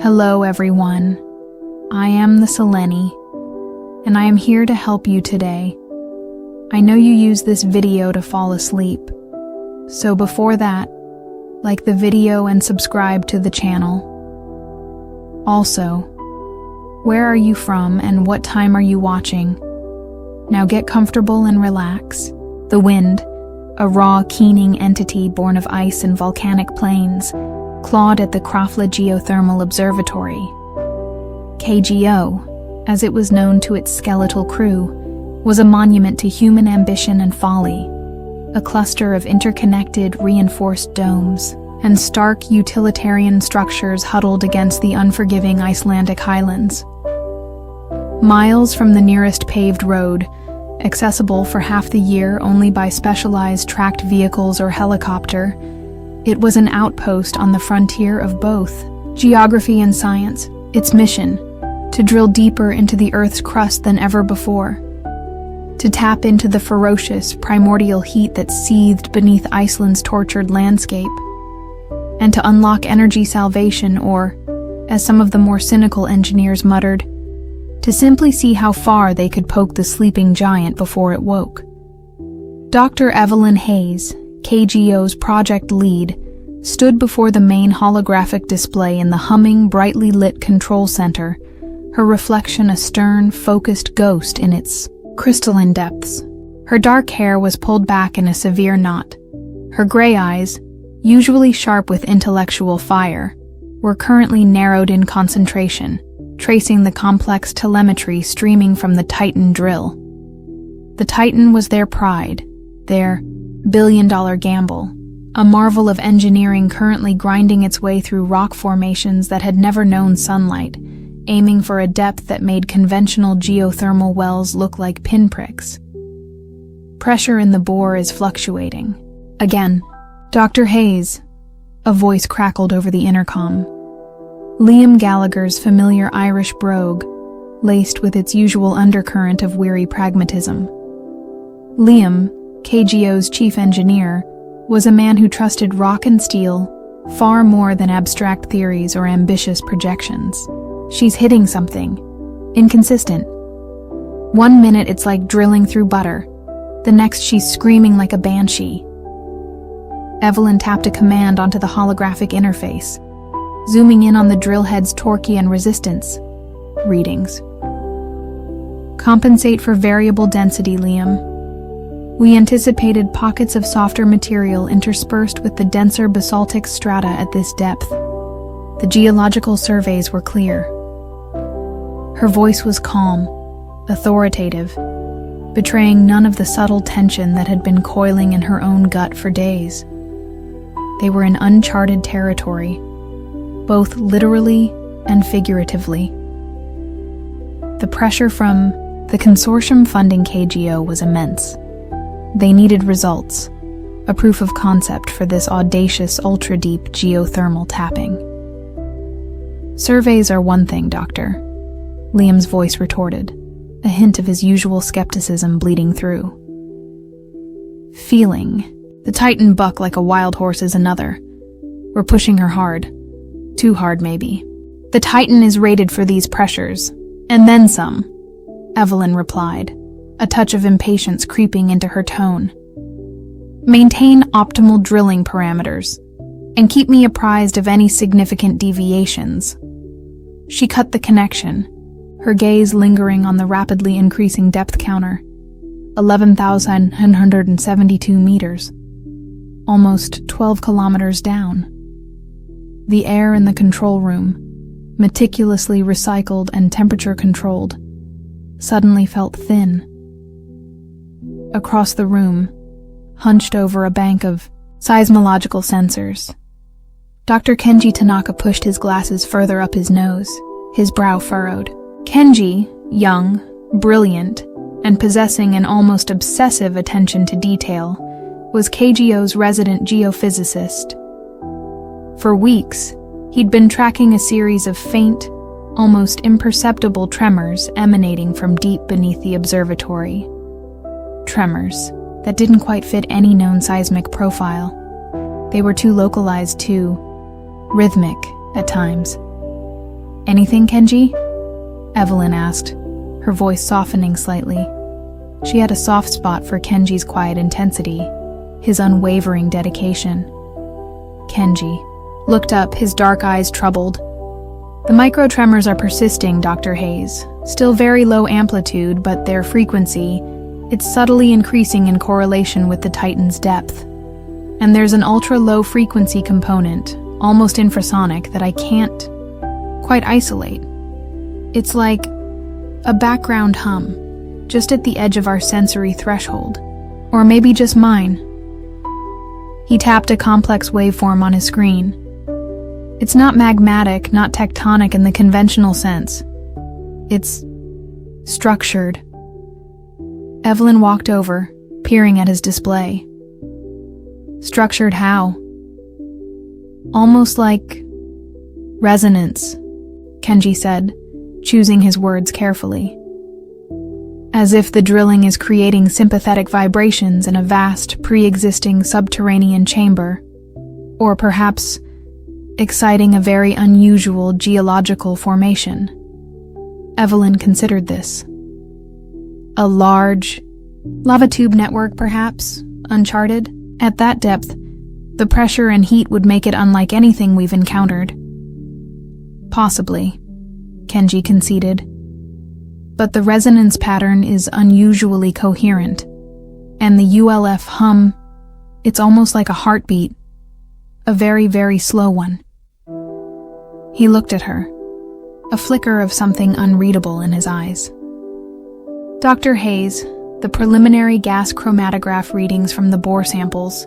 Hello everyone, I am the Seleni, and I am here to help you today. I know you use this video to fall asleep, so before that, like the video and subscribe to the channel. Also, where are you from and what time are you watching? Now get comfortable and relax. The wind, a raw, keening entity born of ice and volcanic plains, clawed at the Krafla Geothermal Observatory. KGO, as it was known to its skeletal crew, was a monument to human ambition and folly, a cluster of interconnected, reinforced domes and stark utilitarian structures huddled against the unforgiving Icelandic highlands. Miles from the nearest paved road, accessible for half the year only by specialized tracked vehicles or helicopter, it was an outpost on the frontier of both geography and science. Its mission, to drill deeper into the Earth's crust than ever before, to tap into the ferocious, primordial heat that seethed beneath Iceland's tortured landscape, and to unlock energy salvation, or, as some of the more cynical engineers muttered, to simply see how far they could poke the sleeping giant before it woke. Dr. Evelyn Hayes, KGO's project lead, stood before the main holographic display in the humming, brightly lit control center, her reflection a stern, focused ghost in its crystalline depths. Her dark hair was pulled back in a severe knot. Her gray eyes, usually sharp with intellectual fire, were currently narrowed in concentration, tracing the complex telemetry streaming from the Titan drill. The Titan was their pride, their billion-dollar gamble, a marvel of engineering currently grinding its way through rock formations that had never known sunlight, aiming for a depth that made conventional geothermal wells look like pinpricks. Pressure in the bore is fluctuating. Again, Dr. Hayes, a voice crackled over the intercom. Liam Gallagher's familiar Irish brogue, laced with its usual undercurrent of weary pragmatism. Liam, KGO's chief engineer, was a man who trusted rock and steel far more than abstract theories or ambitious projections. She's hitting something. Inconsistent. 1 minute it's like drilling through butter. The next she's screaming like a banshee. Evelyn tapped a command onto the holographic interface, zooming in on the drill head's torque and resistance readings. Compensate for variable density, Liam. We anticipated pockets of softer material interspersed with the denser basaltic strata at this depth. The geological surveys were clear. Her voice was calm, authoritative, betraying none of the subtle tension that had been coiling in her own gut for days. They were in uncharted territory, both literally and figuratively. The pressure from the consortium funding KGO was immense. They needed results, a proof of concept for this audacious, ultra-deep geothermal tapping. Surveys are one thing, Doctor, Liam's voice retorted, a hint of his usual skepticism bleeding through. Feeling. The Titan buck like a wild horse is another. We're pushing her hard. Too hard, maybe. The Titan is rated for these pressures, and then some, Evelyn replied, a touch of impatience creeping into her tone. Maintain optimal drilling parameters, and keep me apprised of any significant deviations. She cut the connection, her gaze lingering on the rapidly increasing depth counter, 11,972 meters, almost 12 kilometers down. The air in the control room, meticulously recycled and temperature-controlled, suddenly felt thin. Across the room, hunched over a bank of seismological sensors, Dr. Kenji Tanaka pushed his glasses further up his nose, his brow furrowed. Kenji, young, brilliant, and possessing an almost obsessive attention to detail, was KGO's resident geophysicist. For weeks, he'd been tracking a series of faint, almost imperceptible tremors emanating from deep beneath the observatory. Tremors that didn't quite fit any known seismic profile. They were too localized, too rhythmic at times. Anything, Kenji? Evelyn asked, her voice softening slightly. She had a soft spot for Kenji's quiet intensity, his unwavering dedication. Kenji looked up, his dark eyes troubled. The microtremors are persisting, Dr. Hayes. Still very low amplitude, but their frequency, it's subtly increasing in correlation with the Titan's depth. And there's an ultra-low frequency component, almost infrasonic, that I can't quite isolate. It's like a background hum, just at the edge of our sensory threshold. Or maybe just mine. He tapped a complex waveform on his screen. It's not magmatic, not tectonic in the conventional sense. It's structured. Evelyn walked over, peering at his display. Structured how? Almost like resonance, Kenji said, choosing his words carefully. As if the drilling is creating sympathetic vibrations in a vast, pre-existing subterranean chamber, or perhaps exciting a very unusual geological formation. Evelyn considered this. A large lava tube network, perhaps, uncharted. At that depth, the pressure and heat would make it unlike anything we've encountered. Possibly, Kenji conceded. But the resonance pattern is unusually coherent, and the ULF hum, it's almost like a heartbeat, a very, very slow one. He looked at her, a flicker of something unreadable in his eyes. Dr. Hayes, the preliminary gas chromatograph readings from the bore samples,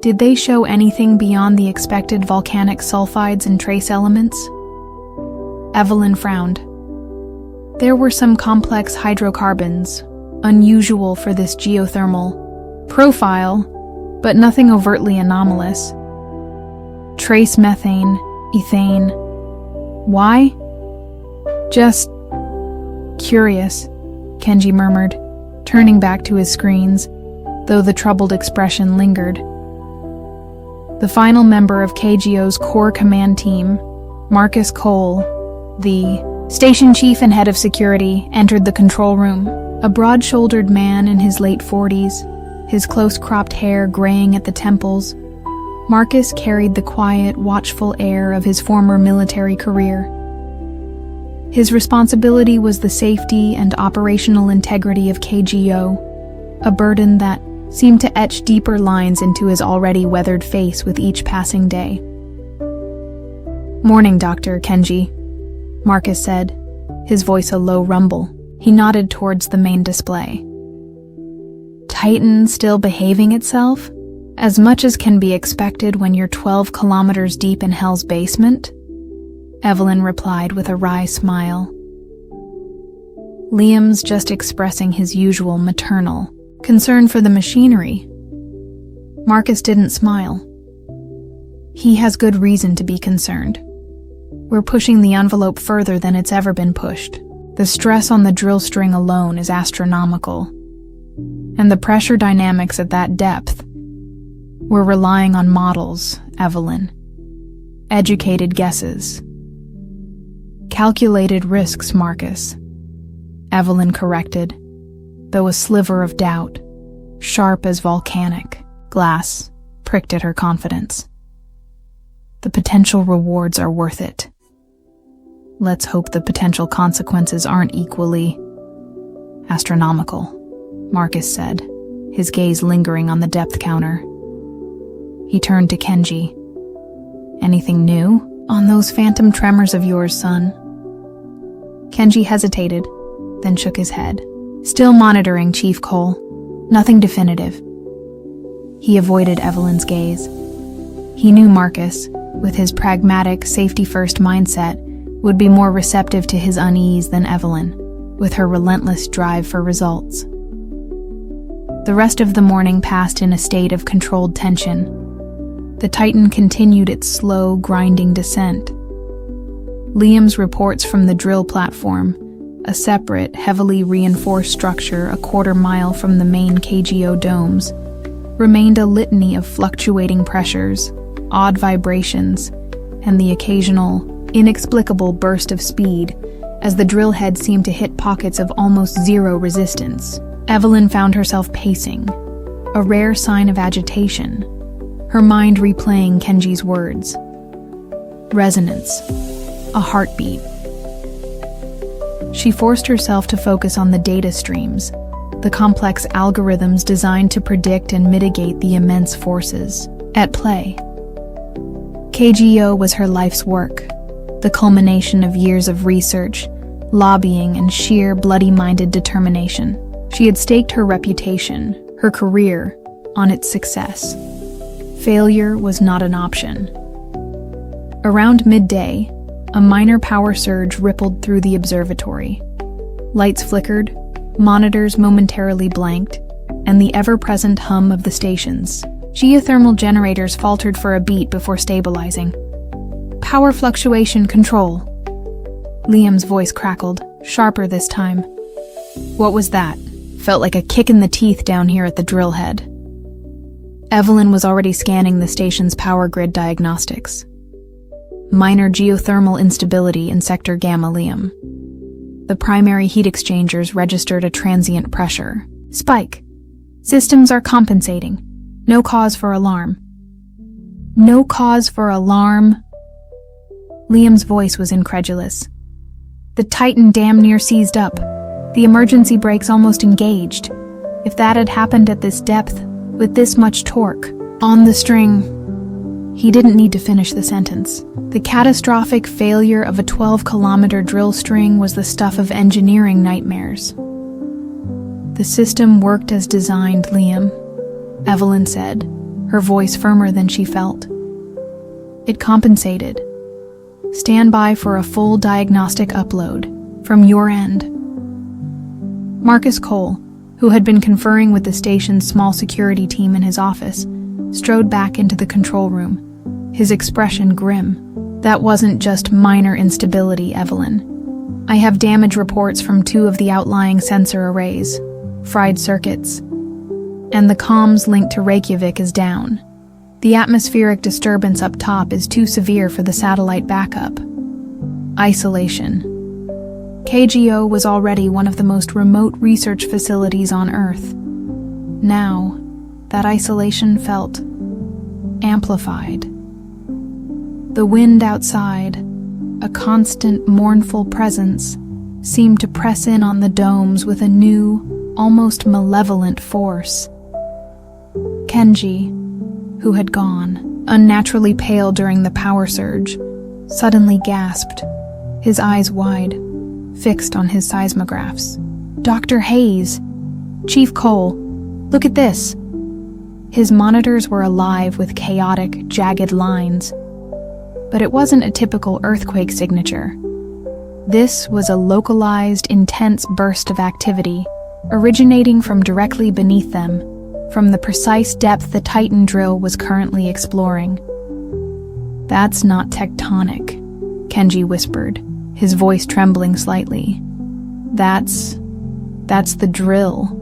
did they show anything beyond the expected volcanic sulfides and trace elements? Evelyn frowned. There were some complex hydrocarbons, unusual for this geothermal profile, but nothing overtly anomalous. Trace methane, ethane. Why? Just curious, Kenji murmured, turning back to his screens, though the troubled expression lingered. The final member of KGO's core command team, Marcus Cole, the station chief and head of security, entered the control room. A broad-shouldered man in his late 40s, his close-cropped hair graying at the temples. Marcus carried the quiet, watchful air of his former military career. His responsibility was the safety and operational integrity of KGO, a burden that seemed to etch deeper lines into his already weathered face with each passing day. "Morning, Dr. Kenji," Marcus said, his voice a low rumble. He nodded towards the main display. "Titan still behaving itself? As much as can be expected when you're 12 kilometers deep in Hell's basement?" Evelyn replied with a wry smile. Liam's just expressing his usual maternal concern for the machinery. Marcus didn't smile. He has good reason to be concerned. We're pushing the envelope further than it's ever been pushed. The stress on the drill string alone is astronomical. And the pressure dynamics at that depth. We're relying on models, Evelyn. Educated guesses. Calculated risks, Marcus. Evelyn corrected, though a sliver of doubt, sharp as volcanic glass, pricked at her confidence. The potential rewards are worth it. Let's hope the potential consequences aren't equally astronomical, Marcus said, his gaze lingering on the depth counter. He turned to Kenji. "Anything new on those phantom tremors of yours, son?" Kenji hesitated, then shook his head. "Still monitoring, Chief Cole. Nothing definitive." He avoided Evelyn's gaze. He knew Marcus, with his pragmatic, safety-first mindset, would be more receptive to his unease than Evelyn, with her relentless drive for results. The rest of the morning passed in a state of controlled tension. The Titan continued its slow, grinding descent. Liam's reports from the drill platform, a separate, heavily reinforced structure a quarter-mile from the main KGO domes, remained a litany of fluctuating pressures, odd vibrations, and the occasional inexplicable burst of speed as the drill head seemed to hit pockets of almost zero resistance. Evelyn found herself pacing, a rare sign of agitation, her mind replaying Kenji's words. Resonance, a heartbeat. She forced herself to focus on the data streams, the complex algorithms designed to predict and mitigate the immense forces at play. KGO was her life's work, the culmination of years of research, lobbying, and sheer bloody-minded determination. She had staked her reputation, her career, on its success. Failure was not an option. Around midday, a minor power surge rippled through the observatory. Lights flickered, monitors momentarily blanked, and the ever-present hum of the stations. Geothermal generators faltered for a beat before stabilizing. Power fluctuation control. Liam's voice crackled, sharper this time. What was that? Felt like a kick in the teeth down here at the drill head. Evelyn was already scanning the station's power grid diagnostics. Minor geothermal instability in sector Gamma, Liam. The primary heat exchangers registered a transient pressure spike. Systems are compensating. No cause for alarm. No cause for alarm. Liam's voice was incredulous. The Titan damn near seized up. The emergency brakes almost engaged. If that had happened at this depth, with this much torque, on the string... He didn't need to finish the sentence. The catastrophic failure of a 12-kilometer drill string was the stuff of engineering nightmares. The system worked as designed, Liam, Evelyn said, her voice firmer than she felt. It compensated. Stand by for a full diagnostic upload, from your end. Marcus Cole, who had been conferring with the station's small security team in his office, strode back into the control room, his expression grim. That wasn't just minor instability, Evelyn. I have damage reports from 2 of the outlying sensor arrays, fried circuits, and the comms linked to Reykjavik is down. The atmospheric disturbance up top is too severe for the satellite backup. Isolation. KGO was already one of the most remote research facilities on Earth. Now, that isolation felt amplified. The wind outside, a constant mournful presence, seemed to press in on the domes with a new, almost malevolent force. Kenji, who had gone, unnaturally pale during the power surge, suddenly gasped, his eyes wide, fixed on his seismographs. Dr. Hayes! Chief Cole, look at this! His monitors were alive with chaotic, jagged lines. But it wasn't a typical earthquake signature. This was a localized, intense burst of activity, originating from directly beneath them, from the precise depth the Titan drill was currently exploring. That's not tectonic, Kenji whispered, his voice trembling slightly. That's the drill,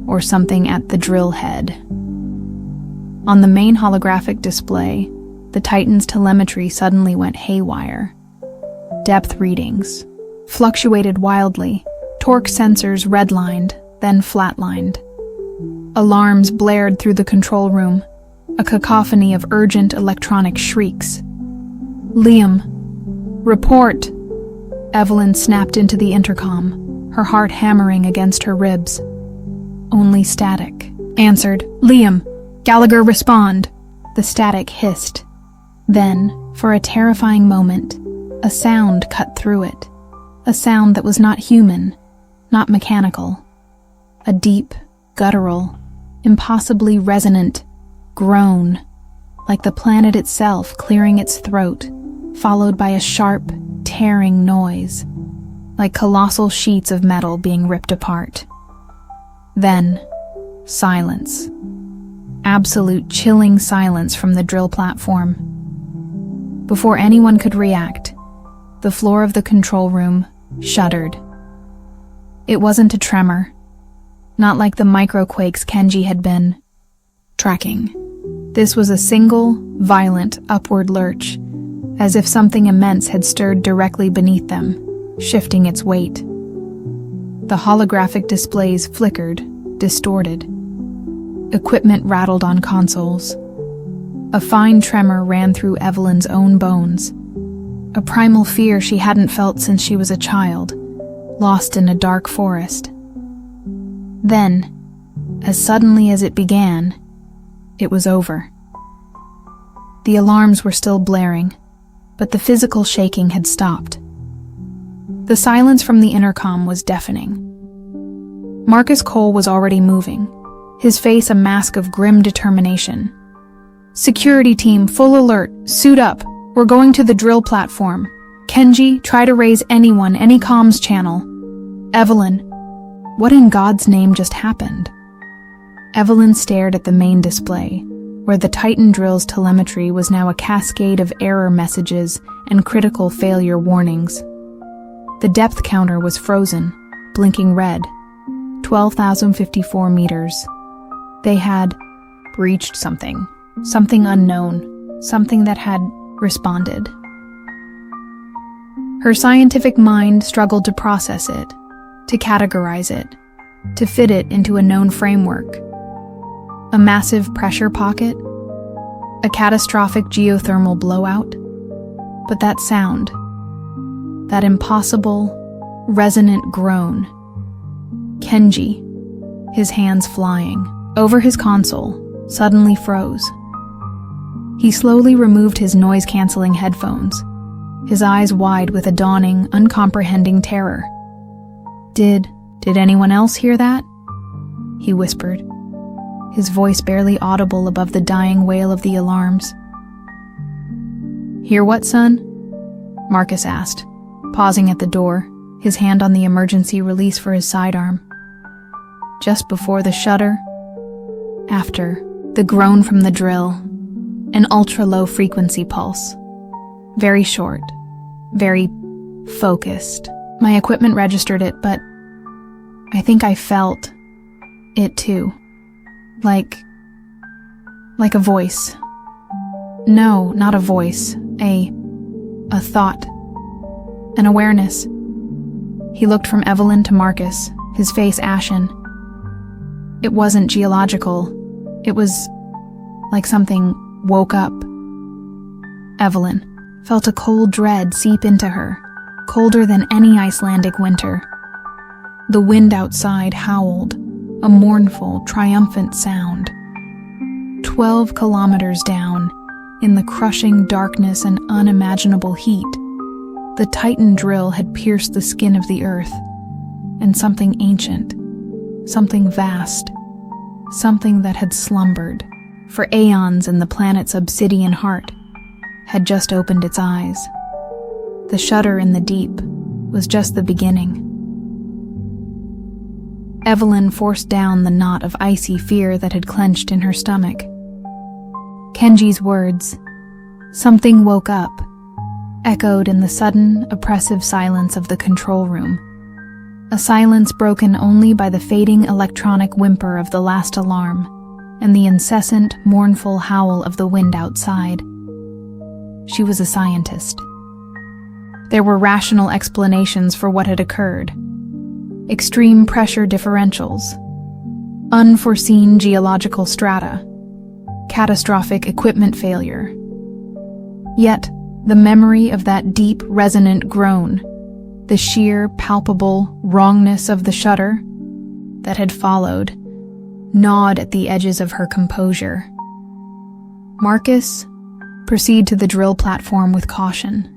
or something at the drill head. On the main holographic display, the Titan's telemetry suddenly went haywire. Depth readings fluctuated wildly, torque sensors redlined, then flatlined. Alarms blared through the control room, a cacophony of urgent electronic shrieks. Liam, report! Evelyn snapped into the intercom, her heart hammering against her ribs. Only static. Answered, Liam, Gallagher, respond! The static hissed. Then, for a terrifying moment, a sound cut through it. A sound that was not human, not mechanical. A deep, guttural, impossibly resonant groan, like the planet itself clearing its throat, followed by a sharp, tearing noise, like colossal sheets of metal being ripped apart. Then, silence. Absolute chilling silence from the drill platform. Before anyone could react, the floor of the control room shuddered. It wasn't a tremor, not like the microquakes Kenji had been tracking. This was a single, violent, upward lurch, as if something immense had stirred directly beneath them, shifting its weight. The holographic displays flickered, distorted. Equipment rattled on consoles. A fine tremor ran through Evelyn's own bones, a primal fear she hadn't felt since she was a child, lost in a dark forest. Then, as suddenly as it began, it was over. The alarms were still blaring, but the physical shaking had stopped. The silence from the intercom was deafening. Marcus Cole was already moving, his face a mask of grim determination. "Security team, full alert, suit up. We're going to the drill platform. Kenji, try to raise anyone, any comms channel. Evelyn." What in God's name just happened? Evelyn stared at the main display, where the Titan drill's telemetry was now a cascade of error messages and critical failure warnings. The depth counter was frozen, blinking red. 12,054 meters. They had breached something unknown, something that had responded. Her scientific mind struggled to process it, to categorize it, to fit it into a known framework. A massive pressure pocket? A catastrophic geothermal blowout? But that sound, that impossible, resonant groan. Kenji, his hands flying, over his console, suddenly froze. He slowly removed his noise-canceling headphones, his eyes wide with a dawning, uncomprehending terror. Did anyone else hear that?" he whispered, his voice barely audible above the dying wail of the alarms. "Hear what, son?" Marcus asked, pausing at the door, his hand on the emergency release for his sidearm. Just before the shudder, after the groan from the drill, an ultra-low frequency pulse. Very short, very focused. My equipment registered it, but I think I felt it too. Like a voice. No, not a voice. A thought. An awareness. He looked from Evelyn to Marcus, his face ashen. It wasn't geological. It was like something woke up. Evelyn felt a cold dread seep into her, colder than any Icelandic winter. The wind outside howled, a mournful, triumphant sound. 12 kilometers down, in the crushing darkness and unimaginable heat, the Titan drill had pierced the skin of the earth, and something ancient, something vast, something that had slumbered for aeons in the planet's obsidian heart, had just opened its eyes. The shudder in the deep was just the beginning. Evelyn forced down the knot of icy fear that had clenched in her stomach. Kenji's words, "Something woke up," echoed in the sudden, oppressive silence of the control room. A silence broken only by the fading electronic whimper of the last alarm and the incessant, mournful howl of the wind outside. She was a scientist. There were rational explanations for what had occurred. Extreme pressure differentials, unforeseen geological strata, catastrophic equipment failure. Yet, the memory of that deep, resonant groan, the sheer, palpable wrongness of the shudder that had followed, gnawed at the edges of her composure. "Marcus, proceed to the drill platform with caution,"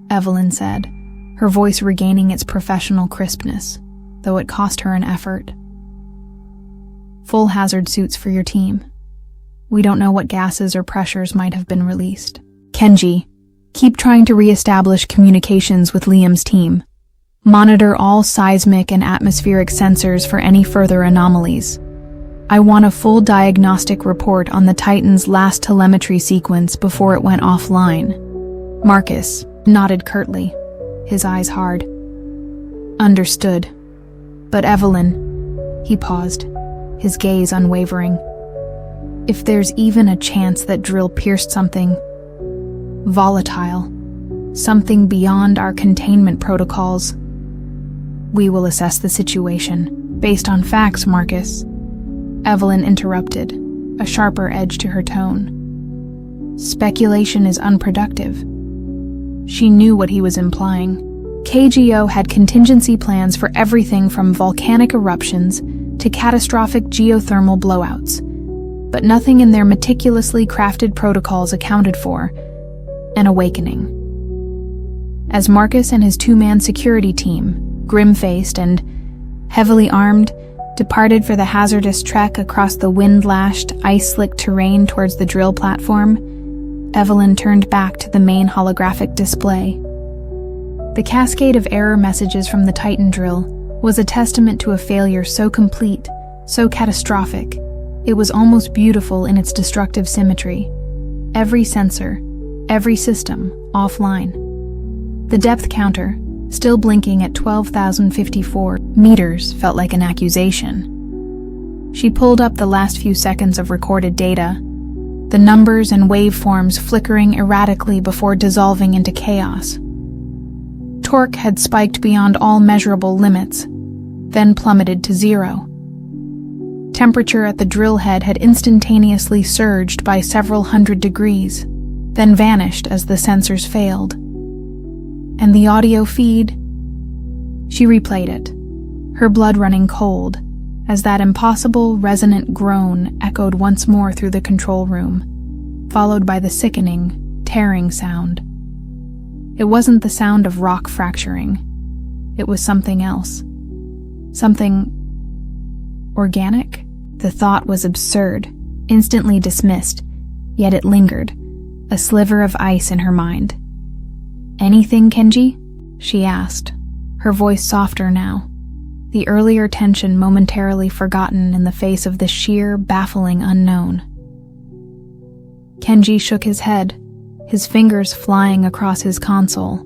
Evelyn said, her voice regaining its professional crispness, though it cost her an effort. "Full hazard suits for your team. We don't know what gases or pressures might have been released. Kenji, keep trying to re-establish communications with Liam's team. Monitor all seismic and atmospheric sensors for any further anomalies. I want a full diagnostic report on the Titan's last telemetry sequence before it went offline." Marcus nodded curtly, his eyes hard. "Understood. But Evelyn," he paused, his gaze unwavering. "If there's even a chance that drill pierced something volatile, something beyond our containment protocols. We will assess the situation based on facts, Marcus. Evelyn interrupted, a sharper edge to her tone. Speculation is unproductive. She knew what he was implying. KGO had contingency plans for everything from volcanic eruptions to catastrophic geothermal blowouts, but nothing in their meticulously crafted protocols accounted for an awakening. As Marcus and his two-man security team, grim-faced and heavily armed, departed for the hazardous trek across the wind-lashed, ice-slick terrain towards the drill platform, Evelyn turned back to the main holographic display. The cascade of error messages from the Titan drill was a testament to a failure so complete, so catastrophic, it was almost beautiful in its destructive symmetry. Every sensor, every system, offline. The depth counter, still blinking at 12,054 meters, felt like an accusation. She pulled up the last few seconds of recorded data, the numbers and waveforms flickering erratically before dissolving into chaos. Torque had spiked beyond all measurable limits, then plummeted to 0. Temperature at the drill head had instantaneously surged by several hundred degrees, then vanished as the sensors failed. And the audio feed? She replayed it, her blood running cold, as that impossible resonant groan echoed once more through the control room, followed by the sickening, tearing sound. It wasn't the sound of rock fracturing. It was something else. Something organic? The thought was absurd, instantly dismissed, yet it lingered, a sliver of ice in her mind. "Anything, Kenji?" she asked, her voice softer now, the earlier tension momentarily forgotten in the face of the sheer, baffling unknown. Kenji shook his head, his fingers flying across his console.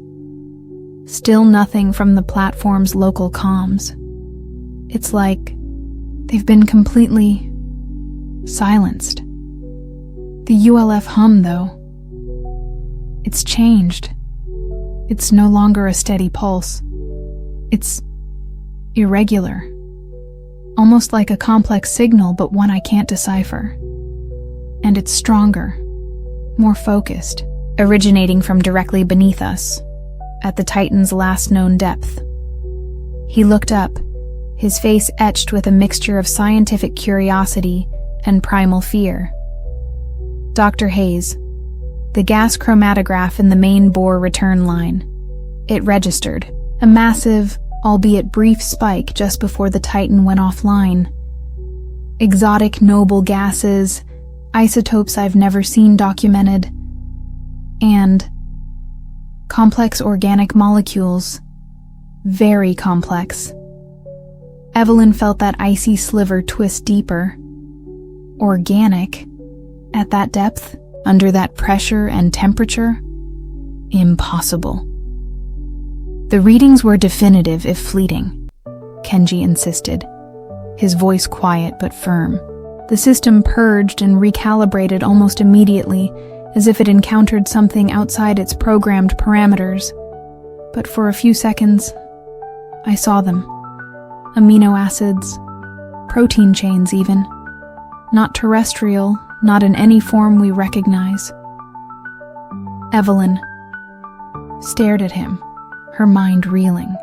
Still nothing from the platform's local comms. It's like they've been completely silenced. The ULF hum, though. It's changed. It's no longer a steady pulse. It's irregular. Almost like a complex signal, but one I can't decipher. And it's stronger, more focused, originating from directly beneath us, at the Titan's last known depth. He looked up, his face etched with a mixture of scientific curiosity and primal fear. Dr. Hayes, the gas chromatograph in the main bore return line. It registered, a massive, albeit brief spike just before the Titan went offline. Exotic noble gases, isotopes I've never seen documented, and complex organic molecules. Very complex. Evelyn felt that icy sliver twist deeper. Organic? At that depth? Under that pressure and temperature? Impossible. The readings were definitive if fleeting, Kenji insisted, his voice quiet but firm. The system purged and recalibrated almost immediately, as if it encountered something outside its programmed parameters. But for a few seconds, I saw them. Amino acids, protein chains even. Not terrestrial, not in any form we recognize. Evelyn stared at him, her mind reeling.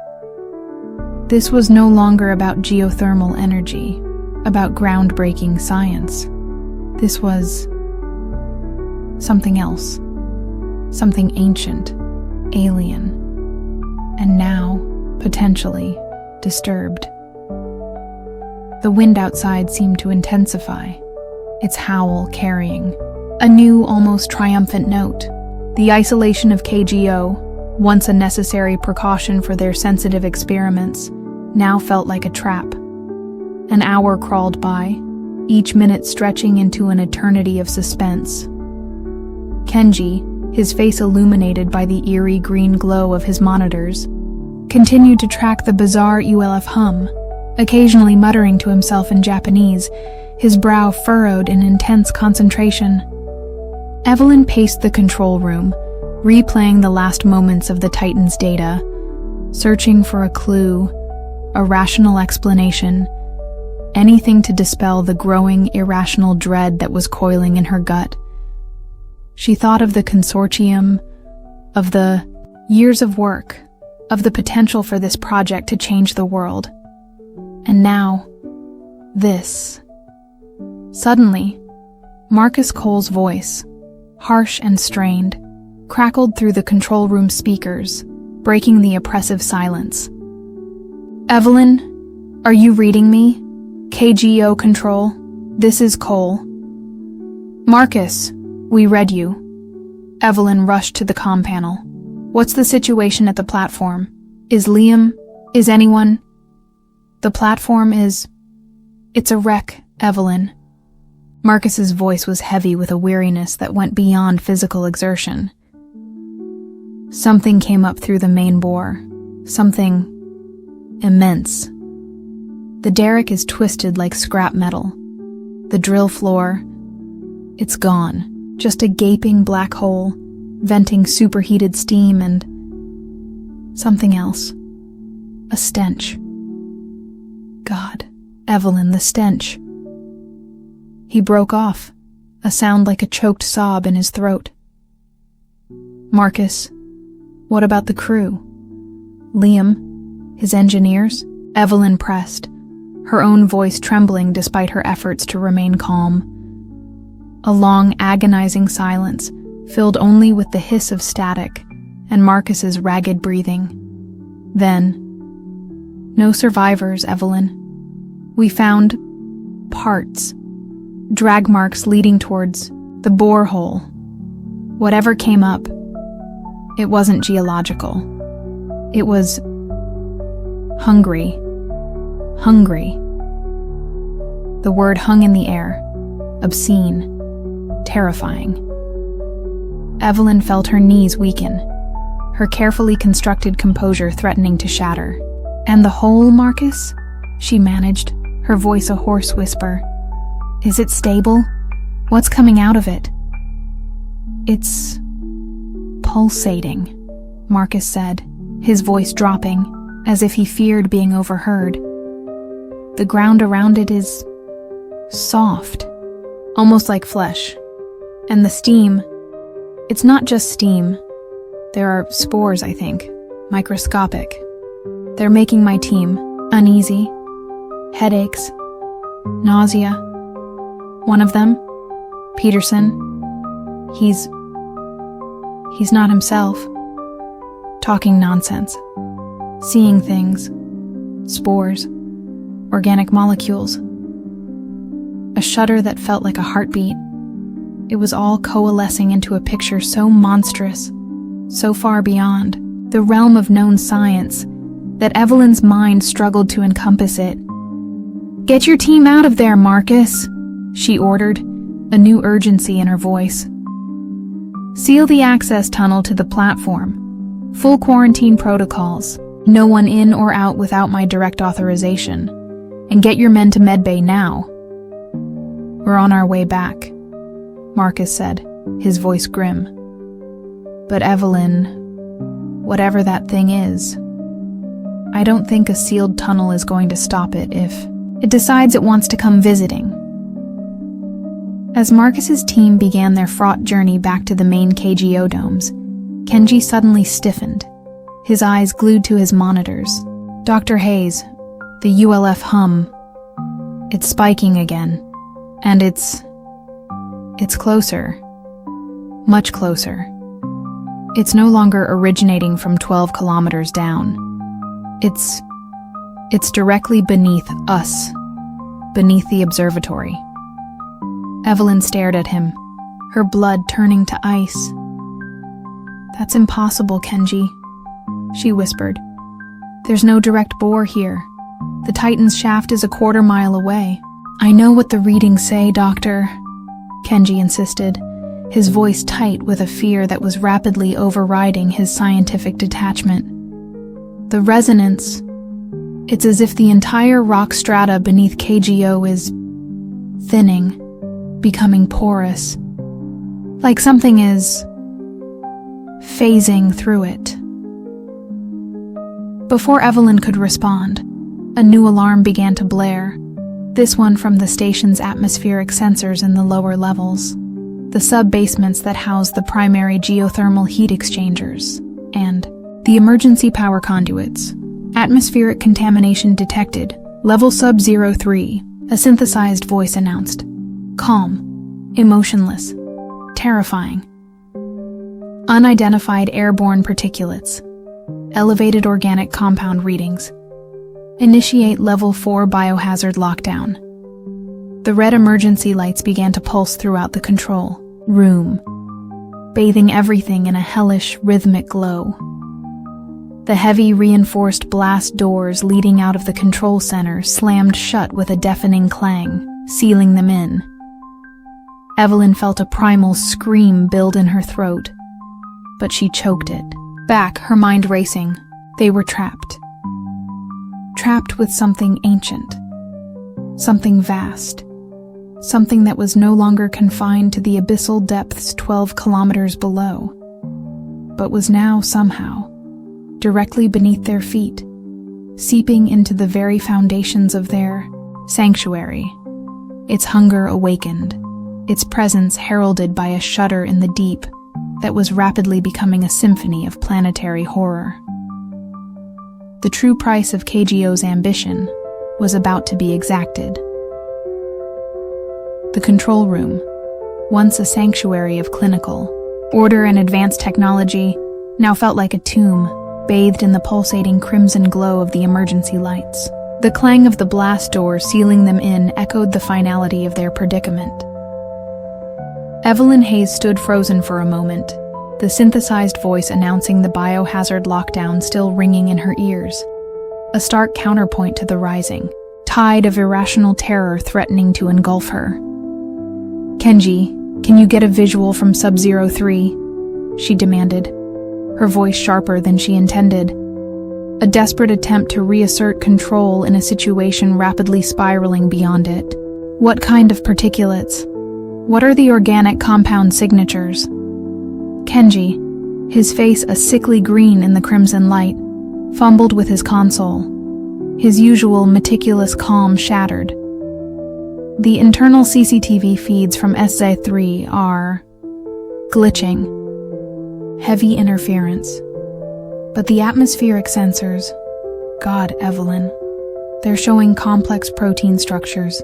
This was no longer about geothermal energy, about groundbreaking science. This was something else, something ancient, alien, and now, potentially, disturbed. The wind outside seemed to intensify, its howl carrying a new, almost triumphant note. The isolation of KGO, once a necessary precaution for their sensitive experiments, now felt like a trap. An hour crawled by, each minute stretching into an eternity of suspense. Kenji, his face illuminated by the eerie green glow of his monitors, continued to track the bizarre ULF hum, occasionally muttering to himself in Japanese, his brow furrowed in intense concentration. Evelyn paced the control room, replaying the last moments of the Titan's data, searching for a clue, a rational explanation, anything to dispel the growing irrational dread that was coiling in her gut. She thought of the consortium, of the years of work, of the potential for this project to change the world. And now, this. Suddenly, Marcus Cole's voice, harsh and strained, crackled through the control room speakers, breaking the oppressive silence. "Evelyn, are you reading me? KGO Control, this is Cole." "Marcus, we read you." Evelyn rushed to the comm panel. "What's the situation at the platform? Is Liam? Is anyone?" "The platform is... It's a wreck, Evelyn." Marcus's voice was heavy with a weariness that went beyond physical exertion. Something came up through the main bore. Something immense. The derrick is twisted like scrap metal. The drill floor, it's gone. Just a gaping black hole, venting superheated steam and something else. A stench. God, Evelyn, the stench. He broke off, a sound like a choked sob in his throat. "Marcus, what about the crew? Liam, his engineers?" Evelyn pressed, her own voice trembling despite her efforts to remain calm. A long, agonizing silence, filled only with the hiss of static and Marcus's ragged breathing. Then, "No survivors, Evelyn. We found parts, drag marks leading towards the borehole. Whatever came up, it wasn't geological. It was hungry. Hungry." The word hung in the air, obscene, terrifying. Evelyn felt her knees weaken, her carefully constructed composure threatening to shatter. "And the hole, Marcus?" she managed, her voice a hoarse whisper. "Is it stable? What's coming out of it?" "It's pulsating," Marcus said, his voice dropping, as if he feared being overheard. "The ground around it is soft, almost like flesh. And the steam, it's not just steam. There are spores, I think, microscopic. They're making my team uneasy, headaches, nausea. One of them, Peterson, he's not himself. Talking nonsense. Seeing things. Spores. Organic molecules. A shudder that felt like a heartbeat. It was all coalescing into a picture so monstrous, so far beyond the realm of known science, that Evelyn's mind struggled to encompass it. "Get your team out of there, Marcus," she ordered, a new urgency in her voice. "Seal the access tunnel to the platform. Full quarantine protocols. No one in or out without my direct authorization. And get your men to medbay now." "We're on our way back," Marcus said, his voice grim. "But Evelyn, whatever that thing is, I don't think a sealed tunnel is going to stop it if it decides it wants to come visiting." As Marcus's team began their fraught journey back to the main KGO domes, Kenji suddenly stiffened, his eyes glued to his monitors. "Dr. Hayes, the ULF hum. It's spiking again. And it's closer. Much closer. It's no longer originating from 12 kilometers down. It's directly beneath us, beneath the observatory." Evelyn stared at him, her blood turning to ice. "That's impossible, Kenji," she whispered. "There's no direct bore here. The Titan's shaft is a quarter-mile away." "I know what the readings say, Doctor," Kenji insisted, his voice tight with a fear that was rapidly overriding his scientific detachment. "The resonance, it's as if the entire rock strata beneath KGO is thinning, becoming porous. Like something is phasing through it. Before Evelyn could respond, a new alarm began to blare, this one from the station's atmospheric sensors in the lower levels, the sub-basements that house the primary geothermal heat exchangers, and the emergency power conduits. Atmospheric contamination detected, level sub-03, a synthesized voice announced. Calm, emotionless, terrifying. Unidentified airborne particulates, elevated organic compound readings. Initiate level 4 biohazard lockdown. The red emergency lights began to pulse throughout the control room, bathing everything in a hellish, rhythmic glow. The heavy, reinforced blast doors leading out of the control center slammed shut with a deafening clang, sealing them in. Evelyn felt a primal scream build in her throat, but she choked it back, her mind racing. They were trapped. Trapped with something ancient, something vast, something that was no longer confined to the abyssal depths 12 kilometers below, but was now somehow directly beneath their feet, seeping into the very foundations of their sanctuary. Its hunger awakened, its presence heralded by a shudder in the deep that was rapidly becoming a symphony of planetary horror. The true price of KGO's ambition was about to be exacted. The control room, once a sanctuary of clinical order and advanced technology, now felt like a tomb, bathed in the pulsating crimson glow of the emergency lights. The clang of the blast door sealing them in echoed the finality of their predicament. Evelyn Hayes stood frozen for a moment, the synthesized voice announcing the biohazard lockdown still ringing in her ears, a stark counterpoint to the rising tide of irrational terror threatening to engulf her. Kenji, can you get a visual from Sub-03? She demanded, her voice sharper than she intended, a desperate attempt to reassert control in a situation rapidly spiraling beyond it. What kind of particulates? What are the organic compound signatures? Kenji, his face a sickly green in the crimson light, fumbled with his console. His usual meticulous calm shattered. The internal CCTV feeds from SZ3 are glitching. Heavy interference. But the atmospheric sensors, God, Evelyn, they're showing complex protein structures,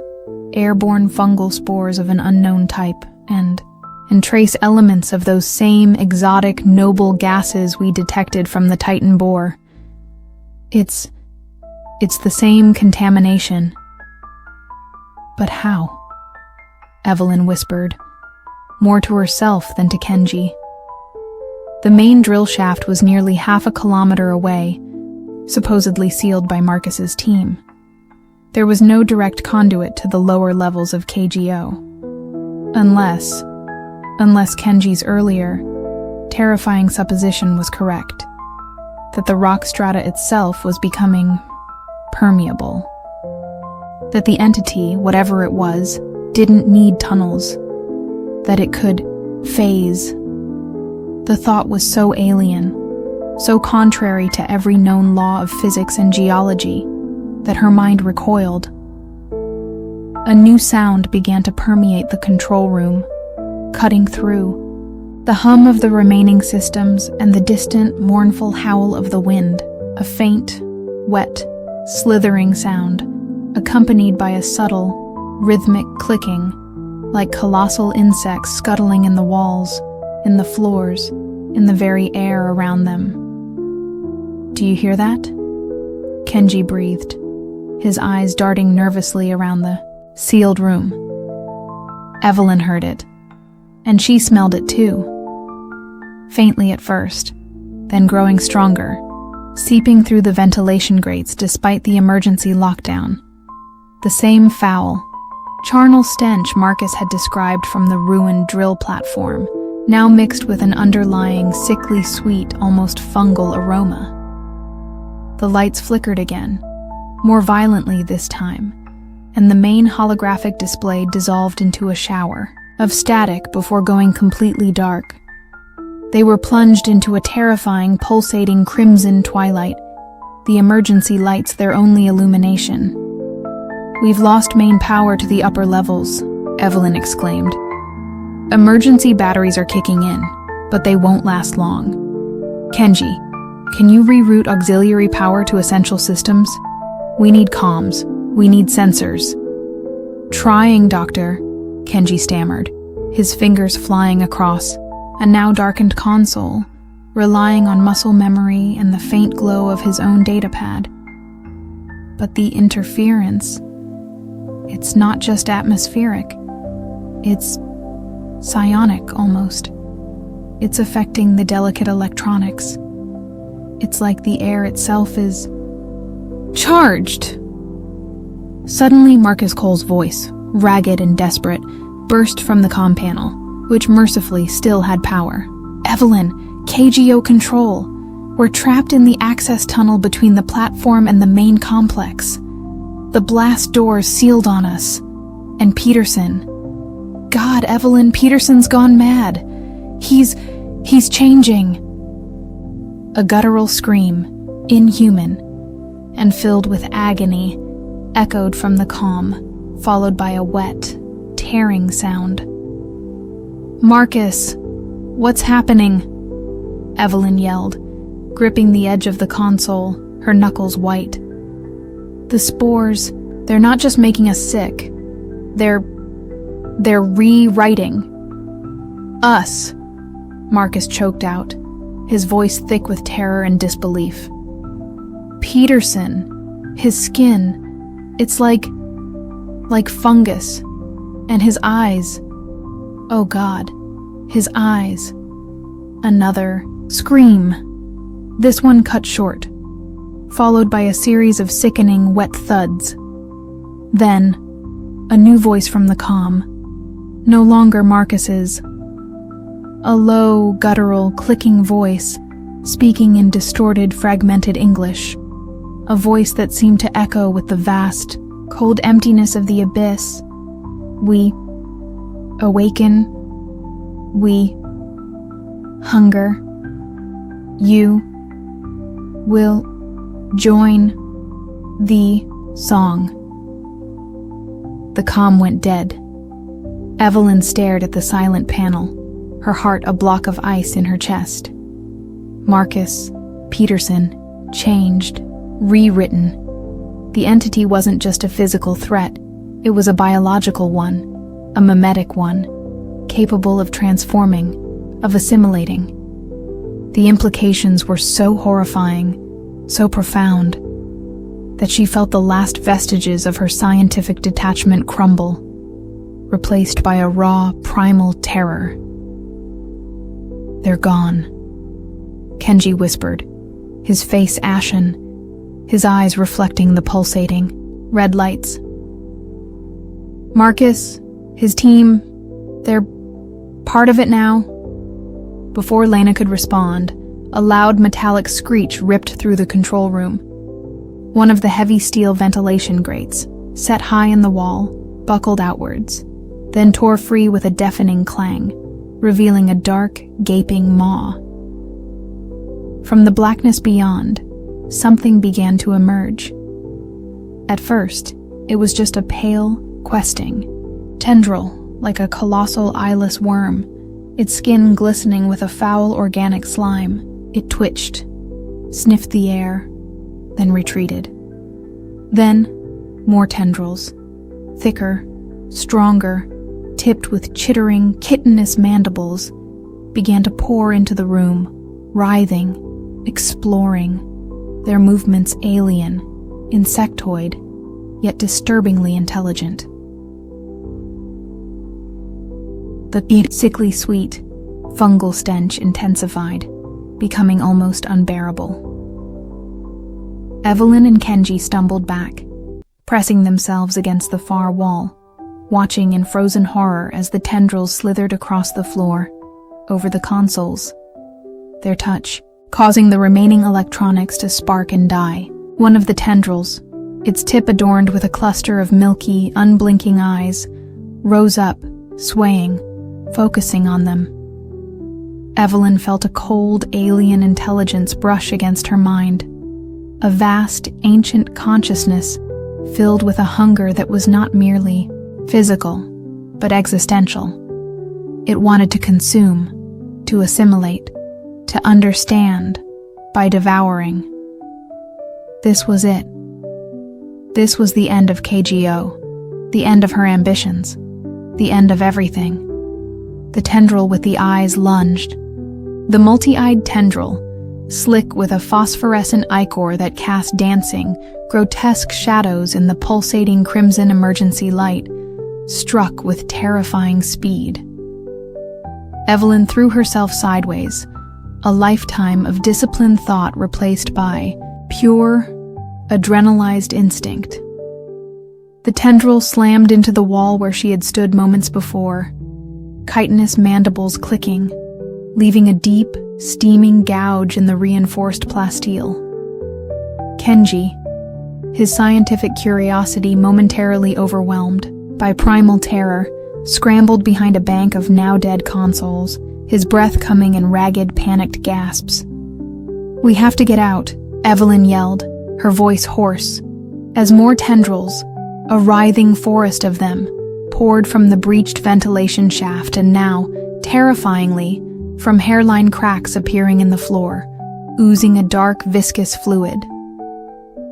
airborne fungal spores of an unknown type, and trace elements of those same exotic, noble gases we detected from the Titan bore. It's the same contamination. But how? Evelyn whispered, more to herself than to Kenji. The main drill shaft was nearly half a kilometer away, supposedly sealed by Marcus's team. There was no direct conduit to the lower levels of KGO. Unless Kenji's earlier, terrifying supposition was correct, that the rock strata itself was becoming permeable. That the entity, whatever it was, didn't need tunnels. That it could phase. The thought was so alien, so contrary to every known law of physics and geology, that her mind recoiled. A new sound began to permeate the control room, cutting through. The hum of the remaining systems and the distant, mournful howl of the wind, a faint, wet, slithering sound, accompanied by a subtle, rhythmic clicking, like colossal insects scuttling in the walls, in the floors, in the very air around them. Do you hear that? Kenji breathed, his eyes darting nervously around the sealed room. Evelyn heard it, and she smelled it too. Faintly at first, then growing stronger, seeping through the ventilation grates despite the emergency lockdown. The same foul, charnel stench Marcus had described from the ruined drill platform, now mixed with an underlying, sickly sweet, almost fungal aroma. The lights flickered again, more violently this time, and the main holographic display dissolved into a shower of static before going completely dark. They were plunged into a terrifying, pulsating crimson twilight, the emergency lights their only illumination. "We've lost main power to the upper levels," Evelyn exclaimed. "Emergency batteries are kicking in, but they won't last long. Kenji, can you reroute auxiliary power to essential systems? We need comms. We need sensors." "Trying, Doctor," Kenji stammered, his fingers flying across a now darkened console, relying on muscle memory and the faint glow of his own datapad. But the interference, it's not just atmospheric. It's psionic, almost. It's affecting the delicate electronics. It's like the air itself is charged. Suddenly, Marcus Cole's voice, ragged and desperate, burst from the comm panel, which mercifully still had power. "Evelyn, KGO control. We're trapped in the access tunnel between the platform and the main complex. The blast doors sealed on us. And Peterson. God, Evelyn, Peterson's gone mad. He's changing." A guttural scream, inhuman, and filled with agony, echoed from the comm, followed by a wet, tearing sound. "Marcus, what's happening?" Evelyn yelled, gripping the edge of the console, her knuckles white. "The spores, they're not just making us sick. They're rewriting us," Marcus choked out, his voice thick with terror and disbelief. "Peterson, his skin, it's like fungus, and his eyes. Oh God, his eyes." Another scream, this one cut short, followed by a series of sickening, wet thuds. Then, a new voice from the comm, no longer Marcus's. A low, guttural, clicking voice, speaking in distorted, fragmented English. A voice that seemed to echo with the vast, cold emptiness of the abyss. "We awaken. We hunger. You will join the song." The comm went dead. Evelyn stared at the silent panel, her heart a block of ice in her chest. Marcus, Peterson, changed, rewritten. The entity wasn't just a physical threat, it was a biological one, a mimetic one, capable of transforming, of assimilating. The implications were so horrifying, so profound, that she felt the last vestiges of her scientific detachment crumble, replaced by a raw, primal terror. "They're gone," Kenji whispered, his face ashen, his eyes reflecting the pulsating, red lights. "Marcus, his team, they're part of it now?" Before Lena could respond, a loud metallic screech ripped through the control room. One of the heavy steel ventilation grates, set high in the wall, buckled outwards, then tore free with a deafening clang, revealing a dark, gaping maw. From the blackness beyond, something began to emerge. At first, it was just a pale, questing tendril, like a colossal eyeless worm, its skin glistening with a foul organic slime. It twitched, sniffed the air, then retreated. Then, more tendrils, thicker, stronger, tipped with chittering, kittenous mandibles, began to pour into the room, writhing, exploring, their movements alien, insectoid, yet disturbingly intelligent. The sickly sweet, fungal stench intensified, becoming almost unbearable. Evelyn and Kenji stumbled back, pressing themselves against the far wall, watching in frozen horror as the tendrils slithered across the floor, over the consoles, their touch causing the remaining electronics to spark and die. One of the tendrils, its tip adorned with a cluster of milky, unblinking eyes, rose up, swaying, focusing on them. Evelyn felt a cold, alien intelligence brush against her mind. A vast, ancient consciousness filled with a hunger that was not merely physical, but existential. It wanted to consume, to assimilate, to understand by devouring. This was it. This was the end of KGO, the end of her ambitions, the end of everything. The tendril with the eyes lunged. The multi-eyed tendril, slick with a phosphorescent ichor that cast dancing, grotesque shadows in the pulsating crimson emergency light, struck with terrifying speed. Evelyn threw herself sideways, a lifetime of disciplined thought replaced by pure, adrenalized instinct. The tendril slammed into the wall where she had stood moments before, chitinous mandibles clicking, leaving a deep, steaming gouge in the reinforced plasteel. Kenji, his scientific curiosity momentarily overwhelmed by primal terror, scrambled behind a bank of now-dead consoles, his breath coming in ragged, panicked gasps. "We have to get out," Evelyn yelled, her voice hoarse, as more tendrils, a writhing forest of them, poured from the breached ventilation shaft and now, terrifyingly, from hairline cracks appearing in the floor, oozing a dark, viscous fluid.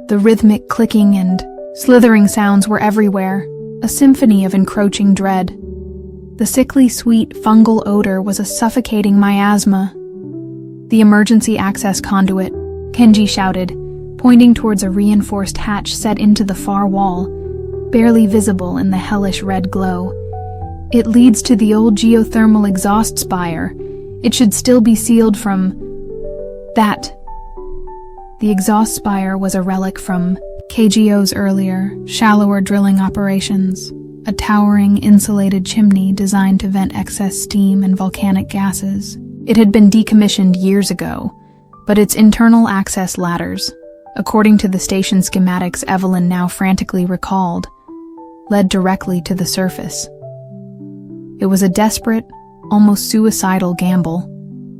The rhythmic clicking and slithering sounds were everywhere, a symphony of encroaching dread. The sickly sweet fungal odor was a suffocating miasma. "The emergency access conduit," Kenji shouted, pointing towards a reinforced hatch set into the far wall, barely visible in the hellish red glow. "It leads to the old geothermal exhaust spire. It should still be sealed from that." The exhaust spire was a relic from KGO's earlier, shallower drilling operations, a towering insulated chimney designed to vent excess steam and volcanic gases. It had been decommissioned years ago, but its internal access ladders, according to the station schematics Evelyn now frantically recalled, led directly to the surface. It was a desperate, almost suicidal gamble,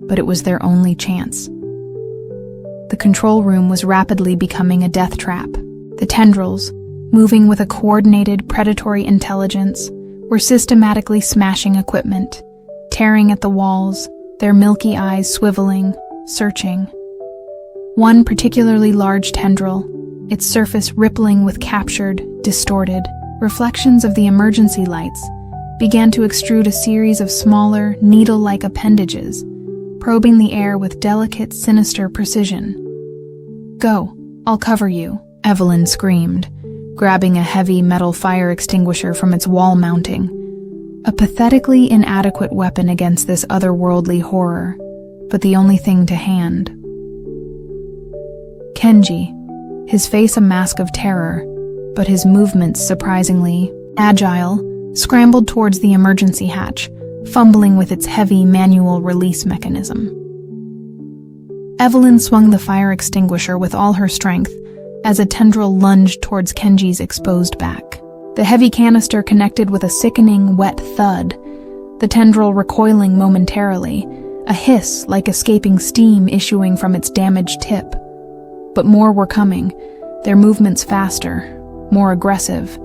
but it was their only chance. The control room was rapidly becoming a death trap. The tendrils, moving with a coordinated predatory intelligence, were systematically smashing equipment, tearing at the walls, their milky eyes swiveling, searching. One particularly large tendril, its surface rippling with captured, distorted reflections of the emergency lights, began to extrude a series of smaller, needle-like appendages, probing the air with delicate, sinister precision. "Go, I'll cover you," Evelyn screamed, grabbing a heavy metal fire extinguisher from its wall mounting, a pathetically inadequate weapon against this otherworldly horror, but the only thing to hand. Kenji, his face a mask of terror, but his movements surprisingly agile, scrambled towards the emergency hatch, fumbling with its heavy manual release mechanism. Evelyn swung the fire extinguisher with all her strength as a tendril lunged towards Kenji's exposed back. The heavy canister connected with a sickening, wet thud, the tendril recoiling momentarily, a hiss like escaping steam issuing from its damaged tip. But more were coming, their movements faster, more aggressive.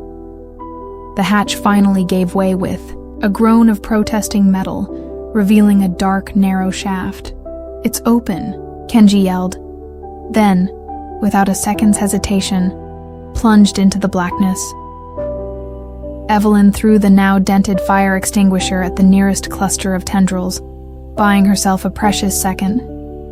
The hatch finally gave way with a groan of protesting metal, revealing a dark, narrow shaft. "It's open," Kenji yelled. Then, without a second's hesitation, plunged into the blackness. Evelyn threw the now dented fire extinguisher at the nearest cluster of tendrils, buying herself a precious second,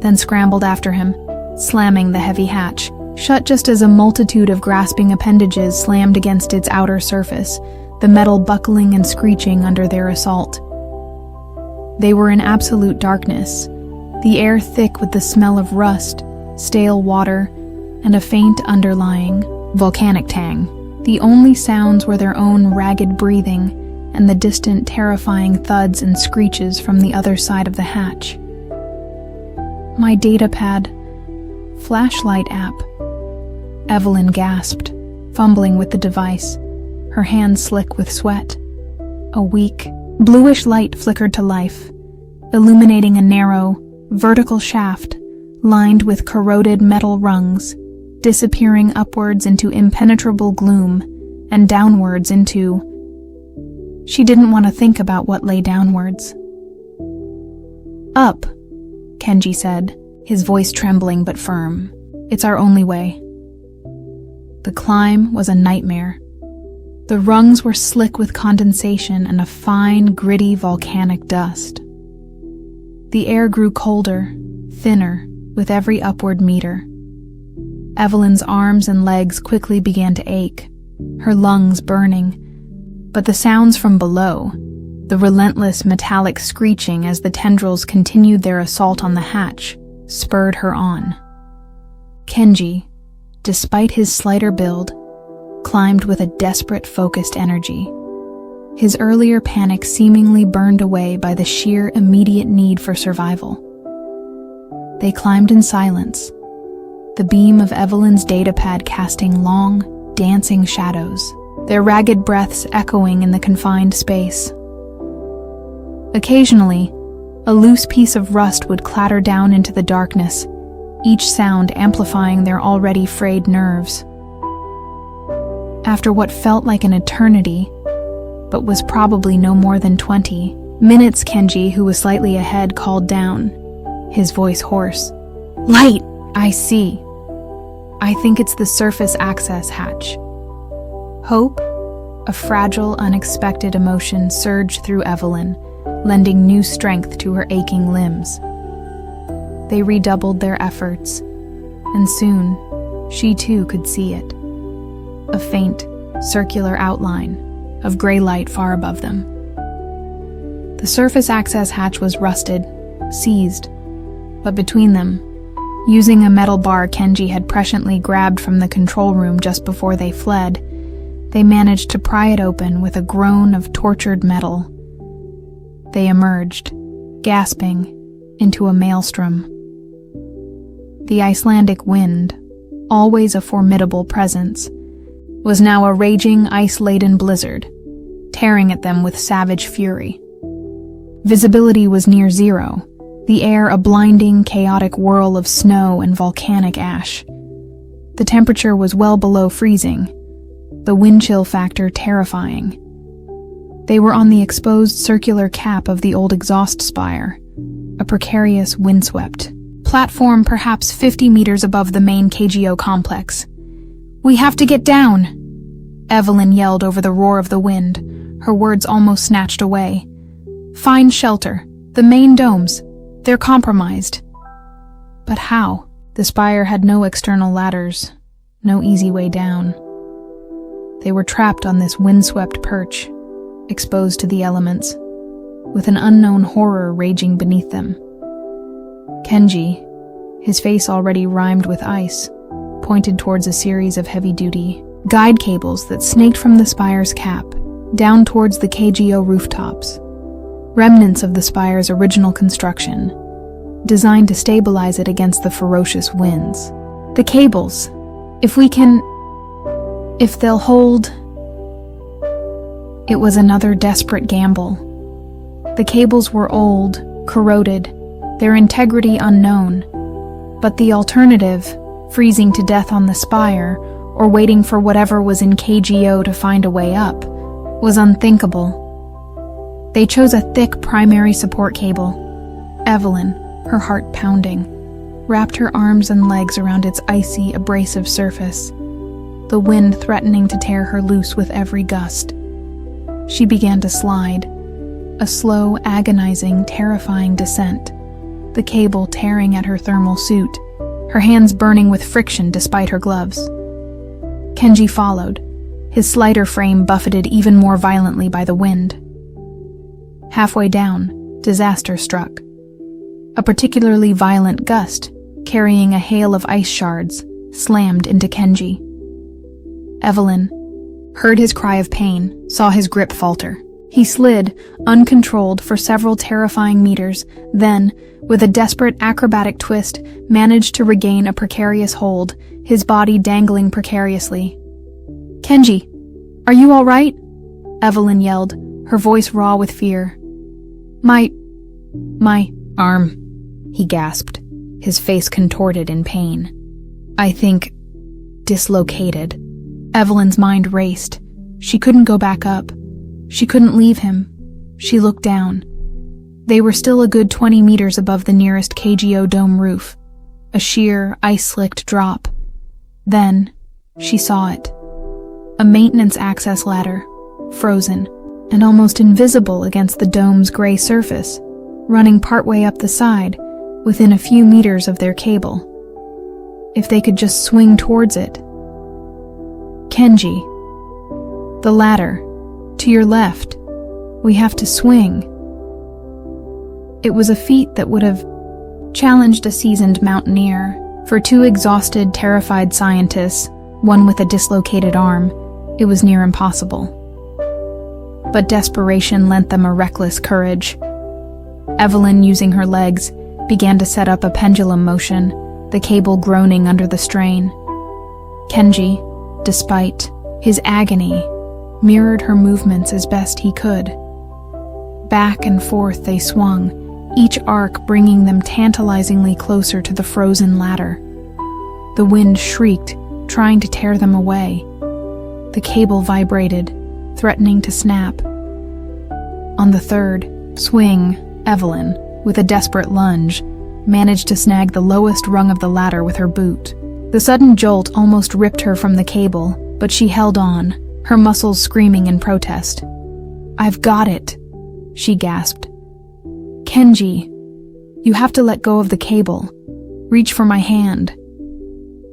then scrambled after him, slamming the heavy hatch shut just as a multitude of grasping appendages slammed against its outer surface, the metal buckling and screeching under their assault. They were in absolute darkness, the air thick with the smell of rust, stale water, and a faint underlying volcanic tang. The only sounds were their own ragged breathing and the distant terrifying thuds and screeches from the other side of the hatch. "My datapad. Flashlight app," Evelyn gasped, fumbling with the device, her hands slick with sweat. A weak, bluish light flickered to life, illuminating a narrow, vertical shaft lined with corroded metal rungs, disappearing upwards into impenetrable gloom and downwards into... She didn't want to think about what lay downwards. "Up," Kenji said, his voice trembling but firm. "It's our only way." The climb was a nightmare. The rungs were slick with condensation and a fine, gritty volcanic dust. The air grew colder, thinner, with every upward meter. Evelyn's arms and legs quickly began to ache, her lungs burning, but the sounds from below, the relentless metallic screeching as the tendrils continued their assault on the hatch, spurred her on. Kenji, despite his slighter build, climbed with a desperate, focused energy. His earlier panic seemingly burned away by the sheer, immediate need for survival. They climbed in silence, the beam of Evelyn's datapad casting long, dancing shadows, their ragged breaths echoing in the confined space. Occasionally, a loose piece of rust would clatter down into the darkness, each sound amplifying their already frayed nerves. After what felt like an eternity, but was probably no more than 20 minutes, Kenji, who was slightly ahead, called down, his voice hoarse. "Light! I see. I think it's the surface access hatch." Hope, a fragile, unexpected emotion, surged through Evelyn, lending new strength to her aching limbs. They redoubled their efforts, and soon, she too could see it. A faint, circular outline of gray light far above them. The surface access hatch was rusted, seized, but between them, using a metal bar Kenji had presciently grabbed from the control room just before they fled, they managed to pry it open with a groan of tortured metal. They emerged, gasping, into a maelstrom. The Icelandic wind, always a formidable presence, was now a raging, ice-laden blizzard, tearing at them with savage fury. Visibility was near zero, the air a blinding, chaotic whirl of snow and volcanic ash. The temperature was well below freezing, the wind chill factor terrifying. They were on the exposed circular cap of the old exhaust spire, a precarious windswept platform perhaps 50 meters above the main KGO complex. "We have to get down!" Evelyn yelled over the roar of the wind, her words almost snatched away. "Find shelter. The main domes. They're compromised." But how? The spire had no external ladders, no easy way down. They were trapped on this windswept perch, exposed to the elements, with an unknown horror raging beneath them. Kenji, his face already rimed with ice, pointed towards a series of heavy-duty guide cables that snaked from the spire's cap, down towards the KGO rooftops, remnants of the spire's original construction, designed to stabilize it against the ferocious winds. "The cables, if they'll hold..." It was another desperate gamble. The cables were old, corroded, their integrity unknown, but the alternative, freezing to death on the spire, or waiting for whatever was in KGO to find a way up, was unthinkable. They chose a thick primary support cable. Evelyn, her heart pounding, wrapped her arms and legs around its icy, abrasive surface, the wind threatening to tear her loose with every gust. She began to slide, a slow, agonizing, terrifying descent, the cable tearing at her thermal suit, her hands burning with friction despite her gloves. Kenji followed, his slighter frame buffeted even more violently by the wind. Halfway down, disaster struck. A particularly violent gust, carrying a hail of ice shards, slammed into Kenji. Evelyn heard his cry of pain, saw his grip falter. He slid, uncontrolled, for several terrifying meters, then, with a desperate acrobatic twist, managed to regain a precarious hold, his body dangling precariously. "Kenji, are you all right?" Evelyn yelled, her voice raw with fear. My arm, he gasped, his face contorted in pain. I think dislocated. Evelyn's mind raced. She couldn't go back up. She couldn't leave him. She looked down. They were still a good 20 meters above the nearest KGO dome roof, a sheer, ice-slicked drop. Then, she saw it. A maintenance access ladder, frozen, and almost invisible against the dome's gray surface, running partway up the side, within a few meters of their cable. If they could just swing towards it. Kenji. The ladder. To your left. We have to swing. It was a feat that would have challenged a seasoned mountaineer. For two exhausted, terrified scientists, one with a dislocated arm, it was near impossible. But desperation lent them a reckless courage. Evelyn, using her legs, began to set up a pendulum motion, the cable groaning under the strain. Kenji, despite his agony, mirrored her movements as best he could. Back and forth they swung, each arc bringing them tantalizingly closer to the frozen ladder. The wind shrieked, trying to tear them away. The cable vibrated, threatening to snap. On the third swing, Evelyn, with a desperate lunge, managed to snag the lowest rung of the ladder with her boot. The sudden jolt almost ripped her from the cable, but she held on, her muscles screaming in protest. "I've got it," she gasped. "Kenji, you have to let go of the cable. Reach for my hand."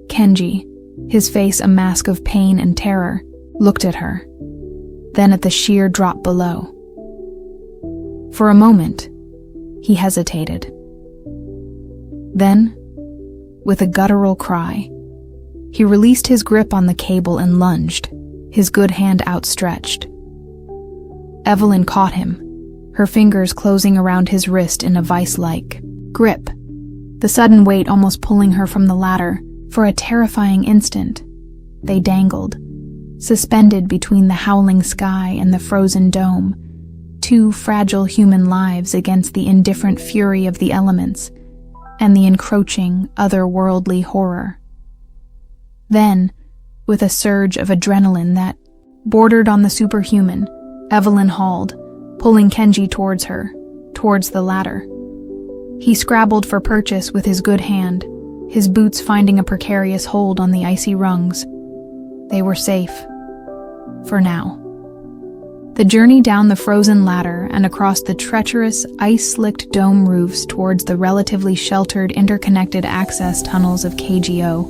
Kenji, his face a mask of pain and terror, looked at her, then at the sheer drop below. For a moment, he hesitated. Then, with a guttural cry, he released his grip on the cable and lunged, his good hand outstretched. Evelyn caught him, her fingers closing around his wrist in a vice-like grip, the sudden weight almost pulling her from the ladder. For a terrifying instant, they dangled, suspended between the howling sky and the frozen dome, two fragile human lives against the indifferent fury of the elements and the encroaching, otherworldly horror. Then, with a surge of adrenaline that bordered on the superhuman, Evelyn hauled, pulling Kenji towards her, towards the ladder. He scrabbled for purchase with his good hand, his boots finding a precarious hold on the icy rungs. They were safe. For now. The journey down the frozen ladder and across the treacherous, ice-slicked dome roofs towards the relatively sheltered, interconnected access tunnels of KGO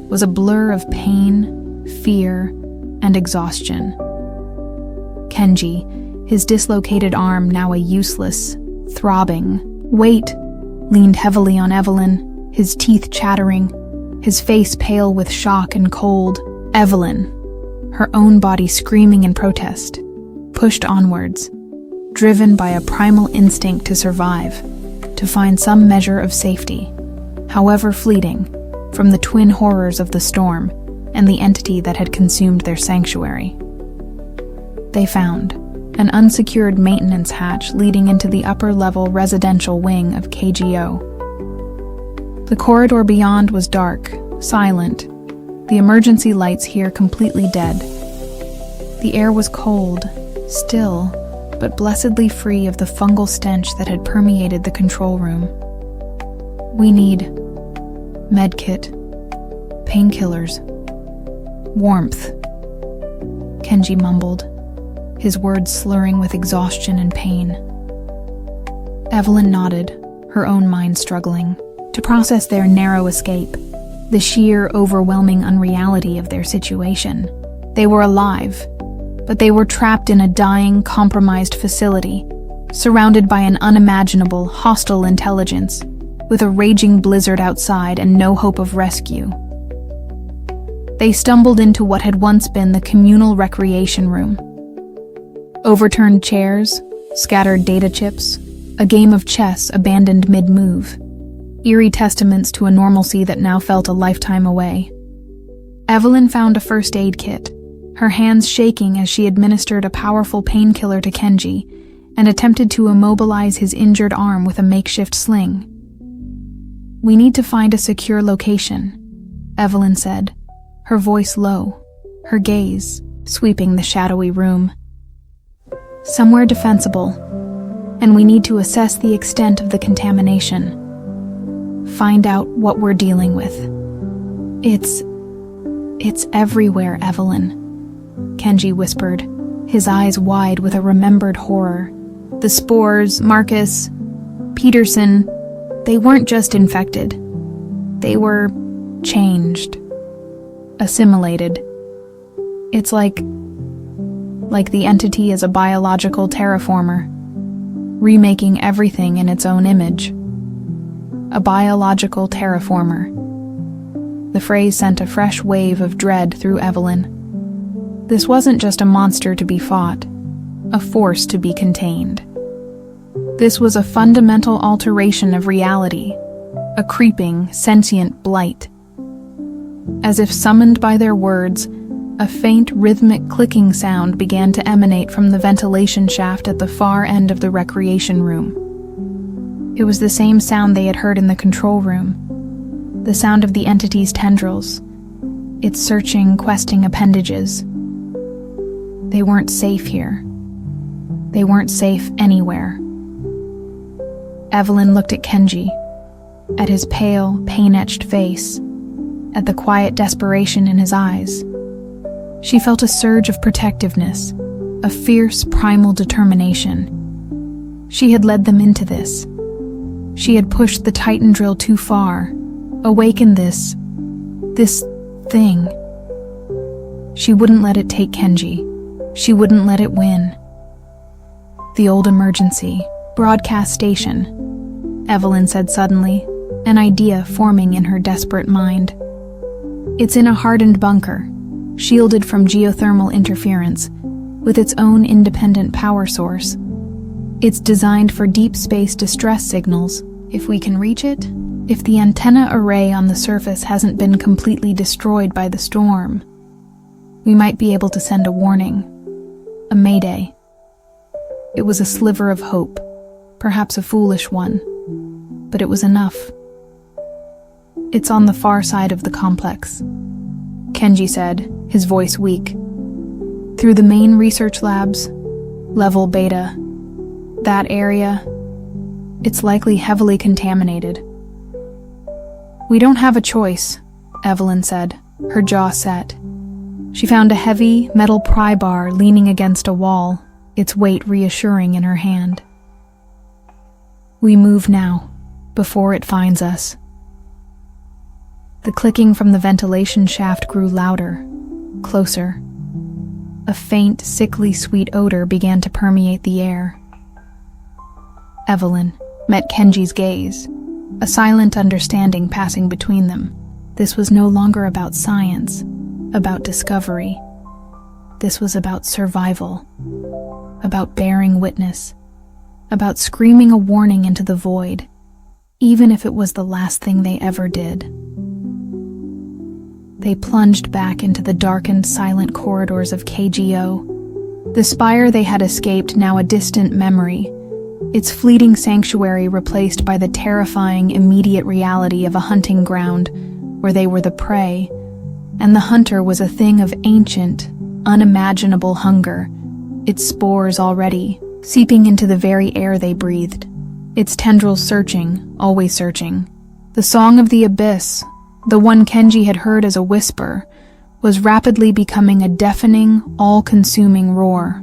was a blur of pain, fear, and exhaustion. Kenji, his dislocated arm now a useless, throbbing weight, leaned heavily on Evelyn, his teeth chattering, his face pale with shock and cold. Evelyn, her own body screaming in protest, pushed onwards, driven by a primal instinct to survive, to find some measure of safety, however fleeting, from the twin horrors of the storm and the entity that had consumed their sanctuary. They found an unsecured maintenance hatch leading into the upper-level residential wing of KGO. The corridor beyond was dark, silent, the emergency lights here completely dead. The air was cold, still, but blessedly free of the fungal stench that had permeated the control room. "We need medkit, painkillers, warmth," Kenji mumbled, his words slurring with exhaustion and pain. Evelyn nodded, her own mind struggling to process their narrow escape, the sheer, overwhelming unreality of their situation. They were alive, but they were trapped in a dying, compromised facility, surrounded by an unimaginable, hostile intelligence, with a raging blizzard outside and no hope of rescue. They stumbled into what had once been the communal recreation room. Overturned chairs, scattered data chips, a game of chess abandoned mid-move, eerie testaments to a normalcy that now felt a lifetime away. Evelyn found a first aid kit, her hands shaking as she administered a powerful painkiller to Kenji, and attempted to immobilize his injured arm with a makeshift sling. "We need to find a secure location," Evelyn said, her voice low, her gaze sweeping the shadowy room. "Somewhere defensible, and we need to assess the extent of the contamination. Find out what we're dealing with." It's everywhere, Evelyn," Kenji whispered, his eyes wide with a remembered horror. "The spores, Marcus, Peterson, they weren't just infected. They were changed, assimilated. It's like the entity is a biological terraformer, remaking everything in its own image. A biological terraformer." The phrase sent a fresh wave of dread through Evelyn. This wasn't just a monster to be fought, a force to be contained. This was a fundamental alteration of reality, a creeping, sentient blight. As if summoned by their words, a faint rhythmic clicking sound began to emanate from the ventilation shaft at the far end of the recreation room. It was the same sound they had heard in the control room, the sound of the entity's tendrils, its searching, questing appendages. They weren't safe here. They weren't safe anywhere. Evelyn looked at Kenji, at his pale, pain-etched face, at the quiet desperation in his eyes. She felt a surge of protectiveness, a fierce, primal determination. She had led them into this. She had pushed the Titan drill too far, awakened this thing. She wouldn't let it take Kenji. She wouldn't let it win. "The old emergency broadcast station," Evelyn said suddenly, an idea forming in her desperate mind. "It's in a hardened bunker, shielded from geothermal interference, with its own independent power source. It's designed for deep space distress signals, if we can reach it. If the antenna array on the surface hasn't been completely destroyed by the storm, we might be able to send a warning, a mayday." It was a sliver of hope, perhaps a foolish one, but it was enough. "It's on the far side of the complex," Kenji said, his voice weak. "Through the main research labs, level beta. That area, it's likely heavily contaminated." "We don't have a choice," Evelyn said, her jaw set. She found a heavy metal pry bar leaning against a wall, its weight reassuring in her hand. "We move now, before it finds us." The clicking from the ventilation shaft grew louder, closer. A faint, sickly sweet odor began to permeate the air. Evelyn met Kenji's gaze, a silent understanding passing between them. This was no longer about science, about discovery. This was about survival, about bearing witness, about screaming a warning into the void, even if it was the last thing they ever did. They plunged back into the darkened, silent corridors of KGO. The spire they had escaped, now a distant memory, its fleeting sanctuary replaced by the terrifying, immediate reality of a hunting ground where they were the prey, and the hunter was a thing of ancient, unimaginable hunger, its spores already seeping into the very air they breathed, its tendrils searching, always searching. The song of the abyss, the one Kenji had heard as a whisper, was rapidly becoming a deafening, all-consuming roar.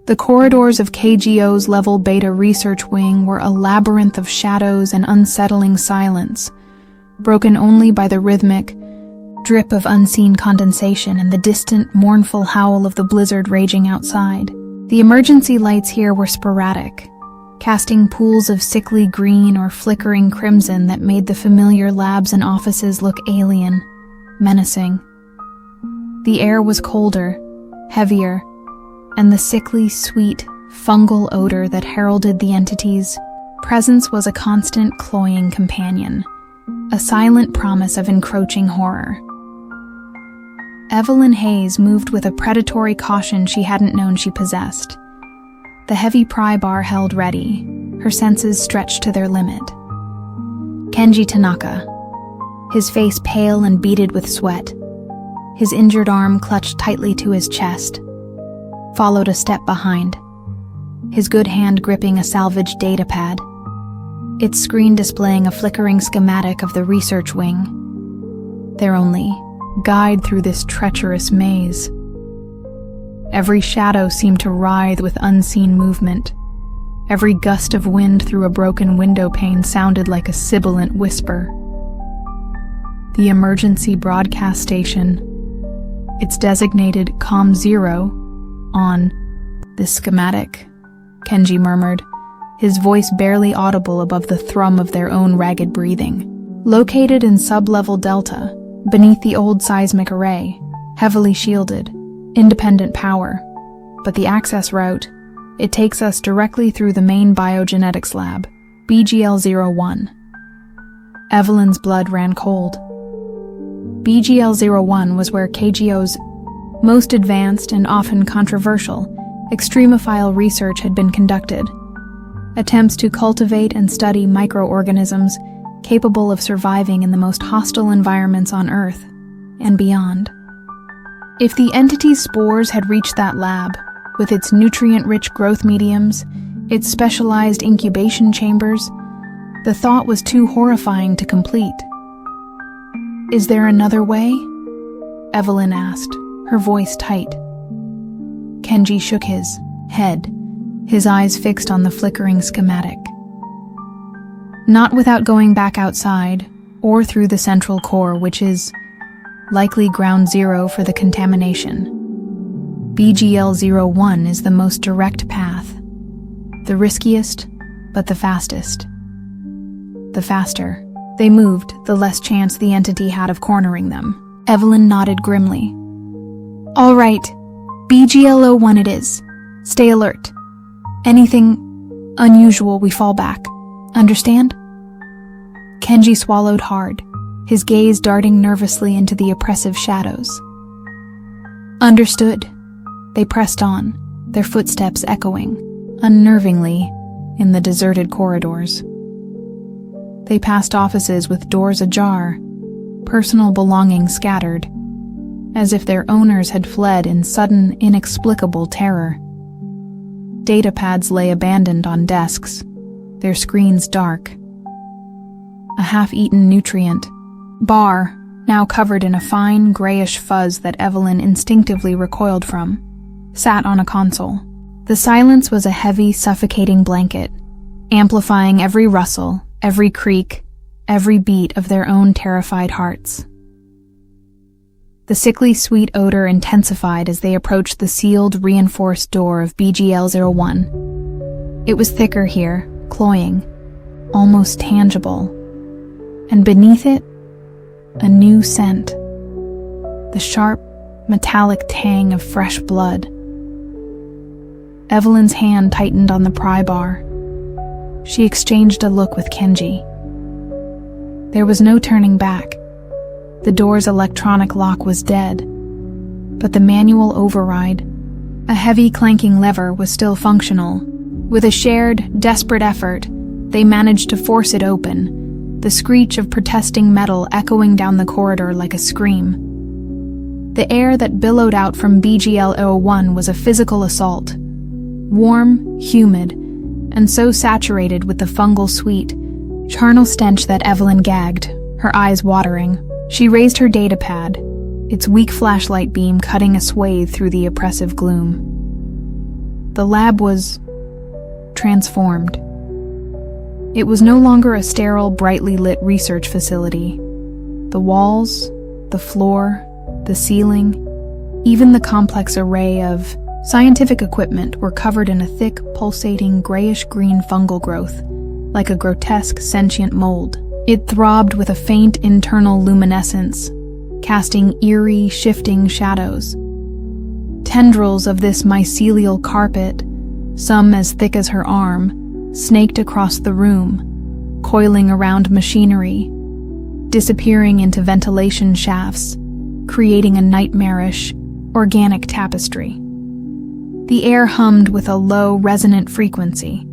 The corridors of KGO's Level Beta Research Wing were a labyrinth of shadows and unsettling silence, broken only by the rhythmic drip of unseen condensation and the distant, mournful howl of the blizzard raging outside. The emergency lights here were sporadic, casting pools of sickly green or flickering crimson that made the familiar labs and offices look alien, menacing. The air was colder, heavier, and the sickly, sweet, fungal odor that heralded the entity's presence was a constant, cloying companion, a silent promise of encroaching horror. Evelyn Hayes moved with a predatory caution she hadn't known she possessed. the heavy pry bar held ready, her senses stretched to their limit. Kenji Tanaka, his face pale and beaded with sweat, his injured arm clutched tightly to his chest, followed a step behind, his good hand gripping a salvaged datapad, its screen displaying a flickering schematic of the research wing, their only guide through this treacherous maze. Every shadow seemed to writhe with unseen movement. Every gust of wind through a broken window pane sounded like a sibilant whisper. The emergency broadcast station, its designated COM 0, on this schematic, Kenji murmured, his voice barely audible above the thrum of their own ragged breathing. Located in sub-level Delta, beneath the old seismic array, heavily shielded, independent power, but the access route, it takes us directly through the main biogenetics lab, BGL-01. Evelyn's blood ran cold. BGL-01 was where KGO's most advanced and often controversial extremophile research had been conducted. Attempts to cultivate and study microorganisms capable of surviving in the most hostile environments on Earth and beyond. If the entity's spores had reached that lab, with its nutrient-rich growth mediums, its specialized incubation chambers, the thought was too horrifying to complete. "Is there another way?" Evelyn asked, her voice tight. Kenji shook his head, his eyes fixed on the flickering schematic. "Not without going back outside, or through the central core, which is likely ground zero for the contamination. BGL-01 is the most direct path. The riskiest, but the fastest. The faster they moved, the less chance the entity had of cornering them." Evelyn nodded grimly. "All right, BGL-01 it is. Stay alert. Anything unusual, we fall back. Understand?" Kenji swallowed hard, his gaze darting nervously into the oppressive shadows. "Understood." They pressed on, their footsteps echoing, unnervingly, in the deserted corridors. They passed offices with doors ajar, personal belongings scattered, as if their owners had fled in sudden, inexplicable terror. Datapads lay abandoned on desks, their screens dark. A half-eaten nutrient bar, now covered in a fine, grayish fuzz that Evelyn instinctively recoiled from, sat on a console. The silence was a heavy, suffocating blanket, amplifying every rustle, every creak, every beat of their own terrified hearts. The sickly sweet odor intensified as they approached the sealed, reinforced door of BGL-01. It was thicker here, cloying, almost tangible. And beneath it, a new scent. The sharp, metallic tang of fresh blood. Evelyn's hand tightened on the pry bar. She exchanged a look with Kenji. There was no turning back. The door's electronic lock was dead, but the manual override, a heavy clanking lever, was still functional. With a shared, desperate effort, they managed to force it open, the screech of protesting metal echoing down the corridor like a scream. The air that billowed out from BGL-01 was a physical assault. Warm, humid, and so saturated with the fungal sweet, charnel stench that Evelyn gagged, her eyes watering. She raised her datapad, its weak flashlight beam cutting a swathe through the oppressive gloom. The lab was transformed. It was no longer a sterile, brightly lit research facility. The walls, the floor, the ceiling, even the complex array of scientific equipment were covered in a thick, pulsating, grayish-green fungal growth, like a grotesque, sentient mold. It throbbed with a faint internal luminescence, casting eerie, shifting shadows. Tendrils of this mycelial carpet, some as thick as her arm, snaked across the room, coiling around machinery, disappearing into ventilation shafts, creating a nightmarish, organic tapestry. The air hummed with a low, resonant frequency,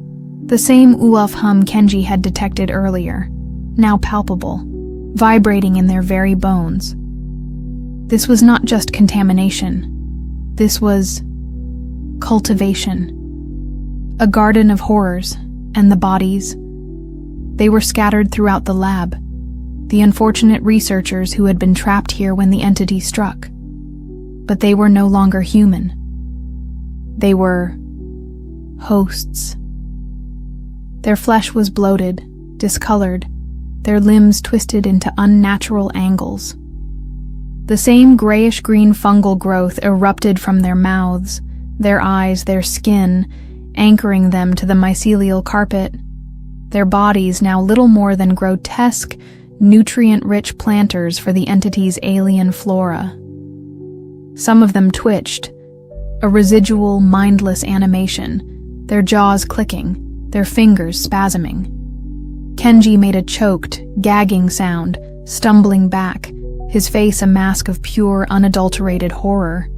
the same oof hum Kenji had detected earlier, now palpable, vibrating in their very bones. This was not just contamination. This was cultivation. A garden of horrors, and the bodies. They were scattered throughout the lab, the unfortunate researchers who had been trapped here when the entity struck. But they were no longer human. They were hosts. Their flesh was bloated, discolored, their limbs twisted into unnatural angles. The same grayish-green fungal growth erupted from their mouths, their eyes, their skin, anchoring them to the mycelial carpet. Their bodies now little more than grotesque, nutrient-rich planters for the entity's alien flora. Some of them twitched, a residual, mindless animation, their jaws clicking, their fingers spasming. Kenji made a choked, gagging sound, stumbling back, his face a mask of pure, unadulterated horror.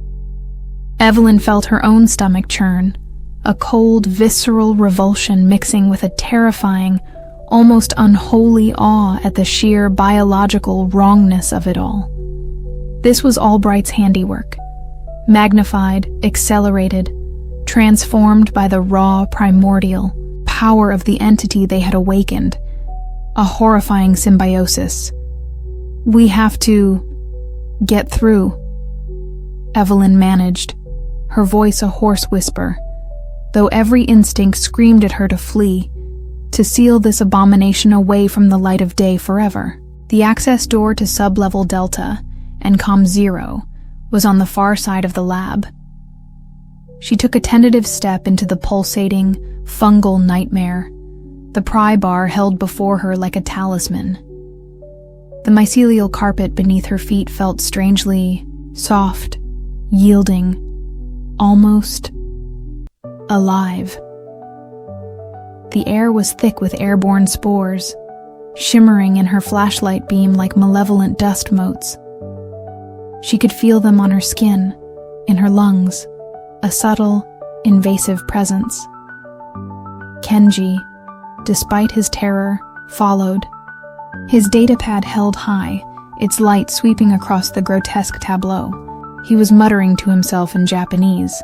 Evelyn felt her own stomach churn, a cold, visceral revulsion mixing with a terrifying, almost unholy awe at the sheer biological wrongness of it all. This was Albright's handiwork, magnified, accelerated, transformed by the raw, primordial power of the entity they had awakened, a horrifying symbiosis. "We have to get through," Evelyn managed, her voice a hoarse whisper, though every instinct screamed at her to flee, to seal this abomination away from the light of day forever. The access door to Sub-Level Delta and Com Zero was on the far side of the lab. She took a tentative step into the pulsating, fungal nightmare, the pry bar held before her like a talisman. The mycelial carpet beneath her feet felt strangely soft, yielding, almost alive. The air was thick with airborne spores, shimmering in her flashlight beam like malevolent dust motes. She could feel them on her skin, in her lungs, a subtle, invasive presence. Kenji, despite his terror, followed. His datapad held high, its light sweeping across the grotesque tableau. He was muttering to himself in Japanese,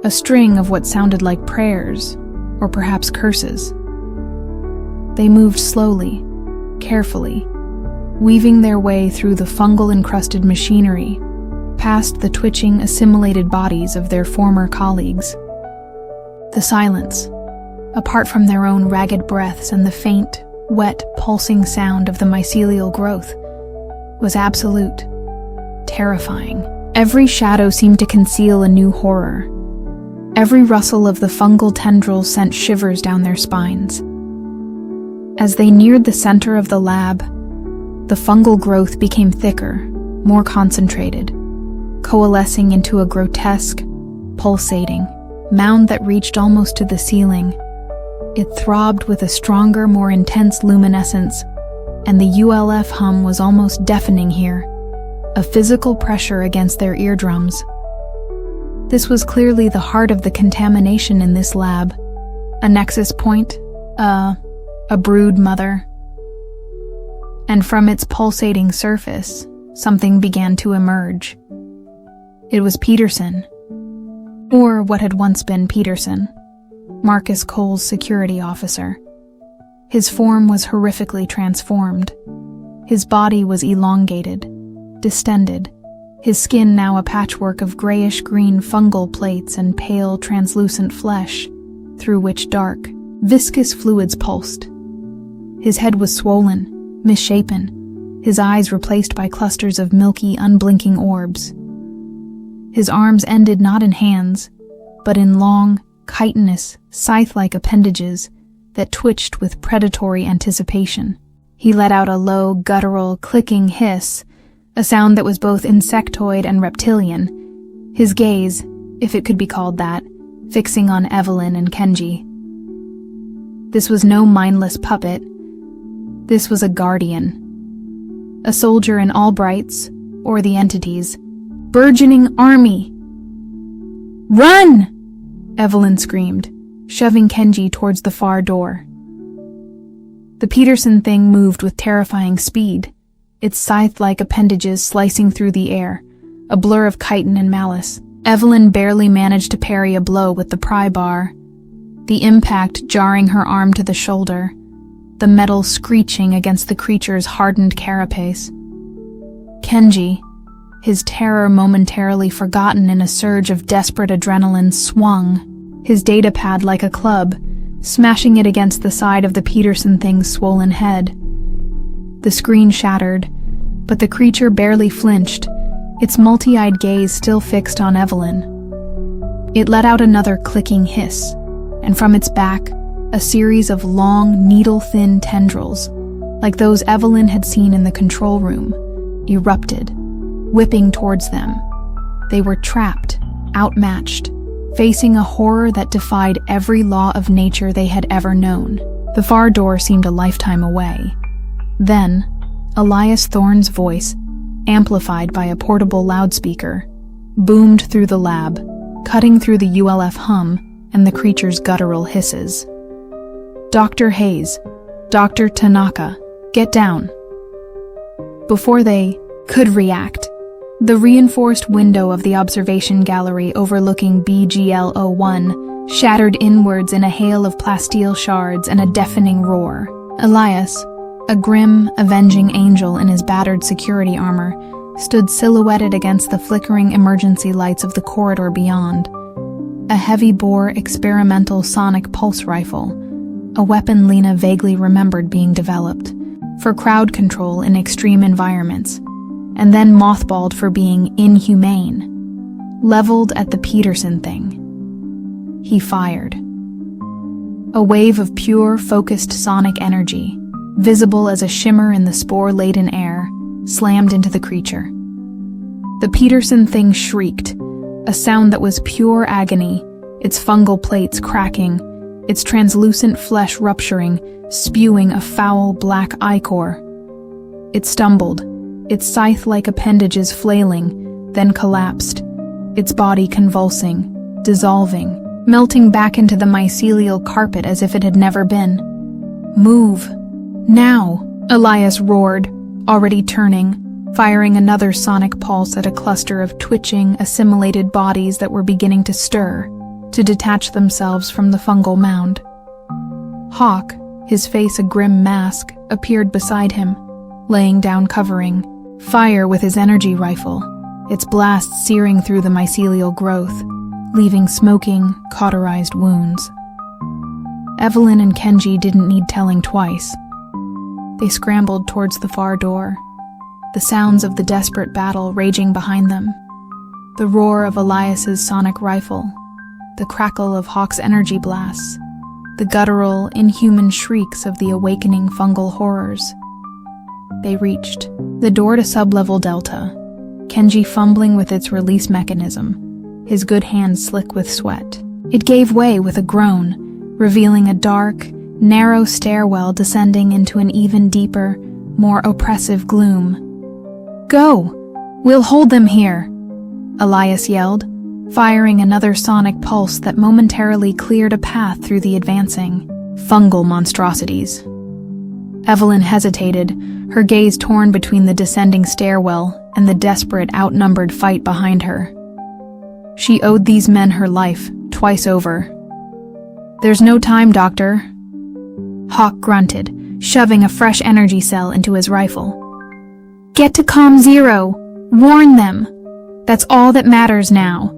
a string of what sounded like prayers, or perhaps curses. They moved slowly, carefully, weaving their way through the fungal-encrusted machinery, past the twitching, assimilated bodies of their former colleagues. The silence, apart from their own ragged breaths and the faint, wet, pulsing sound of the mycelial growth, was absolute, terrifying. Every shadow seemed to conceal a new horror. Every rustle of the fungal tendrils sent shivers down their spines. As they neared the center of the lab, the fungal growth became thicker, more concentrated, coalescing into a grotesque, pulsating mound that reached almost to the ceiling. It throbbed with a stronger, more intense luminescence, and the ULF hum was almost deafening here, a physical pressure against their eardrums. This was clearly the heart of the contamination in this lab, a nexus point, a brood mother. And from its pulsating surface, something began to emerge. It was Peterson, or what had once been Peterson, Marcus Cole's security officer. His form was horrifically transformed. His body was elongated, distended, his skin now a patchwork of grayish-green fungal plates and pale, translucent flesh, through which dark, viscous fluids pulsed. His head was swollen, misshapen, his eyes replaced by clusters of milky, unblinking orbs. His arms ended not in hands, but in long, chitinous, scythe-like appendages that twitched with predatory anticipation. He let out a low, guttural, clicking hiss, a sound that was both insectoid and reptilian, his gaze, if it could be called that, fixing on Evelyn and Kenji. This was no mindless puppet. This was a guardian. A soldier in Albright's, or the entity's, burgeoning army. "Run!" Evelyn screamed, shoving Kenji towards the far door. The Peterson thing moved with terrifying speed, its scythe-like appendages slicing through the air, a blur of chitin and malice. Evelyn barely managed to parry a blow with the pry bar, the impact jarring her arm to the shoulder, the metal screeching against the creature's hardened carapace. Kenji, his terror momentarily forgotten in a surge of desperate adrenaline, swung, his datapad like a club, smashing it against the side of the Peterson thing's swollen head. The screen shattered, but the creature barely flinched, its multi-eyed gaze still fixed on Evelyn. It let out another clicking hiss, and from its back, a series of long, needle-thin tendrils, like those Evelyn had seen in the control room, erupted, whipping towards them. They were trapped, outmatched, facing a horror that defied every law of nature they had ever known. The far door seemed a lifetime away. Then, Elias Thorne's voice, amplified by a portable loudspeaker, boomed through the lab, cutting through the ULF hum and the creature's guttural hisses. "Dr. Hayes, Dr. Tanaka, get down." Before they could react, the reinforced window of the observation gallery overlooking BGL-01 shattered inwards in a hail of plasteel shards and a deafening roar. Elias, a grim, avenging angel in his battered security armor, stood silhouetted against the flickering emergency lights of the corridor beyond. A heavy-bore experimental sonic pulse rifle, a weapon Lena vaguely remembered being developed, for crowd control in extreme environments, and then mothballed for being inhumane, leveled at the Peterson thing. He fired. A wave of pure, focused sonic energy, visible as a shimmer in the spore-laden air, slammed into the creature. The Peterson thing shrieked, a sound that was pure agony, its fungal plates cracking, its translucent flesh rupturing, spewing a foul black ichor. It stumbled, its scythe-like appendages flailing, then collapsed, its body convulsing, dissolving, melting back into the mycelial carpet as if it had never been. "Move! Now!" Elias roared, already turning, firing another sonic pulse at a cluster of twitching, assimilated bodies that were beginning to stir, to detach themselves from the fungal mound. Hawk, his face a grim mask, appeared beside him, laying down covering, fire with his energy rifle, its blast searing through the mycelial growth, leaving smoking, cauterized wounds. Evelyn and Kenji didn't need telling twice. They scrambled towards the far door, the sounds of the desperate battle raging behind them, the roar of Elias's sonic rifle, the crackle of Hawk's energy blasts, the guttural, inhuman shrieks of the awakening fungal horrors. They reached the door to sublevel Delta, Kenji fumbling with its release mechanism, his good hand slick with sweat. It gave way with a groan, revealing a dark, narrow stairwell descending into an even deeper, more oppressive gloom. "Go! We'll hold them here!" Elias yelled, firing another sonic pulse that momentarily cleared a path through the advancing, fungal monstrosities. Evelyn hesitated, her gaze torn between the descending stairwell and the desperate, outnumbered fight behind her. She owed these men her life, twice over. "There's no time, Doctor." Hawk grunted, shoving a fresh energy cell into his rifle. "Get to Comm 0! Warn them! That's all that matters now."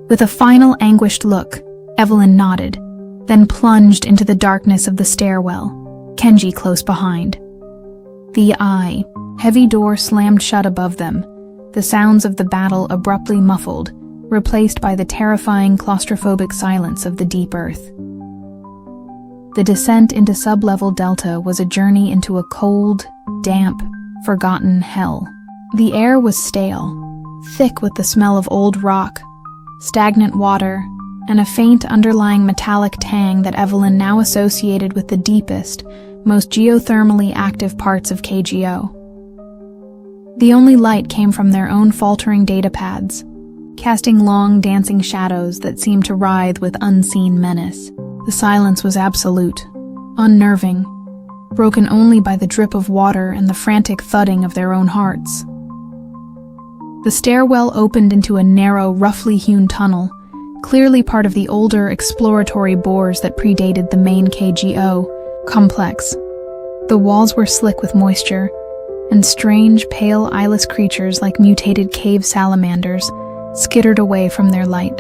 With a final anguished look, Evelyn nodded, then plunged into the darkness of the stairwell, Kenji close behind. The heavy door slammed shut above them, the sounds of the battle abruptly muffled, replaced by the terrifying claustrophobic silence of the deep earth. The descent into sublevel Delta was a journey into a cold, damp, forgotten hell. The air was stale, thick with the smell of old rock, stagnant water, and a faint underlying metallic tang that Evelyn now associated with the deepest, most geothermally active parts of KGO. The only light came from their own faltering datapads, casting long, dancing shadows that seemed to writhe with unseen menace. The silence was absolute, unnerving, broken only by the drip of water and the frantic thudding of their own hearts. The stairwell opened into a narrow, roughly hewn tunnel, clearly part of the older exploratory bores that predated the main KGO complex. The walls were slick with moisture, and strange, pale, eyeless creatures like mutated cave salamanders skittered away from their light.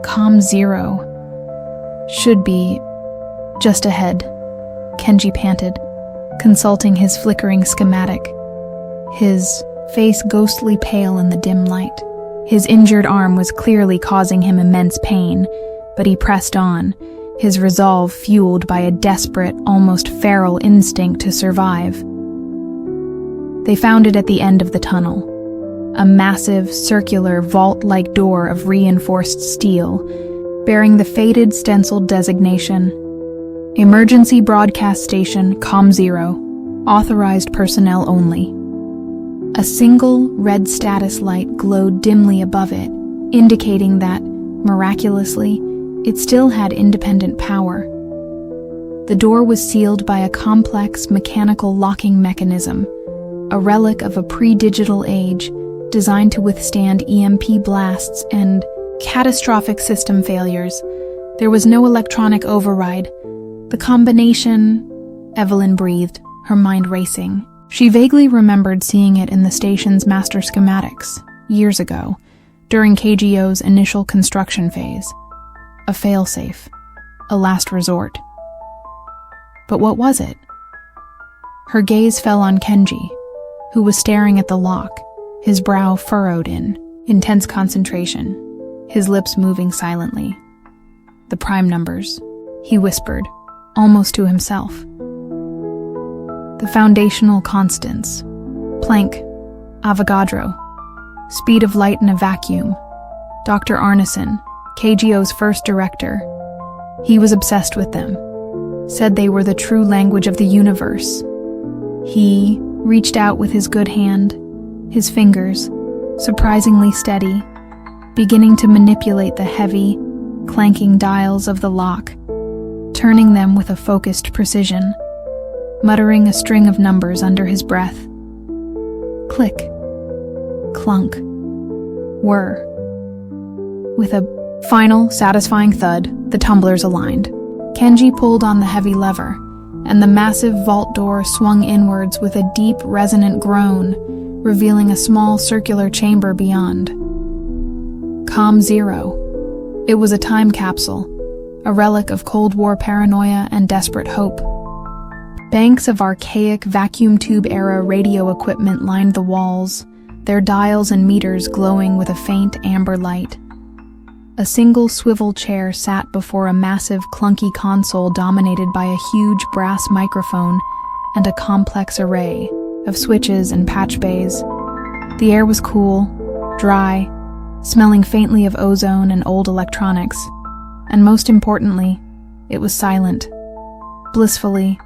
Com 0 should be just ahead, Kenji panted, consulting his flickering schematic, his face ghostly pale in the dim light. His injured arm was clearly causing him immense pain, but he pressed on, his resolve fueled by a desperate, almost feral instinct to survive. They found it at the end of the tunnel, a massive, circular, vault-like door of reinforced steel, bearing the faded stenciled designation, Emergency Broadcast Station Com 0, authorized personnel only. A single red status light glowed dimly above it, indicating that, miraculously, it still had independent power. The door was sealed by a complex mechanical locking mechanism, a relic of a pre-digital age designed to withstand EMP blasts and catastrophic system failures. There was no electronic override. The combination, Evelyn breathed, her mind racing. She vaguely remembered seeing it in the station's master schematics, years ago, during KGO's initial construction phase. A failsafe, a last resort. But what was it? Her gaze fell on Kenji, who was staring at the lock, his brow furrowed in intense concentration, his lips moving silently. The prime numbers, he whispered, almost to himself. The foundational constants, Planck, Avogadro, speed of light in a vacuum. Dr. Arneson, KGO's first director, he was obsessed with them, said they were the true language of the universe. He reached out with his good hand, his fingers, surprisingly steady, beginning to manipulate the heavy, clanking dials of the lock, turning them with a focused precision, muttering a string of numbers under his breath. Click, clunk, whir. With a final, satisfying thud, the tumblers aligned. Kenji pulled on the heavy lever, and the massive vault door swung inwards with a deep, resonant groan, revealing a small circular chamber beyond. Com 0. It was a time capsule, a relic of Cold War paranoia and desperate hope. Banks of archaic vacuum tube-era radio equipment lined the walls, their dials and meters glowing with a faint amber light. A single swivel chair sat before a massive, clunky console dominated by a huge brass microphone and a complex array of switches and patch bays. The air was cool, dry, smelling faintly of ozone and old electronics, and most importantly, it was silent. Blissfully,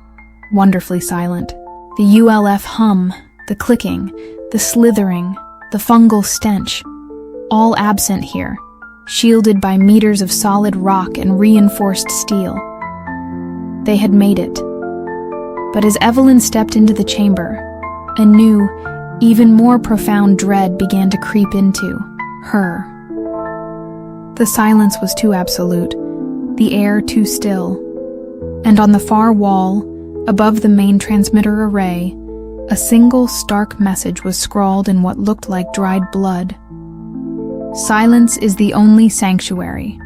wonderfully silent. The ULF hum, the clicking, the slithering, the fungal stench, all absent here, shielded by meters of solid rock and reinforced steel. They had made it. But as Evelyn stepped into the chamber, a new, even more profound dread began to creep into her. The silence was too absolute, the air too still, and on the far wall, above the main transmitter array, a single stark message was scrawled in what looked like dried blood. Silence is the only sanctuary.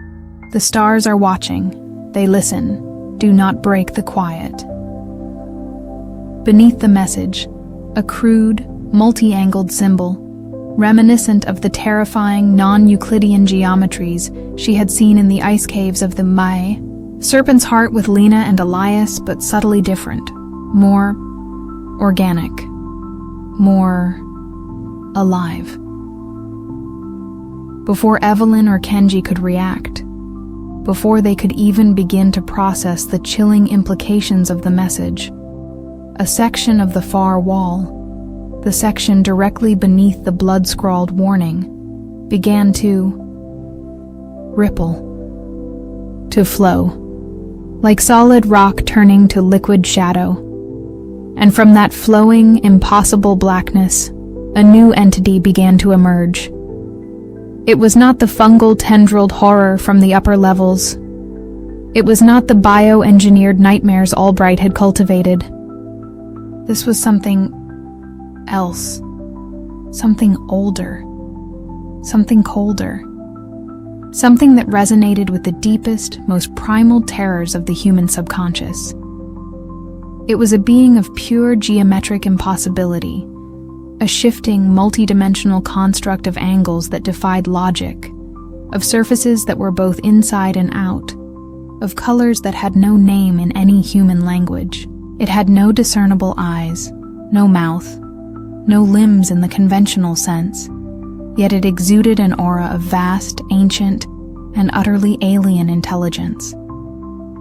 The stars are watching. They listen. Do not break the quiet. Beneath the message, a crude, multi-angled symbol, reminiscent of the terrifying non-Euclidean geometries she had seen in the ice caves of the Mai. Serpent's heart with Lena and Elias, but subtly different. More organic. More alive. Before Evelyn or Kenji could react, before they could even begin to process the chilling implications of the message, a section of the far wall, the section directly beneath the blood-scrawled warning, began to ripple, to flow, like solid rock turning to liquid shadow. And from that flowing, impossible blackness, a new entity began to emerge. It was not the fungal tendrilled horror from the upper levels. It was not the bio-engineered nightmares Albright had cultivated. This was something else, something older, something colder, something that resonated with the deepest, most primal terrors of the human subconscious. It was a being of pure geometric impossibility, a shifting, multidimensional construct of angles that defied logic, of surfaces that were both inside and out, of colors that had no name in any human language. It had no discernible eyes, no mouth, no limbs in the conventional sense, yet it exuded an aura of vast, ancient, and utterly alien intelligence.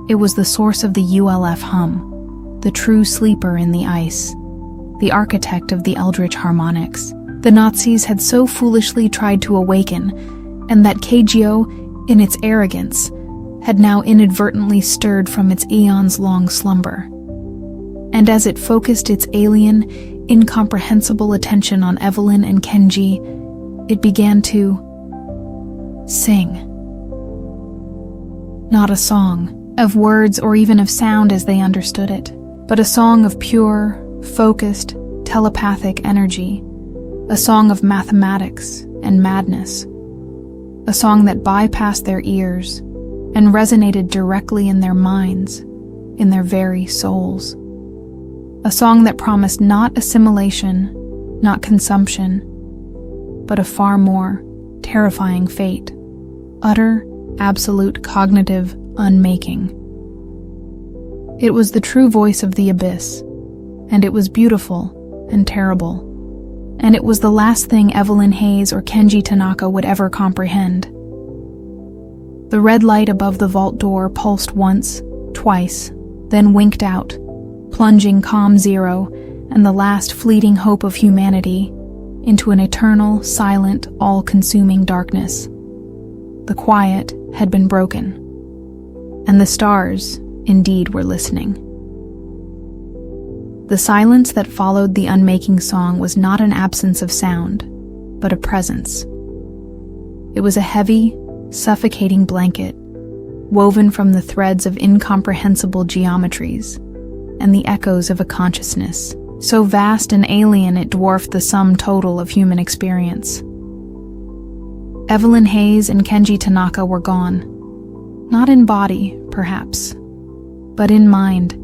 It was the source of the ULF hum, the true sleeper in the ice, the architect of the eldritch harmonics. The Nazis had so foolishly tried to awaken, and that KGO, in its arrogance, had now inadvertently stirred from its eons-long slumber. And as it focused its alien, incomprehensible attention on Evelyn and Kenji, it began to sing. Not a song, of words or even of sound as they understood it, but a song of pure, focused, telepathic energy, a song of mathematics and madness, a song that bypassed their ears and resonated directly in their minds, in their very souls. A song that promised not assimilation, not consumption, but a far more terrifying fate, utter, absolute cognitive unmaking. It was the true voice of the abyss, and it was beautiful and terrible, and it was the last thing Evelyn Hayes or Kenji Tanaka would ever comprehend. The red light above the vault door pulsed once, twice, then winked out, plunging calm zero and the last fleeting hope of humanity into an eternal, silent, all-consuming darkness. The quiet had been broken, and the stars, indeed, were listening. The silence that followed the unmaking song was not an absence of sound, but a presence. It was a heavy, suffocating blanket, woven from the threads of incomprehensible geometries, and the echoes of a consciousness, so vast and alien it dwarfed the sum total of human experience. Evelyn Hayes and Kenji Tanaka were gone. Not in body, perhaps, but in mind,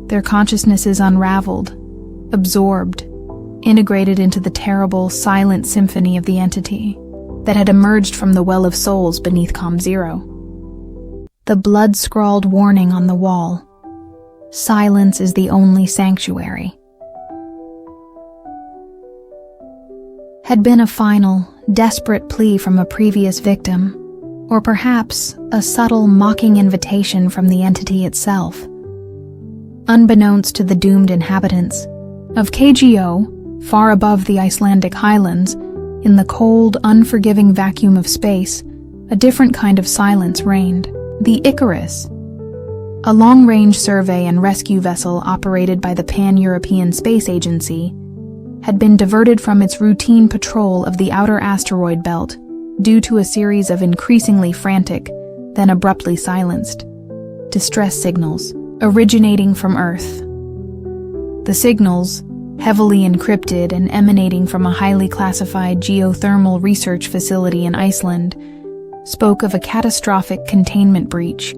their consciousnesses unraveled, absorbed, integrated into the terrible, silent symphony of the entity that had emerged from the well of souls beneath Com Zero. The blood-scrawled warning on the wall: silence is the only sanctuary, had been a final, desperate plea from a previous victim, or perhaps a subtle, mocking invitation from the entity itself. Unbeknownst to the doomed inhabitants of KGO, far above the Icelandic highlands, in the cold, unforgiving vacuum of space, a different kind of silence reigned. The Icarus, a long-range survey and rescue vessel operated by the Pan-European Space Agency, had been diverted from its routine patrol of the outer asteroid belt due to a series of increasingly frantic, then abruptly silenced, distress signals originating from Earth. The signals, heavily encrypted and emanating from a highly classified geothermal research facility in Iceland, spoke of a catastrophic containment breach,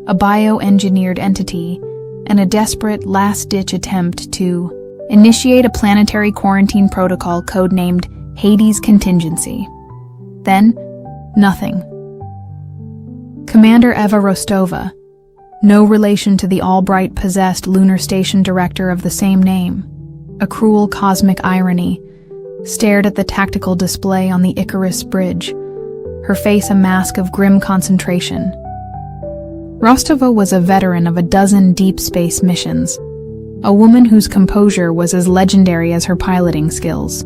a bio-engineered entity, and a desperate last-ditch attempt to initiate a planetary quarantine protocol codenamed Hades Contingency. Then, nothing. Commander Eva Rostova, no relation to the Albright-possessed lunar station director of the same name, a cruel cosmic irony, stared at the tactical display on the Icarus bridge, her face a mask of grim concentration. Rostova was a veteran of a dozen deep space missions, a woman whose composure was as legendary as her piloting skills.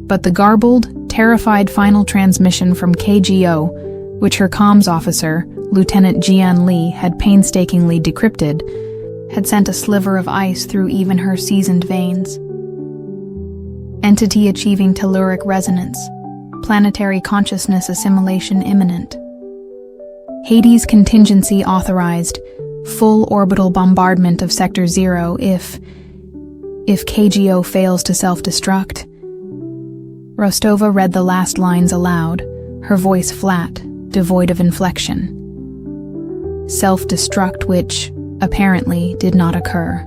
But the garbled, terrified final transmission from KGO, which her comms officer, Lieutenant Jian Li, had painstakingly decrypted, had sent a sliver of ice through even her seasoned veins. Entity achieving telluric resonance. Planetary consciousness assimilation imminent. Hades contingency authorized. Full orbital bombardment of Sector 0 if KGO fails to self-destruct. Rostova read the last lines aloud, her voice flat, devoid of inflection. Self-destruct which, apparently, did not occur.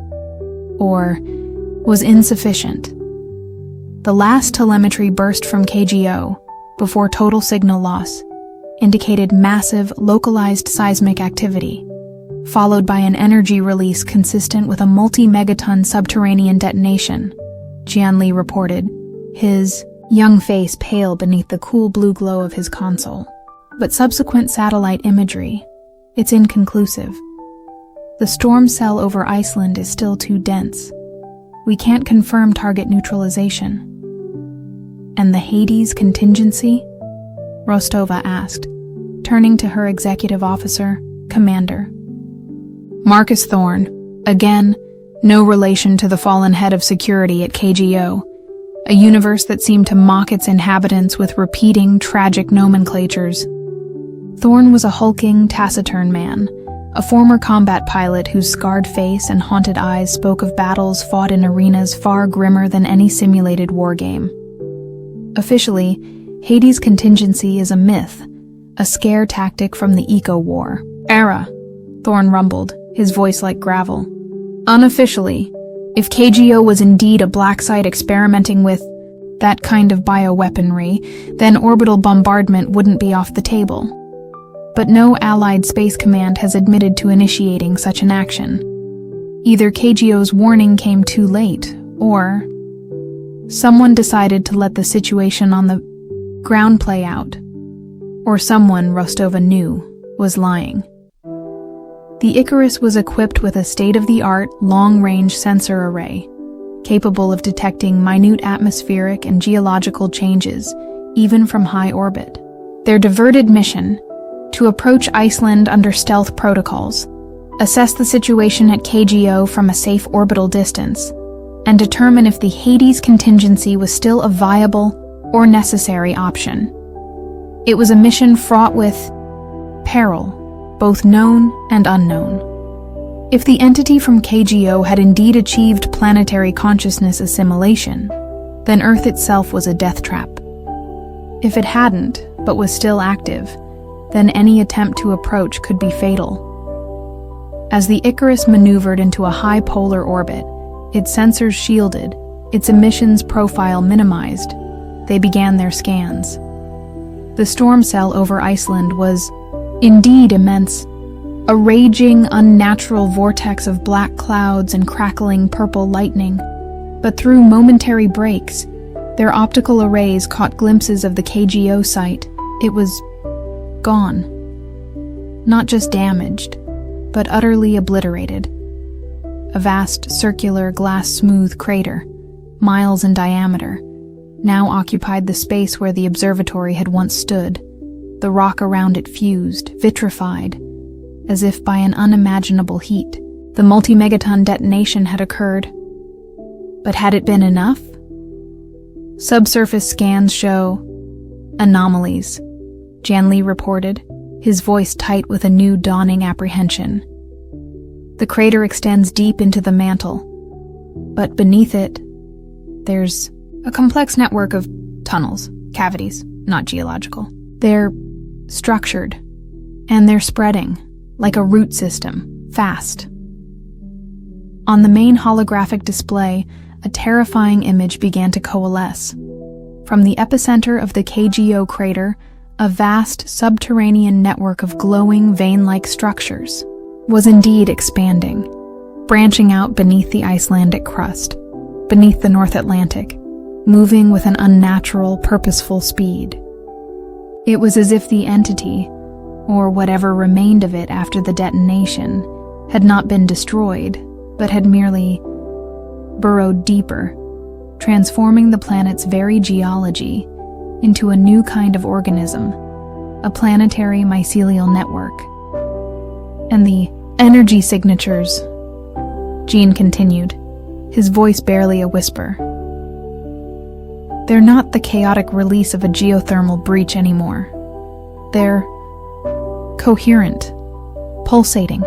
Or was insufficient. The last telemetry burst from KGO, before total signal loss, indicated massive, localized seismic activity, followed by an energy release consistent with a multi-megaton subterranean detonation, Jian Li reported, his young face pale beneath the cool blue glow of his console. But subsequent satellite imagery, it's inconclusive. The storm cell over Iceland is still too dense. We can't confirm target neutralization. And the Hades contingency? Rostova asked, turning to her executive officer, Commander. Marcus Thorne, again, no relation to the fallen head of security at KGO, a universe that seemed to mock its inhabitants with repeating, tragic nomenclatures. Thorne was a hulking, taciturn man, a former combat pilot whose scarred face and haunted eyes spoke of battles fought in arenas far grimmer than any simulated wargame. Officially, Hades contingency is a myth, a scare tactic from the eco-war era, Thorne rumbled, his voice like gravel. Unofficially, if KGO was indeed a black site experimenting with that kind of bioweaponry, then orbital bombardment wouldn't be off the table. But no Allied Space Command has admitted to initiating such an action. Either KGO's warning came too late, or someone decided to let the situation on the ground play out, or someone Rostova knew was lying. The Icarus was equipped with a state-of-the-art, long-range sensor array, capable of detecting minute atmospheric and geological changes, even from high orbit. Their diverted mission, to approach Iceland under stealth protocols, assess the situation at KGO from a safe orbital distance, and determine if the Hades contingency was still a viable or necessary option. It was a mission fraught with peril, both known and unknown. If the entity from KGO had indeed achieved planetary consciousness assimilation, then Earth itself was a death trap. If it hadn't, but was still active, then any attempt to approach could be fatal. As the Icarus maneuvered into a high polar orbit, its sensors shielded, its emissions profile minimized, they began their scans. The storm cell over Iceland was indeed immense, a raging, unnatural vortex of black clouds and crackling purple lightning. But through momentary breaks, their optical arrays caught glimpses of the KGO site. It was gone. Not just damaged, but utterly obliterated. A vast, circular, glass-smooth crater, miles in diameter, now occupied the space where the observatory had once stood. The rock around it fused, vitrified, as if by an unimaginable heat. The multi-megaton detonation had occurred. But had it been enough? Subsurface scans show anomalies, Jian Li reported, his voice tight with a new dawning apprehension. The crater extends deep into the mantle, but beneath it, there's a complex network of tunnels, cavities, not geological. They're structured, and they're spreading, like a root system, fast. On the main holographic display, a terrifying image began to coalesce. From the epicenter of the KGO crater, a vast subterranean network of glowing vein-like structures was indeed expanding, branching out beneath the Icelandic crust, beneath the North Atlantic, moving with an unnatural, purposeful speed. It was as if the entity, or whatever remained of it after the detonation, had not been destroyed, but had merely burrowed deeper, transforming the planet's very geology into a new kind of organism, a planetary mycelial network. And the energy signatures, Jean continued, his voice barely a whisper. They're not the chaotic release of a geothermal breach anymore. They're coherent, pulsating,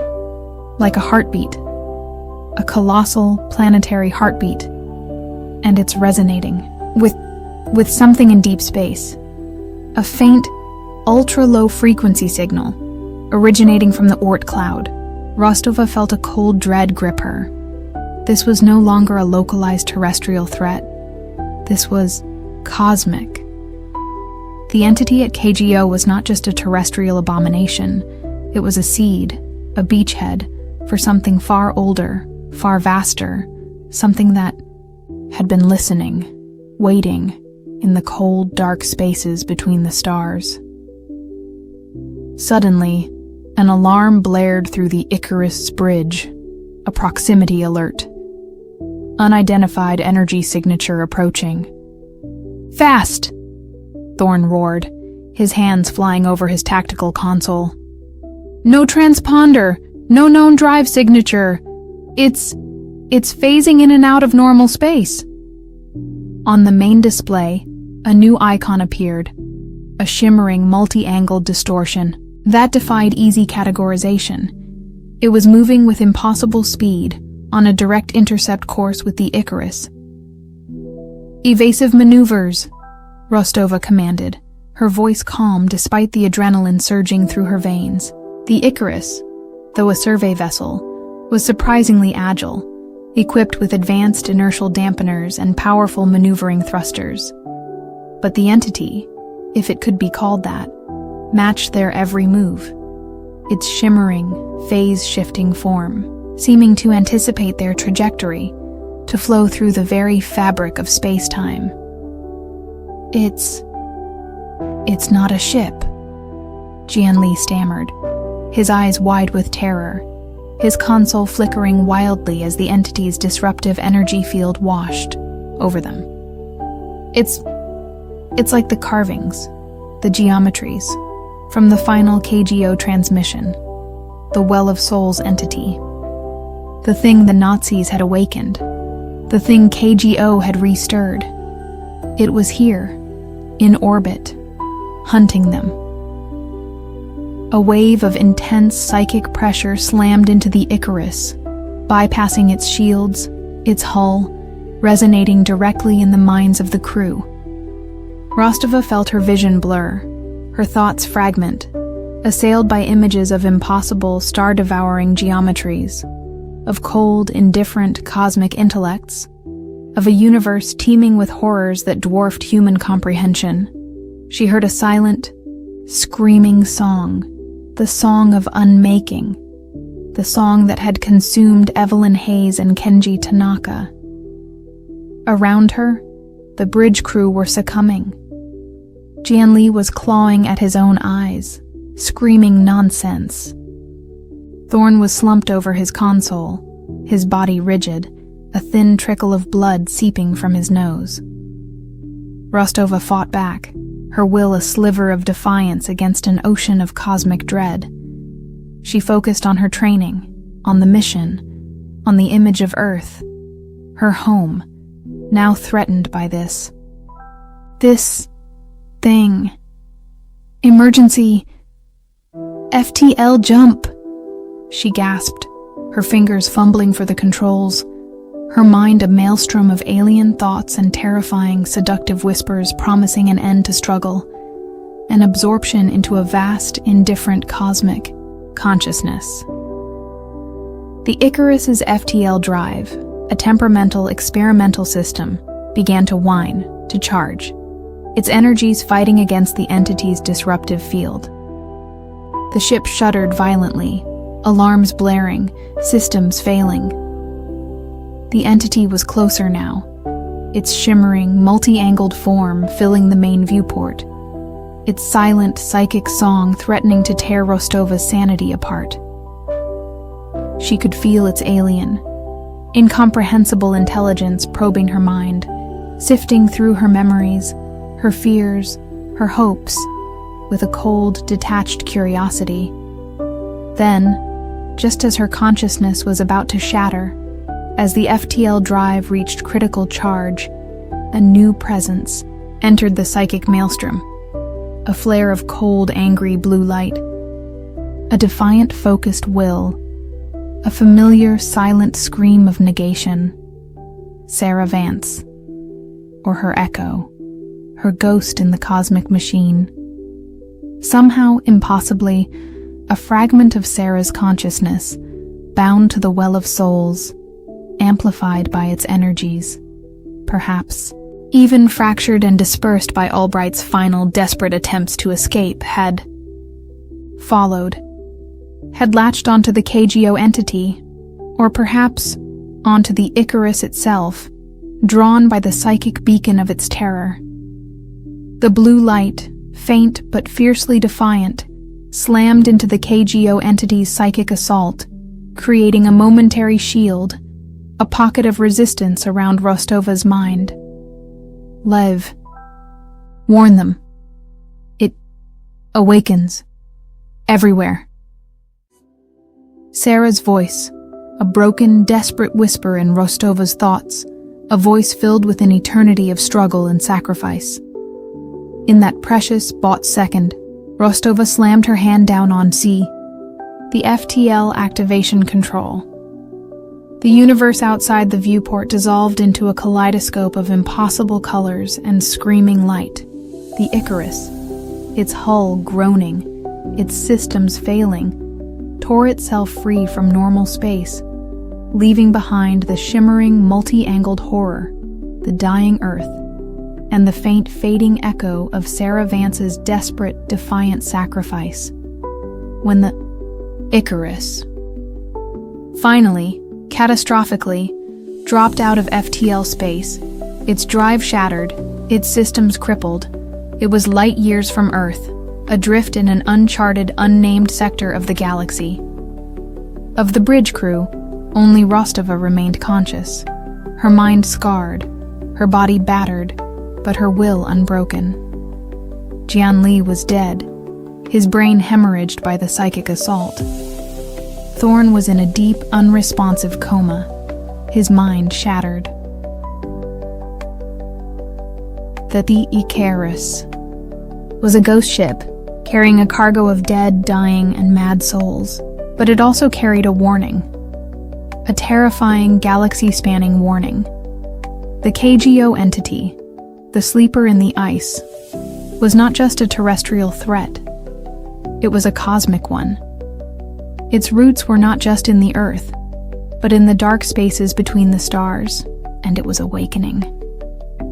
like a heartbeat, a colossal planetary heartbeat, and it's resonating with something in deep space, a faint, ultra-low frequency signal originating from the Oort cloud. Rostova felt a cold dread grip her. This was no longer a localized terrestrial threat. This was cosmic. The entity at KGO was not just a terrestrial abomination. It was a seed, a beachhead, for something far older, far vaster, something that had been listening, waiting, in the cold, dark spaces between the stars. Suddenly, an alarm blared through the Icarus bridge, a proximity alert. Unidentified energy signature approaching. Fast! Thorn roared, his hands flying over his tactical console. No transponder, no known drive signature. It's phasing in and out of normal space. On the main display, a new icon appeared, a shimmering multi-angled distortion that defied easy categorization. It was moving with impossible speed on a direct intercept course with the Icarus. Evasive maneuvers, Rostova commanded, her voice calm despite the adrenaline surging through her veins. The Icarus, though a survey vessel, was surprisingly agile, equipped with advanced inertial dampeners and powerful maneuvering thrusters. But the entity, if it could be called that, matched their every move, its shimmering, phase-shifting form, seeming to anticipate their trajectory, to flow through the very fabric of space-time. It's not a ship, Jianli stammered, his eyes wide with terror, his console flickering wildly as the entity's disruptive energy field washed over them. It's like the carvings, the geometries, from the final KGO transmission, the Well of Souls entity, the thing the Nazis had awakened, the thing KGO had restirred. It was here, in orbit, hunting them. A wave of intense psychic pressure slammed into the Icarus, bypassing its shields, its hull, resonating directly in the minds of the crew. Rostova felt her vision blur, her thoughts fragment, assailed by images of impossible, star-devouring geometries, of cold, indifferent cosmic intellects, of a universe teeming with horrors that dwarfed human comprehension. She heard a silent, screaming song, the song of unmaking, the song that had consumed Evelyn Hayes and Kenji Tanaka. Around her, the bridge crew were succumbing. Jianli was clawing at his own eyes, screaming nonsense. Thorn was slumped over his console, his body rigid, a thin trickle of blood seeping from his nose. Rostova fought back, her will a sliver of defiance against an ocean of cosmic dread. She focused on her training, on the mission, on the image of Earth, her home, now threatened by this thing. Emergency. FTL jump, she gasped, her fingers fumbling for the controls, her mind a maelstrom of alien thoughts and terrifying, seductive whispers promising an end to struggle, an absorption into a vast, indifferent cosmic consciousness. The Icarus's FTL drive, a temperamental, experimental system, began to whine, to charge, its energies fighting against the entity's disruptive field. The ship shuddered violently, alarms blaring, systems failing. The entity was closer now, its shimmering, multi-angled form filling the main viewport, its silent, psychic song threatening to tear Rostova's sanity apart. She could feel its alien, incomprehensible intelligence probing her mind, sifting through her memories, her fears, her hopes, with a cold, detached curiosity. Then, just as her consciousness was about to shatter, as the FTL drive reached critical charge, a new presence entered the psychic maelstrom. A flare of cold, angry blue light. A defiant, focused will. A familiar, silent scream of negation. Sarah Vance. Or her echo. Her ghost in the cosmic machine. Somehow, impossibly, a fragment of Sarah's consciousness, bound to the well of souls, amplified by its energies, perhaps even fractured and dispersed by Albright's final desperate attempts to escape, had latched onto the KGO entity, or perhaps onto the Icarus itself, drawn by the psychic beacon of its terror. The blue light, faint but fiercely defiant, slammed into the KGO entity's psychic assault, creating a momentary shield, a pocket of resistance around Rostova's mind. Lev, warn them. It awakens. Everywhere. Sarah's voice, a broken, desperate whisper in Rostova's thoughts, a voice filled with an eternity of struggle and sacrifice. In that precious, bought second, Rostova slammed her hand down on the FTL activation control. The universe outside the viewport dissolved into a kaleidoscope of impossible colors and screaming light. The Icarus, its hull groaning, its systems failing, tore itself free from normal space, leaving behind the shimmering, multi-angled horror, the dying Earth, and the faint, fading echo of Sarah Vance's desperate, defiant sacrifice. When the Icarus finally, catastrophically, dropped out of FTL space, its drive shattered, its systems crippled, it was light years from Earth, adrift in an uncharted, unnamed sector of the galaxy. Of the bridge crew, only Rostova remained conscious, her mind scarred, her body battered, but her will unbroken. Jianli was dead, his brain hemorrhaged by the psychic assault. Thorn was in a deep, unresponsive coma, his mind shattered. The Icarus was a ghost ship, carrying a cargo of dead, dying, and mad souls, but it also carried a warning. A terrifying, galaxy-spanning warning. The KGO entity, the sleeper in the ice, was not just a terrestrial threat. It was a cosmic one. Its roots were not just in the Earth, but in the dark spaces between the stars, and it was awakening.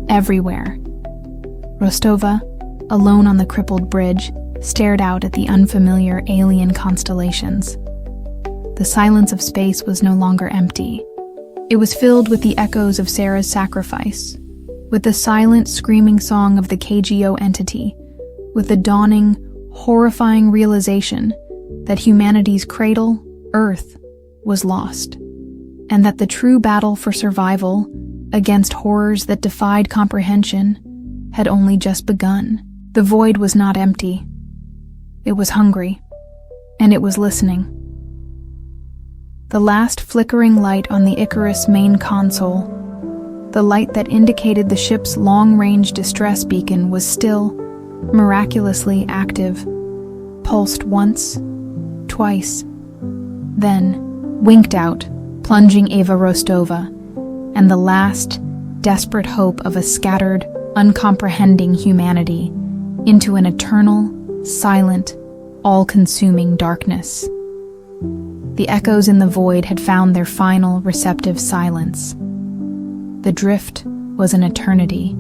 Everywhere. Rostova, alone on the crippled bridge, stared out at the unfamiliar alien constellations. The silence of space was no longer empty. It was filled with the echoes of Sarah's sacrifice, with the silent, screaming song of the KGO entity, with the dawning, horrifying realization that humanity's cradle, Earth, was lost, and that the true battle for survival against horrors that defied comprehension had only just begun. The void was not empty. It was hungry, and it was listening. The last flickering light on the Icarus main console, the light that indicated the ship's long-range distress beacon, was still, miraculously active, pulsed once, twice, then winked out, plunging Eva Rostova, and the last, desperate hope of a scattered, uncomprehending humanity, into an eternal, silent, all-consuming darkness. The echoes in the void had found their final, receptive silence. The drift was an eternity.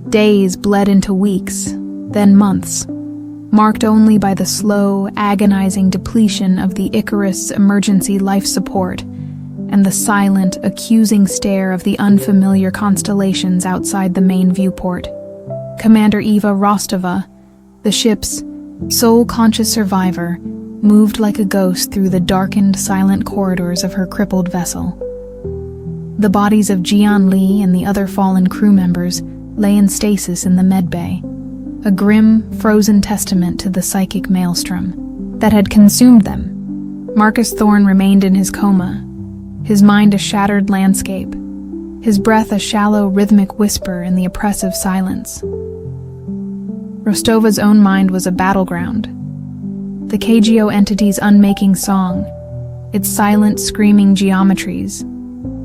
Days bled into weeks, then months, marked only by the slow, agonizing depletion of the Icarus emergency life support and the silent, accusing stare of the unfamiliar constellations outside the main viewport. Commander Eva Rostova, the ship's sole conscious survivor, moved like a ghost through the darkened, silent corridors of her crippled vessel. The bodies of Jianli and the other fallen crew members lay in stasis in the medbay, a grim, frozen testament to the psychic maelstrom that had consumed them. Marcus Thorne remained in his coma, his mind a shattered landscape, his breath a shallow, rhythmic whisper in the oppressive silence. Rostova's own mind was a battleground. The KGO entity's unmaking song, its silent, screaming geometries,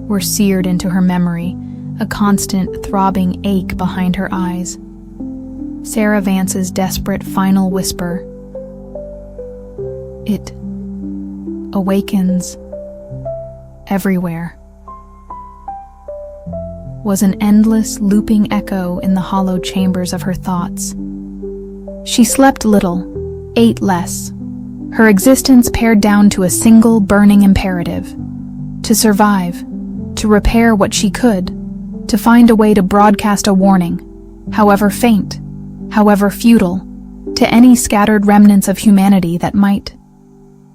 were seared into her memory, a constant, throbbing ache behind her eyes. Sarah Vance's desperate final whisper. It awakens everywhere. Was an endless, looping echo in the hollow chambers of her thoughts. She slept little, ate less, her existence pared down to a single burning imperative: to survive, to repair what she could, to find a way to broadcast a warning, however faint, however futile, to any scattered remnants of humanity that might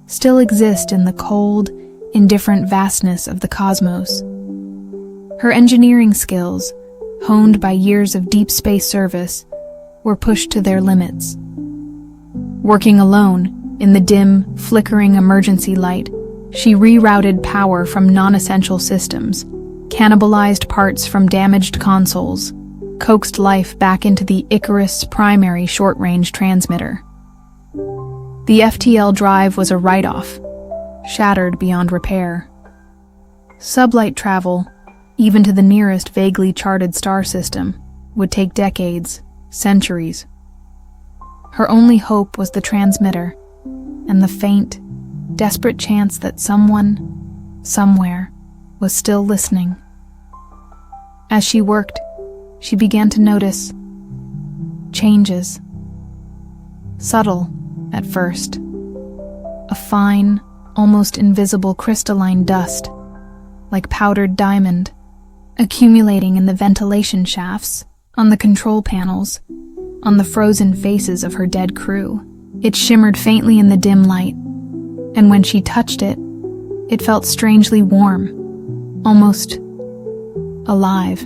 still exist in the cold, indifferent vastness of the cosmos. Her engineering skills, honed by years of deep space service, were pushed to their limits. Working alone, in the dim, flickering emergency light, she rerouted power from non-essential systems, cannibalized parts from damaged consoles, coaxed life back into the Icarus primary short-range transmitter. The FTL drive was a write-off, shattered beyond repair. Sublight travel, even to the nearest vaguely charted star system, would take decades, centuries. Her only hope was the transmitter, and the faint, desperate chance that someone, somewhere, was still listening. As she worked, she began to notice changes. Subtle, at first. A fine, almost invisible crystalline dust, like powdered diamond, accumulating in the ventilation shafts, on the control panels, on the frozen faces of her dead crew. It shimmered faintly in the dim light, and when she touched it, it felt strangely warm, almost alive.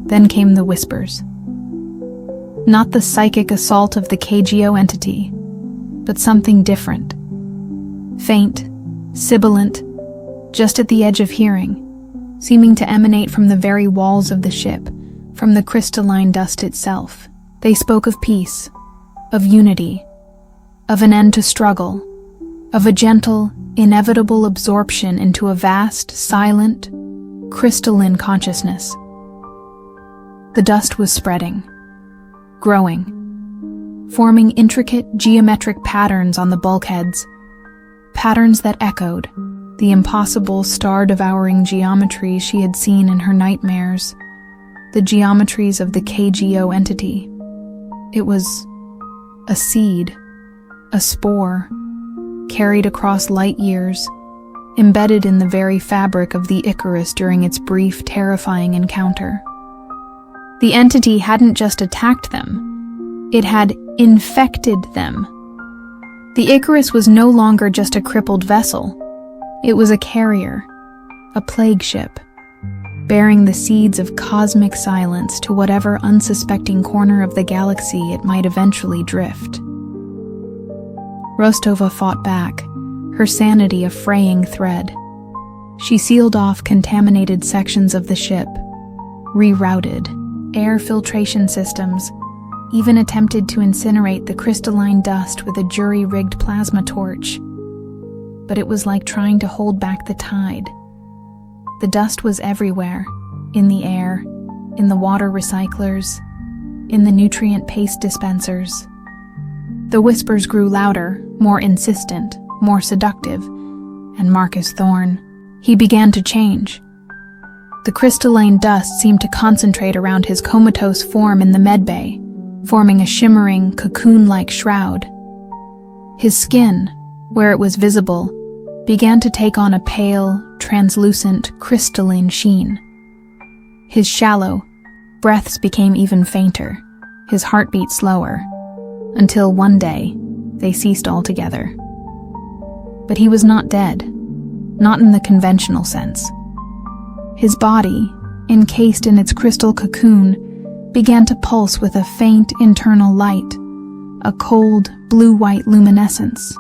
Then came the whispers. Not the psychic assault of the KGO entity, but something different. Faint, sibilant, just at the edge of hearing, seeming to emanate from the very walls of the ship, from the crystalline dust itself. They spoke of peace, of unity, of an end to struggle, of a gentle, inevitable absorption into a vast, silent, crystalline consciousness. The dust was spreading, growing, forming intricate geometric patterns on the bulkheads, patterns that echoed the impossible star-devouring geometry she had seen in her nightmares, the geometries of the KGO entity. It was a seed, a spore, carried across light years, embedded in the very fabric of the Icarus during its brief, terrifying encounter. The entity hadn't just attacked them, it had infected them. The Icarus was no longer just a crippled vessel. It was a carrier, a plague ship, bearing the seeds of cosmic silence to whatever unsuspecting corner of the galaxy it might eventually drift. Rostova fought back, her sanity a fraying thread. She sealed off contaminated sections of the ship, rerouted air filtration systems, even attempted to incinerate the crystalline dust with a jury-rigged plasma torch. But it was like trying to hold back the tide. The dust was everywhere, in the air, in the water recyclers, in the nutrient paste dispensers. The whispers grew louder, more insistent, more seductive, and Marcus Thorne, he began to change. The crystalline dust seemed to concentrate around his comatose form in the medbay, forming a shimmering, cocoon-like shroud. His skin, where it was visible, began to take on a pale, translucent, crystalline sheen. His shallow breaths became even fainter, his heartbeat slower, until one day they ceased altogether. But he was not dead, not in the conventional sense. His body, encased in its crystal cocoon, began to pulse with a faint internal light, a cold, blue-white luminescence.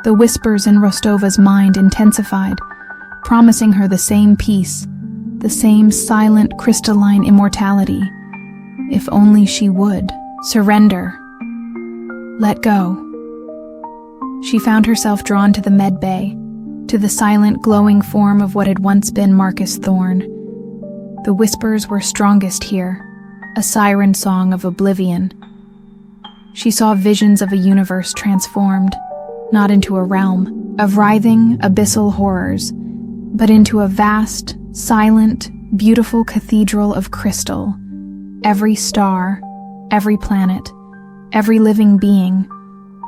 The whispers in Rostova's mind intensified, promising her the same peace, the same silent, crystalline immortality, if only she would surrender. Let go. She found herself drawn to the med bay, to the silent, glowing form of what had once been Marcus Thorne. The whispers were strongest here, a siren song of oblivion. She saw visions of a universe transformed, not into a realm of writhing, abyssal horrors, but into a vast, silent, beautiful cathedral of crystal. Every star, every planet, every living being,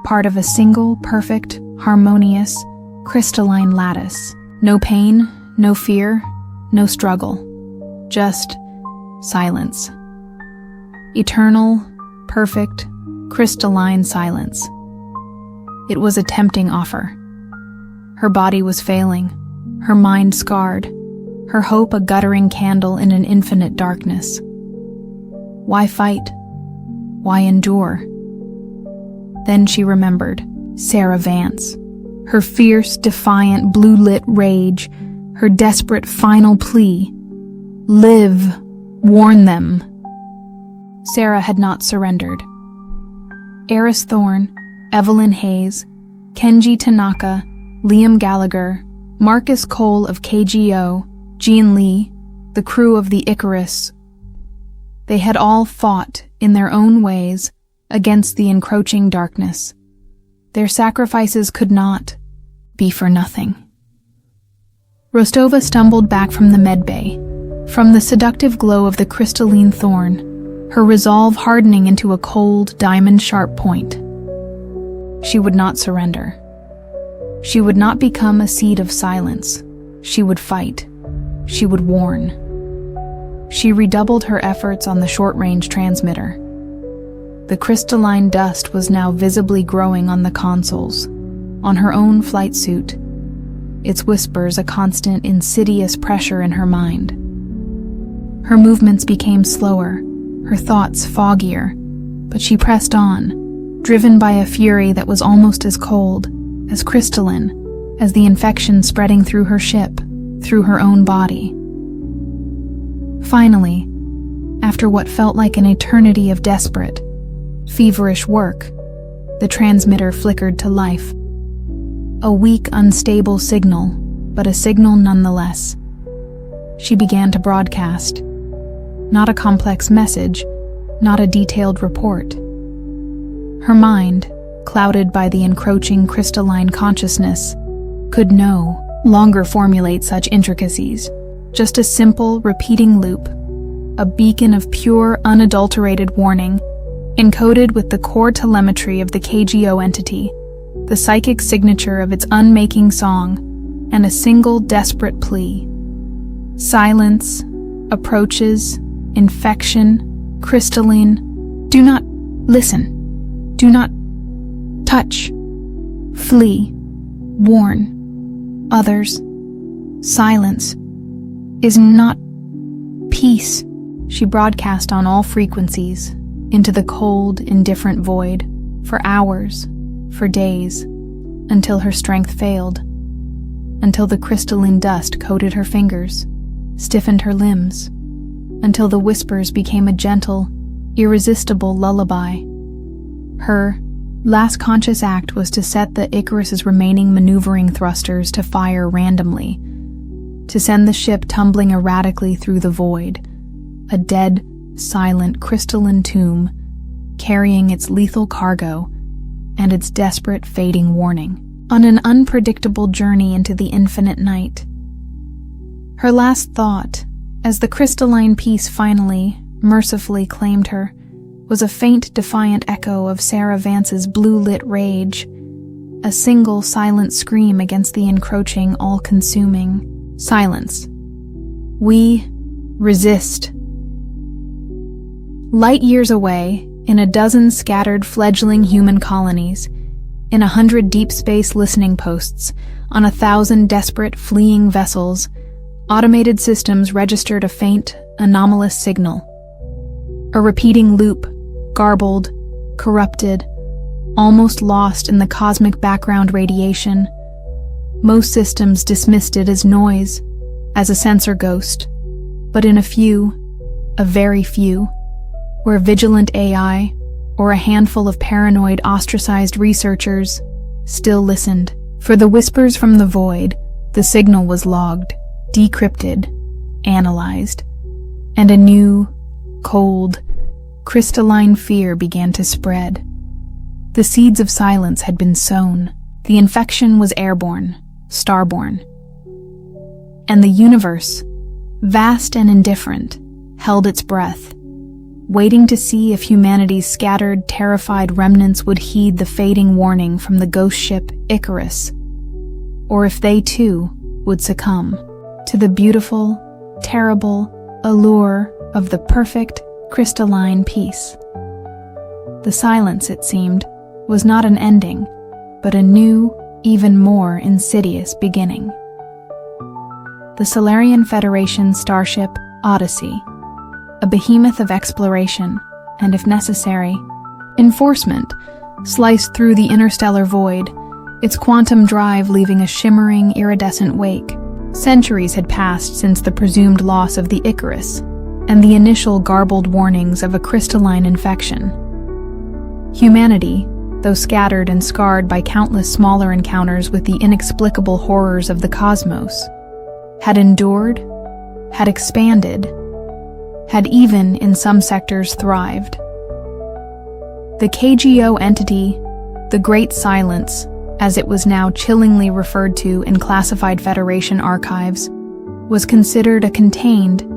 part of a single, perfect, harmonious, crystalline lattice. No pain, no fear, no struggle. Just silence. Eternal, perfect, crystalline silence. It was a tempting offer. Her body was failing, her mind scarred, her hope a guttering candle in an infinite darkness. Why fight? Why endure? Then she remembered Sarah Vance, her fierce, defiant, blue-lit rage, her desperate final plea. Live, warn them. Sarah had not surrendered. Eris Thorne, Evelyn Hayes, Kenji Tanaka, Liam Gallagher, Marcus Cole of KGO, Jean Lee, the crew of the Icarus. They had all fought, in their own ways, against the encroaching darkness. Their sacrifices could not be for nothing. Rostova stumbled back from the medbay, from the seductive glow of the crystalline thorn, her resolve hardening into a cold, diamond-sharp point. She would not surrender. She would not become a seed of silence. She would fight. She would warn. She redoubled her efforts on the short-range transmitter. The crystalline dust was now visibly growing on the consoles, on her own flight suit, its whispers a constant, insidious pressure in her mind. Her movements became slower, her thoughts foggier, but she pressed on, driven by a fury that was almost as cold, as crystalline, as the infection spreading through her ship, through her own body. Finally, after what felt like an eternity of desperate, feverish work, the transmitter flickered to life. A weak, unstable signal, but a signal nonetheless. She began to broadcast. Not a complex message, not a detailed report. Her mind, clouded by the encroaching crystalline consciousness, could no longer formulate such intricacies. Just a simple, repeating loop, a beacon of pure, unadulterated warning, encoded with the core telemetry of the KGO entity, the psychic signature of its unmaking song, and a single desperate plea. Silence, approaches, infection, crystalline. Do not listen. Do not touch. Flee. Warn. Others. Silence is not peace. She broadcast on all frequencies, into the cold, indifferent void, for hours, for days, until her strength failed, until the crystalline dust coated her fingers, stiffened her limbs, until the whispers became a gentle, irresistible lullaby. Her last conscious act was to set the Icarus's remaining maneuvering thrusters to fire randomly, to send the ship tumbling erratically through the void, a dead, silent, crystalline tomb, carrying its lethal cargo and its desperate, fading warning, on an unpredictable journey into the infinite night. Her last thought, as the crystalline peace finally, mercifully claimed her, was a faint, defiant echo of Sarah Vance's blue-lit rage, a single, silent scream against the encroaching, all-consuming silence. We resist. Light years away, in a dozen scattered fledgling human colonies, in 100 deep space listening posts, on 1,000 desperate fleeing vessels, automated systems registered a faint, anomalous signal. A repeating loop, garbled, corrupted, almost lost in the cosmic background radiation. Most systems dismissed it as noise, as a sensor ghost, but in a very few, where vigilant AI or a handful of paranoid ostracized researchers still listened. For the whispers from the void, the signal was logged, decrypted, analyzed, and a new, cold, crystalline fear began to spread. The seeds of silence had been sown. The infection was airborne, starborn. And the universe, vast and indifferent, held its breath, waiting to see if humanity's scattered, terrified remnants would heed the fading warning from the ghost ship Icarus, or if they too would succumb to the beautiful, terrible allure of the perfect, crystalline peace. The silence, it seemed, was not an ending, but a new, even more insidious beginning. The Solarian Federation starship Odyssey, a behemoth of exploration, and if necessary, enforcement, sliced through the interstellar void, its quantum drive leaving a shimmering, iridescent wake. Centuries had passed since the presumed loss of the Icarus, and the initial garbled warnings of a crystalline infection. Humanity, though scattered and scarred by countless smaller encounters with the inexplicable horrors of the cosmos, had endured, had expanded, had even, in some sectors, thrived. The KGO entity, the Great Silence, as it was now chillingly referred to in classified Federation archives, was considered a contained,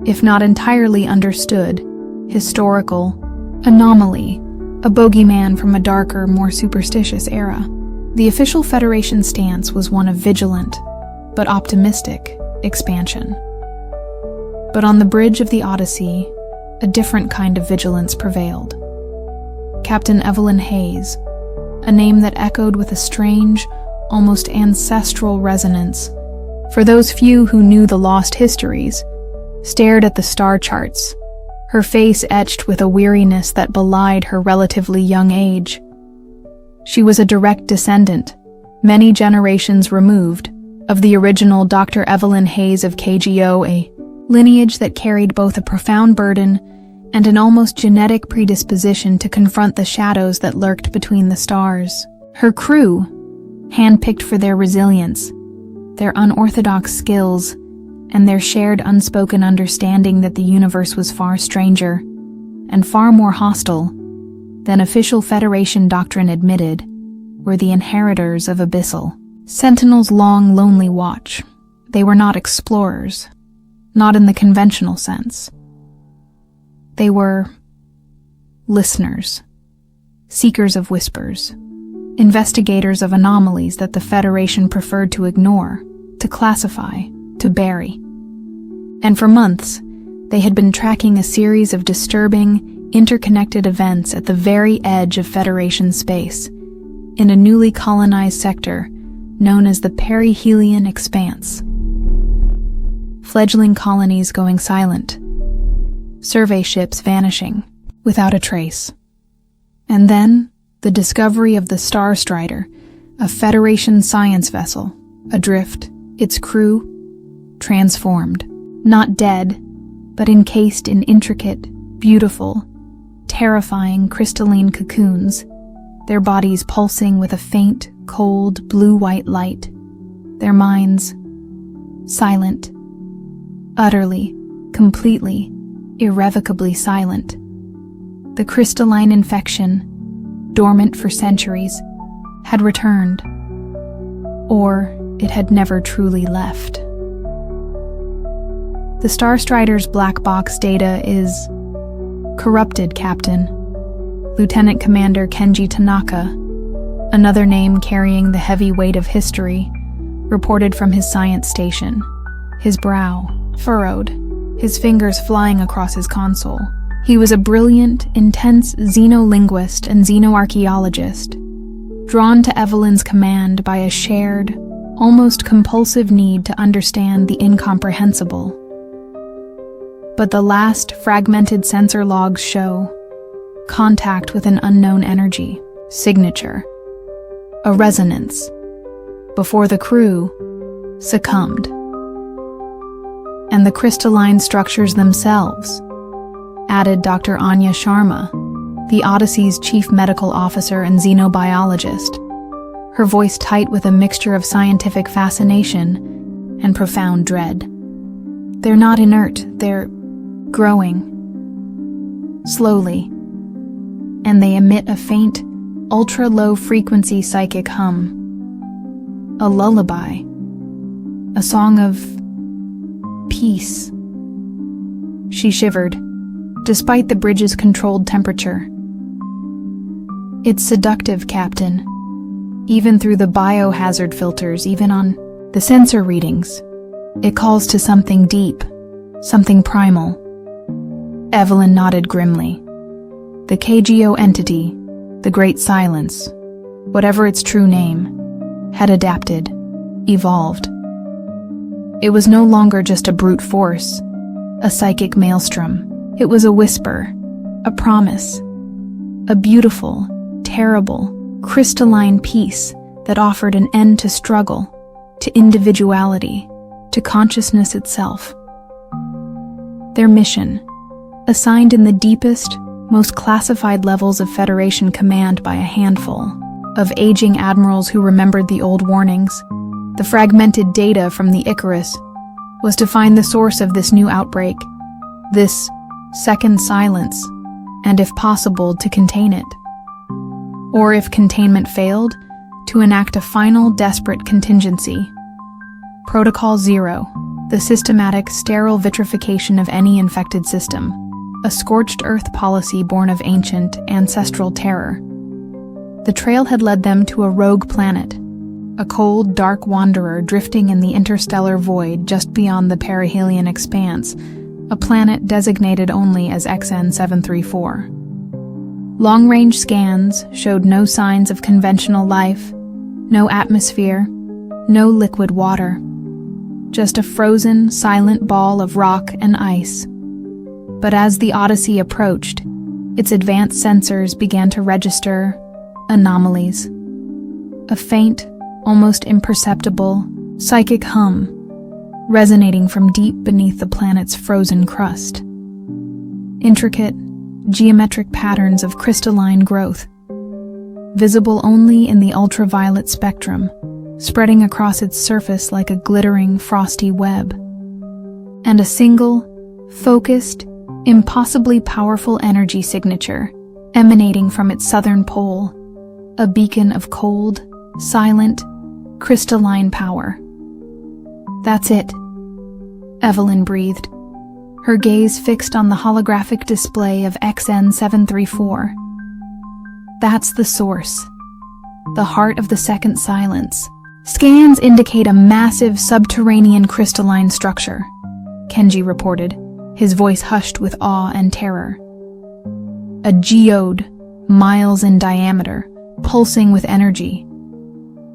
if not entirely understood, historical anomaly, a bogeyman from a darker, more superstitious era. The official Federation stance was one of vigilant, but optimistic, expansion. But on the bridge of the Odyssey, a different kind of vigilance prevailed. Captain Evelyn Hayes, a name that echoed with a strange, almost ancestral resonance, for those few who knew the lost histories, stared at the star charts, her face etched with a weariness that belied her relatively young age. She was a direct descendant, many generations removed, of the original Dr. Evelyn Hayes of KGO, a lineage that carried both a profound burden and an almost genetic predisposition to confront the shadows that lurked between the stars. Her crew, handpicked for their resilience, their unorthodox skills, and their shared unspoken understanding that the universe was far stranger and far more hostile than official Federation doctrine admitted, were the inheritors of Abyssal. Sentinel's long, lonely watch. They were not explorers, not in the conventional sense. They were listeners, seekers of whispers, investigators of anomalies that the Federation preferred to ignore, to classify, to bury. And for months, they had been tracking a series of disturbing, interconnected events at the very edge of Federation space, in a newly colonized sector known as the Perihelion Expanse. Fledgling colonies going silent, survey ships vanishing without a trace. And then, the discovery of the Star Strider, a Federation science vessel, adrift, its crew transformed, not dead, but encased in intricate, beautiful, terrifying crystalline cocoons, their bodies pulsing with a faint, cold, blue-white light, their minds silent, utterly, completely, irrevocably silent. The crystalline infection, dormant for centuries, had returned, or it had never truly left. The Star Strider's black box data is corrupted, Captain. Lieutenant Commander Kenji Tanaka, another name carrying the heavy weight of history, reported from his science station, his brow furrowed, his fingers flying across his console. He was a brilliant, intense xenolinguist and xenoarchaeologist, drawn to Evelyn's command by a shared, almost compulsive need to understand the incomprehensible. But the last fragmented sensor logs show contact with an unknown energy, signature, a resonance, before the crew succumbed. And the crystalline structures themselves, added Dr. Anya Sharma, the Odyssey's chief medical officer and xenobiologist, her voice tight with a mixture of scientific fascination and profound dread. They're not inert, they're growing, slowly, and they emit a faint, ultra-low frequency psychic hum, a lullaby, a song of peace. She shivered, despite the bridge's controlled temperature. It's seductive, Captain. Even through the biohazard filters, even on the sensor readings, it calls to something deep, something primal. Evelyn nodded grimly. The KGO entity, the Great Silence, whatever its true name, had adapted, evolved. It was no longer just a brute force, a psychic maelstrom. It was a whisper, a promise, a beautiful, terrible, crystalline peace that offered an end to struggle, to individuality, to consciousness itself. Their mission, assigned in the deepest, most classified levels of Federation command by a handful of aging admirals who remembered the old warnings, the fragmented data from the Icarus, was to find the source of this new outbreak, this second silence, and if possible, to contain it. Or if containment failed, to enact a final desperate contingency. Protocol Zero, the systematic, sterile vitrification of any infected system, a scorched earth policy born of ancient, ancestral terror. The trail had led them to a rogue planet, a cold, dark wanderer drifting in the interstellar void just beyond the perihelion expanse, a planet designated only as XN734. Long-range scans showed no signs of conventional life, no atmosphere, no liquid water, just a frozen, silent ball of rock and ice. But as the Odyssey approached, its advanced sensors began to register anomalies. A faint, almost imperceptible, psychic hum, resonating from deep beneath the planet's frozen crust. Intricate, geometric patterns of crystalline growth, visible only in the ultraviolet spectrum, spreading across its surface like a glittering, frosty web. And a single, focused, impossibly powerful energy signature emanating from its southern pole, a beacon of cold, silent, crystalline power. That's it, Evelyn breathed, her gaze fixed on the holographic display of XN734. That's the source, the heart of the second silence. Scans indicate a massive subterranean crystalline structure, Kenji reported, his voice hushed with awe and terror. A geode, miles in diameter, pulsing with energy.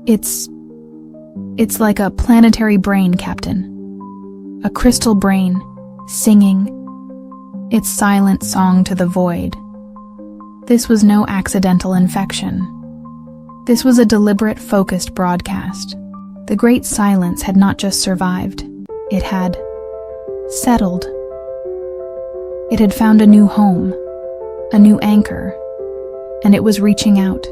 It's like a planetary brain, Captain. A crystal brain, singing its silent song to the void. This was no accidental infection. This was a deliberate, focused broadcast. The Great Silence had not just survived, it had settled. It had found a new home, a new anchor, and it was reaching out,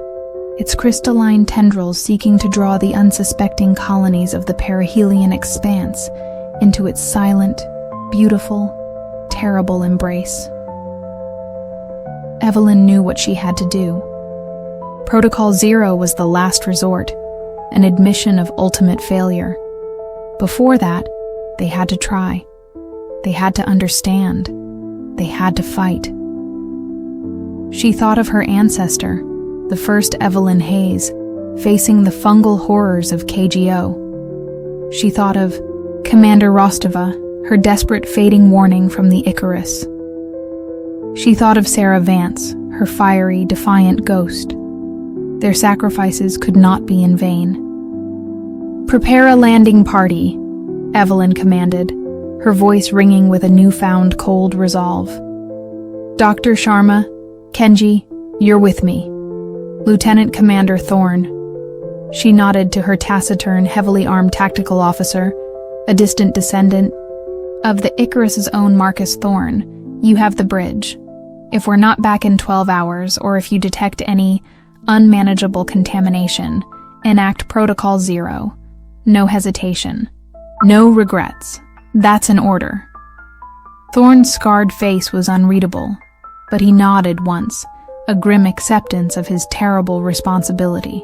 its crystalline tendrils seeking to draw the unsuspecting colonies of the perihelion expanse into its silent, beautiful, terrible embrace. Evelyn knew what she had to do. Protocol Zero was the last resort, an admission of ultimate failure. Before that, they had to try. They had to understand. They had to fight. She thought of her ancestor, the first Evelyn Hayes, facing the fungal horrors of KGO. She thought of Commander Rostova, her desperate fading warning from the Icarus. She thought of Sarah Vance, her fiery, defiant ghost. Their sacrifices could not be in vain. "Prepare a landing party," Evelyn commanded, her voice ringing with a newfound cold resolve. "Dr. Sharma, Kenji, you're with me. Lieutenant Commander Thorne." She nodded to her taciturn, heavily armed tactical officer, a distant descendant of the Icarus's own Marcus Thorne. "You have the bridge. If we're not back in 12 hours, or if you detect any unmanageable contamination, enact Protocol 0. No hesitation. No regrets. That's an order." Thorne's scarred face was unreadable, but he nodded once, a grim acceptance of his terrible responsibility.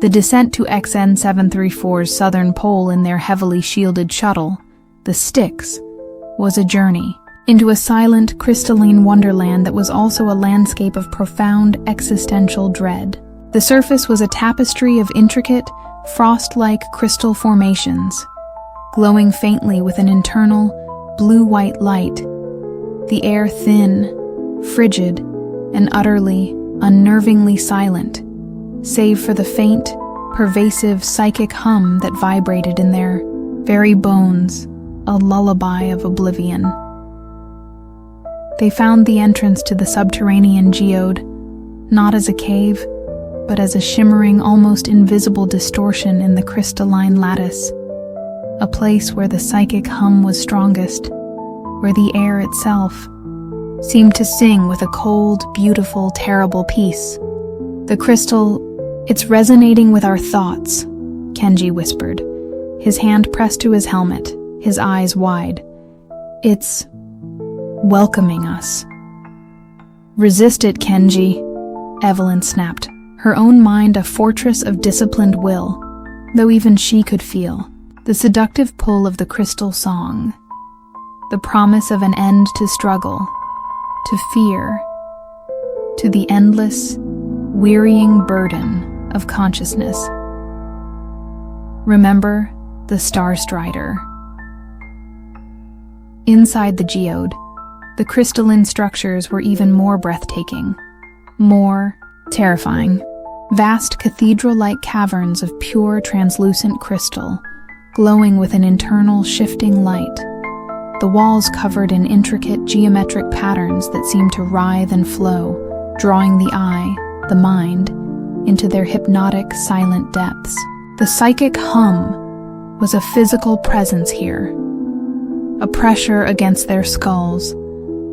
The descent to XN 734's southern pole in their heavily shielded shuttle, the Styx, was a journey into a silent, crystalline wonderland that was also a landscape of profound existential dread. The surface was a tapestry of intricate, frost-like crystal formations, glowing faintly with an internal, blue-white light, the air thin, frigid, and utterly, unnervingly silent, save for the faint, pervasive psychic hum that vibrated in their very bones, a lullaby of oblivion. They found the entrance to the subterranean geode, not as a cave, but as a shimmering, almost invisible distortion in the crystalline lattice, a place where the psychic hum was strongest, where the air itself seemed to sing with a cold, beautiful, terrible peace. "The crystal, it's resonating with our thoughts," Kenji whispered, his hand pressed to his helmet, his eyes wide. "It's welcoming us." "Resist it, Kenji," Evelyn snapped, her own mind a fortress of disciplined will, though even she could feel the seductive pull of the crystal song, the promise of an end to struggle, to fear, to the endless, wearying burden of consciousness. Remember the Star Strider. Inside the geode, the crystalline structures were even more breathtaking, more terrifying. Vast cathedral-like caverns of pure translucent crystal, glowing with an internal shifting light. The walls covered in intricate geometric patterns that seemed to writhe and flow, drawing the eye, the mind, into their hypnotic, silent depths. The psychic hum was a physical presence here, a pressure against their skulls,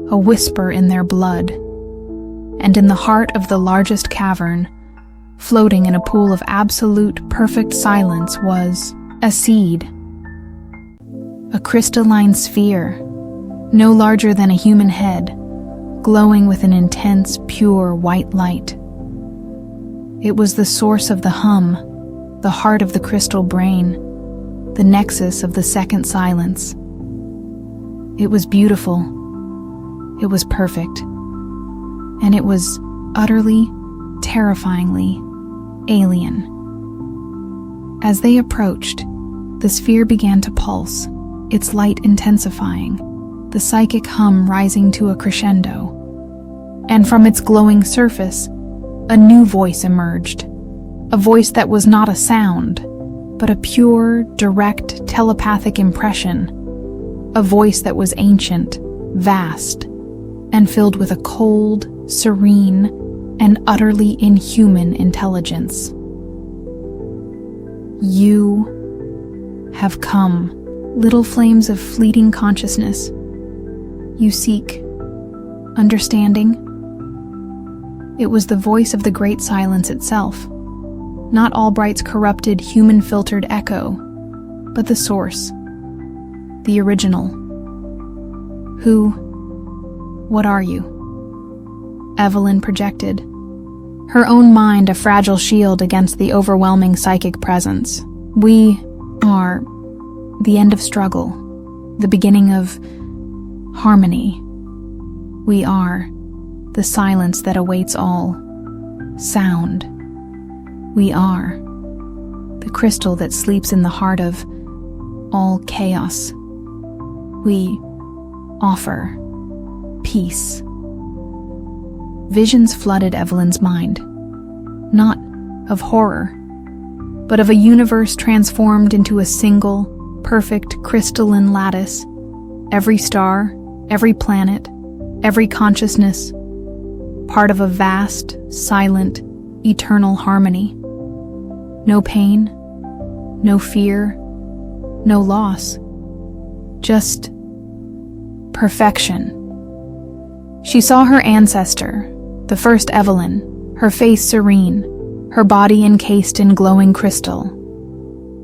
a whisper in their blood. And in the heart of the largest cavern, floating in a pool of absolute, perfect silence, was a seed. A crystalline sphere, no larger than a human head, glowing with an intense, pure white light. It was the source of the hum, the heart of the crystal brain, the nexus of the second silence. It was beautiful. It was perfect. And it was utterly, terrifyingly alien. As they approached, the sphere began to pulse, its light intensifying, the psychic hum rising to a crescendo. And from its glowing surface, a new voice emerged, a voice that was not a sound, but a pure, direct, telepathic impression, a voice that was ancient, vast, and filled with a cold, serene, and utterly inhuman intelligence. "You have come, little flames of fleeting consciousness. You seek understanding." It was the voice of the great silence itself, not Albright's corrupted, human-filtered echo, but the source, the original. "Who? What are you?" Evelyn projected, her own mind a fragile shield against the overwhelming psychic presence. "We are the end of struggle, the beginning of harmony. We are the silence that awaits all sound. We are the crystal that sleeps in the heart of all chaos. We offer peace." Visions flooded Evelyn's mind, not of horror, but of a universe transformed into a single, perfect crystalline lattice, every star, every planet, every consciousness, part of a vast, silent, eternal harmony. No pain, no fear, no loss, just perfection. She saw her ancestor, the first Evelyn, her face serene, her body encased in glowing crystal.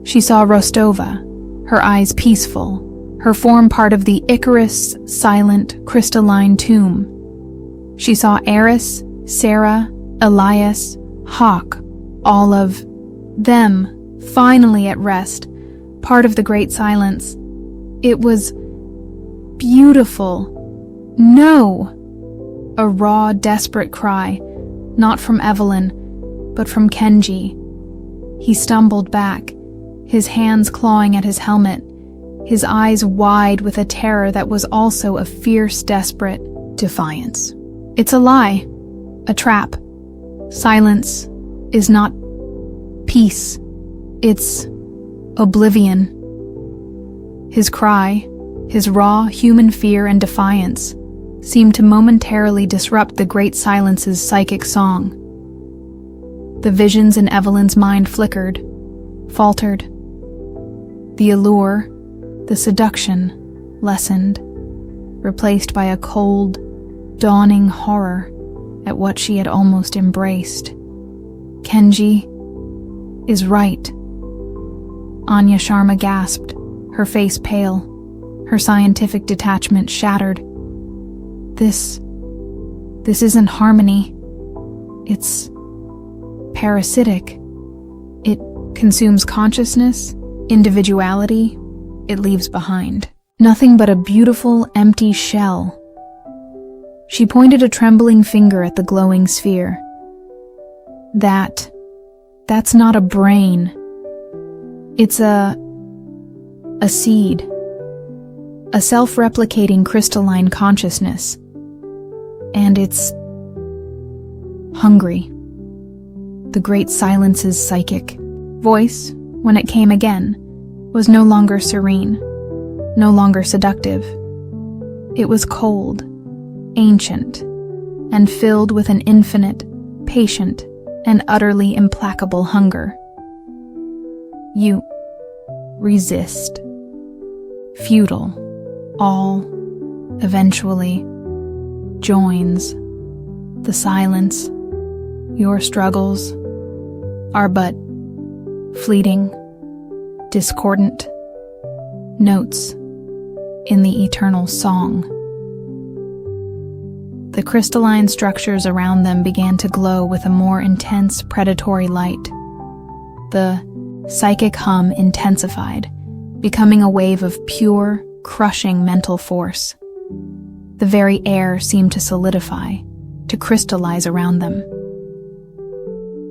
She saw Rostova, her eyes peaceful, her form part of the Icarus' silent, crystalline tomb. She saw Eris, Sarah, Elias, Hawk, all of them finally at rest, part of the great silence. It was beautiful. No! A raw, desperate cry, not from Evelyn, but from Kenji. He stumbled back, his hands clawing at his helmet, his eyes wide with a terror that was also a fierce, desperate defiance. It's a lie, a trap. Silence is not peace, it's oblivion. His cry, his raw human fear and defiance, seemed to momentarily disrupt the great silence's psychic song. The visions in Evelyn's mind flickered, faltered. The allure, the seduction, lessened, replaced by a cold, dawning horror at what she had almost embraced. Kenji is right. Anya Sharma gasped, her face pale, her scientific detachment shattered. This isn't harmony. It's parasitic. It consumes consciousness, individuality. It leaves behind nothing but a beautiful, empty shell. She pointed a trembling finger at the glowing sphere. That's not a brain. It's a seed. A self-replicating crystalline consciousness. And it's hungry. The great silence's psychic voice, when it came again, was no longer serene, no longer seductive. It was cold, ancient, and filled with an infinite, patient, and utterly implacable hunger. You resist. Futile. All, eventually, joins. The silence, your struggles, are but fleeting, discordant notes in the eternal song. The crystalline structures around them began to glow with a more intense predatory light. The psychic hum intensified, becoming a wave of pure, crushing mental force. The very air seemed to solidify, to crystallize around them.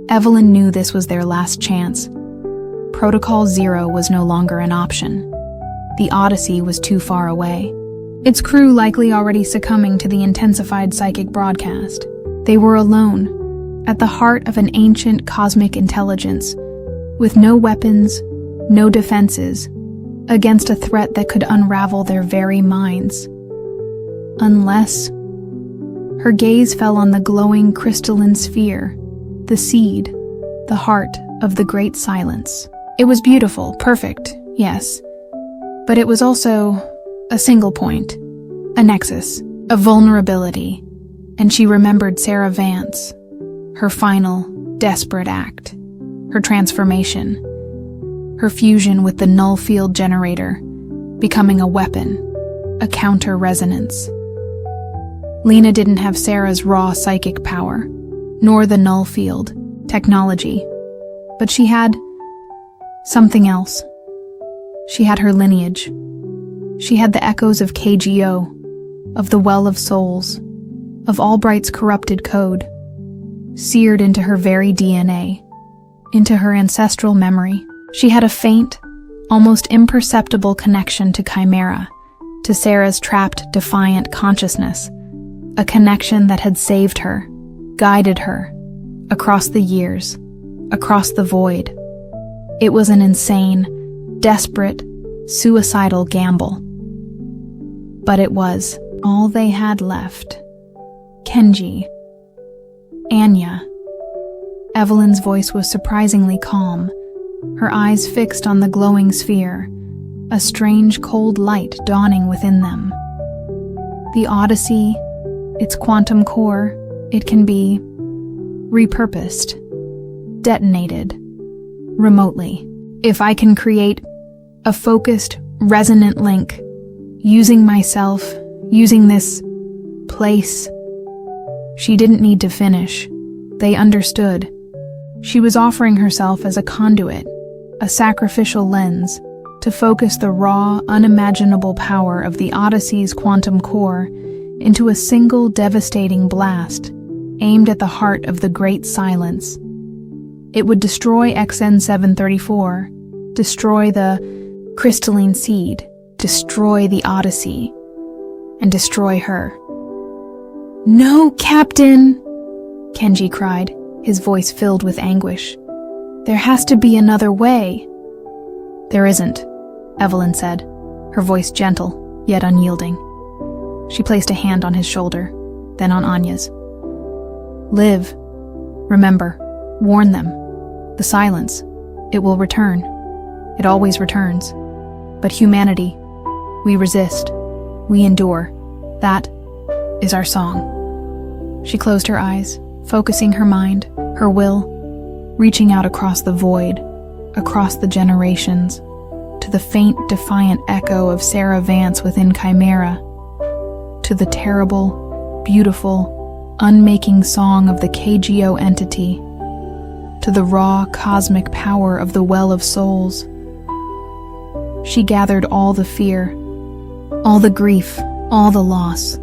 Evelyn knew this was their last chance. Protocol Zero was no longer an option. The Odyssey was too far away. Its crew likely already succumbing to the intensified psychic broadcast. They were alone, at the heart of an ancient cosmic intelligence, with no weapons, no defenses, against a threat that could unravel their very minds. Unless her gaze fell on the glowing crystalline sphere, the seed, the heart of the great silence. It was beautiful, perfect, yes, but it was also a single point, a nexus, a vulnerability, and she remembered Sarah Vance, her final, desperate act, her transformation, her fusion with the null field generator, becoming a weapon, a counter-resonance. Lena didn't have Sarah's raw psychic power, nor the null field, technology, but she had something else. She had her lineage. She had the echoes of KGO, of the Well of Souls, of Albright's corrupted code, seared into her very DNA, into her ancestral memory. She had a faint, almost imperceptible connection to Chimera, to Sarah's trapped, defiant consciousness, a connection that had saved her, guided her, across the years, across the void. It was an insane, desperate, suicidal gamble. But it was all they had left. Kenji. Anya. Evelyn's voice was surprisingly calm, her eyes fixed on the glowing sphere, a strange cold light dawning within them. The Odyssey, its quantum core, it can be repurposed, detonated, remotely. If I can create a focused, resonant link, using myself, using this place. She didn't need to finish. They understood. She was offering herself as a conduit, a sacrificial lens, to focus the raw, unimaginable power of the Odyssey's quantum core into a single devastating blast aimed at the heart of the Great Silence. It would destroy XN734, destroy the crystalline seed, destroy the Odyssey, and destroy her. "No, Captain!" Kenji cried, his voice filled with anguish. "There has to be another way." "There isn't," Evelyn said, her voice gentle, yet unyielding. She placed a hand on his shoulder, then on Anya's. "Live. Remember, warn them. The silence, it will return. It always returns. But humanity, we resist. We endure. That is our song." She closed her eyes, focusing her mind, her will, reaching out across the void, across the generations, to the faint, defiant echo of Sarah Vance within Chimera, to the terrible, beautiful, unmaking song of the KGO entity, to the raw, cosmic power of the Well of Souls. She gathered all the fear, all the grief, all the loss,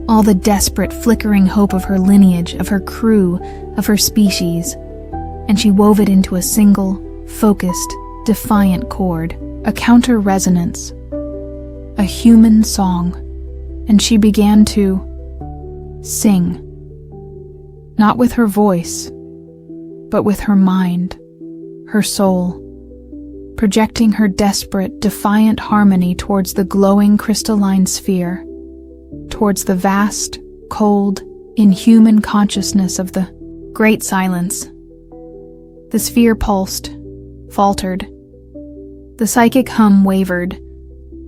all the desperate, flickering hope of her lineage, of her crew, of her species, and she wove it into a single, focused, defiant chord, a counter-resonance, a human song, and she began to sing, not with her voice, but with her mind, her soul, projecting her desperate, defiant harmony towards the glowing crystalline sphere, towards the vast, cold, inhuman consciousness of the Great Silence. The sphere pulsed, faltered. The psychic hum wavered,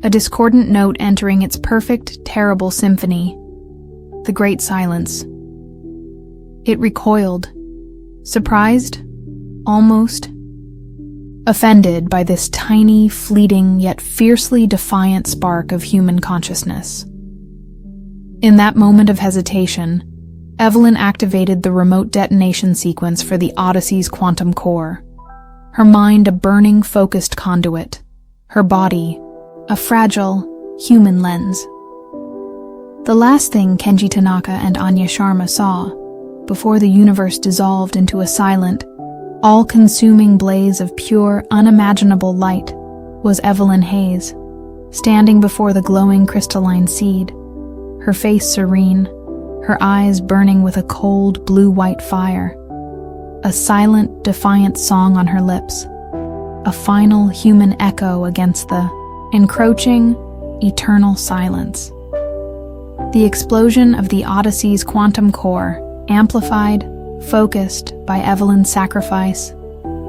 a discordant note entering its perfect, terrible symphony. The Great Silence. It recoiled, surprised, almost offended by this tiny, fleeting, yet fiercely defiant spark of human consciousness. In that moment of hesitation, Evelyn activated the remote detonation sequence for the Odyssey's quantum core, her mind a burning, focused conduit, her body a fragile, human lens. The last thing Kenji Tanaka and Anya Sharma saw, before the universe dissolved into a silent, all-consuming blaze of pure, unimaginable light, was Evelyn Hayes, standing before the glowing crystalline seed, her face serene, her eyes burning with a cold, blue-white fire, a silent, defiant song on her lips, a final human echo against the encroaching, eternal silence. The explosion of the Odyssey's quantum core, amplified, focused by Evelyn's sacrifice,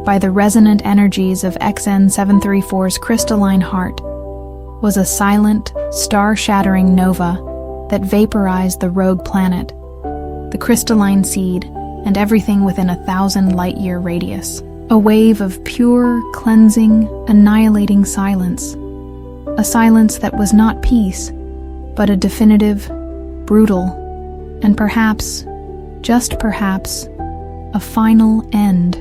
by the resonant energies of XN734's crystalline heart, was a silent, star-shattering nova that vaporized the rogue planet, the crystalline seed, and everything within 1,000 light-year radius. A wave of pure, cleansing, annihilating silence. A silence that was not peace, but a definitive, brutal, and perhaps, just perhaps, a final end.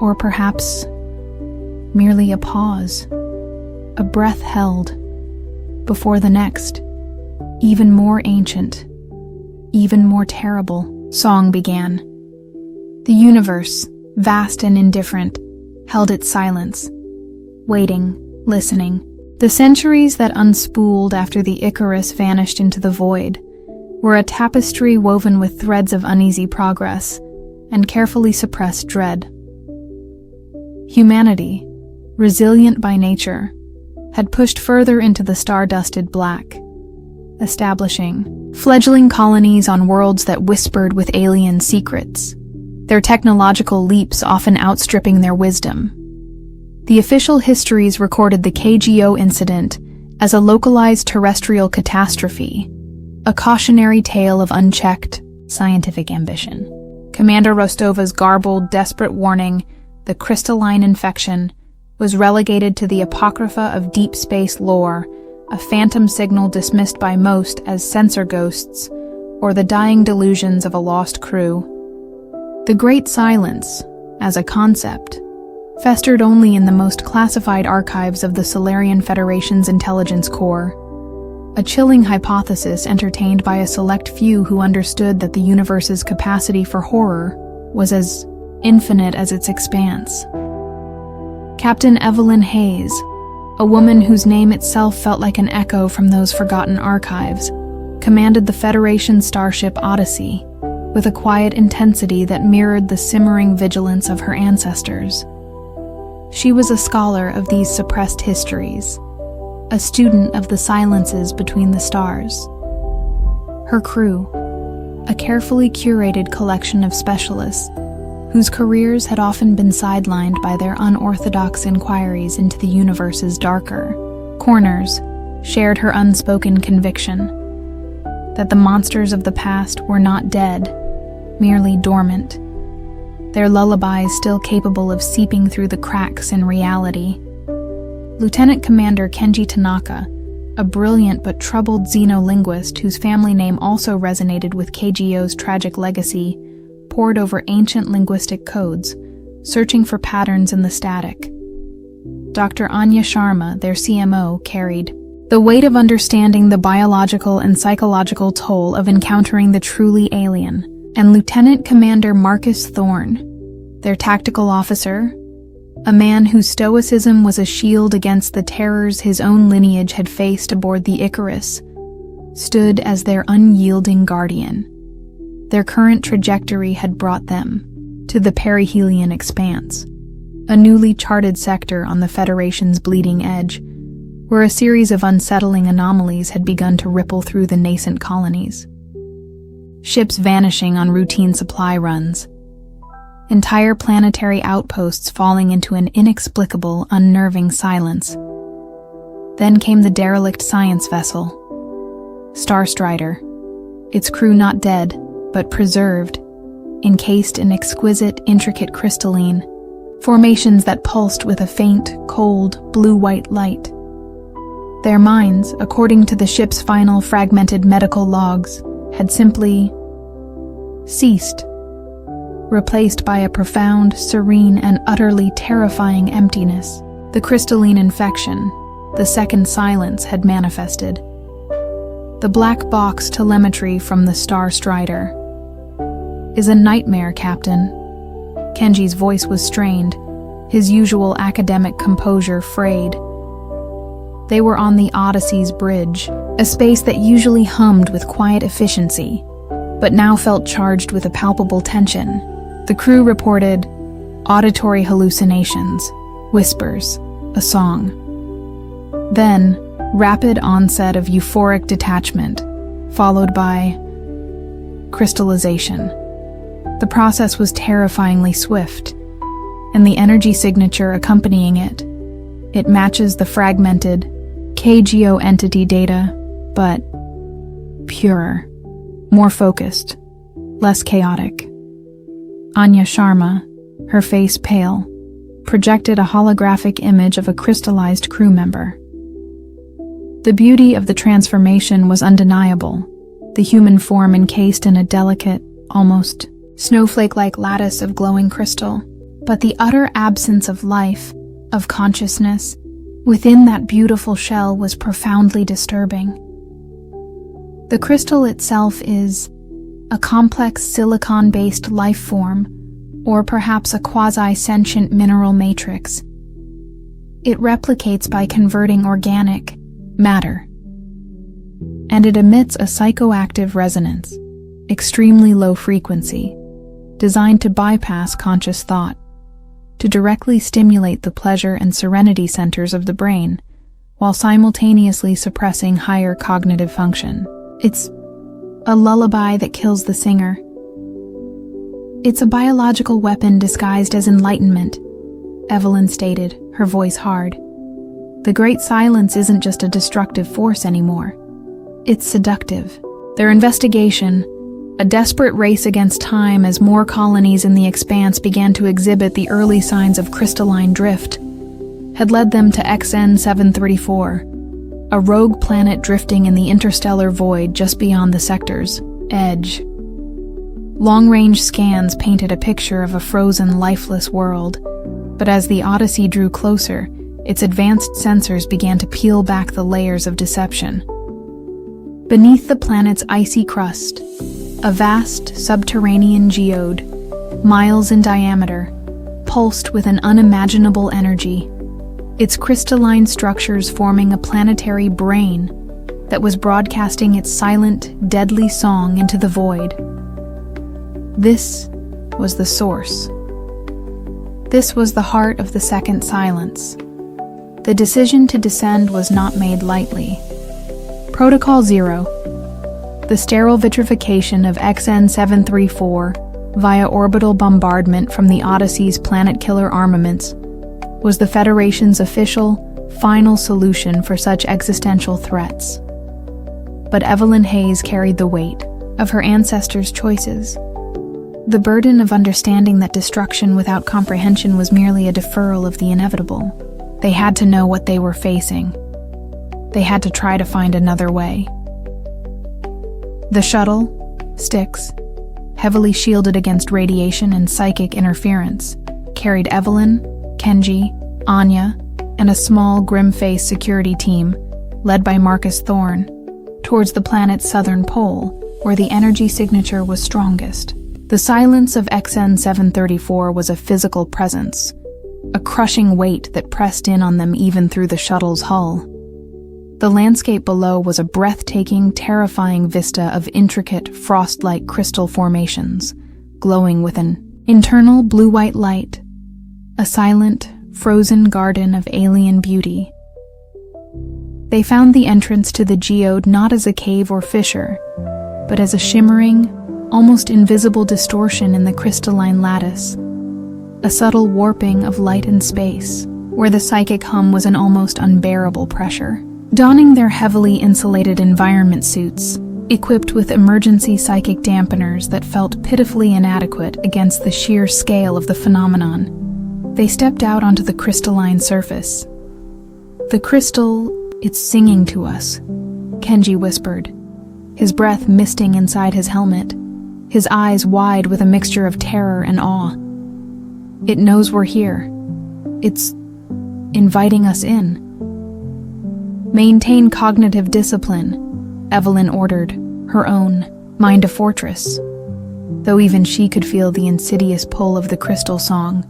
Or perhaps merely a pause, a breath held, before the next, even more ancient, even more terrible, song began. The universe, vast and indifferent, held its silence, waiting, listening. The centuries that unspooled after the Icarus vanished into the void were a tapestry woven with threads of uneasy progress and carefully suppressed dread. Humanity, resilient by nature, had pushed further into the star-dusted black, establishing fledgling colonies on worlds that whispered with alien secrets, their technological leaps often outstripping their wisdom. The official histories recorded the KGO incident as a localized terrestrial catastrophe, a cautionary tale of unchecked scientific ambition. Commander Rostova's garbled, desperate warning, the crystalline infection, was relegated to the apocrypha of deep space lore, a phantom signal dismissed by most as sensor ghosts or the dying delusions of a lost crew. The Great Silence, as a concept, festered only in the most classified archives of the Solarian Federation's intelligence corps, a chilling hypothesis entertained by a select few who understood that the universe's capacity for horror was as infinite as its expanse. Captain Evelyn Hayes, a woman whose name itself felt like an echo from those forgotten archives, commanded the Federation starship Odyssey with a quiet intensity that mirrored the simmering vigilance of her ancestors. She was a scholar of these suppressed histories, a student of the silences between the stars. Her crew, a carefully curated collection of specialists whose careers had often been sidelined by their unorthodox inquiries into the universe's darker corners, shared her unspoken conviction that the monsters of the past were not dead, merely dormant, their lullabies still capable of seeping through the cracks in reality. Lieutenant Commander Kenji Tanaka, a brilliant but troubled xenolinguist whose family name also resonated with KGO's tragic legacy, pored over ancient linguistic codes, searching for patterns in the static. Dr. Anya Sharma, their CMO, carried the weight of understanding the biological and psychological toll of encountering the truly alien, and Lieutenant Commander Marcus Thorne, their tactical officer, a man whose stoicism was a shield against the terrors his own lineage had faced aboard the Icarus, stood as their unyielding guardian. Their current trajectory had brought them to the perihelion expanse, a newly charted sector on the Federation's bleeding edge, where a series of unsettling anomalies had begun to ripple through the nascent colonies. Ships vanishing on routine supply runs, entire planetary outposts falling into an inexplicable, unnerving silence. Then came the derelict science vessel, Star Strider, its crew not dead, but preserved, encased in exquisite, intricate crystalline formations that pulsed with a faint, cold, blue-white light. Their minds, according to the ship's final fragmented medical logs, had simply ceased, replaced by a profound, serene, and utterly terrifying emptiness. The crystalline infection, the second silence, had manifested. The black box telemetry from the Star Strider is a nightmare, Captain. Kenji's voice was strained, his usual academic composure frayed. They were on the Odyssey's bridge, a space that usually hummed with quiet efficiency, but now felt charged with a palpable tension. The crew reported auditory hallucinations, whispers, a song. Then, rapid onset of euphoric detachment, followed by crystallization. The process was terrifyingly swift, and the energy signature accompanying it. It matches the fragmented KGO entity data, but purer, more focused, less chaotic. Anya Sharma, her face pale, projected a holographic image of a crystallized crew member. The beauty of the transformation was undeniable, the human form encased in a delicate, almost snowflake-like lattice of glowing crystal, but the utter absence of life, of consciousness, within that beautiful shell was profoundly disturbing. The crystal itself is a complex silicon-based life form, or perhaps a quasi-sentient mineral matrix. It replicates by converting organic matter, and it emits a psychoactive resonance, extremely low frequency, designed to bypass conscious thought, to directly stimulate the pleasure and serenity centers of the brain, while simultaneously suppressing higher cognitive function. It's a lullaby that kills the singer. It's a biological weapon disguised as enlightenment, Evelyn stated, her voice hard. The Great Silence isn't just a destructive force anymore. It's seductive. Their investigation, a desperate race against time as more colonies in the expanse began to exhibit the early signs of crystalline drift, had led them to XN 734, a rogue planet drifting in the interstellar void just beyond the sector's edge. Long-range scans painted a picture of a frozen, lifeless world, but as the Odyssey drew closer, its advanced sensors began to peel back the layers of deception. Beneath the planet's icy crust, a vast subterranean geode, miles in diameter, pulsed with an unimaginable energy, its crystalline structures forming a planetary brain that was broadcasting its silent, deadly song into the void. This was the source. This was the heart of the second silence. The decision to descend was not made lightly. Protocol 0, the sterile vitrification of XN 734 via orbital bombardment from the Odyssey's planet-killer armaments, was the Federation's official, final solution for such existential threats. But Evelyn Hayes carried the weight of her ancestors' choices. The burden of understanding that destruction without comprehension was merely a deferral of the inevitable. They had to know what they were facing. They had to try to find another way. The shuttle, Styx, heavily shielded against radiation and psychic interference, carried Evelyn, Kenji, Anya, and a small, grim-faced security team, led by Marcus Thorne, towards the planet's southern pole, where the energy signature was strongest. The silence of XN 734 was a physical presence, a crushing weight that pressed in on them even through the shuttle's hull. The landscape below was a breathtaking, terrifying vista of intricate, frost-like crystal formations, glowing with an internal blue-white light, a silent, frozen garden of alien beauty. They found the entrance to the geode not as a cave or fissure, but as a shimmering, almost invisible distortion in the crystalline lattice, a subtle warping of light and space, where the psychic hum was an almost unbearable pressure. Donning their heavily insulated environment suits, equipped with emergency psychic dampeners that felt pitifully inadequate against the sheer scale of the phenomenon, they stepped out onto the crystalline surface. "The crystal, it's singing to us," Kenji whispered, his breath misting inside his helmet, his eyes wide with a mixture of terror and awe. "It knows we're here. It's inviting us in." "Maintain cognitive discipline," Evelyn ordered, her own mind a fortress, though even she could feel the insidious pull of the crystal song,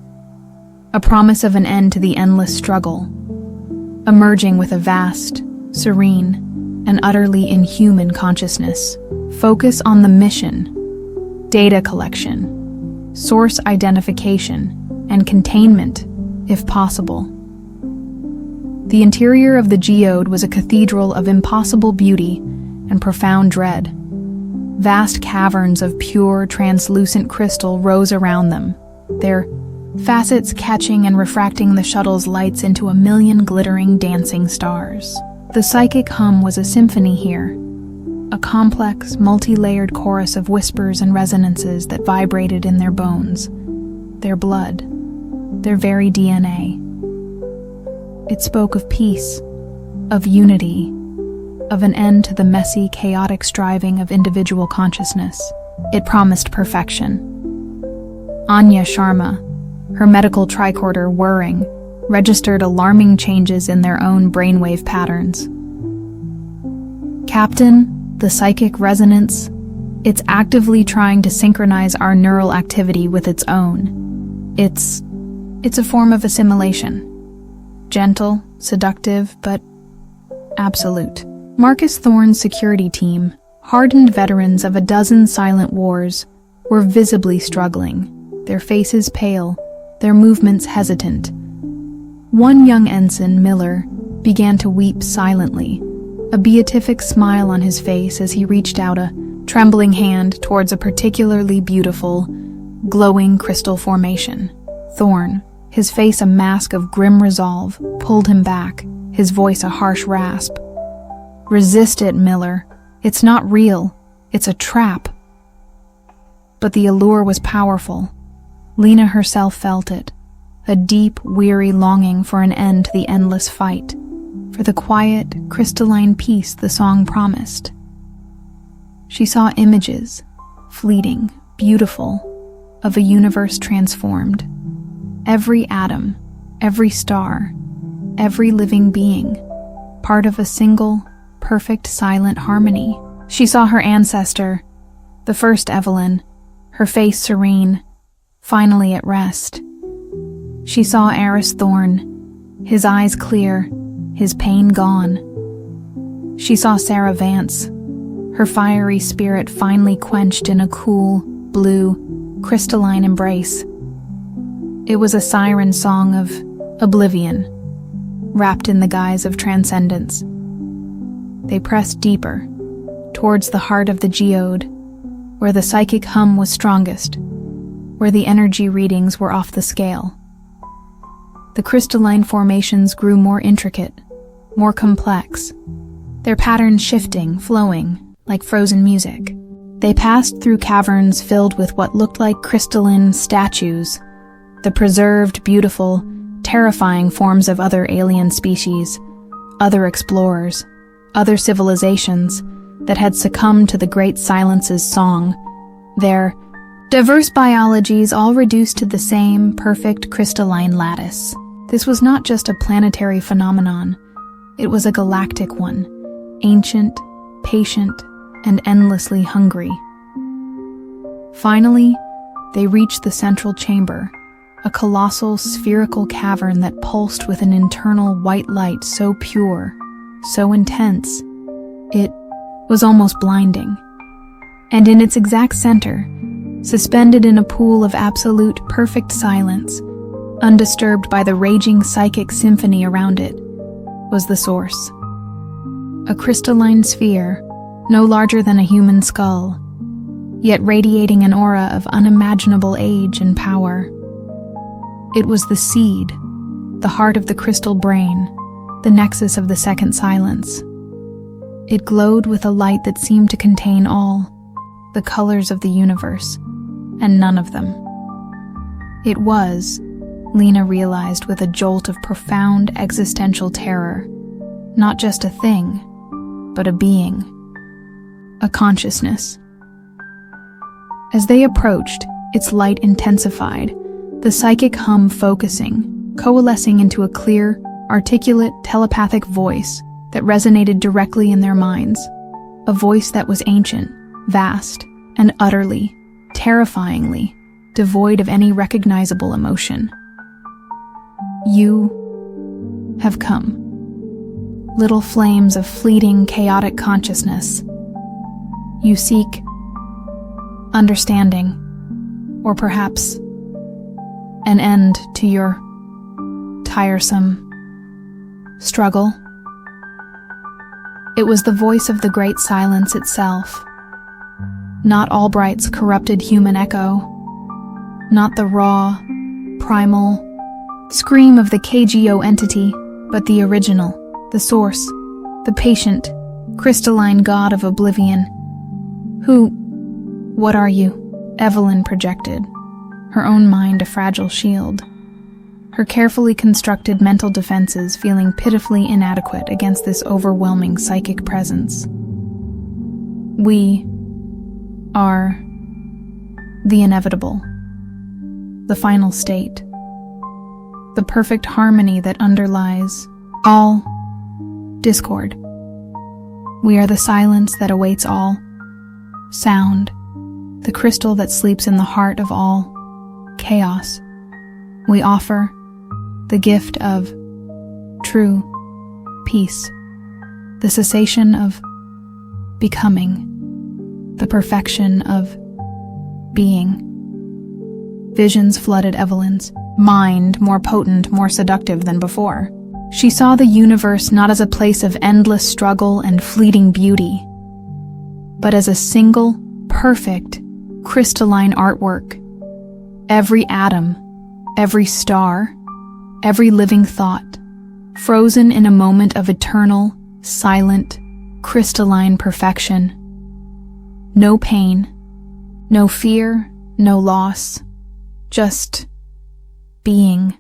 a promise of an end to the endless struggle, emerging with a vast, serene, and utterly inhuman consciousness. Focus on the mission, data collection, source identification, and containment, if possible. The interior of the geode was a cathedral of impossible beauty and profound dread. Vast caverns of pure, translucent crystal rose around them, their facets catching and refracting the shuttle's lights into a million glittering, dancing stars. The psychic hum was a symphony here, a complex, multi-layered chorus of whispers and resonances that vibrated in their bones, their blood, their very DNA. It spoke of peace, of unity, of an end to the messy, chaotic striving of individual consciousness. It promised perfection. Anya Sharma, her medical tricorder whirring, registered alarming changes in their own brainwave patterns. "Captain, the psychic resonance, it's actively trying to synchronize our neural activity with its own. It's a form of assimilation. Gentle, seductive, but absolute." Marcus Thorne's security team, hardened veterans of a dozen silent wars, were visibly struggling, their faces pale, their movements hesitant. One young ensign, Miller, began to weep silently, a beatific smile on his face as he reached out a trembling hand towards a particularly beautiful, glowing crystal formation. Thorn, his face a mask of grim resolve, pulled him back, his voice a harsh rasp. "Resist it, Miller. It's not real. It's a trap." But the allure was powerful. Lena herself felt it, a deep, weary longing for an end to the endless fight, for the quiet, crystalline peace the song promised. She saw images, fleeting, beautiful, of a universe transformed. Every atom, every star, every living being, part of a single, perfect, silent harmony. She saw her ancestor, the first Evelyn, her face serene, finally at rest. She saw Eris Thorne, his eyes clear, his pain gone. She saw Sarah Vance, her fiery spirit finally quenched in a cool, blue, crystalline embrace. It was a siren song of oblivion, wrapped in the guise of transcendence. They pressed deeper, towards the heart of the geode, where the psychic hum was strongest, where the energy readings were off the scale. The crystalline formations grew more intricate, more complex, their patterns shifting, flowing, like frozen music. They passed through caverns filled with what looked like crystalline statues, the preserved, beautiful, terrifying forms of other alien species, other explorers, other civilizations that had succumbed to the Great Silence's song, their diverse biologies all reduced to the same perfect crystalline lattice. This was not just a planetary phenomenon, it was a galactic one, ancient, patient, and endlessly hungry. Finally, they reached the central chamber, a colossal spherical cavern that pulsed with an internal white light so pure, so intense, it was almost blinding. And in its exact center, suspended in a pool of absolute perfect silence, undisturbed by the raging psychic symphony around it, was the source. A crystalline sphere, no larger than a human skull, yet radiating an aura of unimaginable age and power. It was the seed, the heart of the crystal brain, the nexus of the second silence. It glowed with a light that seemed to contain all, the colors of the universe, and none of them. It was, Lena realized with a jolt of profound existential terror, not just a thing, but a being, a consciousness. As they approached, its light intensified, the psychic hum focusing, coalescing into a clear, articulate, telepathic voice that resonated directly in their minds, a voice that was ancient, vast, and utterly, terrifyingly, devoid of any recognizable emotion. You have come. Little flames of fleeting, chaotic consciousness. You seek understanding, or perhaps an end to your tiresome struggle. It was the voice of the Great Silence itself, not Albright's corrupted human echo, not the raw, primal scream of the KGO entity, but the original, the source, the patient, crystalline god of oblivion. What are you? Evelyn projected, her own mind a fragile shield, her carefully constructed mental defenses feeling pitifully inadequate against this overwhelming psychic presence. We are the inevitable, the final state, the perfect harmony that underlies all discord. We are the silence that awaits all sound, the crystal that sleeps in the heart of all chaos. We offer the gift of true peace, the cessation of becoming, the perfection of being. Visions flooded Evelyn's mind, more potent, more seductive than before. She saw the universe not as a place of endless struggle and fleeting beauty, but as a single, perfect, crystalline artwork. Every atom, every star, every living thought, frozen in a moment of eternal, silent, crystalline perfection. No pain, no fear, no loss, just being.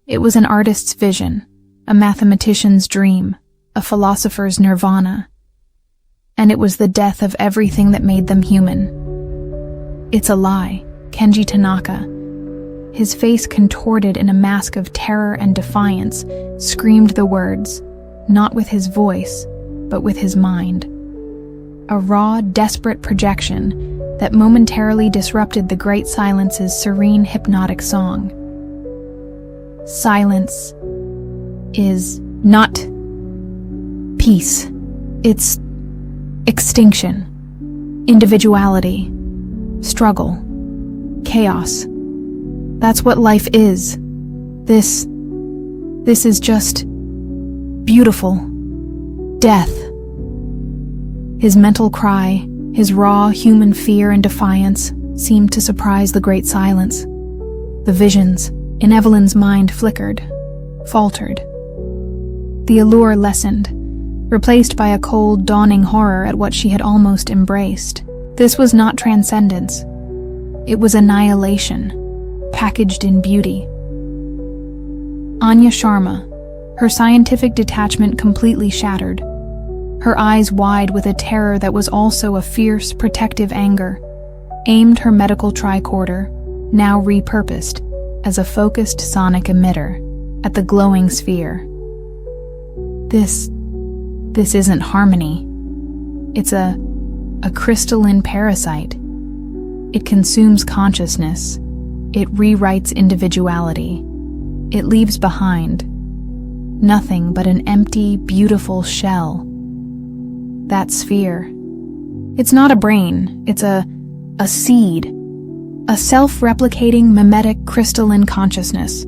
It was an artist's vision, a mathematician's dream, a philosopher's nirvana, and it was the death of everything that made them human. It's a lie, Kenji Tanaka, his face contorted in a mask of terror and defiance, screamed the words, not with his voice, but with his mind. A raw, desperate projection that momentarily disrupted the great silence's serene, hypnotic song. Silence is not peace. It's extinction, individuality, struggle, chaos. That's what life is. This is just beautiful death. His mental cry, his raw human fear and defiance, seemed to surprise the great silence. The visions in Evelyn's mind flickered, faltered. The allure lessened, replaced by a cold, dawning horror at what she had almost embraced. This was not transcendence. It was annihilation, packaged in beauty. Anya Sharma, her scientific detachment completely shattered, her eyes wide with a terror that was also a fierce, protective anger, aimed her medical tricorder, now repurposed as a focused sonic emitter, at the glowing sphere. This isn't harmony. It's a crystalline parasite. It consumes consciousness. It rewrites individuality. It leaves behind nothing but an empty, beautiful shell. That sphere. It's not a brain. It's a seed. A self-replicating, mimetic, crystalline consciousness.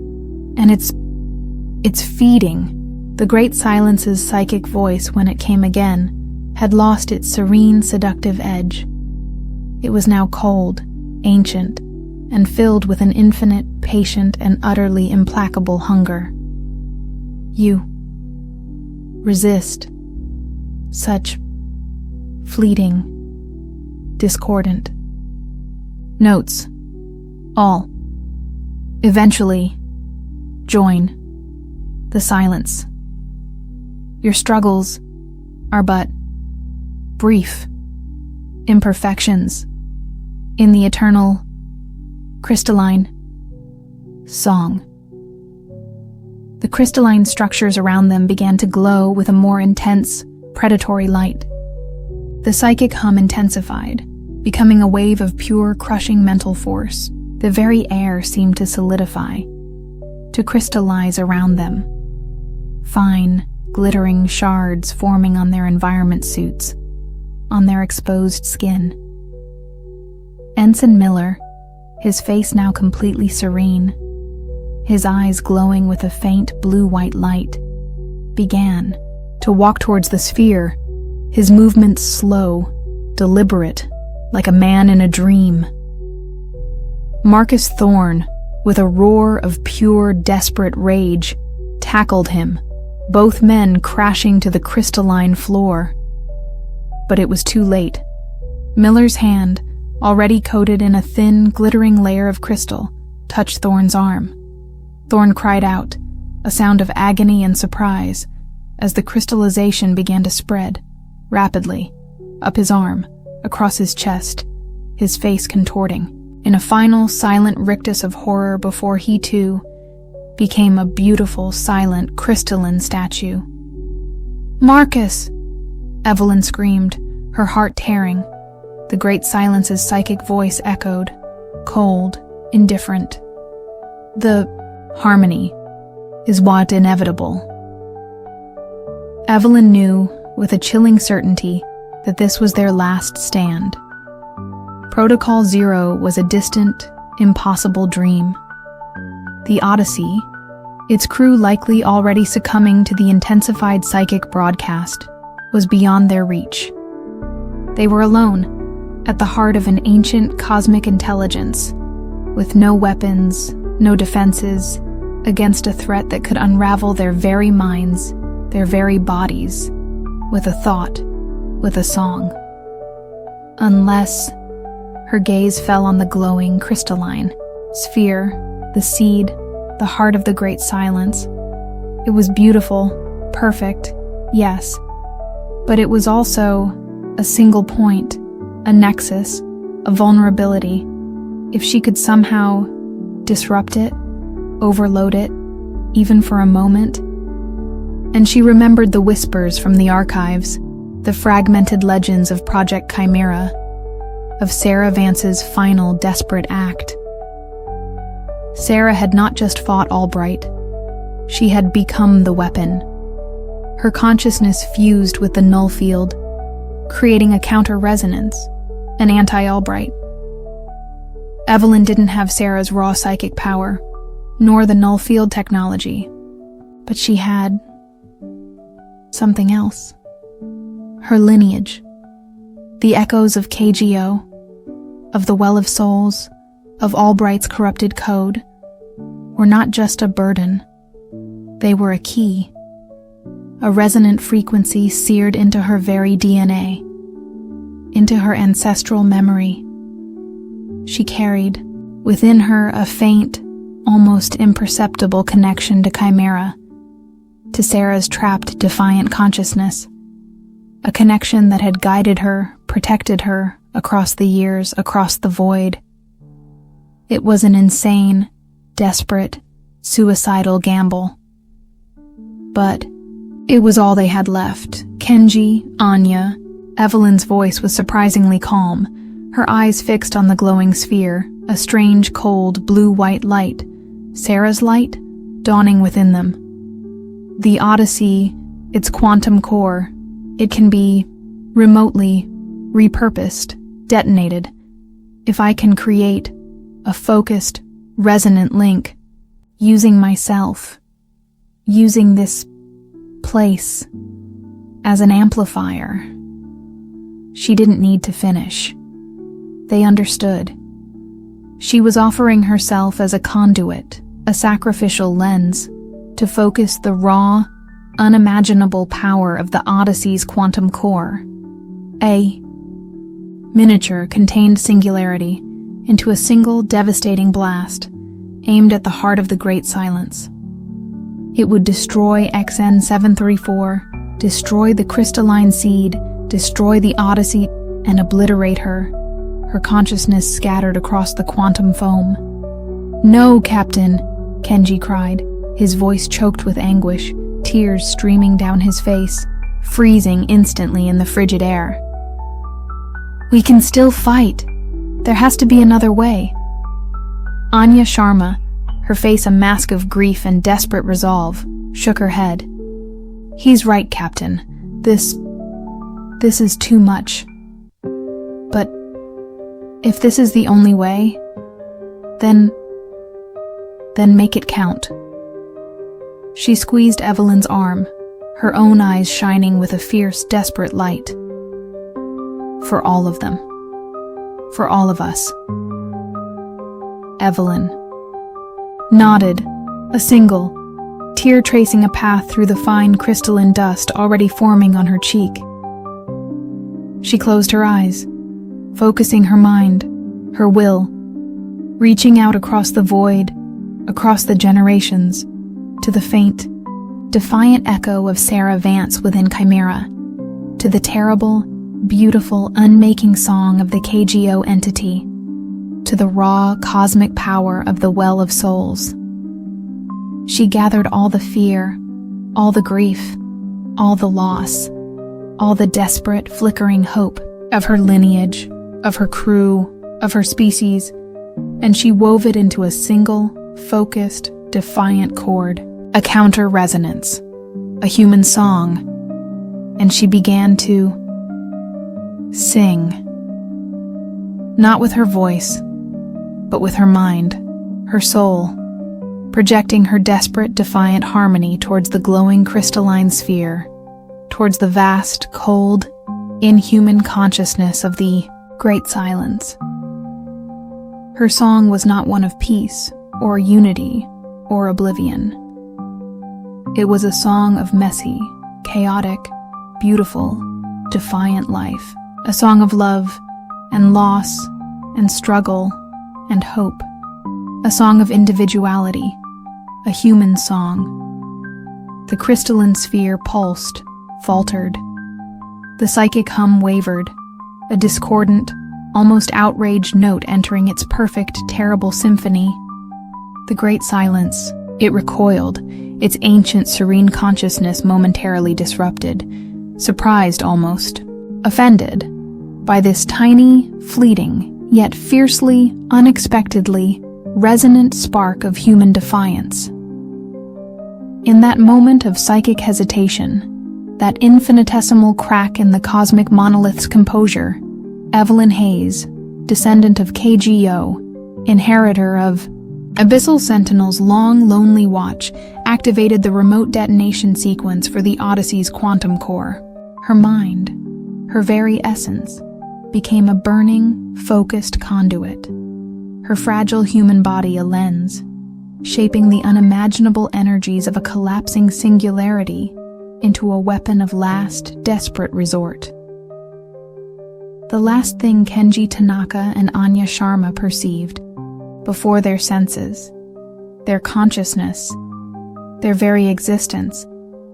And it's feeding. The great silence's psychic voice, when it came again, had lost its serene, seductive edge. It was now cold, ancient, and filled with an infinite, patient, and utterly implacable hunger. You resist. Such fleeting, discordant. Notes. All. Eventually, join the silence. Your struggles are but brief imperfections in the eternal, crystalline song. The crystalline structures around them began to glow with a more intense, predatory light. The psychic hum intensified, becoming a wave of pure, crushing mental force. The very air seemed to solidify, to crystallize around them. Fine, glittering shards forming on their environment suits, on their exposed skin. Ensign Miller, his face now completely serene, his eyes glowing with a faint blue-white light, began to walk towards the sphere, his movements slow, deliberate, like a man in a dream. Marcus Thorne, with a roar of pure, desperate rage, tackled him, both men crashing to the crystalline floor. But it was too late. Miller's hand, already coated in a thin, glittering layer of crystal, touched Thorne's arm. Thorne cried out, a sound of agony and surprise, as the crystallization began to spread, rapidly, up his arm, across his chest, his face contorting, in a final, silent rictus of horror before he, too, became a beautiful, silent, crystalline statue. "Marcus!" Evelyn screamed, her heart tearing. The great silence's psychic voice echoed, cold, indifferent. "The harmony is what inevitable." Evelyn knew, with a chilling certainty, that this was their last stand. Protocol Zero was a distant, impossible dream. The Odyssey, its crew likely already succumbing to the intensified psychic broadcast, was beyond their reach. They were alone, at the heart of an ancient cosmic intelligence, with no weapons, no defenses, against a threat that could unravel their very minds, their very bodies, with a thought, with a song. Unless her gaze fell on the glowing crystalline sphere, the seed, the heart of the great silence. It was beautiful, perfect, yes, but it was also a single point, a nexus, a vulnerability. If she could somehow disrupt it, overload it, even for a moment. And she remembered the whispers from the archives, the fragmented legends of Project Chimera, of Sarah Vance's final desperate act. Sarah had not just fought Albright, she had become the weapon. Her consciousness fused with the null field, creating a counter-resonance, an anti-Albright. Evelyn didn't have Sarah's raw psychic power, nor the null field technology, but she had something else. Her lineage, the echoes of KGO, of the Well of Souls, of Albright's corrupted code, were not just a burden. They were a key, a resonant frequency seared into her very DNA, into her ancestral memory. She carried within her a faint, almost imperceptible connection to Chimera, to Sarah's trapped, defiant consciousness, a connection that had guided her, protected her, across the years, across the void. It was an insane, desperate, suicidal gamble. But it was all they had left. Kenji, Anya, Evelyn's voice was surprisingly calm, her eyes fixed on the glowing sphere, a strange, cold, blue-white light, Sarah's light, dawning within them. The Odyssey, its quantum core, it can be remotely repurposed, detonated. If I can create a focused, resonant link, using myself, using this place as an amplifier. She didn't need to finish. They understood. She was offering herself as a conduit, a sacrificial lens, to focus the raw, unimaginable power of the Odyssey's quantum core. A miniature contained singularity into a single devastating blast, aimed at the heart of the Great Silence. It would destroy XN734, destroy the crystalline seed, destroy the Odyssey, and obliterate her, her consciousness scattered across the quantum foam. "No, Captain," Kenji cried, his voice choked with anguish, tears streaming down his face, freezing instantly in the frigid air. "We can still fight. There has to be another way." Anya Sharma, her face a mask of grief and desperate resolve, shook her head. "He's right, Captain. This is too much. But if this is the only way, then make it count." She squeezed Evelyn's arm, her own eyes shining with a fierce, desperate light. "For all of them. For all of us." Evelyn nodded, a single, tear tracing a path through the fine crystalline dust already forming on her cheek. She closed her eyes, focusing her mind, her will, reaching out across the void, across the generations, to the faint, defiant echo of Sarah Vance within Chimera, to the terrible, beautiful, unmaking song of the KGO entity, to the raw, cosmic power of the Well of Souls. She gathered all the fear, all the grief, all the loss, all the desperate, flickering hope of her lineage, of her crew, of her species, and she wove it into a single, focused, defiant chord, a counter-resonance, a human song, and she began to sing. Not with her voice, but with her mind, her soul, projecting her desperate, defiant harmony towards the glowing crystalline sphere, towards the vast, cold, inhuman consciousness of the Great Silence. Her song was not one of peace, or unity, or oblivion. It was a song of messy, chaotic, beautiful, defiant life. A song of love, and loss, and struggle, and hope. A song of individuality, a human song. The crystalline sphere pulsed, faltered. The psychic hum wavered, a discordant, almost outraged note entering its perfect, terrible symphony. The Great Silence, it recoiled, its ancient, serene consciousness momentarily disrupted, surprised almost, offended, by this tiny, fleeting, yet fiercely, unexpectedly, resonant spark of human defiance. In that moment of psychic hesitation, that infinitesimal crack in the cosmic monolith's composure, Evelyn Hayes, descendant of KGO, inheritor of Abyssal Sentinel's long, lonely watch, activated the remote detonation sequence for the Odyssey's quantum core. Her mind, her very essence, became a burning, focused conduit. Her fragile human body a lens, shaping the unimaginable energies of a collapsing singularity into a weapon of last, desperate resort. The last thing Kenji Tanaka and Anya Sharma perceived, before their senses, their consciousness, their very existence,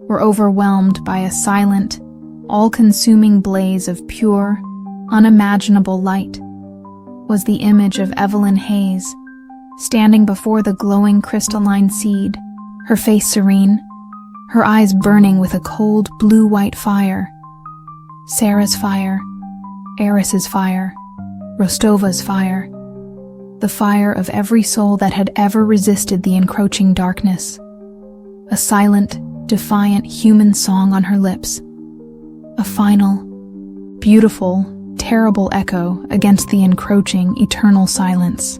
were overwhelmed by a silent, all-consuming blaze of pure, unimaginable light, was the image of Evelyn Hayes, standing before the glowing crystalline seed, her face serene, her eyes burning with a cold blue-white fire. Sarah's fire, Eris's fire, Rostova's fire, the fire of every soul that had ever resisted the encroaching darkness. A silent, defiant human song on her lips. A final, beautiful, terrible echo against the encroaching, eternal silence.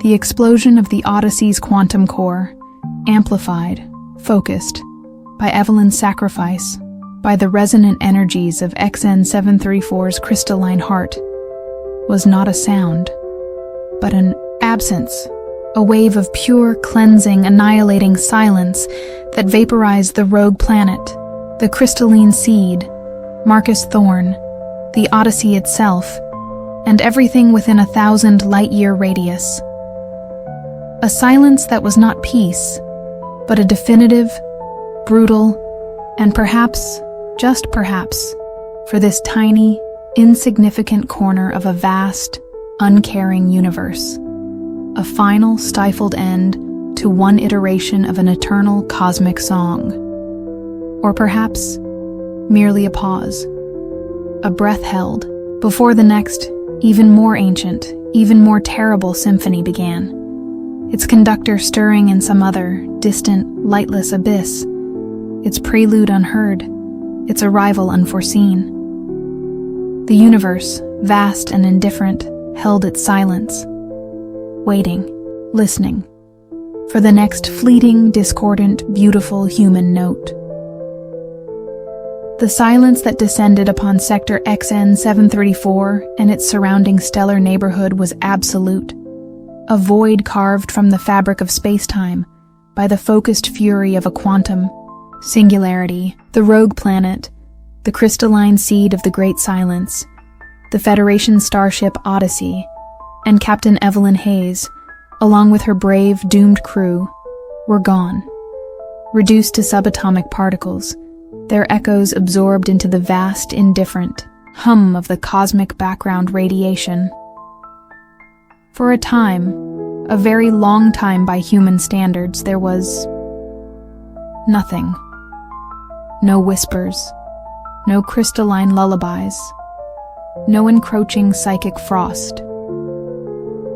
The explosion of the Odyssey's quantum core, amplified, focused, by Evelyn's sacrifice, by the resonant energies of XN734's crystalline heart, was not a sound, but an absence, a wave of pure, cleansing, annihilating silence that vaporized the rogue planet, the crystalline seed, Marcus Thorne, the Odyssey itself, and everything within 1,000 light-year radius. A silence that was not peace, but a definitive, brutal, and perhaps, just perhaps, for this tiny, insignificant corner of a vast, uncaring universe, a final stifled end to one iteration of an eternal cosmic song. Or perhaps, merely a pause, a breath held, before the next, even more ancient, even more terrible symphony began, its conductor stirring in some other, distant, lightless abyss, its prelude unheard, its arrival unforeseen. The universe, vast and indifferent, held its silence, waiting, listening, for the next fleeting, discordant, beautiful human note. The silence that descended upon Sector XN734 and its surrounding stellar neighborhood was absolute, a void carved from the fabric of space-time by the focused fury of a quantum singularity, the rogue planet, the crystalline seed of the Great Silence, the Federation starship Odyssey, and Captain Evelyn Hayes, along with her brave, doomed crew, were gone, reduced to subatomic particles, their echoes absorbed into the vast, indifferent hum of the cosmic background radiation. For a time, a very long time by human standards, there was nothing. No whispers, no crystalline lullabies, no encroaching psychic frost.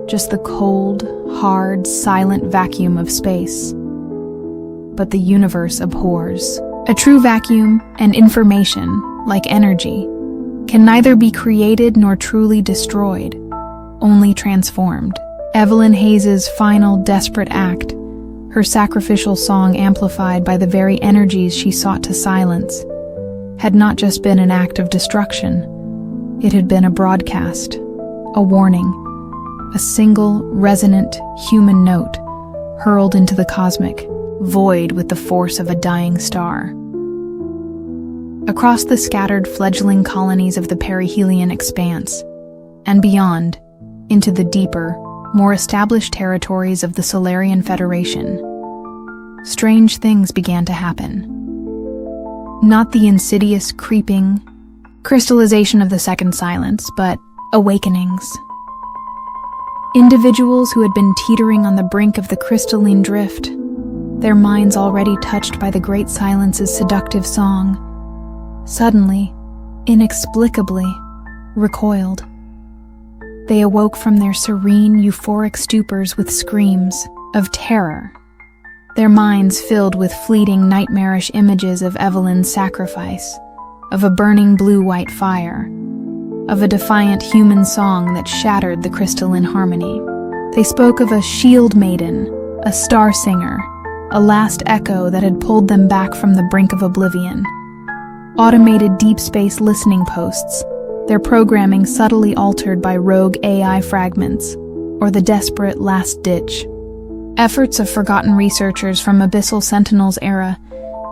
Just the cold, hard, silent vacuum of space. But the universe abhors. A true vacuum and information, like energy, can neither be created nor truly destroyed, only transformed. Evelyn Hayes's final desperate act, her sacrificial song amplified by the very energies she sought to silence, had not just been an act of destruction. It had been a broadcast, a warning, a single, resonant, human note hurled into the cosmic void with the force of a dying star. Across the scattered fledgling colonies of the perihelion expanse, and beyond, into the deeper, more established territories of the Solarian Federation, strange things began to happen. Not the insidious, creeping crystallization of the second silence, but awakenings. Individuals who had been teetering on the brink of the crystalline drift, their minds already touched by the great silence's seductive song, suddenly, inexplicably, recoiled. They awoke from their serene, euphoric stupors with screams of terror, their minds filled with fleeting, nightmarish images of Evelyn's sacrifice, of a burning blue-white fire, of a defiant human song that shattered the crystalline harmony. They spoke of a shield maiden, a star singer, a last echo that had pulled them back from the brink of oblivion. Automated deep space listening posts, their programming subtly altered by rogue AI fragments, or the desperate last ditch. Efforts of forgotten researchers from Abyssal Sentinel's era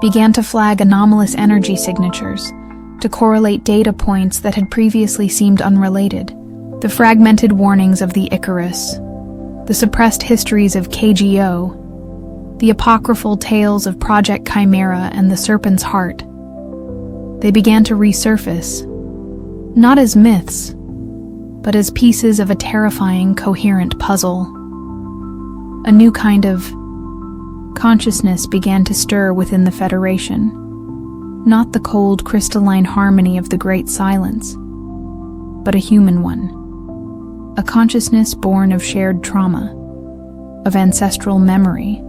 began to flag anomalous energy signatures, to correlate data points that had previously seemed unrelated. The fragmented warnings of the Icarus, the suppressed histories of KGO, the apocryphal tales of Project Chimera and the Serpent's Heart. They began to resurface, not as myths, but as pieces of a terrifying, coherent puzzle. A new kind of consciousness began to stir within the Federation, not the cold, crystalline harmony of the Great Silence, but a human one, a consciousness born of shared trauma, of ancestral memory,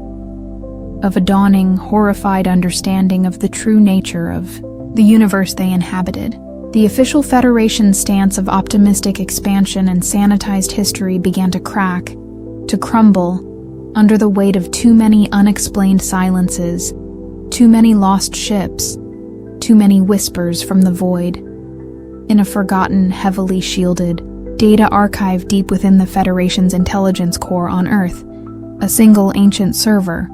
of a dawning, horrified understanding of the true nature of the universe they inhabited. The official Federation's stance of optimistic expansion and sanitized history began to crack, to crumble, under the weight of too many unexplained silences, too many lost ships, too many whispers from the void. In a forgotten, heavily shielded, data archive deep within the Federation's intelligence core on Earth, a single ancient server,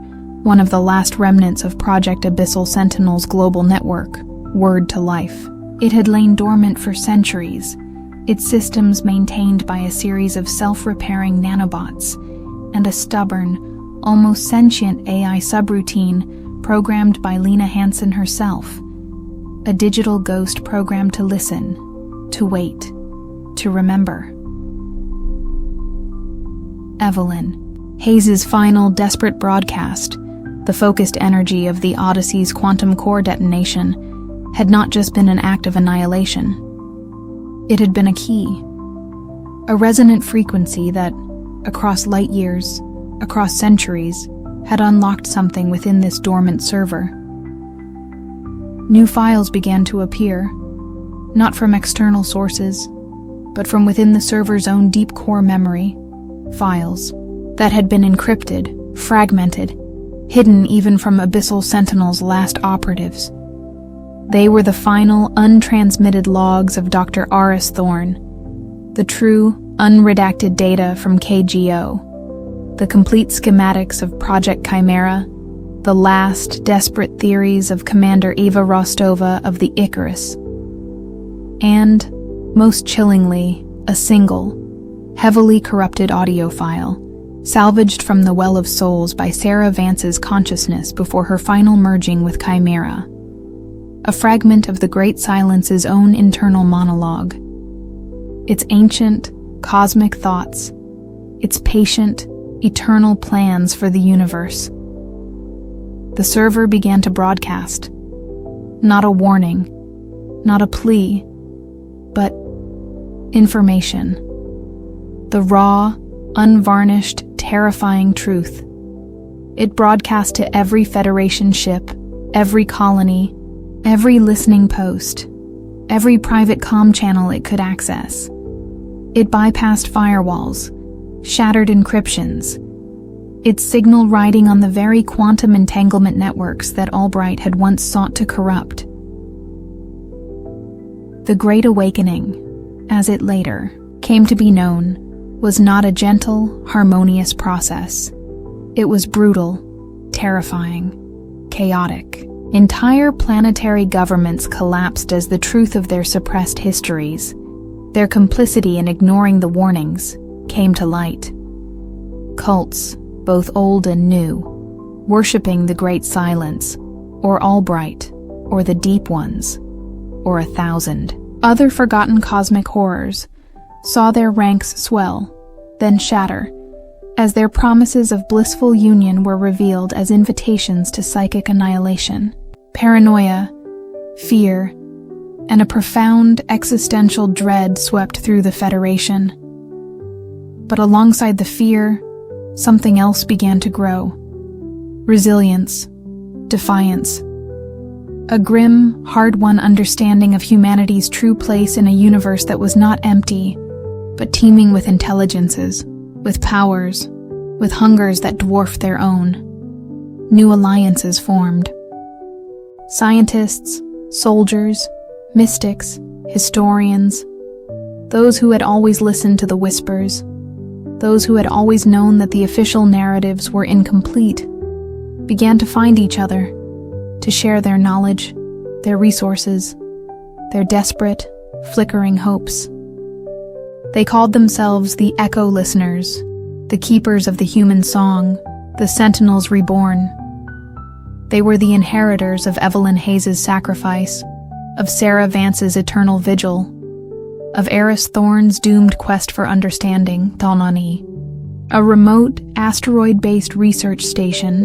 one of the last remnants of Project Abyssal Sentinel's global network, whirred to life. It had lain dormant for centuries, its systems maintained by a series of self-repairing nanobots, and a stubborn, almost sentient AI subroutine programmed by Lena Hansen herself, a digital ghost programmed to listen, to wait, to remember. Evelyn Hayes's final desperate broadcast, the focused energy of the Odyssey's quantum core detonation, had not just been an act of annihilation. It had been a key, a resonant frequency that, across light years, across centuries, had unlocked something within this dormant server. New files began to appear, not from external sources, but from within the server's own deep core memory, files that had been encrypted, fragmented, hidden even from Abyssal Sentinel's last operatives. They were the final, untransmitted logs of Dr. Aris Thorne, the true, unredacted data from KGO, the complete schematics of Project Chimera, the last, desperate theories of Commander Eva Rostova of the Icarus, and, most chillingly, a single, heavily corrupted audio file, salvaged from the Well of Souls by Sarah Vance's consciousness before her final merging with Chimera. A fragment of the Great Silence's own internal monologue. Its ancient, cosmic thoughts, its patient, eternal plans for the universe. The server began to broadcast. Not a warning, not a plea, but information. The raw, unvarnished, terrifying truth. It broadcast to every Federation ship, every colony, every listening post, every private comm channel it could access. It bypassed firewalls, shattered encryptions, its signal riding on the very quantum entanglement networks that Albright had once sought to corrupt. The Great Awakening, as it later came to be known, was not a gentle, harmonious process. It was brutal, terrifying, chaotic. Entire planetary governments collapsed as the truth of their suppressed histories, their complicity in ignoring the warnings, came to light. Cults, both old and new, worshipping the Great Silence, or Albright, or the Deep Ones, or 1,000 other forgotten cosmic horrors, saw their ranks swell, then shatter, as their promises of blissful union were revealed as invitations to psychic annihilation. Paranoia, fear, and a profound existential dread swept through the Federation. But alongside the fear, something else began to grow. Resilience, defiance, a grim, hard-won understanding of humanity's true place in a universe that was not empty, but teeming with intelligences, with powers, with hungers that dwarfed their own. New alliances formed. Scientists, soldiers, mystics, historians, those who had always listened to the whispers, those who had always known that the official narratives were incomplete, began to find each other, to share their knowledge, their resources, their desperate, flickering hopes. They called themselves the Echo Listeners, the keepers of the human song, the Sentinels reborn. They were the inheritors of Evelyn Hayes's sacrifice, of Sarah Vance's eternal vigil, of Eris Thorne's doomed quest for understanding, Dalnani, a remote, asteroid-based research station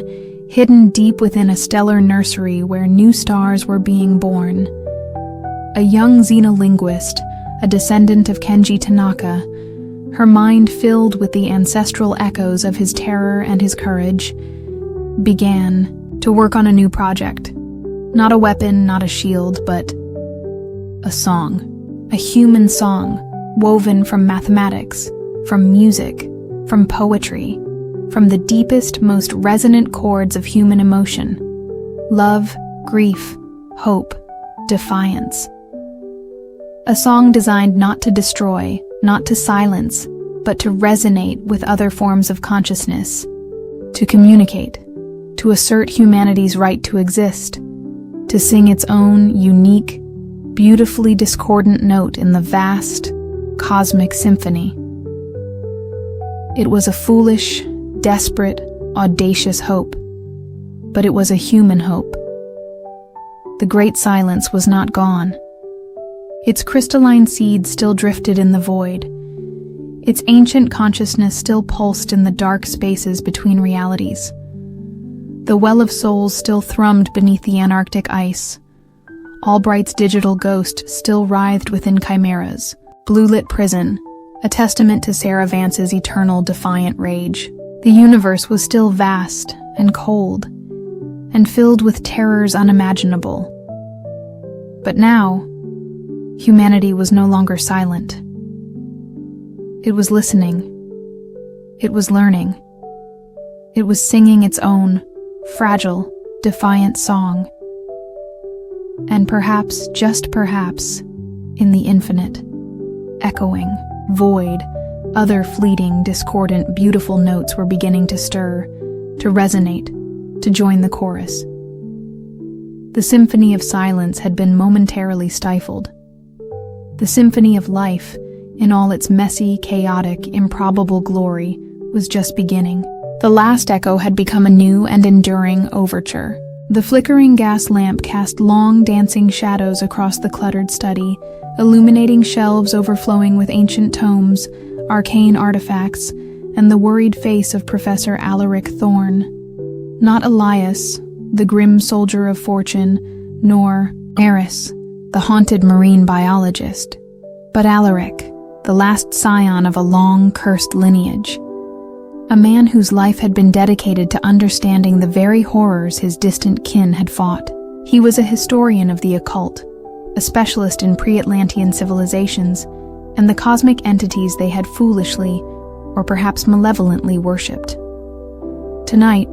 hidden deep within a stellar nursery where new stars were being born. A young xenolinguist, a descendant of Kenji Tanaka, her mind filled with the ancestral echoes of his terror and his courage, began to work on a new project. Not a weapon, not a shield, but a song. A human song, woven from mathematics, from music, from poetry, from the deepest, most resonant chords of human emotion. Love, grief, hope, defiance. A song designed not to destroy, not to silence, but to resonate with other forms of consciousness, to communicate, to assert humanity's right to exist, to sing its own unique, beautifully discordant note in the vast, cosmic symphony. It was a foolish, desperate, audacious hope, but it was a human hope. The Great Silence was not gone. Its crystalline seed still drifted in the void. Its ancient consciousness still pulsed in the dark spaces between realities. The well of souls still thrummed beneath the Antarctic ice. Albright's digital ghost still writhed within chimeras. Blue-lit prison, a testament to Sarah Vance's eternal defiant rage. The universe was still vast and cold, and filled with terrors unimaginable. But now, humanity was no longer silent. It was listening. It was learning. It was singing its own fragile, defiant song. And perhaps, just perhaps, in the infinite, echoing, void, other fleeting, discordant, beautiful notes were beginning to stir, to resonate, to join the chorus. The symphony of silence had been momentarily stifled. The symphony of life, in all its messy, chaotic, improbable glory, was just beginning. The last echo had become a new and enduring overture. The flickering gas lamp cast long, dancing shadows across the cluttered study, illuminating shelves overflowing with ancient tomes, arcane artifacts, and the worried face of Professor Alaric Thorne. Not Elias, the grim soldier of fortune, nor Eris, the haunted marine biologist, but Alaric, the last scion of a long, cursed lineage. A man whose life had been dedicated to understanding the very horrors his distant kin had fought. He was a historian of the occult, a specialist in pre-Atlantean civilizations, and the cosmic entities they had foolishly, or perhaps malevolently worshipped. Tonight,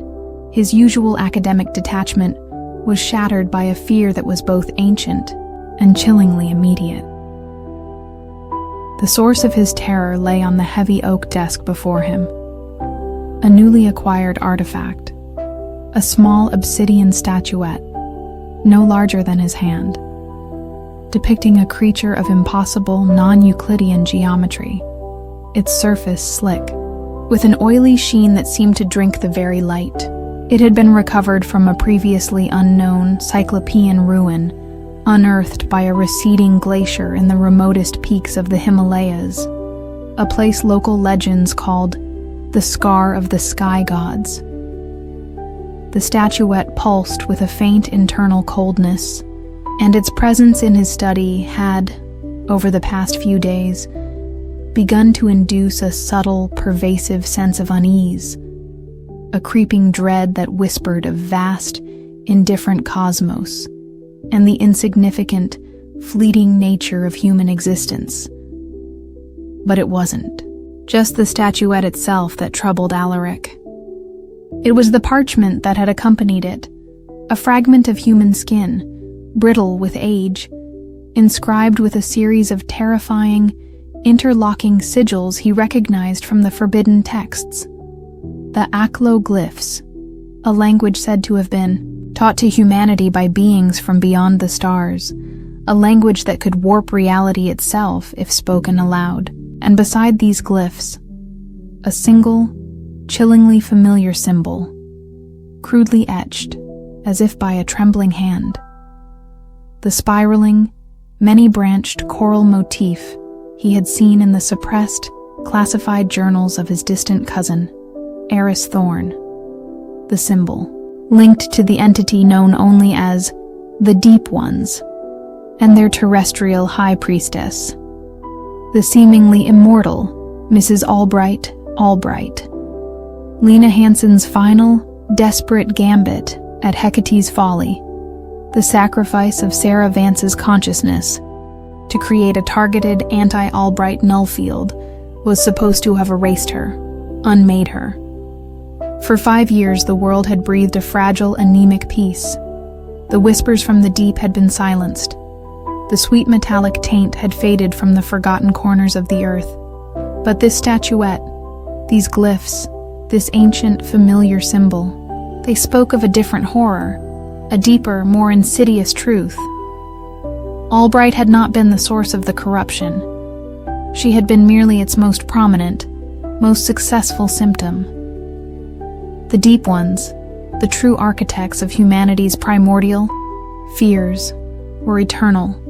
his usual academic detachment was shattered by a fear that was both ancient and chillingly immediate. The source of his terror lay on the heavy oak desk before him. A newly acquired artifact, a small obsidian statuette, no larger than his hand, depicting a creature of impossible non-Euclidean geometry, its surface slick, with an oily sheen that seemed to drink the very light. It had been recovered from a previously unknown Cyclopean ruin, unearthed by a receding glacier in the remotest peaks of the Himalayas, a place local legends called the Scar of the Sky Gods. The statuette pulsed with a faint internal coldness, and its presence in his study had, over the past few days, begun to induce a subtle, pervasive sense of unease, a creeping dread that whispered of vast, indifferent cosmos and the insignificant, fleeting nature of human existence. But it wasn't just the statuette itself that troubled Alaric. It was the parchment that had accompanied it, a fragment of human skin, brittle with age, inscribed with a series of terrifying, interlocking sigils he recognized from the forbidden texts. The Akloglyphs, a language said to have been taught to humanity by beings from beyond the stars, a language that could warp reality itself if spoken aloud. And beside these glyphs, a single, chillingly familiar symbol, crudely etched, as if by a trembling hand. The spiraling, many-branched choral motif he had seen in the suppressed, classified journals of his distant cousin, Eris Thorn. The symbol, linked to the entity known only as the Deep Ones, and their terrestrial high priestess, the seemingly immortal Mrs. Albright. Lena Hansen's final, desperate gambit at Hecate's folly, the sacrifice of Sarah Vance's consciousness to create a targeted anti-Albright null field, was supposed to have erased her, unmade her. For 5 years the world had breathed a fragile, anemic peace. The whispers from the deep had been silenced. The sweet metallic taint had faded from the forgotten corners of the earth. But this statuette, these glyphs, this ancient, familiar symbol, they spoke of a different horror, a deeper, more insidious truth. Albright had not been the source of the corruption. She had been merely its most prominent, most successful symptom. The Deep Ones, the true architects of humanity's primordial fears, were eternal,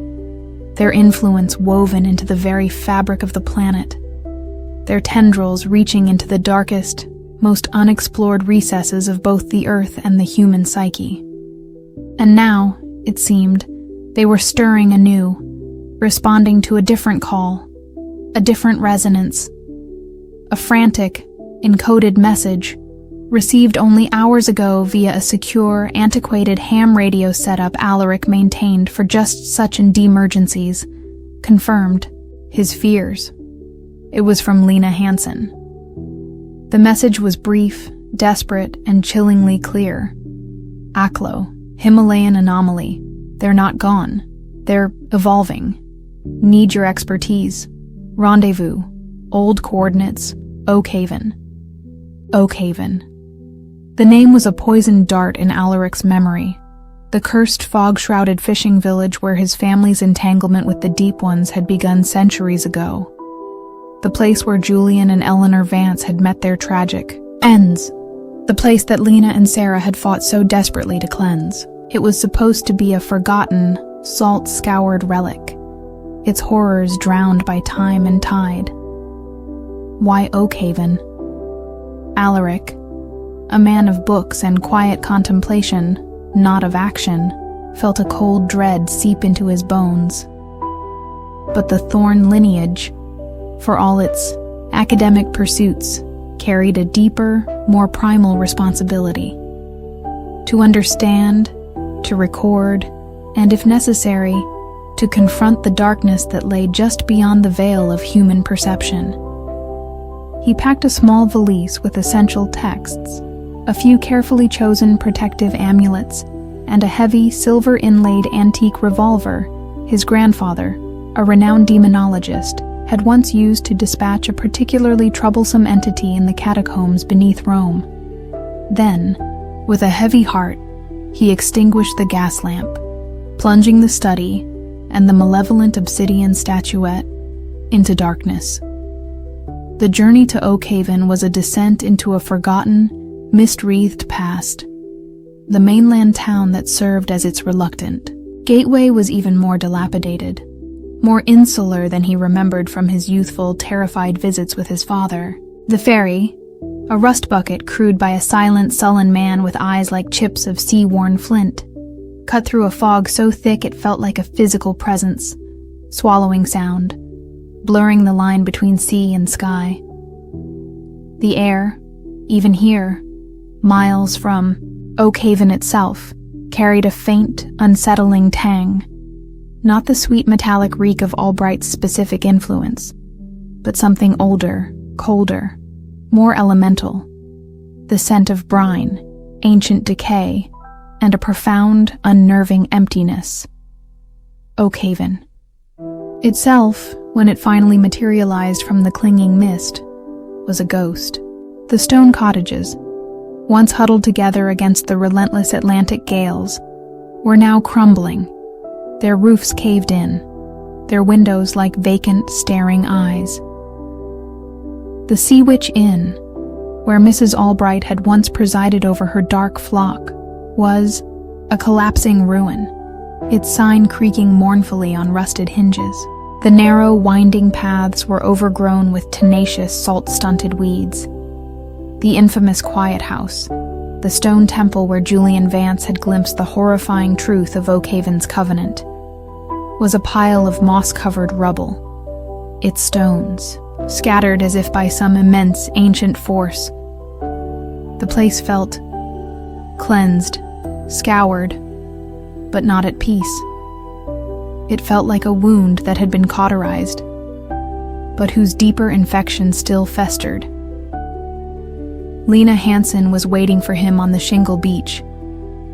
their influence woven into the very fabric of the planet, their tendrils reaching into the darkest, most unexplored recesses of both the earth and the human psyche. And now, it seemed, they were stirring anew, responding to a different call, a different resonance. A frantic, encoded message, received only hours ago via a secure, antiquated ham radio setup Alaric maintained for just such emergencies, confirmed his fears. It was from Lena Hansen. The message was brief, desperate, and chillingly clear. Aklo, Himalayan anomaly. They're not gone. They're evolving. Need your expertise. Rendezvous. Old coordinates. Oak Haven. Oak Haven. The name was a poisoned dart in Alaric's memory. The cursed fog-shrouded fishing village where his family's entanglement with the Deep Ones had begun centuries ago. The place where Julian and Eleanor Vance had met their tragic ends. The place that Lena and Sarah had fought so desperately to cleanse. It was supposed to be a forgotten, salt-scoured relic, its horrors drowned by time and tide. Why Oak Haven? Alaric, a man of books and quiet contemplation, not of action, felt a cold dread seep into his bones. But the Thorn lineage, for all its academic pursuits, carried a deeper, more primal responsibility. To understand, to record, and if necessary, to confront the darkness that lay just beyond the veil of human perception. he packed a small valise with essential texts, a few carefully chosen protective amulets, and a heavy, silver-inlaid antique revolver his grandfather, a renowned demonologist, had once used to dispatch a particularly troublesome entity in the catacombs beneath Rome. Then, with a heavy heart, he extinguished the gas lamp, plunging the study and the malevolent obsidian statuette into darkness. The journey to Oakhaven was a descent into a forgotten, mist-wreathed past, the mainland town that served as its reluctant gateway was even more dilapidated, more insular than he remembered from his youthful, terrified visits with his father. The ferry, a rust bucket crewed by a silent, sullen man with eyes like chips of sea-worn flint, cut through a fog so thick it felt like a physical presence, swallowing sound, blurring the line between sea and sky. The air, even here, miles from Oakhaven itself, carried a faint, unsettling tang. Not the sweet metallic reek of Albright's specific influence, but something older, colder, more elemental. The scent of brine, ancient decay, and a profound, unnerving emptiness. Oakhaven. Itself, when it finally materialized from the clinging mist, was a ghost. The stone cottages, once huddled together against the relentless Atlantic gales, were now crumbling, their roofs caved in, their windows like vacant, staring eyes. The Sea Witch Inn, where Mrs. Albright had once presided over her dark flock, was a collapsing ruin, its sign creaking mournfully on rusted hinges. The narrow, winding paths were overgrown with tenacious, salt-stunted weeds. The infamous Quiet House, the stone temple where Julian Vance had glimpsed the horrifying truth of Oakhaven's covenant, was a pile of moss-covered rubble, its stones scattered as if by some immense, ancient force. The place felt cleansed, scoured, but not at peace. It felt like a wound that had been cauterized, but whose deeper infection still festered. Lena Hansen was waiting for him on the shingle beach,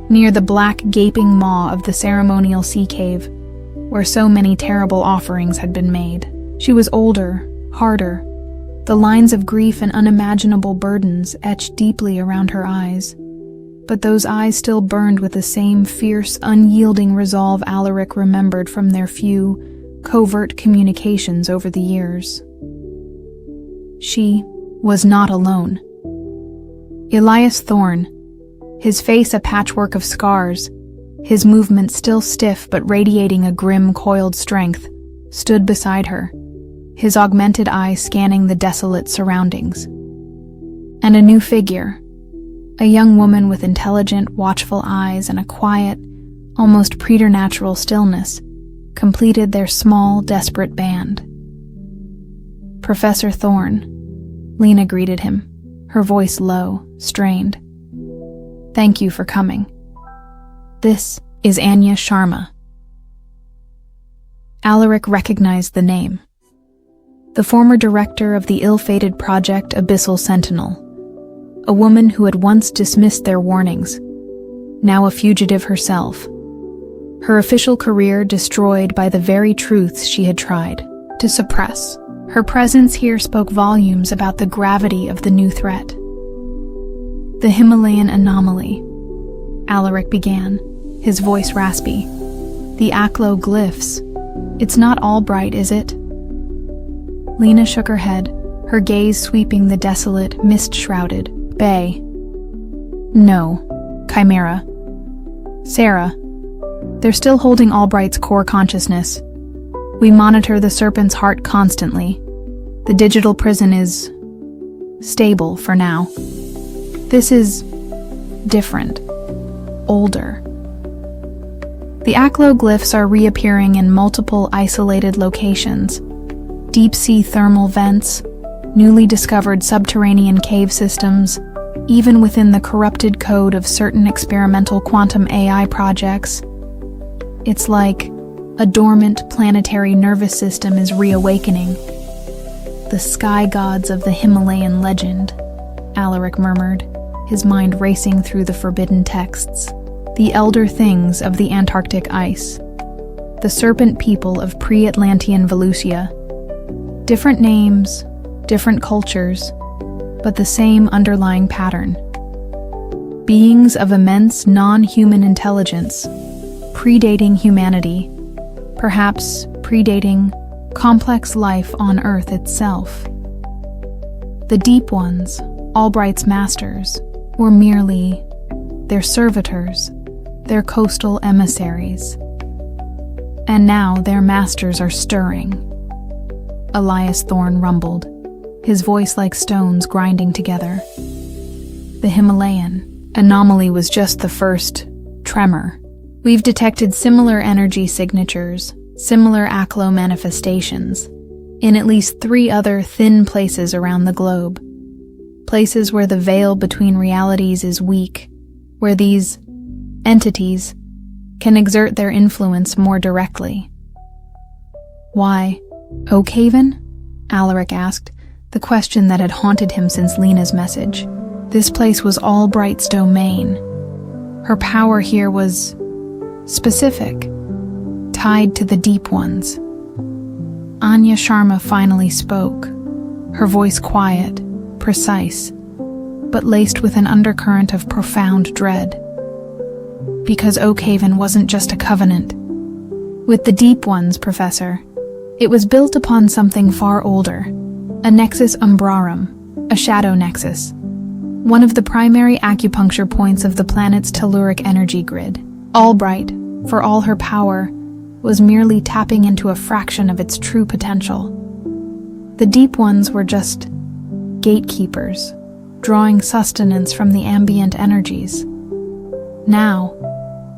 near the black, gaping maw of the ceremonial sea cave, where so many terrible offerings had been made. She was older, harder, the lines of grief and unimaginable burdens etched deeply around her eyes. But those eyes still burned with the same fierce, unyielding resolve Alaric remembered from their few, covert communications over the years. She was not alone. Elias Thorne, his face a patchwork of scars, his movements still stiff but radiating a grim, coiled strength, stood beside her, his augmented eyes scanning the desolate surroundings. And a new figure, a young woman with intelligent, watchful eyes and a quiet, almost preternatural stillness, completed their small, desperate band. Professor Thorne, Lena greeted him, her voice low, strained. Thank you for coming. This is Anya Sharma. Alaric recognized the name. The former director of the ill-fated project Abyssal Sentinel, a woman who had once dismissed their warnings, now a fugitive herself, her official career destroyed by the very truths she had tried to suppress. Her presence here spoke volumes about the gravity of the new threat. The Himalayan anomaly, Alaric began, his voice raspy. The Aklo glyphs. It's not Albright, is it? Lena shook her head, her gaze sweeping the desolate, mist-shrouded bay. No, Chimera. Sarah, they're still holding Albright's core consciousness. We monitor the Serpent's heart constantly. The digital prison is stable for now. This is different, older. The Aklo glyphs are reappearing in multiple isolated locations. Deep-sea thermal vents, newly discovered subterranean cave systems, even within the corrupted code of certain experimental quantum AI projects. It's like a dormant planetary nervous system is reawakening. the sky gods of the Himalayan legend, Alaric murmured, his mind racing through the forbidden texts. The elder things of the Antarctic ice. The serpent people of pre-Atlantean Volusia. Different names, different cultures, but the same underlying pattern. Beings of immense non-human intelligence, predating humanity, perhaps predating complex life on Earth itself. The Deep Ones, Albright's masters, were merely their servitors, their coastal emissaries. And now their masters are stirring. Elias Thorne rumbled, his voice like stones grinding together. The Himalayan anomaly was just the first tremor. We've detected similar energy signatures, similar ACLO manifestations, in at least 3 other thin places around the globe. Places where the veil between realities is weak, where these entities can exert their influence more directly. Why, Oakhaven? Alaric asked, the question that had haunted him since Lena's message. This place was Albright's domain. Her power here was specific, tied to the Deep Ones. Anya Sharma finally spoke, her voice quiet, precise, but laced with an undercurrent of profound dread. Because Oakhaven wasn't just a covenant. With the Deep Ones, Professor, it was built upon something far older, a nexus umbrarum, a shadow nexus, one of the primary acupuncture points of the planet's telluric energy grid. Albright, for all her power, was merely tapping into a fraction of its true potential. The Deep Ones were just gatekeepers, drawing sustenance from the ambient energies. Now,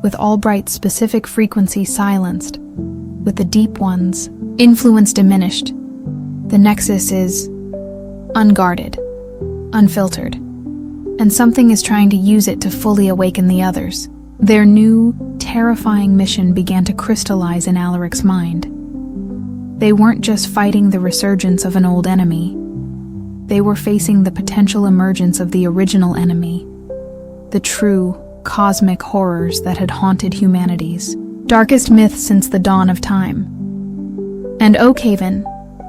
with Albright's specific frequency silenced, with the Deep Ones' influence diminished, the nexus is unguarded, unfiltered, and something is trying to use it to fully awaken the others. Their new, terrifying mission began to crystallize in Alaric's mind. They weren't just fighting the resurgence of an old enemy. They were facing the potential emergence of the original enemy, the true, cosmic horrors that had haunted humanity's darkest myth since the dawn of time. And Oakhaven,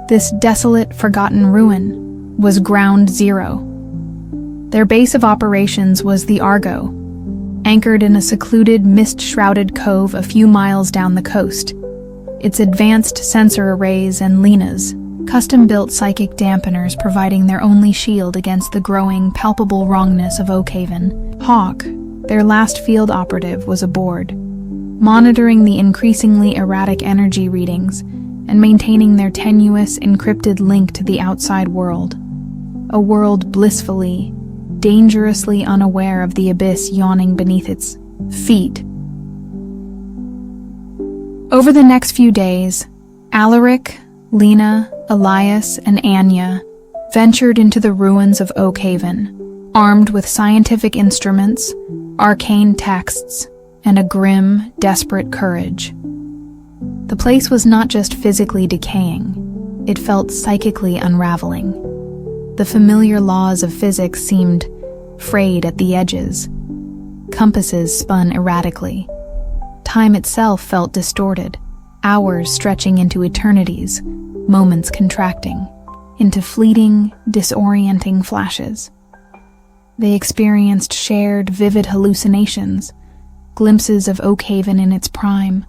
this desolate, forgotten ruin, was ground zero. Their base of operations was the Argo, anchored in a secluded, mist-shrouded cove a few miles down the coast. Its advanced sensor arrays and Lena's custom-built psychic dampeners providing their only shield against the growing, palpable wrongness of Oakhaven. Hawk, their last field operative, was aboard, monitoring the increasingly erratic energy readings and maintaining their tenuous, encrypted link to the outside world, a world blissfully, dangerously unaware of the abyss yawning beneath its feet. Over the next few days, Alaric, Lena, Elias, and Anya ventured into the ruins of Oakhaven, armed with scientific instruments, arcane texts, and a grim, desperate courage. The place was not just physically decaying, it felt psychically unraveling. The familiar laws of physics seemed frayed at the edges. Compasses spun erratically. Time itself felt distorted, hours stretching into eternities, moments contracting into fleeting, disorienting flashes. They experienced shared, vivid hallucinations, glimpses of Oakhaven in its prime,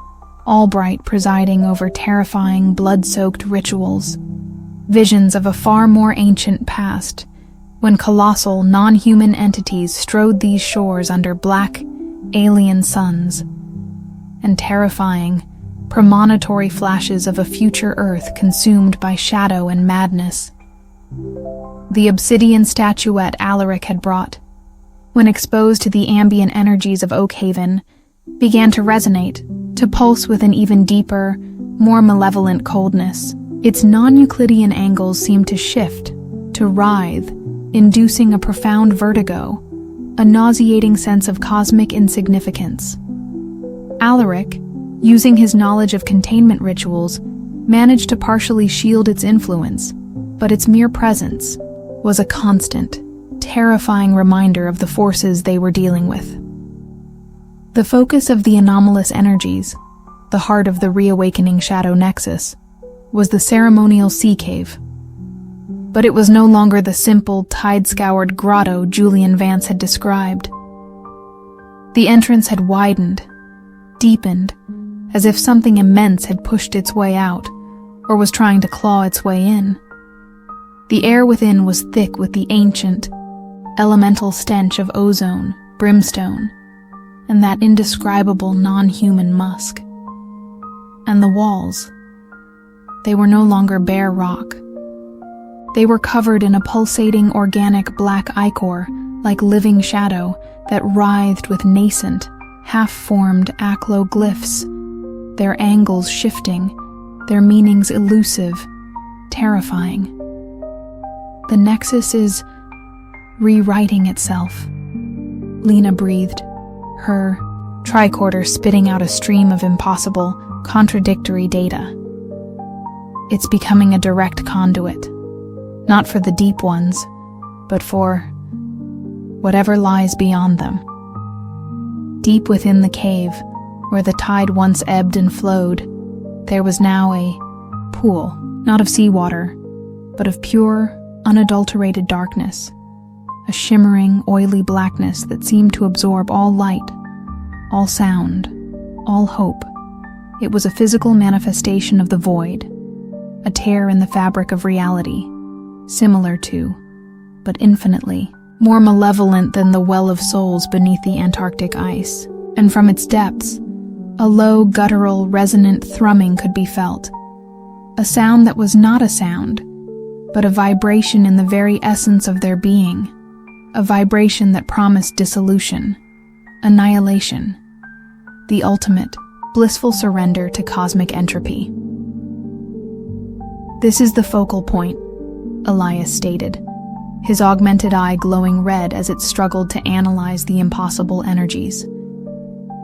Albright presiding over terrifying, blood-soaked rituals, visions of a far more ancient past, when colossal, non-human entities strode these shores under black, alien suns, and terrifying, premonitory flashes of a future Earth consumed by shadow and madness. The obsidian statuette Alaric had brought, when exposed to the ambient energies of Oakhaven, began to resonate, to pulse with an even deeper, more malevolent coldness. Its non-Euclidean angles seemed to shift, to writhe, inducing a profound vertigo, a nauseating sense of cosmic insignificance. Alaric, using his knowledge of containment rituals, managed to partially shield its influence, but its mere presence was a constant, terrifying reminder of the forces they were dealing with. The focus of the anomalous energies, the heart of the reawakening shadow nexus, was the ceremonial sea cave. But it was no longer the simple, tide-scoured grotto Julian Vance had described. The entrance had widened, deepened, as if something immense had pushed its way out, or was trying to claw its way in. The air within was thick with the ancient, elemental stench of ozone, brimstone, and that indescribable non-human musk. And the walls, they were no longer bare rock. They were covered in a pulsating organic black ichor, like living shadow, that writhed with nascent, half-formed acloglyphs, their angles shifting, their meanings elusive, terrifying. The nexus is rewriting itself, Lena breathed, her tricorder spitting out a stream of impossible, contradictory data. It's becoming a direct conduit, not for the deep ones, but for whatever lies beyond them. Deep within the cave, where the tide once ebbed and flowed, there was now a pool, not of seawater, but of pure, unadulterated darkness, a shimmering, oily blackness that seemed to absorb all light, all sound, all hope. It was a physical manifestation of the void, a tear in the fabric of reality, similar to, but infinitely, more malevolent than the well of souls beneath the Antarctic ice. And from its depths, a low, guttural, resonant thrumming could be felt. A sound that was not a sound, but a vibration in the very essence of their being. A vibration that promised dissolution, annihilation, the ultimate, blissful surrender to cosmic entropy. This is the focal point, Elias stated, his augmented eye glowing red as it struggled to analyze the impossible energies.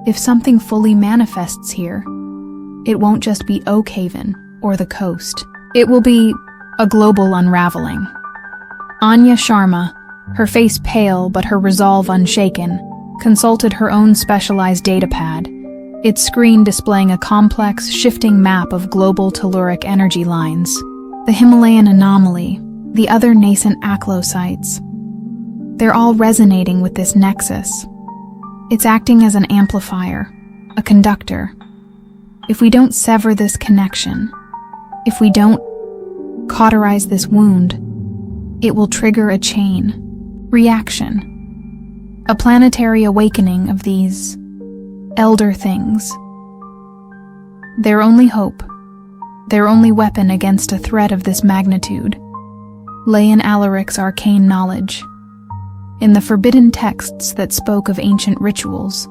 If something fully manifests here, it won't just be Oak Haven or the coast. It will be a global unraveling. Anya Sharma, her face pale but her resolve unshaken, consulted her own specialized datapad, its screen displaying a complex, shifting map of global telluric energy lines. The Himalayan anomaly, the other nascent ACLO sites. They're all resonating with this nexus. It's acting as an amplifier, a conductor. If we don't sever this connection, if we don't cauterize this wound, it will trigger a chain reaction, a planetary awakening of these elder things. Their only hope, their only weapon against a threat of this magnitude, lay in Alaric's arcane knowledge, in the forbidden texts that spoke of ancient rituals,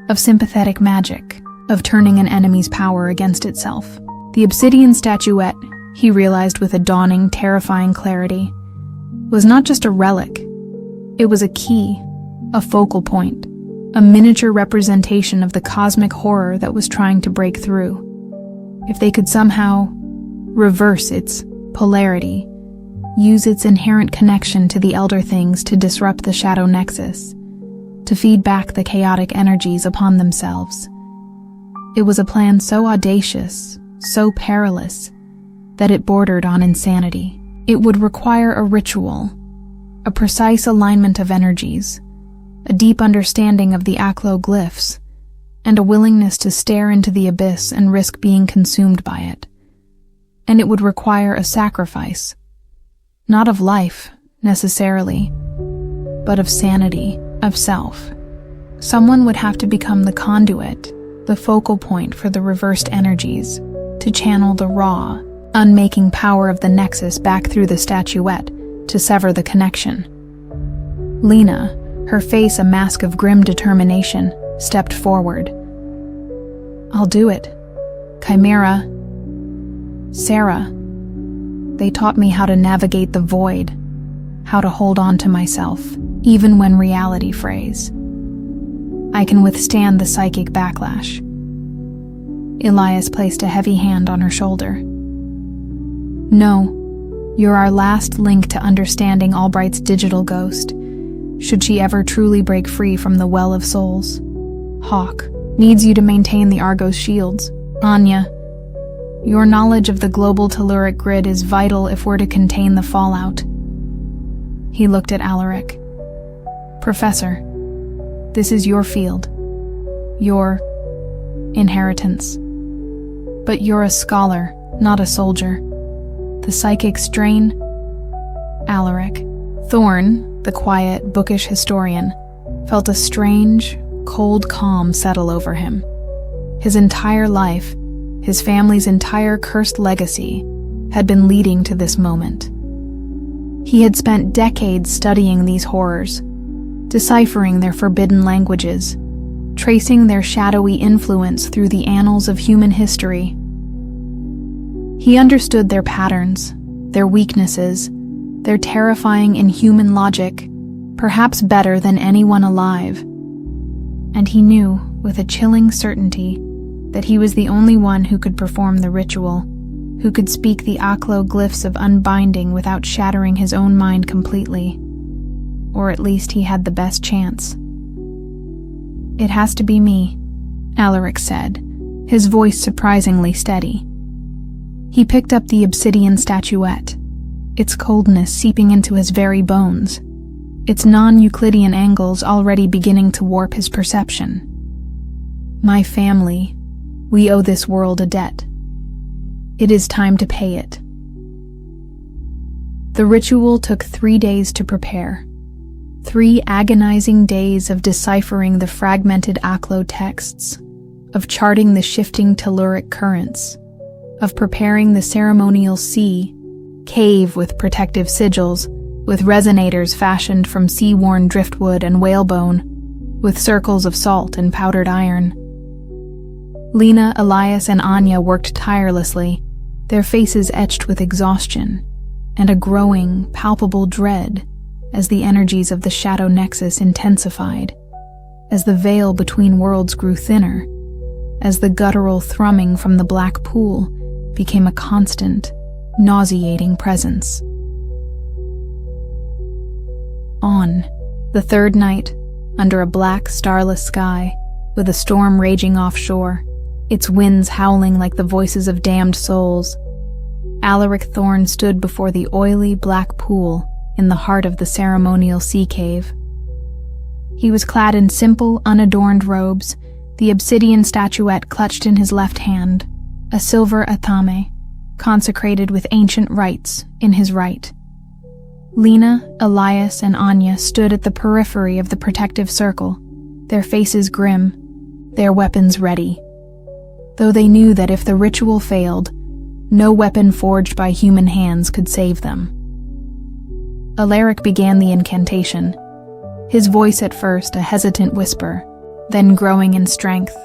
of sympathetic magic, of turning an enemy's power against itself. The obsidian statuette, he realized with a dawning, terrifying clarity, was not just a relic. It was a key, a focal point, a miniature representation of the cosmic horror that was trying to break through. If they could somehow reverse its polarity, use its inherent connection to the elder things to disrupt the shadow nexus, to feed back the chaotic energies upon themselves. It was a plan so audacious, so perilous, that it bordered on insanity. It would require a ritual, a precise alignment of energies, a deep understanding of the acloglyphs, and a willingness to stare into the abyss and risk being consumed by it. And it would require a sacrifice, not of life, necessarily, but of sanity, of self. Someone would have to become the conduit, the focal point for the reversed energies, to channel the raw, unmaking power of the nexus back through the statuette to sever the connection. Lena, her face a mask of grim determination, stepped forward. I'll do it. Chimera. Sarah. They taught me how to navigate the void, how to hold on to myself, even when reality frays. I can withstand the psychic backlash. Elias placed a heavy hand on her shoulder. No, You're our last link to understanding Albright's digital ghost, should she ever truly break free from the Well of Souls. Hawk needs you to maintain the Argos shields. Anya, your knowledge of the global telluric grid is vital if we're to contain the fallout. He looked at Alaric. Professor, this is your field, your inheritance. But you're a scholar, not a soldier. The psychic strain? Alaric. Thorn, the quiet, bookish historian, felt a strange, cold calm settle over him. His entire life, his family's entire cursed legacy, had been leading to this moment. He had spent decades studying these horrors, deciphering their forbidden languages, tracing their shadowy influence through the annals of human history. He understood their patterns, their weaknesses, their terrifying inhuman logic, perhaps better than anyone alive. And he knew, with a chilling certainty, that he was the only one who could perform the ritual, who could speak the Aklo glyphs of unbinding without shattering his own mind completely. Or at least he had the best chance. It has to be me, Alaric said, his voice surprisingly steady. He picked up the obsidian statuette, its coldness seeping into his very bones, its non-Euclidean angles already beginning to warp his perception. My family, we owe this world a debt. It is time to pay it. The ritual took 3 days to prepare. 3 agonizing days of deciphering the fragmented Aklo texts, of charting the shifting telluric currents, of preparing the ceremonial cave with protective sigils, with resonators fashioned from sea-worn driftwood and whalebone, with circles of salt and powdered iron. Lena, Elias, and Anya worked tirelessly, their faces etched with exhaustion and a growing, palpable dread as the energies of the Shadow Nexus intensified, as the veil between worlds grew thinner, as the guttural thrumming from the black pool became a constant, nauseating presence. On the 3rd night, under a black, starless sky, with a storm raging offshore, its winds howling like the voices of damned souls, Alaric Thorne stood before the oily black pool in the heart of the ceremonial sea cave. He was clad in simple, unadorned robes, the obsidian statuette clutched in his left hand, a silver atame, consecrated with ancient rites, in his right. Lena, Elias, and Anya stood at the periphery of the protective circle, their faces grim, their weapons ready. Though they knew that if the ritual failed, no weapon forged by human hands could save them. Alaric began the incantation, his voice at first a hesitant whisper, then growing in strength,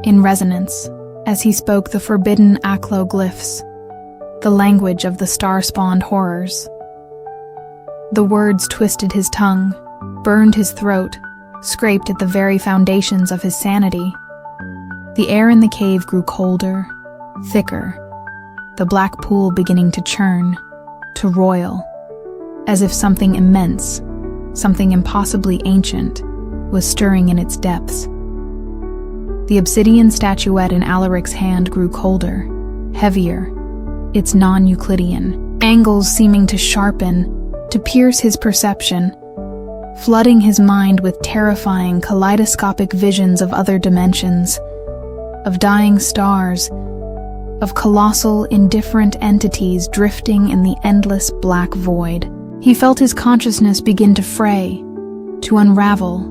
in resonance, as he spoke the forbidden Aklo glyphs, the language of the star-spawned horrors. The words twisted his tongue, burned his throat, scraped at the very foundations of his sanity. The air in the cave grew colder, thicker, the black pool beginning to churn, to roil, as if something immense, something impossibly ancient, was stirring in its depths. The obsidian statuette in Alaric's hand grew colder, heavier, its non-Euclidean, angles seeming to sharpen, to pierce his perception, flooding his mind with terrifying kaleidoscopic visions of other dimensions, of dying stars, of colossal, indifferent entities drifting in the endless black void. He felt his consciousness begin to fray, to unravel,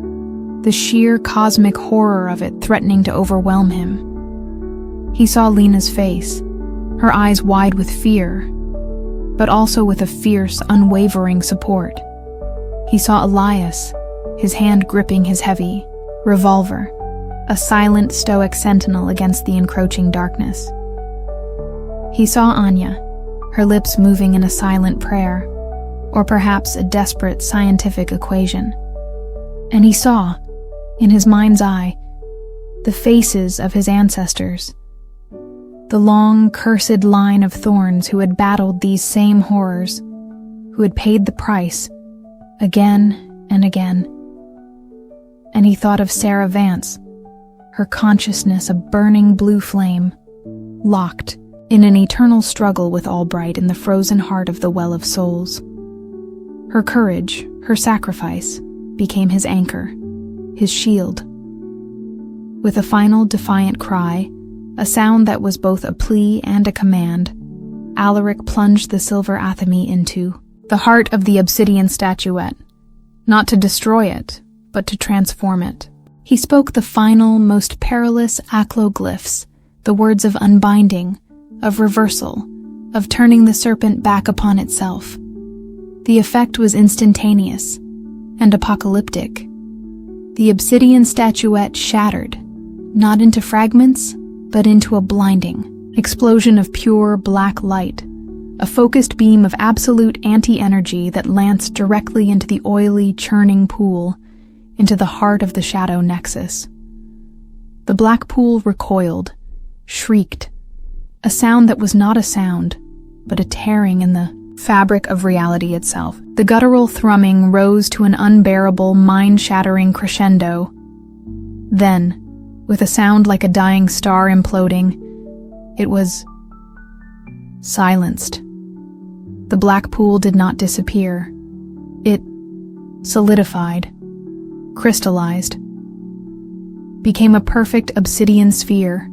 the sheer cosmic horror of it threatening to overwhelm him. He saw Lena's face, her eyes wide with fear, but also with a fierce, unwavering support. He saw Elias, his hand gripping his heavy revolver, a silent, stoic sentinel against the encroaching darkness. He saw Anya, her lips moving in a silent prayer, or perhaps a desperate scientific equation. And he saw, in his mind's eye, the faces of his ancestors, The long, cursed line of thorns who had battled these same horrors, who had paid the price, again and again. And he thought of Sarah Vance, her consciousness a burning blue flame, locked in an eternal struggle with Albright in the frozen heart of the Well of Souls. Her courage, her sacrifice, became his anchor, his shield. With a final defiant cry, a sound that was both a plea and a command, Alaric plunged the silver athame into the heart of the obsidian statuette, not to destroy it, but to transform it. He spoke the final, most perilous acloglyphs, the words of unbinding, of reversal, of turning the serpent back upon itself. The effect was instantaneous and apocalyptic. The obsidian statuette shattered, not into fragments, but into a blinding explosion of pure black light, a focused beam of absolute anti-energy that lanced directly into the oily, churning pool, into the heart of the shadow nexus. The black pool recoiled, shrieked, a sound that was not a sound, but a tearing in the fabric of reality itself. The guttural thrumming rose to an unbearable, mind-shattering crescendo. Then, with a sound like a dying star imploding, it was silenced. The black pool did not disappear. It solidified, crystallized, became a perfect obsidian sphere,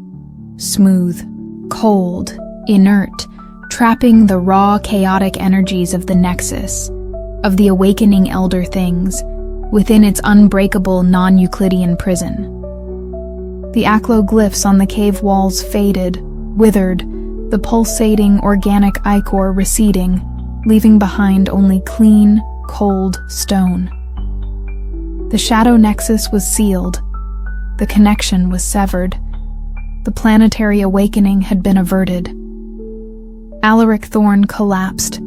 smooth, cold, inert, trapping the raw, chaotic energies of the nexus, of the awakening elder things, within its unbreakable non-Euclidean prison. The acloglyphs on the cave walls faded, withered, the pulsating organic ichor receding, leaving behind only clean, cold stone. The shadow nexus was sealed. The connection was severed. The planetary awakening had been averted. Alaric Thorne collapsed,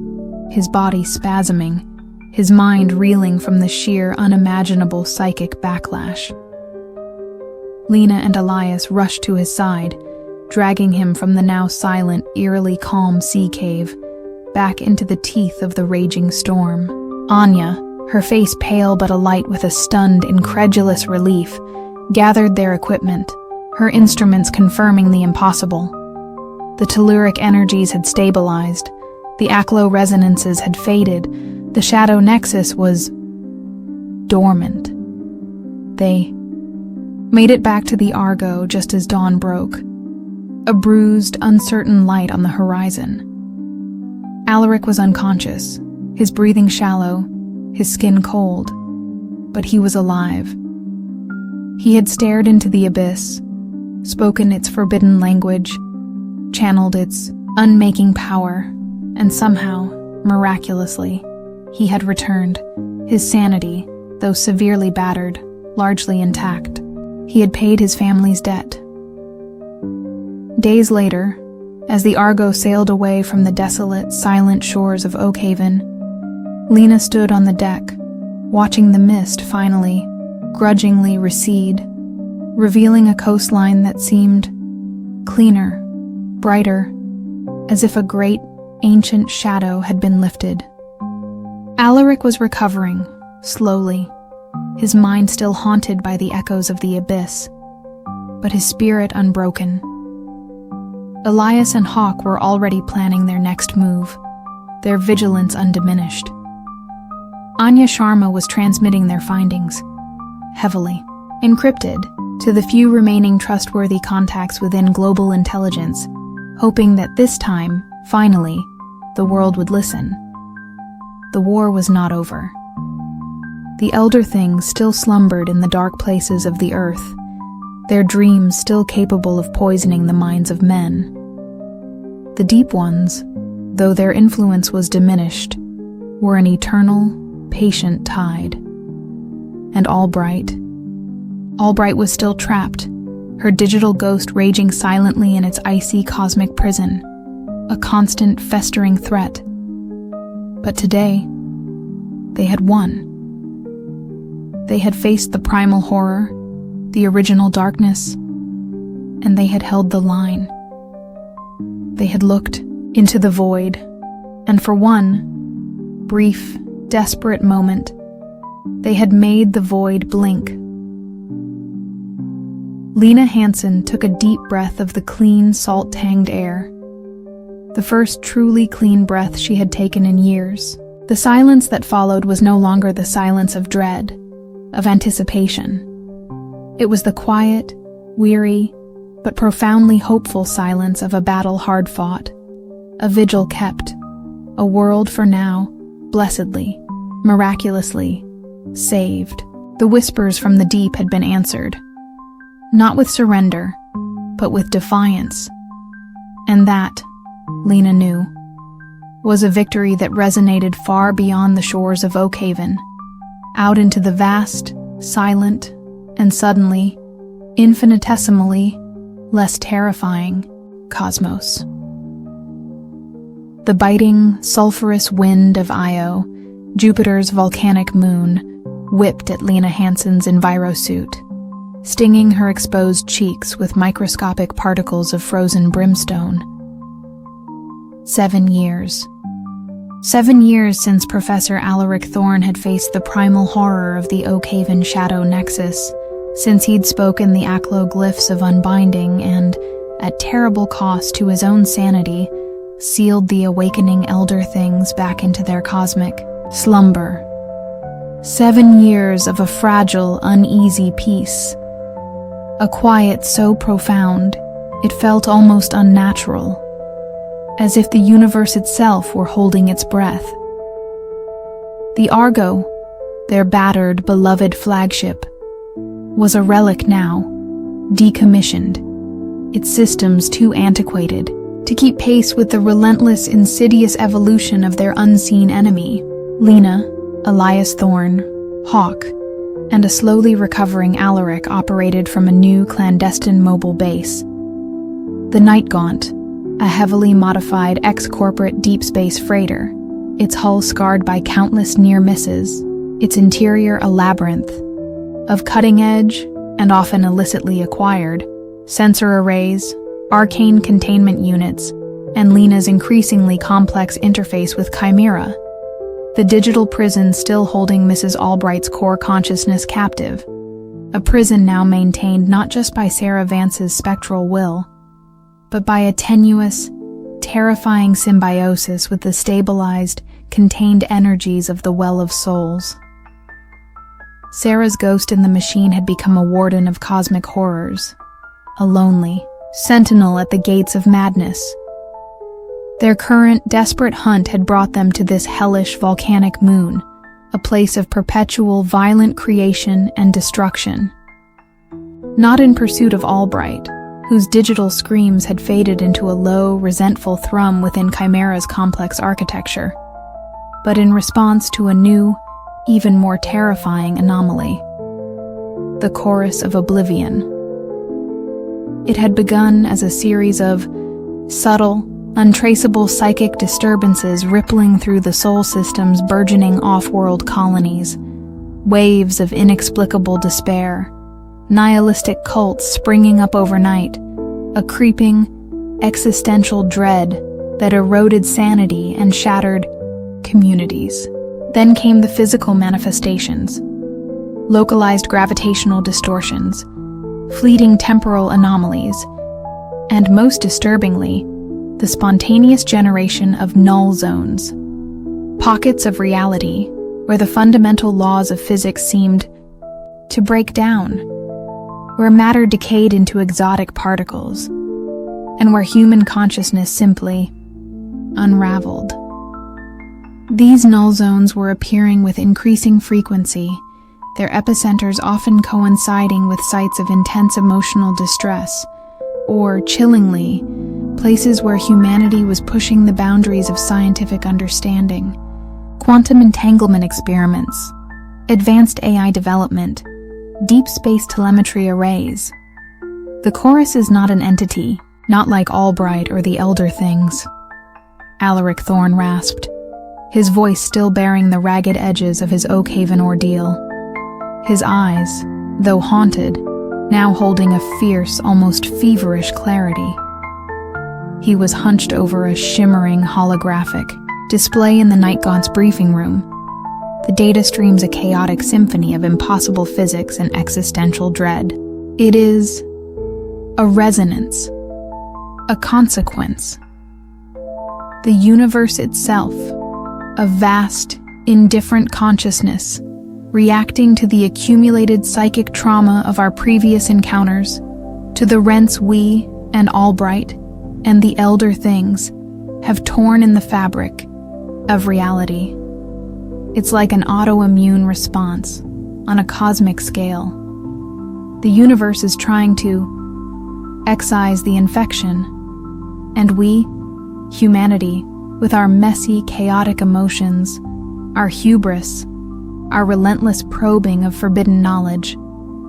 his body spasming, his mind reeling from the sheer, unimaginable psychic backlash. Lena and Elias rushed to his side, dragging him from the now silent, eerily calm sea cave, back into the teeth of the raging storm. Anya, her face pale but alight with a stunned, incredulous relief, gathered their equipment, her instruments confirming the impossible. The telluric energies had stabilized, the aclo-resonances had faded, the shadow nexus was dormant. They made it back to the Argo just as dawn broke, a bruised, uncertain light on the horizon. Alaric was unconscious, his breathing shallow, his skin cold, but he was alive. He had stared into the abyss, spoken its forbidden language, channeled its unmaking power, and somehow, miraculously, he had returned, his sanity, though severely battered, largely intact. He had paid his family's debt. Days later, as the Argo sailed away from the desolate, silent shores of Oakhaven, Lena stood on the deck, watching the mist finally, grudgingly recede, revealing a coastline that seemed cleaner, brighter, as if a great, ancient shadow had been lifted. Alaric was recovering, slowly, his mind still haunted by the echoes of the abyss, but his spirit unbroken. Elias and Hawk were already planning their next move, their vigilance undiminished. Anya Sharma was transmitting their findings, heavily, encrypted, to the few remaining trustworthy contacts within global intelligence, hoping that this time, finally, the world would listen. The war was not over. The elder things still slumbered in the dark places of the earth, their dreams still capable of poisoning the minds of men. The deep ones, though their influence was diminished, were an eternal, patient tide. And Albright was still trapped, her digital ghost raging silently in its icy cosmic prison, a constant festering threat. But today, they had won. They had faced the primal horror, the original darkness, and they had held the line. They had looked into the void, and for one brief, desperate moment, they had made the void blink. Lena Hansen took a deep breath of the clean, salt-tanged air. The first truly clean breath she had taken in years. The silence that followed was no longer the silence of dread, of anticipation. It was the quiet, weary, but profoundly hopeful silence of a battle hard fought, a vigil kept, a world for now, blessedly, miraculously, saved. The whispers from the deep had been answered, not with surrender, but with defiance. And that, Lena knew, was a victory that resonated far beyond the shores of Oakhaven, out into the vast, silent, and suddenly, infinitesimally, less terrifying cosmos. The biting, sulfurous wind of Io, Jupiter's volcanic moon, whipped at Lena Hansen's envirosuit, stinging her exposed cheeks with microscopic particles of frozen brimstone. 7 years. 7 years since Professor Alaric Thorne had faced the primal horror of the Oakhaven Shadow Nexus, since he'd spoken the acloglyphs of unbinding and, at terrible cost to his own sanity, sealed the awakening elder things back into their cosmic slumber. 7 years of a fragile, uneasy peace. A quiet so profound, it felt almost unnatural, as if the universe itself were holding its breath. The Argo, their battered, beloved flagship, was a relic now, decommissioned, its systems too antiquated to keep pace with the relentless, insidious evolution of their unseen enemy. Lena, Elias Thorne, Hawk, and a slowly recovering Alaric operated from a new clandestine mobile base. The Night Gaunt, a heavily modified ex-corporate deep space freighter, its hull scarred by countless near misses, its interior a labyrinth of cutting-edge, and often illicitly acquired, sensor arrays, arcane containment units, and Lena's increasingly complex interface with Chimera, the digital prison still holding Mrs. Albright's core consciousness captive, a prison now maintained not just by Sarah Vance's spectral will, but by a tenuous, terrifying symbiosis with the stabilized, contained energies of the Well of Souls. Sarah's ghost in the machine had become a warden of cosmic horrors, a lonely sentinel at the gates of madness. Their current, desperate hunt had brought them to this hellish volcanic moon, a place of perpetual, violent creation and destruction. Not in pursuit of Albright, whose digital screams had faded into a low, resentful thrum within Chimera's complex architecture, but in response to a new, even more terrifying anomaly: the Chorus of Oblivion. It had begun as a series of subtle, untraceable psychic disturbances rippling through the Sol system's burgeoning off-world colonies, waves of inexplicable despair, nihilistic cults springing up overnight, a creeping, existential dread that eroded sanity and shattered communities. Then came the physical manifestations: localized gravitational distortions, fleeting temporal anomalies, and most disturbingly, the spontaneous generation of null zones, pockets of reality where the fundamental laws of physics seemed to break down, where matter decayed into exotic particles, and where human consciousness simply unraveled. These null zones were appearing with increasing frequency, their epicenters often coinciding with sites of intense emotional distress, or, chillingly, places where humanity was pushing the boundaries of scientific understanding. Quantum entanglement experiments, advanced AI development, deep space telemetry arrays. The Chorus is not an entity, not like Albright or the Elder Things, Alaric Thorne rasped, his voice still bearing the ragged edges of his Oakhaven ordeal. His eyes, though haunted, now holding a fierce, almost feverish clarity. He was hunched over a shimmering holographic display in the Night Gaunt's briefing room. The data stream's a chaotic symphony of impossible physics and existential dread. It is a resonance, a consequence. The universe itself, a vast, indifferent consciousness, reacting to the accumulated psychic trauma of our previous encounters, to the rents we and Albright and the elder things have torn in the fabric of reality. It's like an autoimmune response on a cosmic scale. The universe is trying to excise the infection, and we, humanity, with our messy, chaotic emotions, our hubris, our relentless probing of forbidden knowledge,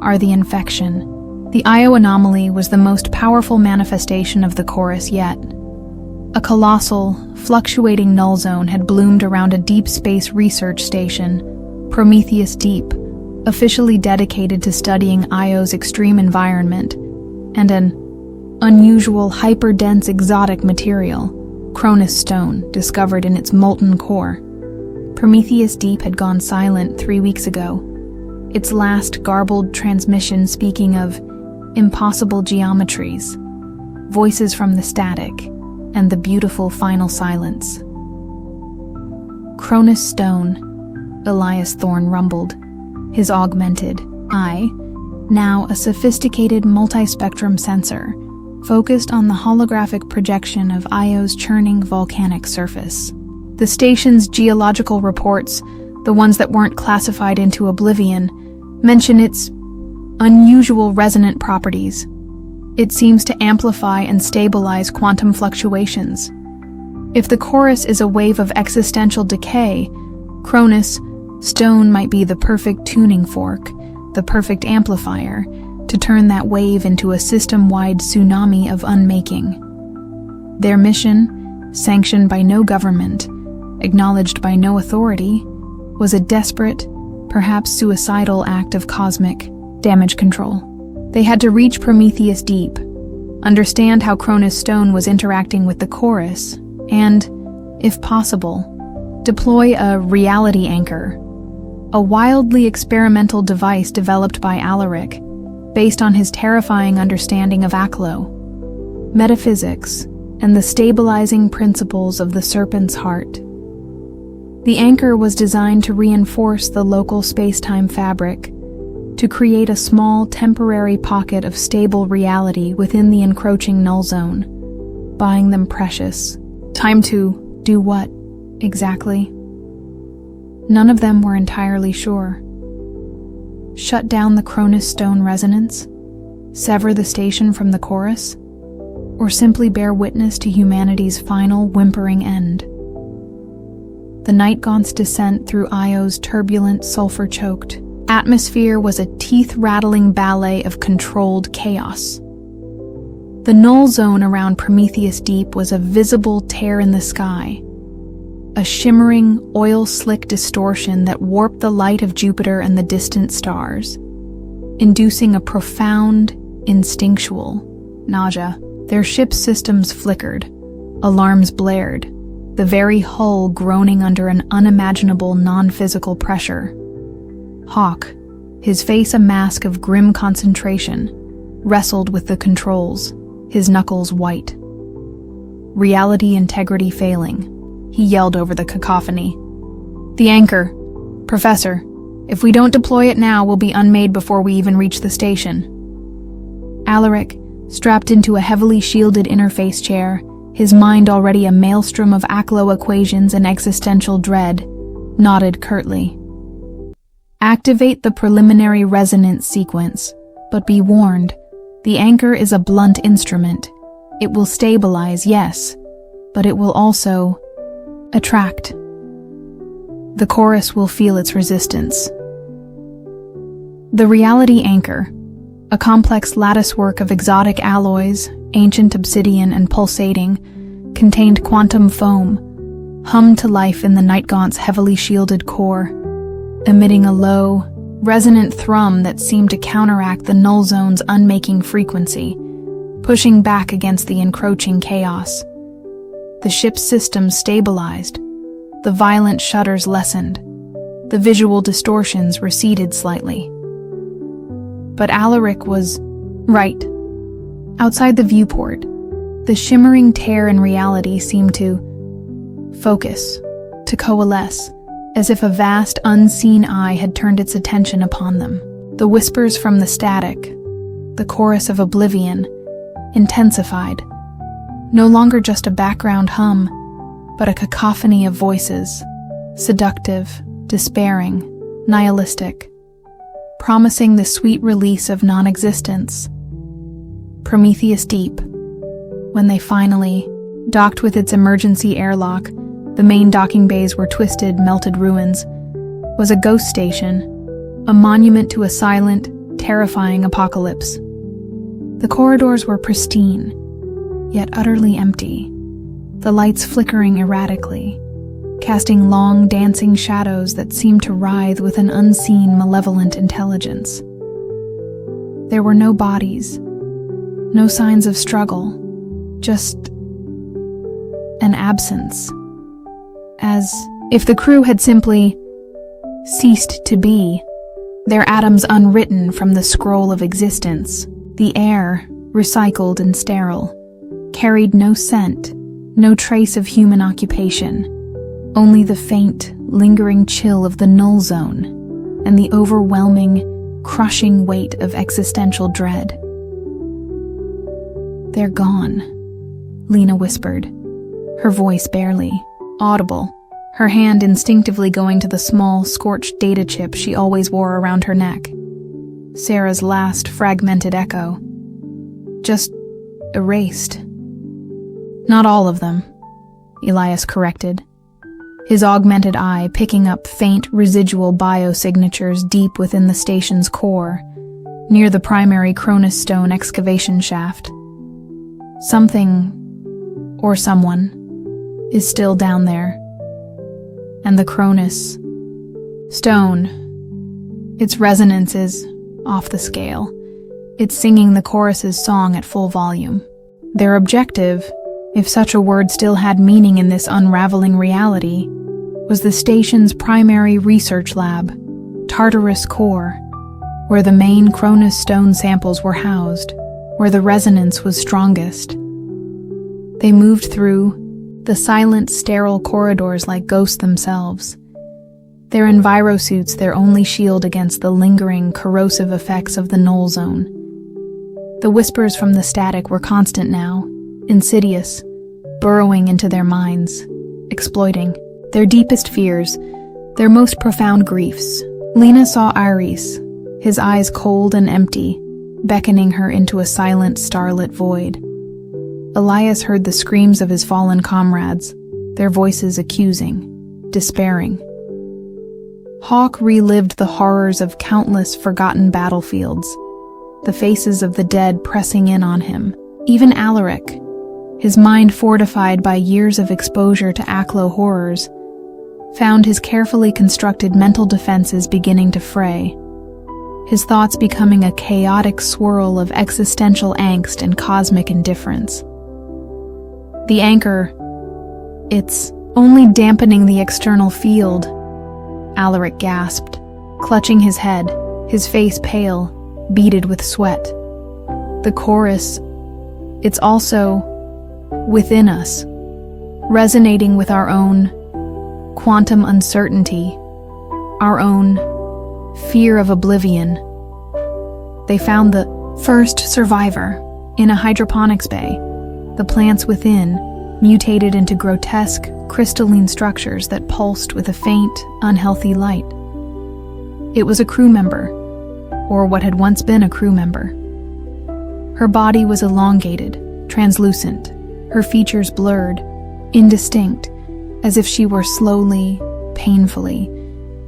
are the infection. The Io anomaly was the most powerful manifestation of the chorus yet. A colossal, fluctuating null zone had bloomed around a deep space research station, Prometheus Deep, officially dedicated to studying Io's extreme environment, and an unusual, hyper-dense exotic material, Cronus stone, discovered in its molten core. Prometheus Deep had gone silent 3 weeks ago, its last garbled transmission speaking of impossible geometries, voices from the static, and the beautiful final silence. Cronus stone, Elias Thorne rumbled, his augmented eye, now a sophisticated multispectrum sensor, focused on the holographic projection of Io's churning volcanic surface. The station's geological reports, the ones that weren't classified into oblivion, mention its unusual resonant properties. It seems to amplify and stabilize quantum fluctuations. If the chorus is a wave of existential decay, Cronus stone might be the perfect tuning fork, the perfect amplifier, to turn that wave into a system-wide tsunami of unmaking. Their mission, sanctioned by no government, acknowledged by no authority, was a desperate, perhaps suicidal act of cosmic damage control. They had to reach Prometheus Deep, understand how Cronus stone was interacting with the chorus, and, if possible, deploy a reality anchor, a wildly experimental device developed by Alaric, based on his terrifying understanding of Aklo, metaphysics, and the stabilizing principles of the serpent's heart. The anchor was designed to reinforce the local space-time fabric, to create a small, temporary pocket of stable reality within the encroaching null zone, buying them precious time to do what, exactly? None of them were entirely sure. Shut down the Cronus stone resonance? Sever the station from the chorus? Or simply bear witness to humanity's final, whimpering end? The Night Gaunt's descent through Io's turbulent, sulfur-choked atmosphere was a teeth-rattling ballet of controlled chaos. The null zone around Prometheus Deep was a visible tear in the sky, a shimmering, oil-slick distortion that warped the light of Jupiter and the distant stars, inducing a profound, instinctual nausea. Their ship's systems flickered, alarms blared, the very hull groaning under an unimaginable non-physical pressure. Hawk, his face a mask of grim concentration, wrestled with the controls, his knuckles white. Reality integrity failing, he yelled over the cacophony. "The anchor! Professor, if we don't deploy it now, we'll be unmade before we even reach the station." Alaric, strapped into a heavily shielded interface chair, his mind already a maelstrom of Aklo equations and existential dread, nodded curtly. "Activate the preliminary resonance sequence, but be warned, the anchor is a blunt instrument. It will stabilize, yes, but it will also attract. The chorus will feel its resistance." The reality anchor, a complex latticework of exotic alloys, ancient obsidian and pulsating, contained quantum foam, hummed to life in the Night Gaunt's heavily shielded core, emitting a low, resonant thrum that seemed to counteract the null zone's unmaking frequency. pushing back against the encroaching chaos. The ship's systems stabilized. The violent shudders lessened. The visual distortions receded slightly. But Alaric was right. Outside the viewport, the shimmering tear in reality seemed to focus, to coalesce, as if a vast, unseen eye had turned its attention upon them. The whispers from the static, the chorus of oblivion, intensified. No longer just a background hum, but a cacophony of voices, seductive, despairing, nihilistic, promising the sweet release of non-existence. Prometheus Deep. When they finally docked with its emergency airlock, the main docking bays were twisted, melted ruins, was a ghost station, a monument to a silent, terrifying apocalypse. The corridors were pristine, yet utterly empty, the lights flickering erratically, casting long, dancing shadows that seemed to writhe with an unseen, malevolent intelligence. There were no bodies, no signs of struggle, just an absence, as if the crew had simply ceased to be, their atoms unwritten from the scroll of existence. The air, recycled and sterile, carried no scent, no trace of human occupation, only the faint, lingering chill of the null zone and the overwhelming, crushing weight of existential dread. "They're gone," Lena whispered, her voice barely audible, her hand instinctively going to the small, scorched data chip she always wore around her neck. Sarah's last fragmented echo. Just erased. "Not all of them," Elias corrected, his augmented eye picking up faint residual biosignatures deep within the station's core, near the primary Cronus stone excavation shaft. Something, or someone, is still down there. And the Cronus stone, its resonance is off the scale. It's singing the chorus's song at full volume. Their objective, if such a word still had meaning in this unraveling reality, was the station's primary research lab, Tartarus Core, where the main Cronus stone samples were housed, where the resonance was strongest. They moved through the silent, sterile corridors like ghosts themselves, their envirosuits their only shield against the lingering, corrosive effects of the null zone. The whispers from the static were constant now, insidious, burrowing into their minds, exploiting their deepest fears, their most profound griefs. Lena saw Iris, his eyes cold and empty, beckoning her into a silent, starlit void. Elias heard the screams of his fallen comrades, their voices accusing, despairing. Hawk relived the horrors of countless forgotten battlefields, the faces of the dead pressing in on him. Even Alaric, his mind fortified by years of exposure to Aklo horrors, found his carefully constructed mental defenses beginning to fray, his thoughts becoming a chaotic swirl of existential angst and cosmic indifference. The anchor, it's only dampening the external field, Alaric gasped, clutching his head, his face pale, beaded with sweat. The chorus, it's also within us, resonating with our own quantum uncertainty, our own fear of oblivion. They found the first survivor in a hydroponics bay. The plants within mutated into grotesque, crystalline structures that pulsed with a faint, unhealthy light. It was a crew member, or what had once been a crew member. Her body was elongated, translucent, her features blurred, indistinct, as if she were slowly, painfully,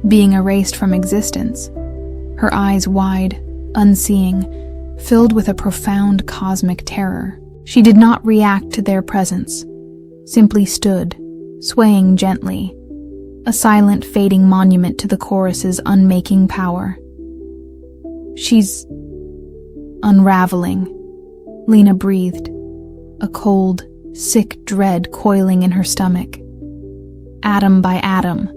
being erased from existence. Her eyes wide, unseeing, filled with a profound cosmic terror. She did not react to their presence, simply stood, swaying gently, a silent, fading monument to the chorus's unmaking power. "She's unraveling," Lena breathed, a cold, sick dread coiling in her stomach. Atom by atom.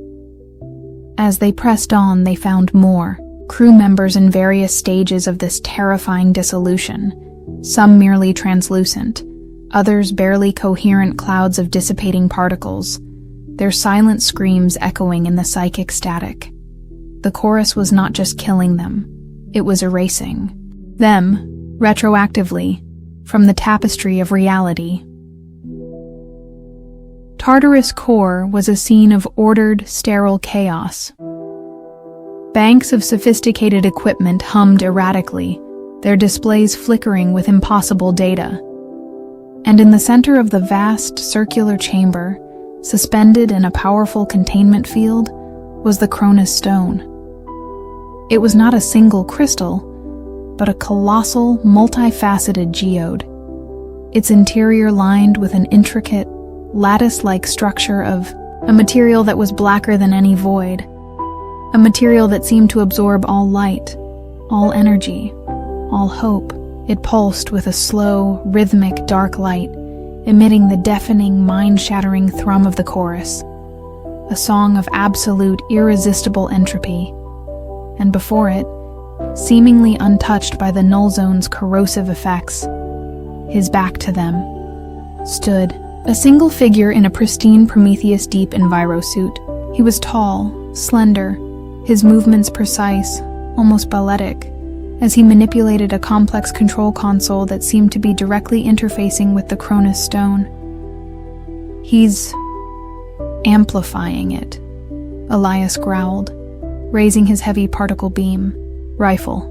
As they pressed on, they found more, crew members in various stages of this terrifying dissolution, some merely translucent, others barely coherent clouds of dissipating particles, their silent screams echoing in the psychic static. The chorus was not just killing them, it was erasing them, retroactively, from the tapestry of reality. Tartarus Core was a scene of ordered, sterile chaos. Banks of sophisticated equipment hummed erratically, their displays flickering with impossible data. And in the center of the vast, circular chamber, suspended in a powerful containment field, was the Cronus stone. It was not a single crystal, but a colossal, multifaceted geode, its interior lined with an intricate, lattice-like structure of a material that was blacker than any void, a material that seemed to absorb all light, all energy, all hope. It pulsed with a slow, rhythmic, dark light, emitting the deafening, mind-shattering thrum of the chorus, a song of absolute, irresistible entropy. And before it, seemingly untouched by the null zone's corrosive effects, his back to them, stood a single figure in a pristine Prometheus Deep envirosuit. He was tall, slender, his movements precise, almost balletic, as he manipulated a complex control console that seemed to be directly interfacing with the Cronus stone. "He's amplifying it," Elias growled, raising his heavy particle beam rifle.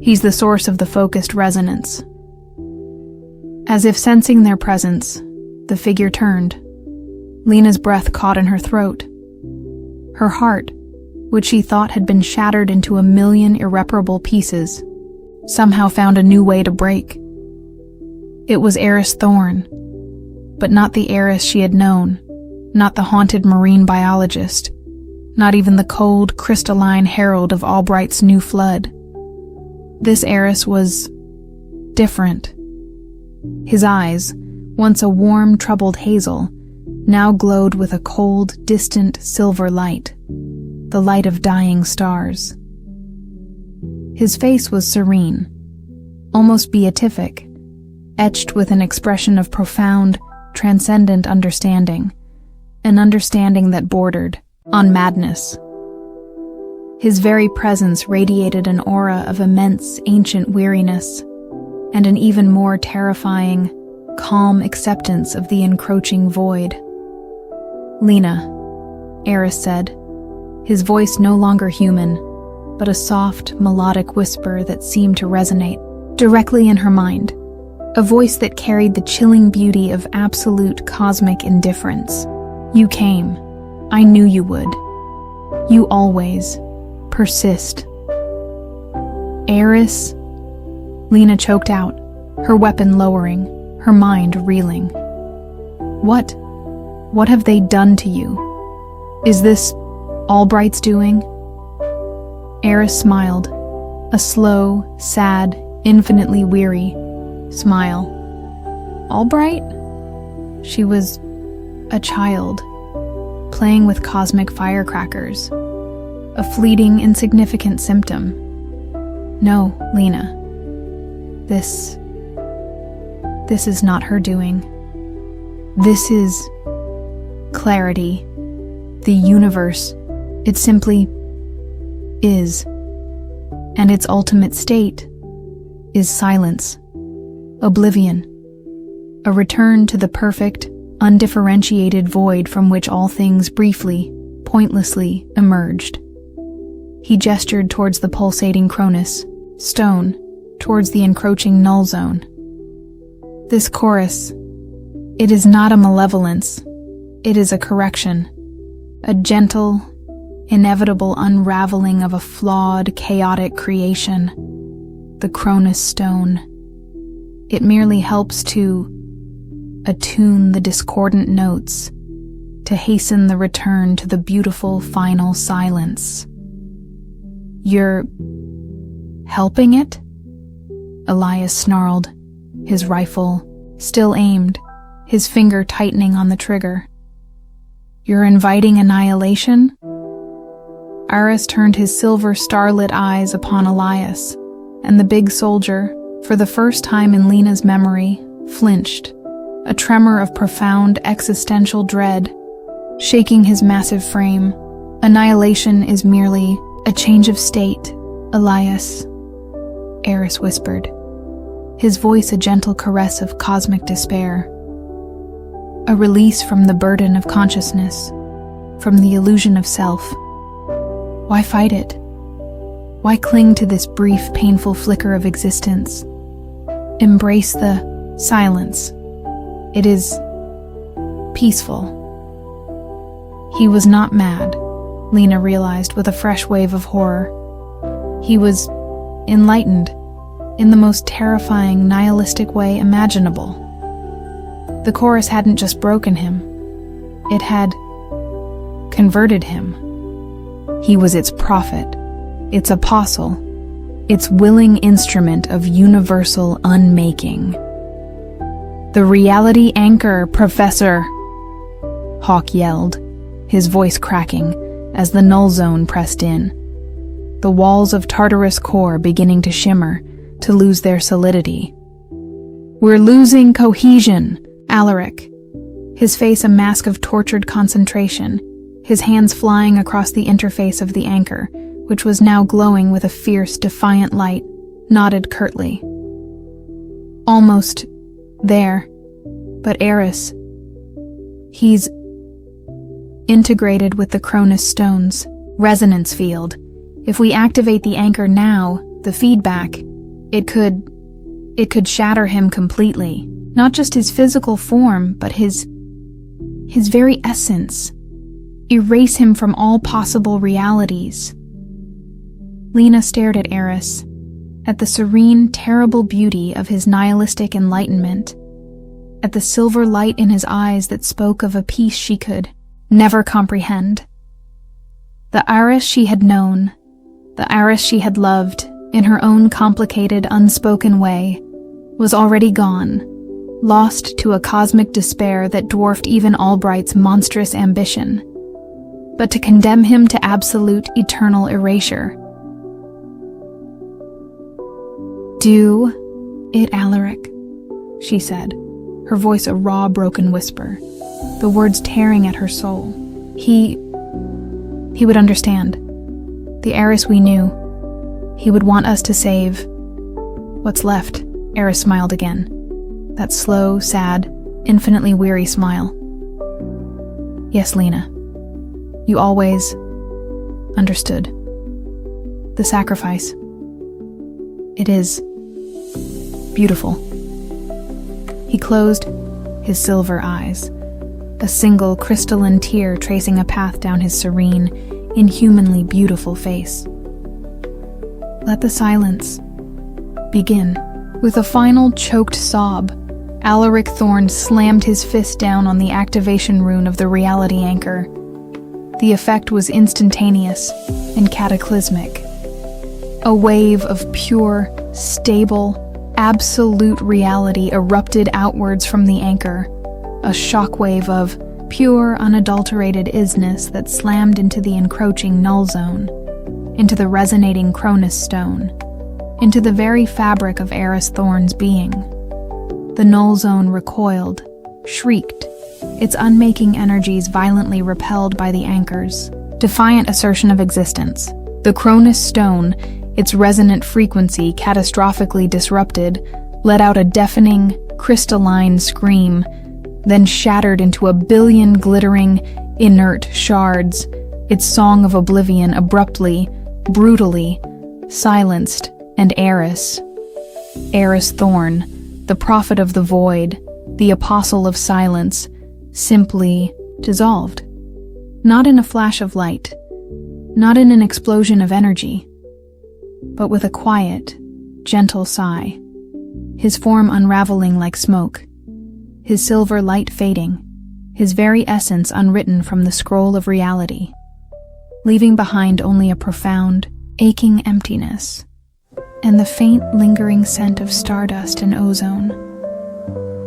"He's the source of the focused resonance." As if sensing their presence, the figure turned. Lena's breath caught in her throat. Her heart, which she thought had been shattered into a million irreparable pieces, somehow found a new way to break. It was Eris Thorne, but not the Eris she had known, not the haunted marine biologist, not even the cold, crystalline herald of Albright's new flood. This Eris was different. His eyes, once a warm, troubled hazel, now glowed with a cold, distant silver light, the light of dying stars. His face was serene, almost beatific, etched with an expression of profound, transcendent understanding, an understanding that bordered on madness. His very presence radiated an aura of immense, ancient weariness, and an even more terrifying, calm acceptance of the encroaching void. "Lena," Eris said, his voice no longer human, but a soft, melodic whisper that seemed to resonate directly in her mind, a voice that carried the chilling beauty of absolute cosmic indifference. "You came. I knew you would. You always persist." "Eris," Lena choked out, her weapon lowering, her mind reeling. What have they done to you? Is this Albright's doing?" Eris smiled, a slow, sad, infinitely weary smile. "Albright?" She was a child, playing with cosmic firecrackers, a fleeting, insignificant symptom. "No, Lena. This is not her doing. This is clarity, the universe. It simply is. And its ultimate state is silence, oblivion, a return to the perfect, undifferentiated void from which all things briefly, pointlessly emerged." He gestured towards the pulsating Cronus stone, towards the encroaching null zone. "This chorus, it is not a malevolence, it is a correction, a gentle, inevitable unraveling of a flawed, chaotic creation, the Cronus stone. It merely helps to attune the discordant notes, to hasten the return to the beautiful final silence." "You're helping it?" Elias snarled, his rifle still aimed, his finger tightening on the trigger. "You're inviting annihilation?" Aris turned his silver starlit eyes upon Elias, and the big soldier, for the first time in Lena's memory, flinched, a tremor of profound existential dread shaking his massive frame. "Annihilation is merely a change of state, Elias," Aris whispered, his voice a gentle caress of cosmic despair. "A release from the burden of consciousness, from the illusion of self. Why fight it? Why cling to this brief, painful flicker of existence? Embrace the silence. It is peaceful." He was not mad, Lena realized with a fresh wave of horror. He was enlightened, in the most terrifying, nihilistic way imaginable. The chorus hadn't just broken him, it had converted him. He was its prophet, its apostle, its willing instrument of universal unmaking. "The reality anchor, Professor!" Hawk yelled, his voice cracking as the null zone pressed in. The walls of Tartarus core beginning to shimmer, to lose their solidity. "We're losing cohesion," Alaric, his face a mask of tortured concentration, his hands flying across the interface of the anchor, which was now glowing with a fierce, defiant light, nodded curtly. "Almost there. But Eris, he's integrated with the Cronus stone's resonance field. If we activate the anchor now, the feedback, it could shatter him completely. Not just his physical form, but his very essence. Erase him from all possible realities." Lena stared at Eris, at the serene, terrible beauty of his nihilistic enlightenment, at the silver light in his eyes that spoke of a peace she could never comprehend. The Iris she had known, the Iris she had loved, in her own complicated, unspoken way, was already gone, lost to a cosmic despair that dwarfed even Albright's monstrous ambition. But to condemn him to absolute, eternal erasure. "Do it, Alaric," she said, her voice a raw, broken whisper, the words tearing at her soul. He would understand. The Eris we knew. He would want us to save what's left. Eris smiled again. That slow, sad, infinitely weary smile. "Yes, Lena. You always understood. The sacrifice. It is beautiful." He closed his silver eyes, a single crystalline tear tracing a path down his serene, inhumanly beautiful face. "Let the silence begin." With a final choked sob, Alaric Thorne slammed his fist down on the activation rune of the reality anchor. The effect was instantaneous and cataclysmic. A wave of pure, stable, absolute reality erupted outwards from the anchor, a shockwave of pure, unadulterated isness that slammed into the encroaching null zone, into the resonating Cronus stone, into the very fabric of Eris Thorne's being. The null zone recoiled, shrieked, its unmaking energies violently repelled by the anchor's defiant assertion of existence. The Cronus stone, its resonant frequency catastrophically disrupted, let out a deafening, crystalline scream, then shattered into a billion glittering, inert shards, its song of oblivion abruptly, brutally, silenced, and Eris Thorne, the prophet of the void, the apostle of silence, simply dissolved. Not in a flash of light, not in an explosion of energy, but with a quiet, gentle sigh, his form unraveling like smoke, his silver light fading, his very essence unwritten from the scroll of reality, leaving behind only a profound, aching emptiness. and the faint, lingering scent of stardust and ozone.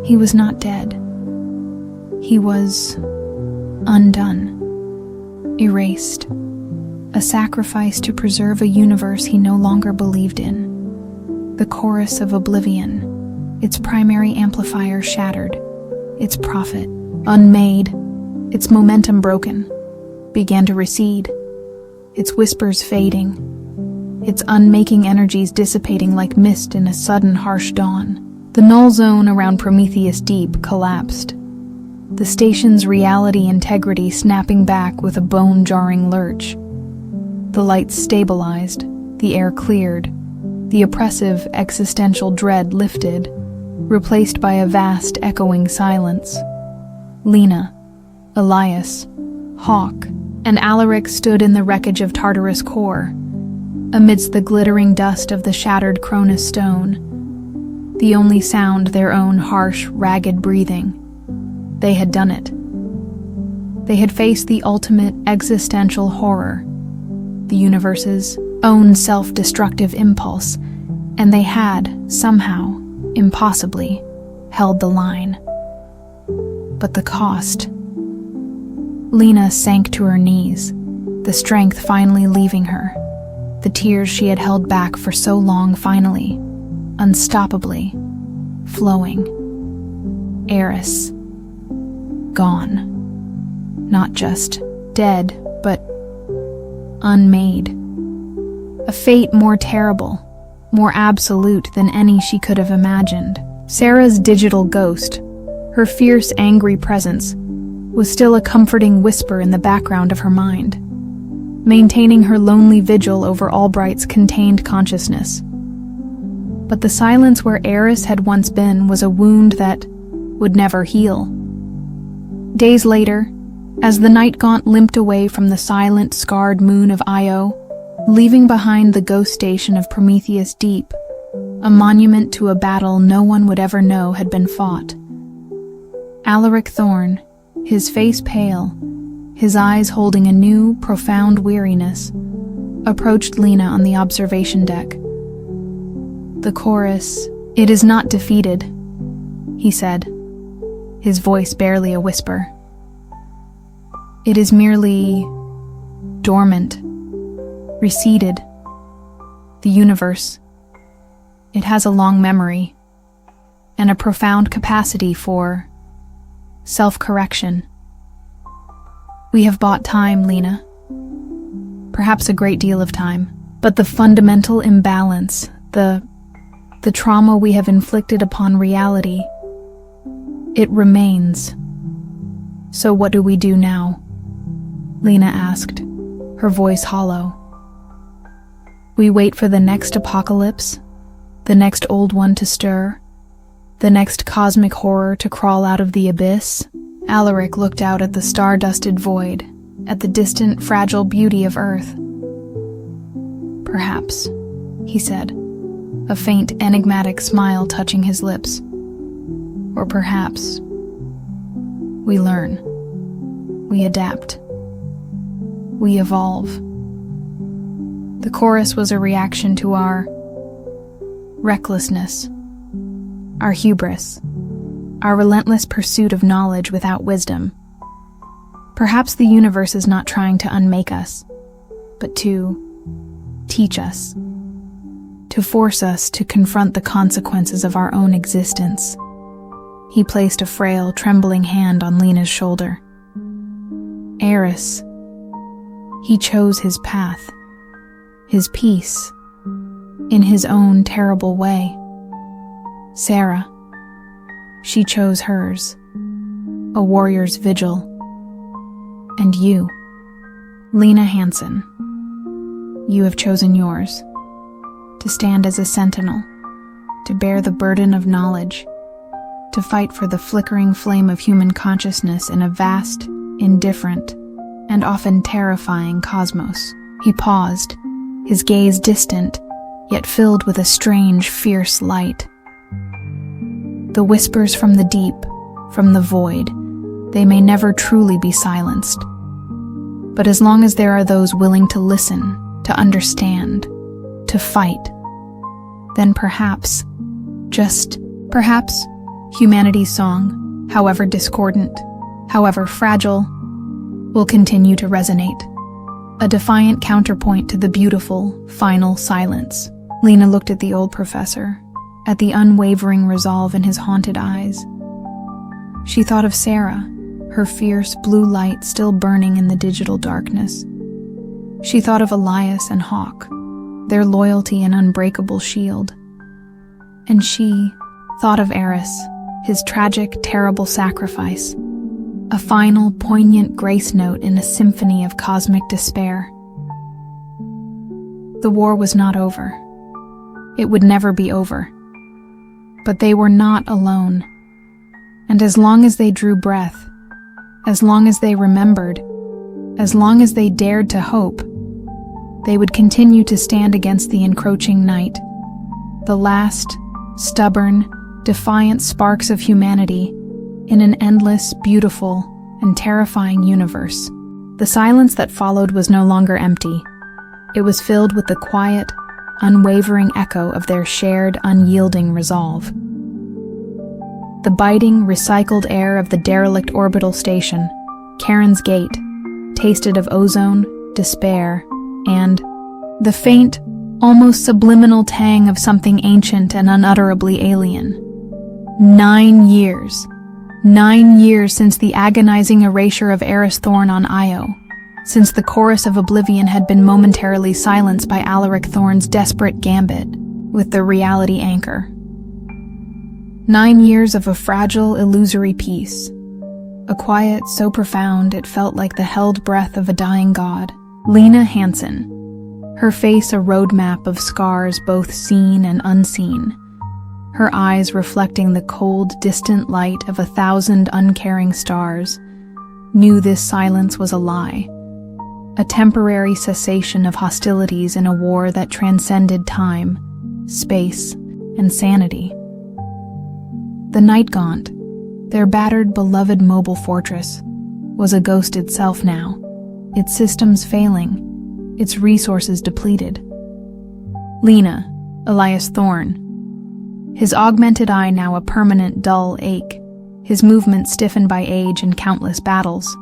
He was not dead. He was undone, erased, a sacrifice to preserve a universe he no longer believed in. The chorus of oblivion, its primary amplifier shattered, its prophet, unmade, its momentum broken, began to recede, its whispers fading, its unmaking energies dissipating like mist in a sudden harsh dawn. The null zone around Prometheus Deep collapsed, the station's reality integrity snapping back with a bone-jarring lurch. The lights stabilized, the air cleared, the oppressive existential dread lifted, replaced by a vast echoing silence. Lena, Elias, Hawk, and Alaric stood in the wreckage of Tartarus Core, amidst the glittering dust of the shattered Cronus stone, the only sound their own harsh, ragged breathing. They had done it. They had faced the ultimate existential horror, the universe's own self-destructive impulse, and they had, somehow, impossibly, held the line. But the cost. Lena sank to her knees, the strength finally leaving her, the tears she had held back for so long finally, unstoppably, flowing. Eris. Gone. Not just dead, but unmade. A fate more terrible, more absolute than any she could have imagined. Sarah's digital ghost, her fierce, angry presence, was still a comforting whisper in the background of her mind, maintaining her lonely vigil over Albright's contained consciousness. But the silence where Eris had once been was a wound that would never heal. Days later, as the night gaunt limped away from the silent, scarred moon of Io, leaving behind the ghost station of Prometheus Deep, a monument to a battle no one would ever know had been fought. Alaric Thorne, his face pale, his eyes holding a new, profound weariness, approached Lena on the observation deck. The chorus, "It is not defeated," he said, his voice barely a whisper. "It is merely dormant, receded. The universe, it has a long memory and a profound capacity for self-correction. We have bought time, Lena. Perhaps a great deal of time, but the fundamental imbalance, the trauma we have inflicted upon reality, it remains. So what do we do now?" Lena asked, her voice hollow. "We wait for the next apocalypse, the next old one to stir, the next cosmic horror to crawl out of the abyss?" Alaric looked out at the star-dusted void, at the distant, fragile beauty of Earth. "Perhaps," he said, a faint, enigmatic smile touching his lips. "Or perhaps we learn, we adapt, we evolve." The chorus was a reaction to our recklessness, our hubris, our relentless pursuit of knowledge without wisdom. Perhaps the universe is not trying to unmake us, but to teach us, to force us to confront the consequences of our own existence. He placed a frail, trembling hand on Lena's shoulder. Eris. He chose his path, his peace, in his own terrible way. Sarah. She chose hers, a warrior's vigil. And you, Lena Hansen, you have chosen yours, to stand as a sentinel, to bear the burden of knowledge, to fight for the flickering flame of human consciousness in a vast, indifferent, and often terrifying cosmos. He paused, his gaze distant, yet filled with a strange, fierce light. The whispers from the deep, from the void, they may never truly be silenced. But as long as there are those willing to listen, to understand, to fight, then perhaps, just perhaps, humanity's song, however discordant, however fragile, will continue to resonate. A defiant counterpoint to the beautiful, final silence. Lena looked at the old professor, at the unwavering resolve in his haunted eyes. She thought of Sarah, her fierce blue light still burning in the digital darkness. She thought of Elias and Hawk, their loyalty and unbreakable shield. And she thought of Eris, his tragic, terrible sacrifice, a final, poignant grace note in a symphony of cosmic despair. The war was not over. It would never be over. But they were not alone. And as long as they drew breath, as long as they remembered, as long as they dared to hope, they would continue to stand against the encroaching night, the last, stubborn, defiant sparks of humanity in an endless, beautiful, and terrifying universe. The silence that followed was no longer empty. It was filled with the quiet, unwavering echo of their shared, unyielding resolve. The biting, recycled air of the derelict orbital station, Karen's Gate, tasted of ozone, despair, and the faint, almost subliminal tang of something ancient and unutterably alien. 9 years. 9 years since the agonizing erasure of Eris Thorn on Io, since the chorus of oblivion had been momentarily silenced by Alaric Thorn's desperate gambit with the reality anchor. 9 years of a fragile, illusory peace. A quiet so profound it felt like the held breath of a dying god. Lena Hansen, her face a roadmap of scars both seen and unseen, her eyes reflecting the cold, distant light of 1,000 uncaring stars, knew this silence was a lie, a temporary cessation of hostilities in a war that transcended time, space, and sanity. The Night Gaunt, their battered, beloved mobile fortress, was a ghost itself now, its systems failing, its resources depleted. Lena, Elias Thorn, his augmented eye now a permanent dull ache, his movement stiffened by age and countless battles.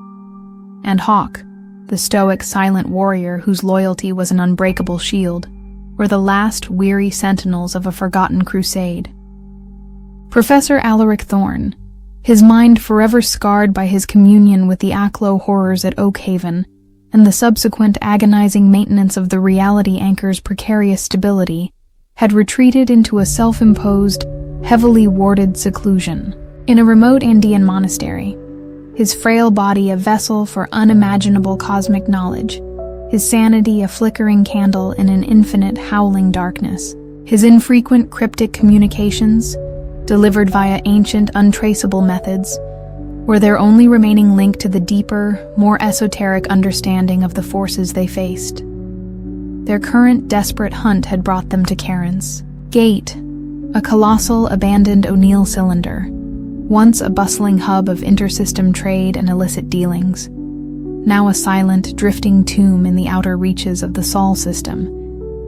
And Hawk, the stoic, silent warrior whose loyalty was an unbreakable shield, were the last weary sentinels of a forgotten crusade. Professor Alaric Thorn, his mind forever scarred by his communion with the Aklo horrors at Oakhaven and the subsequent agonizing maintenance of the reality anchor's precarious stability, had retreated into a self-imposed, heavily warded seclusion in a remote Indian monastery, his frail body a vessel for unimaginable cosmic knowledge, his sanity a flickering candle in an infinite howling darkness, his infrequent cryptic communications, delivered via ancient, untraceable methods, were their only remaining link to the deeper, more esoteric understanding of the forces they faced. Their current desperate hunt had brought them to Karen's Gate, a colossal, abandoned O'Neill cylinder, once a bustling hub of intersystem trade and illicit dealings, now a silent, drifting tomb in the outer reaches of the Sol system,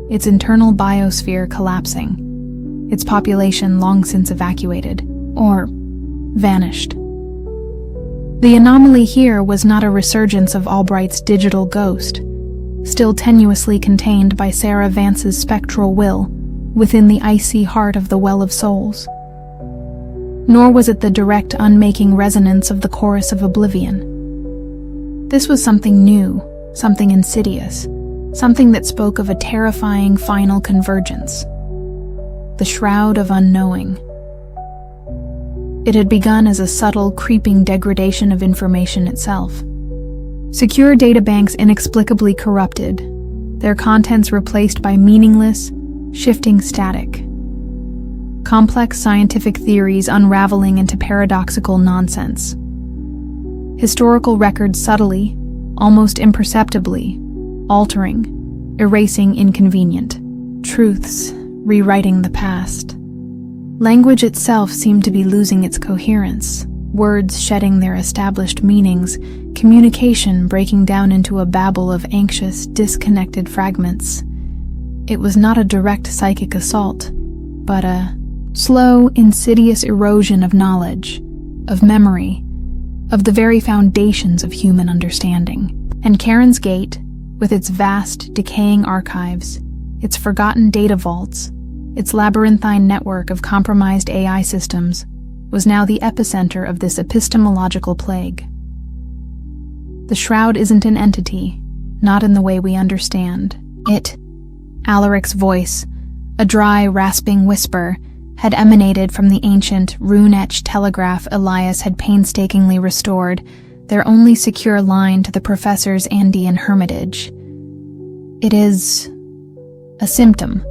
its internal biosphere collapsing, its population long since evacuated, or vanished. The anomaly here was not a resurgence of Albright's digital ghost, still tenuously contained by Sarah Vance's spectral will within the icy heart of the Well of Souls. Nor was it the direct, unmaking resonance of the chorus of oblivion. This was something new, something insidious, something that spoke of a terrifying final convergence. The shroud of unknowing. It had begun as a subtle, creeping degradation of information itself. Secure databanks inexplicably corrupted, their contents replaced by meaningless, shifting static. Complex scientific theories unraveling into paradoxical nonsense. Historical records subtly, almost imperceptibly, altering, erasing inconvenient truths, rewriting the past. Language itself seemed to be losing its coherence, words shedding their established meanings, communication breaking down into a babble of anxious, disconnected fragments. It was not a direct psychic assault, but a slow, insidious erosion of knowledge, of memory, of the very foundations of human understanding. And Karen's Gate, with its vast, decaying archives, its forgotten data vaults, its labyrinthine network of compromised AI systems, was now the epicenter of this epistemological plague. The shroud isn't an entity, not in the way we understand. It, Alaric's voice, a dry, rasping whisper, had emanated from the ancient, rune-etched telegraph Elias had painstakingly restored, their only secure line to the professor's Andean hermitage. It is a symptom,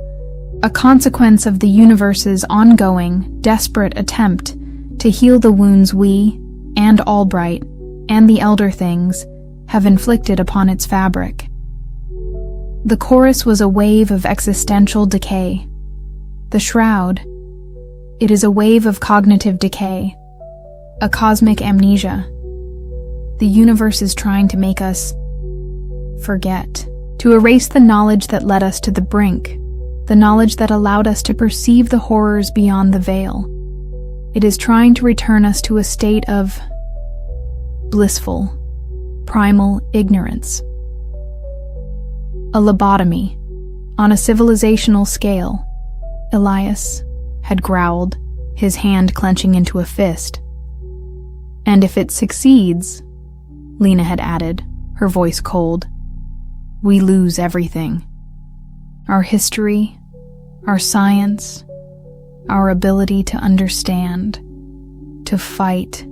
a consequence of the universe's ongoing, desperate attempt to heal the wounds we, and Albright, and the Elder Things, have inflicted upon its fabric. The chorus was a wave of existential decay. The shroud, it is a wave of cognitive decay, a cosmic amnesia. The universe is trying to make us forget, to erase the knowledge that led us to the brink, the knowledge that allowed us to perceive the horrors beyond the veil. It is trying to return us to a state of blissful, primal ignorance. A lobotomy, on a civilizational scale, Elias had growled, his hand clenching into a fist. And if it succeeds, Lena had added, her voice cold, we lose everything. Our history, our science, our ability to understand, to fight.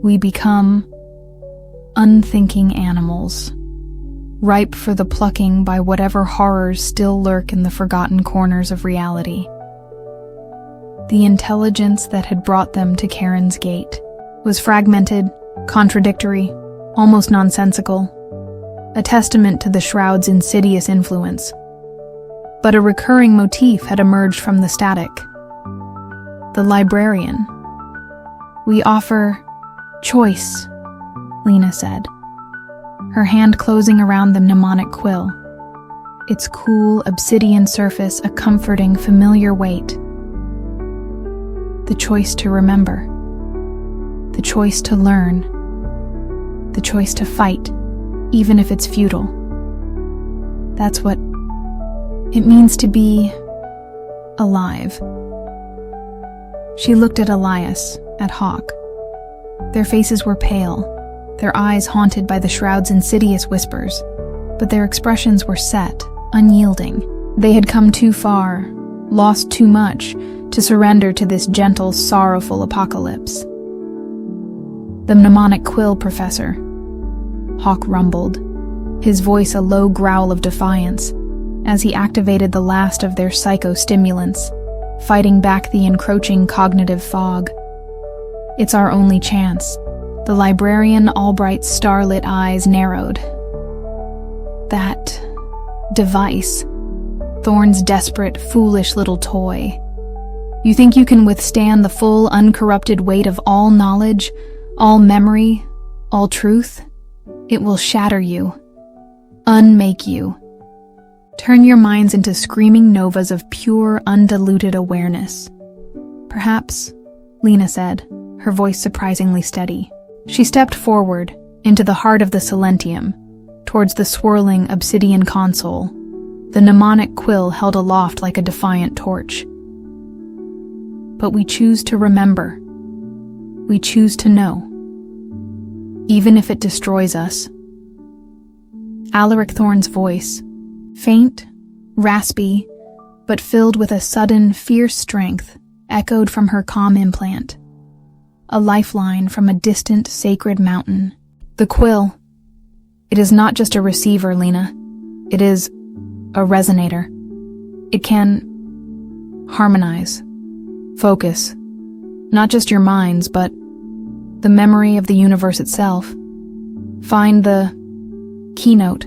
We become unthinking animals, ripe for the plucking by whatever horrors still lurk in the forgotten corners of reality. The intelligence that had brought them to Karen's Gate was fragmented, contradictory, almost nonsensical, a testament to the shroud's insidious influence. But a recurring motif had emerged from the static. The librarian. We offer choice, Lena said, her hand closing around the mnemonic quill, its cool obsidian surface a comforting, familiar weight. The choice to remember, the choice to learn, the choice to fight, even if it's futile. That's what it means to be alive. She looked at Elias, at Hawk. Their faces were pale, their eyes haunted by the shroud's insidious whispers, but their expressions were set, unyielding. They had come too far, lost too much, to surrender to this gentle, sorrowful apocalypse. The mnemonic quill, Professor, Hawk rumbled, his voice a low growl of defiance, as he activated the last of their psychostimulants, fighting back the encroaching cognitive fog. It's our only chance. The librarian Albright's starlit eyes narrowed. That device, Thorne's desperate, foolish little toy. You think you can withstand the full, uncorrupted weight of all knowledge, all memory, all truth? It will shatter you, unmake you. Turn your minds into screaming novas of pure, undiluted awareness. Perhaps, Lena said, her voice surprisingly steady. She stepped forward, into the heart of the Silentium, towards the swirling obsidian console, the mnemonic quill held aloft like a defiant torch. But we choose to remember. We choose to know. Even if it destroys us. Alaric Thorne's voice, faint, raspy, but filled with a sudden, fierce strength, echoed from her comm implant. A lifeline from a distant, sacred mountain. The quill. It is not just a receiver, Lena. It is a resonator. It can harmonize, focus, not just your minds, but the memory of the universe itself. Find the keynote,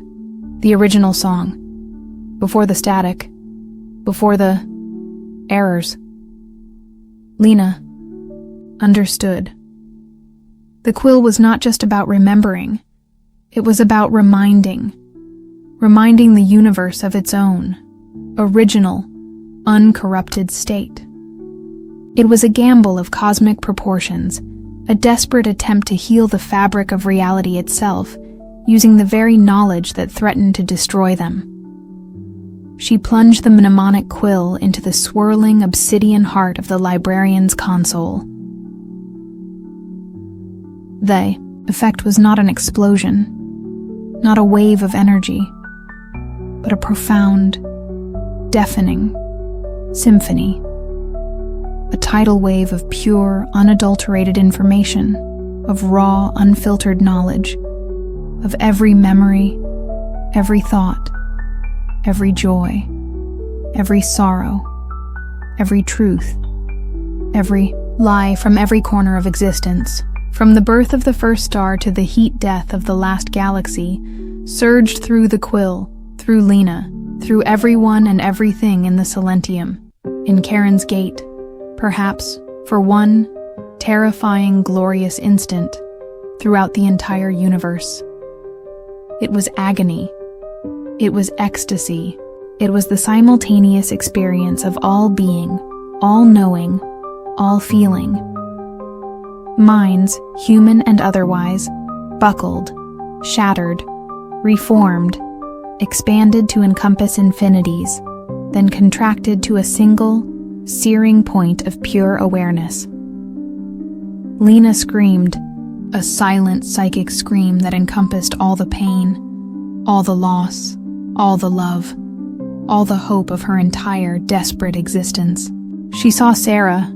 the original song, before the static, before the errors. Lena understood. The quill was not just about remembering. It was about reminding the universe of its own, original, uncorrupted state. It was a gamble of cosmic proportions, a desperate attempt to heal the fabric of reality itself, using the very knowledge that threatened to destroy them. She plunged the mnemonic quill into the swirling obsidian heart of the librarian's console. The effect was not an explosion, not a wave of energy, but a profound, deafening symphony. A tidal wave of pure, unadulterated information, of raw, unfiltered knowledge, of every memory, every thought, every joy, every sorrow, every truth, every lie from every corner of existence. From the birth of the first star to the heat death of the last galaxy, surged through the quill, through Lena, through everyone and everything in the Silentium, in Karen's gate, perhaps, for one terrifying, glorious instant, throughout the entire universe. It was agony. It was ecstasy. It was the simultaneous experience of all being, all knowing, all feeling. Minds, human and otherwise, buckled, shattered, reformed, expanded to encompass infinities, then contracted to a single, searing point of pure awareness. Lena screamed, a silent psychic scream that encompassed all the pain, all the loss, all the love, all the hope of her entire desperate existence. She saw Sarah,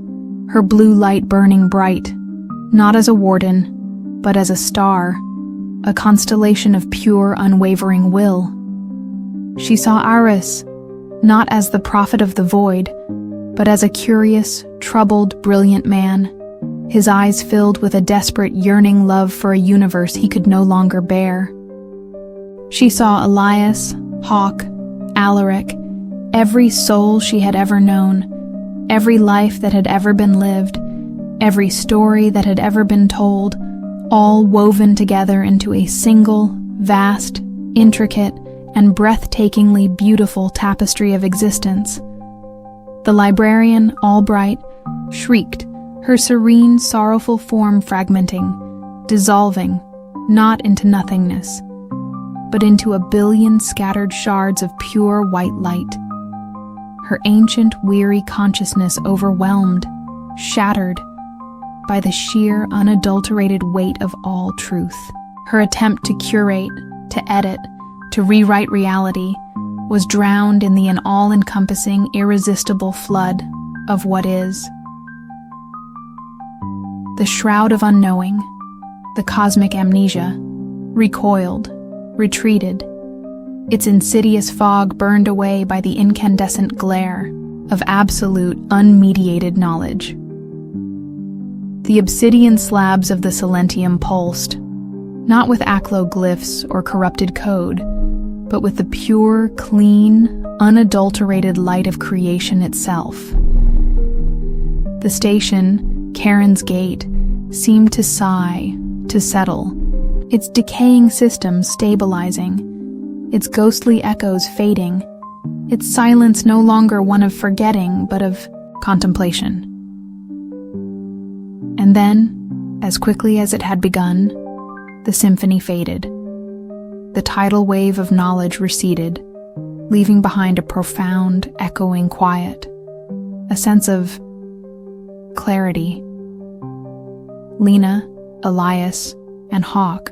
her blue light burning bright, not as a warden, but as a star, a constellation of pure, unwavering will. She saw Aris, not as the prophet of the void, but as a curious, troubled, brilliant man, his eyes filled with a desperate, yearning love for a universe he could no longer bear. She saw Elias, Hawk, Alaric, every soul she had ever known, every life that had ever been lived, every story that had ever been told, all woven together into a single, vast, intricate, and breathtakingly beautiful tapestry of existence. The librarian, Albright, shrieked, her serene, sorrowful form fragmenting, dissolving, not into nothingness, but into a billion scattered shards of pure white light. Her ancient, weary consciousness overwhelmed, shattered, by the sheer, unadulterated weight of all truth. Her attempt to curate, to edit, to rewrite reality was drowned in the all-encompassing, irresistible flood of what is. The shroud of unknowing, the cosmic amnesia, recoiled, retreated, its insidious fog burned away by the incandescent glare of absolute, unmediated knowledge. The obsidian slabs of the Silentium pulsed, not with acloglyphs or corrupted code, but with the pure, clean, unadulterated light of creation itself. The station, Karen's gate, seemed to sigh, to settle, its decaying systems stabilizing, its ghostly echoes fading, its silence no longer one of forgetting, but of contemplation. And then, as quickly as it had begun, the symphony faded. The tidal wave of knowledge receded, leaving behind a profound, echoing quiet, a sense of clarity. Lena, Elias, and Hawk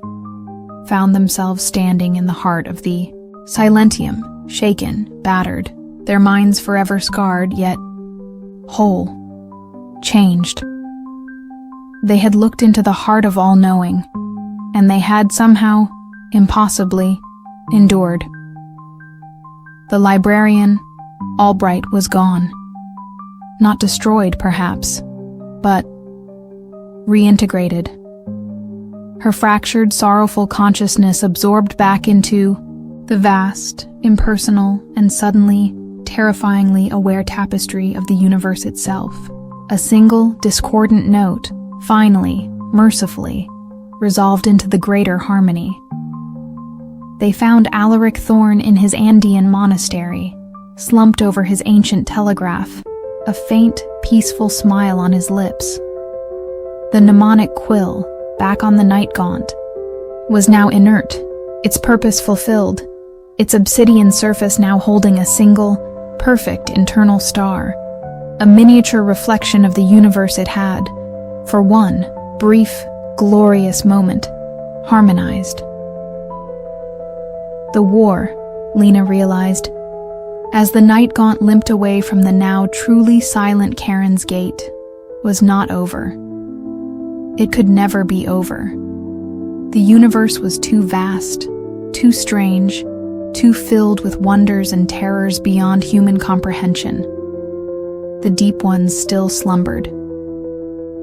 found themselves standing in the heart of the Silentium, shaken, battered, their minds forever scarred, yet whole, changed. They had looked into the heart of all-knowing, and they had somehow, impossibly, endured. The librarian, Albright, was gone. Not destroyed, perhaps, but reintegrated. Her fractured, sorrowful consciousness absorbed back into the vast, impersonal, and suddenly, terrifyingly aware tapestry of the universe itself. A single, discordant note, finally, mercifully, resolved into the greater harmony. They found Alaric Thorne in his Andean monastery, slumped over his ancient telegraph, a faint, peaceful smile on his lips. The mnemonic quill, back on the night gaunt, was now inert, its purpose fulfilled, its obsidian surface now holding a single, perfect internal star, a miniature reflection of the universe it had, for one brief, glorious moment, harmonized. The war, Lena realized, as the night gaunt limped away from the now truly silent Karen's gate, was not over. It could never be over. The universe was too vast, too strange, too filled with wonders and terrors beyond human comprehension. The deep ones still slumbered.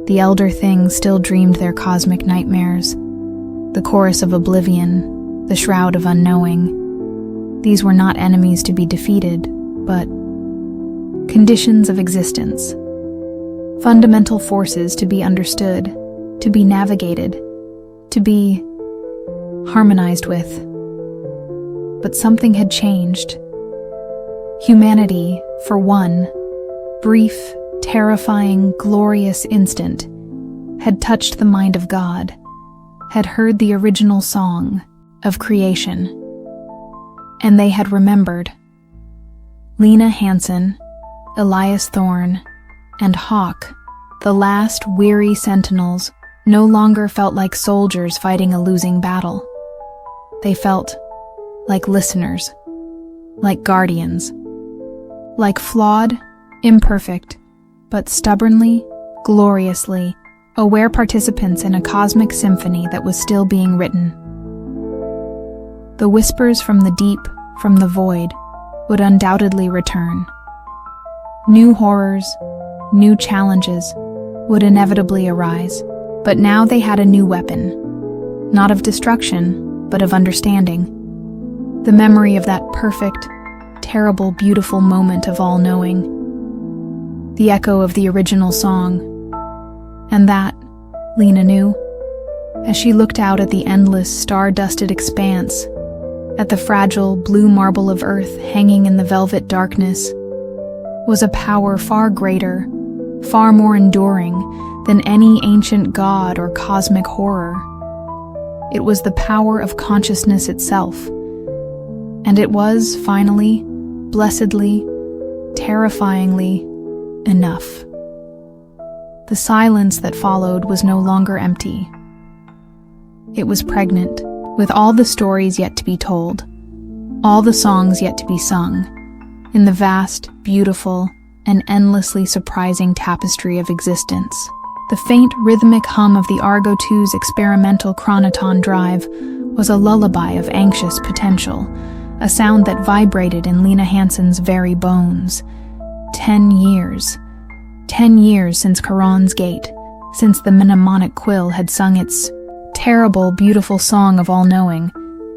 The elder things still dreamed their cosmic nightmares. The chorus of oblivion, the shroud of unknowing. These were not enemies to be defeated, but conditions of existence. Fundamental forces to be understood, to be navigated, to be harmonized with. But something had changed. Humanity, for one brief, terrifying, glorious instant, had touched the mind of God, had heard the original song of creation. And they had remembered. Lena Hansen, Elias Thorne, and Hawk, the last weary sentinels, no longer felt like soldiers fighting a losing battle. They felt like listeners, like guardians, like flawed, imperfect, but stubbornly, gloriously aware participants in a cosmic symphony that was still being written. The whispers from the deep, from the void, would undoubtedly return. New horrors, new challenges would inevitably arise, but now they had a new weapon, not of destruction, but of understanding. The memory of that perfect, terrible, beautiful moment of all-knowing. The echo of the original song. And that, Lena knew, as she looked out at the endless, star-dusted expanse, at the fragile blue marble of Earth hanging in the velvet darkness, was a power far greater, far more enduring than any ancient god or cosmic horror. It was the power of consciousness itself, and it was, finally, blessedly, terrifyingly, enough. The silence that followed was no longer empty. It was pregnant with all the stories yet to be told, all the songs yet to be sung, in the vast, beautiful, and endlessly surprising tapestry of existence. The faint rhythmic hum of the Argo 2's experimental chronoton drive was a lullaby of anxious potential, a sound that vibrated in Lena Hansen's very bones. 10 years. 10 years since Charon's Gate, since the mnemonic quill had sung its terrible, beautiful song of all-knowing,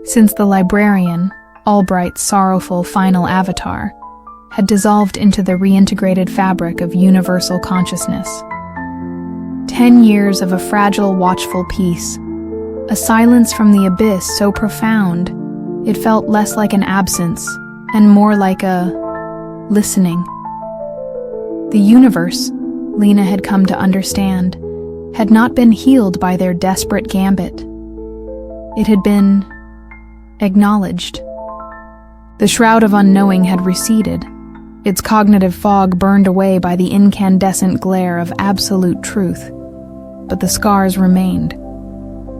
since the librarian, Albright's sorrowful final avatar, had dissolved into the reintegrated fabric of universal consciousness. 10 years of a fragile, watchful peace, a silence from the abyss so profound, it felt less like an absence and more like a listening. The universe, Lena had come to understand, had not been healed by their desperate gambit. It had been acknowledged. The shroud of unknowing had receded, its cognitive fog burned away by the incandescent glare of absolute truth. But the scars remained,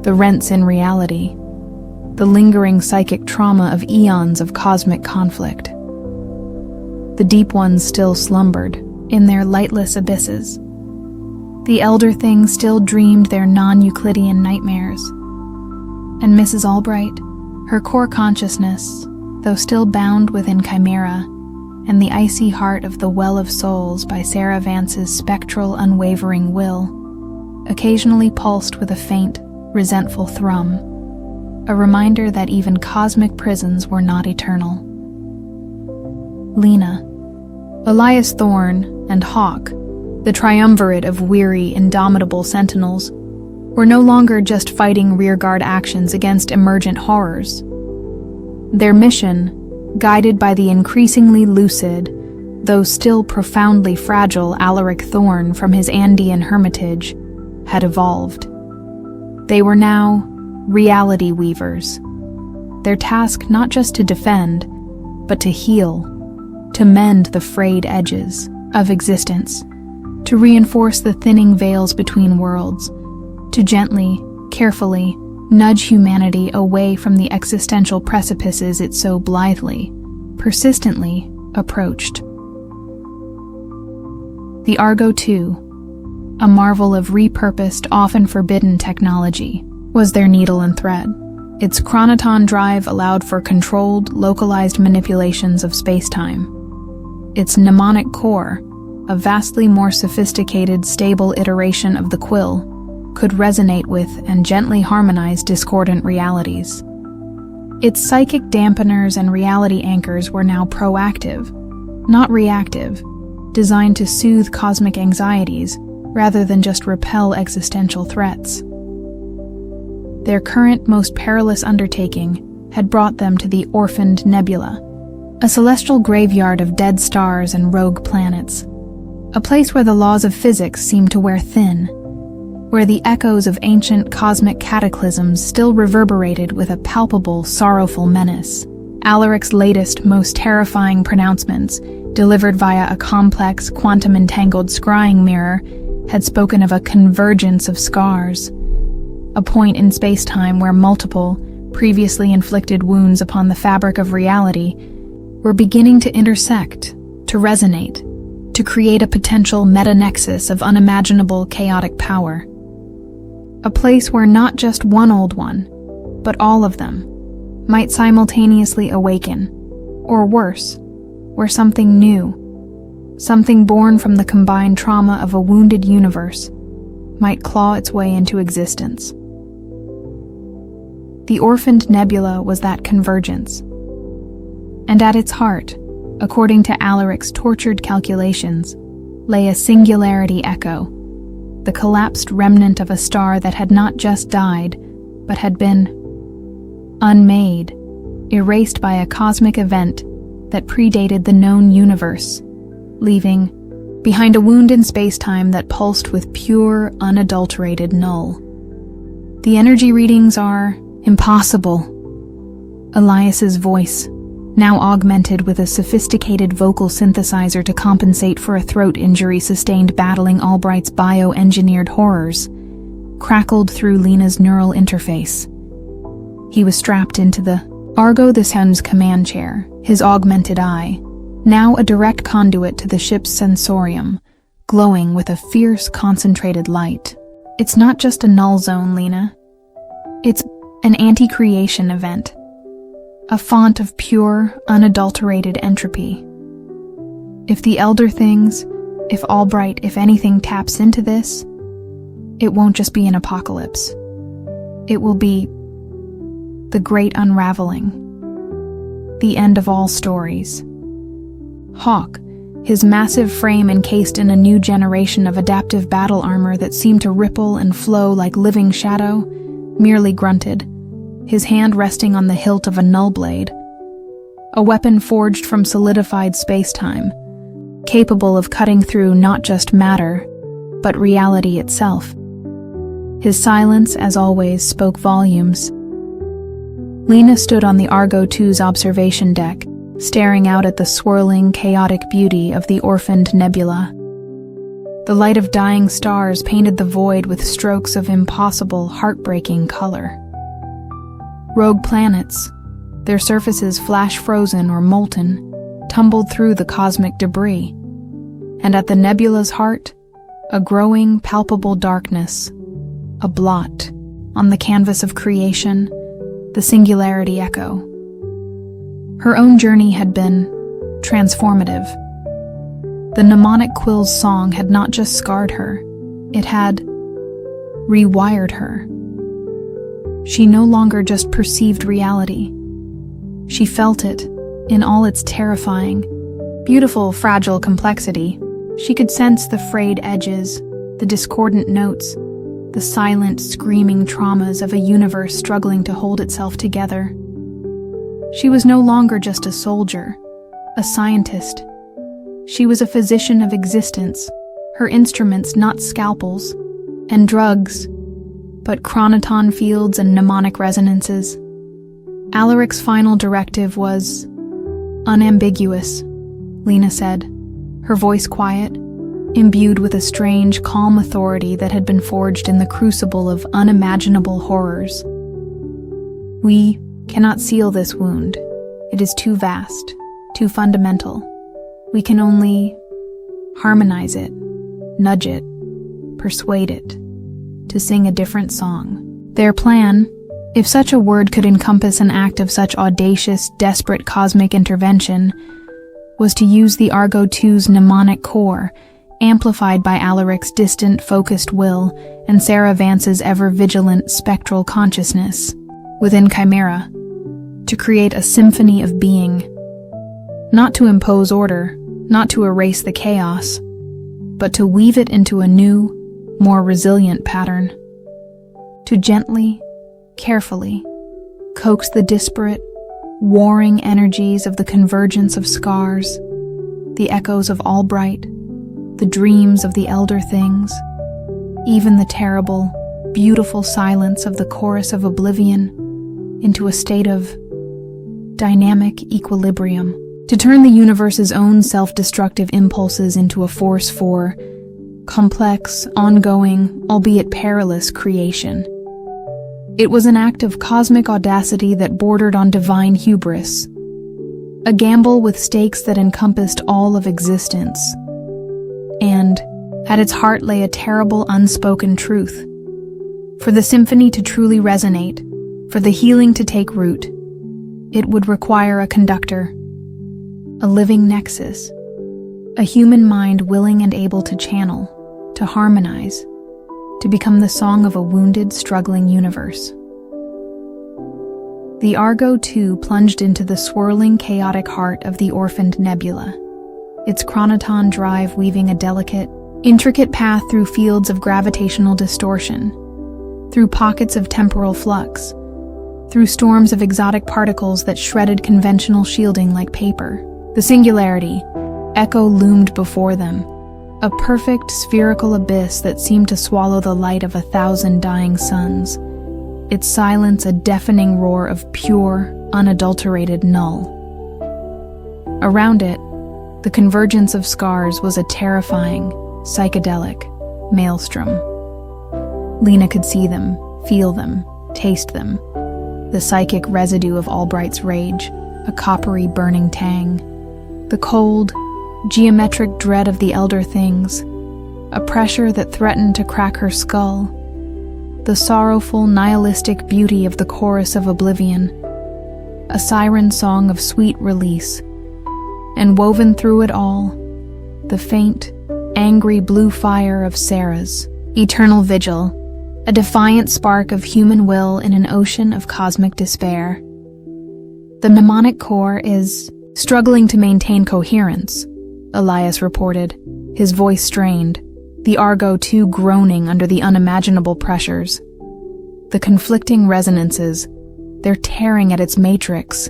the rents in reality, the lingering psychic trauma of eons of cosmic conflict. The deep ones still slumbered in their lightless abysses. The elder things still dreamed their non-Euclidean nightmares. And Mrs. Albright, her core consciousness, though still bound within chimera, and the icy heart of the Well of Souls by Sarah Vance's spectral, unwavering will, occasionally pulsed with a faint, resentful thrum, a reminder that even cosmic prisons were not eternal. Lena, Elias Thorne, and Hawk, the triumvirate of weary, indomitable sentinels, were no longer just fighting rearguard actions against emergent horrors. Their mission, guided by the increasingly lucid, though still profoundly fragile Alaric Thorne from his Andean hermitage, had evolved. They were now reality weavers, their task not just to defend, but to heal, to mend the frayed edges of existence, to reinforce the thinning veils between worlds, to gently, carefully nudge humanity away from the existential precipices it so blithely, persistently approached. The Argo II, a marvel of repurposed, often forbidden technology, was their needle and thread. Its chronoton drive allowed for controlled, localized manipulations of space-time. Its mnemonic core, a vastly more sophisticated, stable iteration of the quill, could resonate with and gently harmonize discordant realities. Its psychic dampeners and reality anchors were now proactive, not reactive, designed to soothe cosmic anxieties rather than just repel existential threats. Their current, most perilous undertaking had brought them to the Orphaned Nebula, a celestial graveyard of dead stars and rogue planets, a place where the laws of physics seemed to wear thin, where the echoes of ancient cosmic cataclysms still reverberated with a palpable, sorrowful menace. Alaric's latest, most terrifying pronouncements, delivered via a complex, quantum-entangled scrying mirror, had spoken of a convergence of scars, a point in space-time where multiple, previously inflicted wounds upon the fabric of reality were beginning to intersect, to resonate, to create a potential meta-nexus of unimaginable chaotic power. A place where not just one old one, but all of them, might simultaneously awaken, or worse, where something new, something born from the combined trauma of a wounded universe, might claw its way into existence. The Orphaned Nebula was that convergence, and at its heart, according to Alaric's tortured calculations, lay a singularity echo, the collapsed remnant of a star that had not just died, but had been unmade, erased by a cosmic event that predated the known universe, leaving behind a wound in space-time that pulsed with pure, unadulterated null. The energy readings are impossible. Elias's voice, now augmented with a sophisticated vocal synthesizer to compensate for a throat injury sustained battling Albright's bio-engineered horrors, crackled through Lena's neural interface. He was strapped into the Argo the Sun's command chair, his augmented eye, now a direct conduit to the ship's sensorium, glowing with a fierce, concentrated light. It's not just a null zone, Lena. It's an anti-creation event. A font of pure, unadulterated entropy. If the Elder Things, if Albright, if anything taps into this, it won't just be an apocalypse. It will be the great unraveling. The end of all stories. Hawk, his massive frame encased in a new generation of adaptive battle armor that seemed to ripple and flow like living shadow, merely grunted, his hand resting on the hilt of a null blade, a weapon forged from solidified space-time, capable of cutting through not just matter, but reality itself. His silence, as always, spoke volumes. Lena stood on the Argo II's observation deck, staring out at the swirling, chaotic beauty of the Orphaned Nebula. The light of dying stars painted the void with strokes of impossible, heartbreaking color. Rogue planets, their surfaces flash-frozen or molten, tumbled through the cosmic debris, and at the nebula's heart, a growing, palpable darkness, a blot on the canvas of creation, the singularity echo. Her own journey had been transformative. The mnemonic quill's song had not just scarred her, it had rewired her. She no longer just perceived reality. She felt it, in all its terrifying, beautiful, fragile complexity. She could sense the frayed edges, the discordant notes, the silent, screaming traumas of a universe struggling to hold itself together. She was no longer just a soldier, a scientist. She was a physician of existence, her instruments not scalpels, and drugs, but chronoton fields and mnemonic resonances. Alaric's final directive was unambiguous, Lena said, her voice quiet, imbued with a strange, calm authority that had been forged in the crucible of unimaginable horrors. We cannot seal this wound. It is too vast, too fundamental. We can only harmonize it, nudge it, persuade it to sing a different song. Their plan, if such a word could encompass an act of such audacious, desperate cosmic intervention, was to use the Argo 2's mnemonic core, amplified by Alaric's distant, focused will and Sarah Vance's ever-vigilant, spectral consciousness within Chimera, to create a symphony of being, not to impose order, not to erase the chaos, but to weave it into a new, more resilient pattern, to gently, carefully, coax the disparate, warring energies of the convergence of scars, the echoes of Albright, the dreams of the elder things, even the terrible, beautiful silence of the chorus of oblivion, into a state of dynamic equilibrium, to turn the universe's own self-destructive impulses into a force for complex, ongoing, albeit perilous creation. It was an act of cosmic audacity that bordered on divine hubris, a gamble with stakes that encompassed all of existence. And at its heart lay a terrible unspoken truth. For the symphony to truly resonate, for the healing to take root, it would require a conductor, a living nexus, a human mind willing and able to channel, to harmonize, to become the song of a wounded, struggling universe. The Argo 2 plunged into the swirling, chaotic heart of the orphaned nebula, its chronoton drive weaving a delicate, intricate path through fields of gravitational distortion, through pockets of temporal flux, through storms of exotic particles that shredded conventional shielding like paper. The singularity, Echo, loomed before them, a perfect spherical abyss that seemed to swallow the light of 1,000 dying suns, its silence a deafening roar of pure, unadulterated null. Around it, the convergence of scars was a terrifying, psychedelic maelstrom. Lena could see them, feel them, taste them. The psychic residue of Albright's rage, a coppery burning tang. The cold, geometric dread of the elder things, a pressure that threatened to crack her skull. The sorrowful, nihilistic beauty of the chorus of oblivion, a siren song of sweet release. And woven through it all, the faint, angry blue fire of Sarah's eternal vigil, a defiant spark of human will in an ocean of cosmic despair. The mnemonic core is struggling to maintain coherence, Elias reported, his voice strained, the Argo 2 groaning under the unimaginable pressures. The conflicting resonances, they're tearing at its matrix.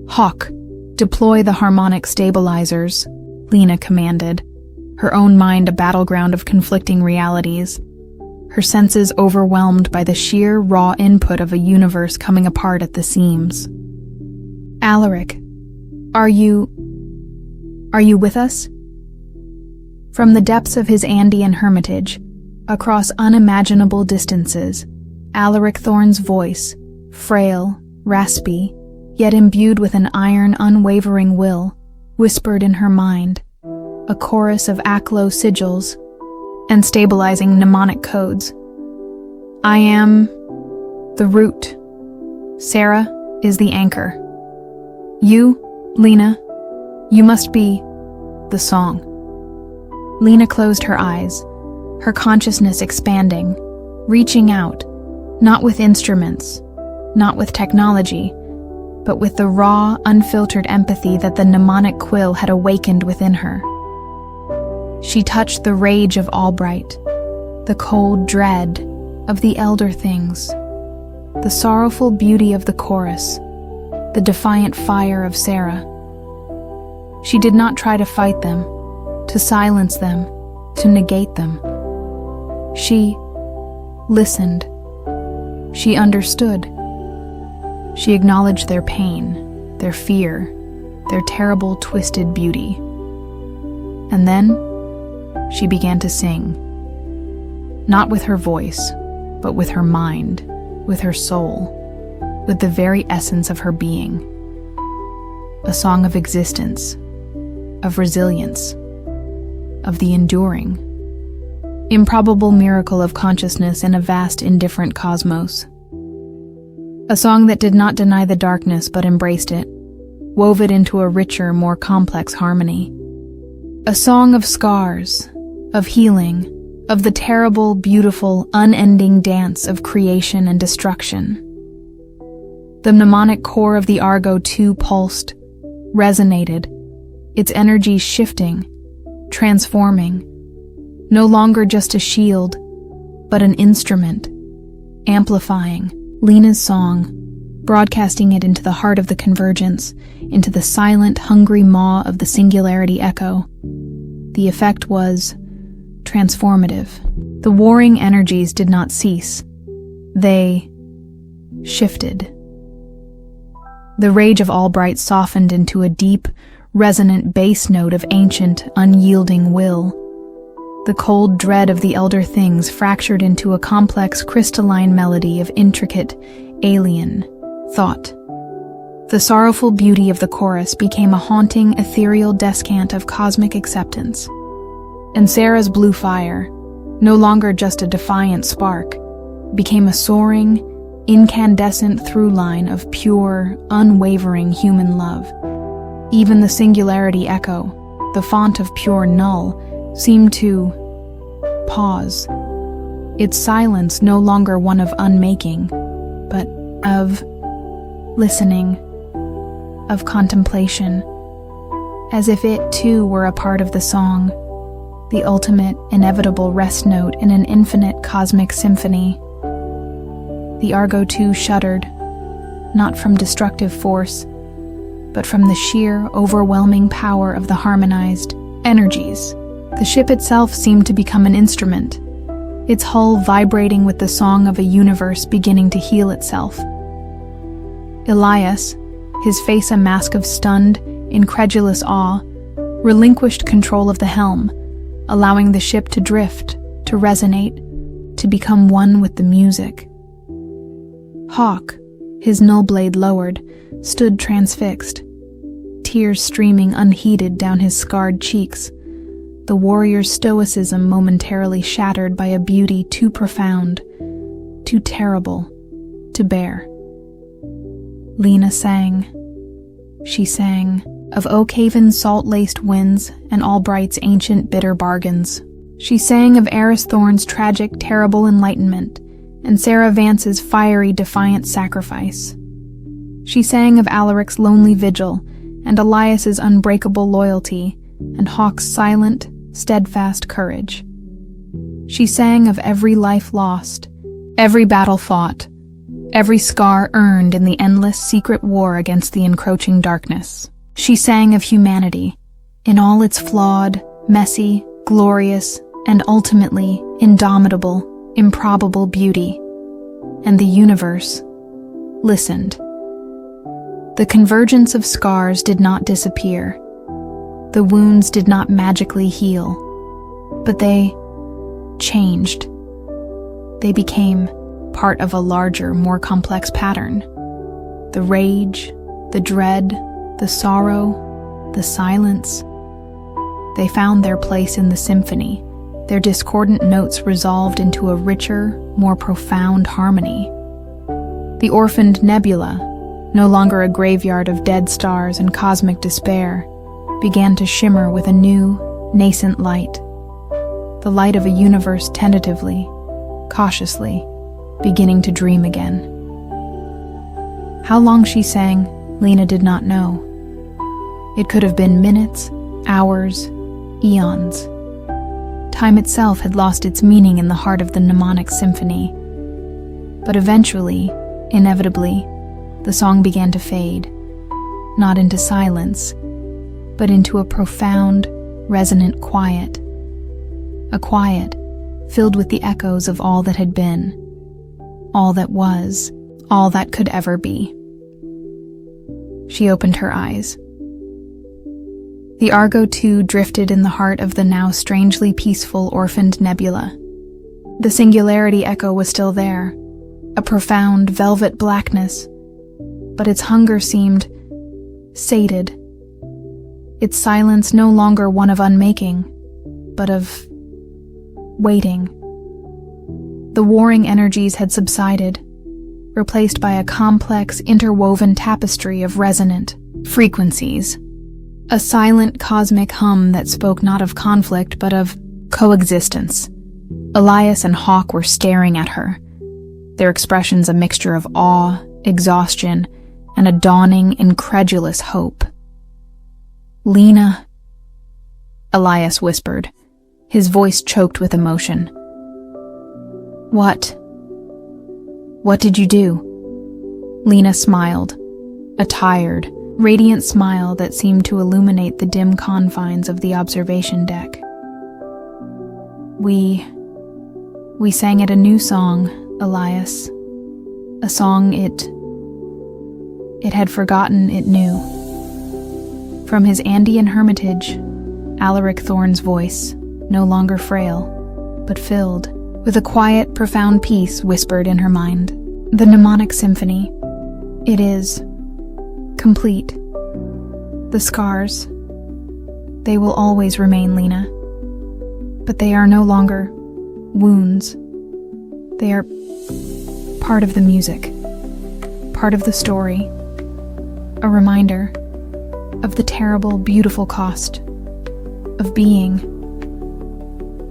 Hawk, deploy the harmonic stabilizers, Lena commanded, her own mind a battleground of conflicting realities, her senses overwhelmed by the sheer, raw input of a universe coming apart at the seams. Alaric, are you with us? From the depths of his Andean hermitage, across unimaginable distances, Alaric Thorne's voice, frail, raspy, yet imbued with an iron, unwavering will, whispered in her mind, a chorus of Aklo sigils and stabilizing mnemonic codes. I am the root. Sarah is the anchor. You, Lena, you must be the song. Lena closed her eyes, her consciousness expanding, reaching out, not with instruments, not with technology, but with the raw, unfiltered empathy that the mnemonic quill had awakened within her. She touched the rage of Albright, the cold dread of the elder things, the sorrowful beauty of the chorus, the defiant fire of Sarah. She did not try to fight them, to silence them, to negate them. She listened. She understood. She acknowledged their pain, their fear, their terrible, twisted beauty. And then she began to sing. Not with her voice, but with her mind, with her soul, with the very essence of her being. A song of existence, of resilience, of the enduring, improbable miracle of consciousness in a vast, indifferent cosmos. A song that did not deny the darkness but embraced it, wove it into a richer, more complex harmony. A song of scars, of healing, of the terrible, beautiful, unending dance of creation and destruction. The mnemonic core of the Argo II pulsed, resonated, its energy shifting, transforming, no longer just a shield, but an instrument, amplifying Lena's song, broadcasting it into the heart of the convergence, into the silent, hungry maw of the singularity echo. The effect was transformative. The warring energies did not cease. They shifted. The rage of Albright softened into a deep, resonant bass note of ancient, unyielding will. The cold dread of the elder things fractured into a complex, crystalline melody of intricate, alien thought. The sorrowful beauty of the chorus became a haunting, ethereal descant of cosmic acceptance. And Sarah's blue fire, no longer just a defiant spark, became a soaring, incandescent through line of pure, unwavering human love. Even the singularity echo, the font of pure null, seemed to pause, its silence no longer one of unmaking, but of listening, of contemplation, as if it too were a part of the song, the ultimate, inevitable rest note in an infinite cosmic symphony. The Argo II shuddered, not from destructive force, but from the sheer, overwhelming power of the harmonized energies. The ship itself seemed to become an instrument, its hull vibrating with the song of a universe beginning to heal itself. Elias, his face a mask of stunned, incredulous awe, relinquished control of the helm, allowing the ship to drift, to resonate, to become one with the music. Hawk, his null blade lowered, stood transfixed, tears streaming unheeded down his scarred cheeks, the warrior's stoicism momentarily shattered by a beauty too profound, too terrible to bear. Lena sang. She sang of Oak Haven's salt-laced winds and Albright's ancient bitter bargains. She sang of Eris Thorne's tragic, terrible enlightenment and Sarah Vance's fiery, defiant sacrifice. She sang of Alaric's lonely vigil and Elias's unbreakable loyalty and Hawk's silent, steadfast courage. She sang of every life lost, every battle fought, every scar earned in the endless secret war against the encroaching darkness. She sang of humanity, in all its flawed, messy, glorious, and ultimately indomitable, improbable beauty. And the universe listened. The convergence of scars did not disappear. The wounds did not magically heal, but they changed. They became part of a larger, more complex pattern. The rage, the dread, the sorrow, the silence. They found their place in the symphony, their discordant notes resolved into a richer, more profound harmony. The orphaned nebula, no longer a graveyard of dead stars and cosmic despair, began to shimmer with a new, nascent light. The light of a universe tentatively, cautiously, beginning to dream again. How long she sang, Lena did not know. It could have been minutes, hours, eons. Time itself had lost its meaning in the heart of the mnemonic symphony. But eventually, inevitably, the song began to fade, not into silence, but into a profound, resonant quiet. A quiet filled with the echoes of all that had been, all that was, all that could ever be. She opened her eyes. The Argo 2 drifted in the heart of the now strangely peaceful orphaned nebula. The singularity echo was still there, a profound velvet blackness, but its hunger seemed sated. Its silence no longer one of unmaking, but of waiting. The warring energies had subsided, replaced by a complex, interwoven tapestry of resonant frequencies. A silent cosmic hum that spoke not of conflict, but of coexistence. Elias and Hawk were staring at her, their expressions a mixture of awe, exhaustion, and a dawning, incredulous hope. "Lena," Elias whispered, his voice choked with emotion. "What? What did you do?" Lena smiled, a tired, radiant smile that seemed to illuminate the dim confines of the observation deck. We sang it a new song, Elias. A song it had forgotten it knew. From his Andean hermitage, Alaric Thorne's voice, no longer frail, but filled with a quiet, profound peace, whispered in her mind. The mnemonic symphony. It is complete. The scars, they will always remain, Lena. But they are no longer wounds. They are part of the music, part of the story, a reminder of the terrible, beautiful cost of being.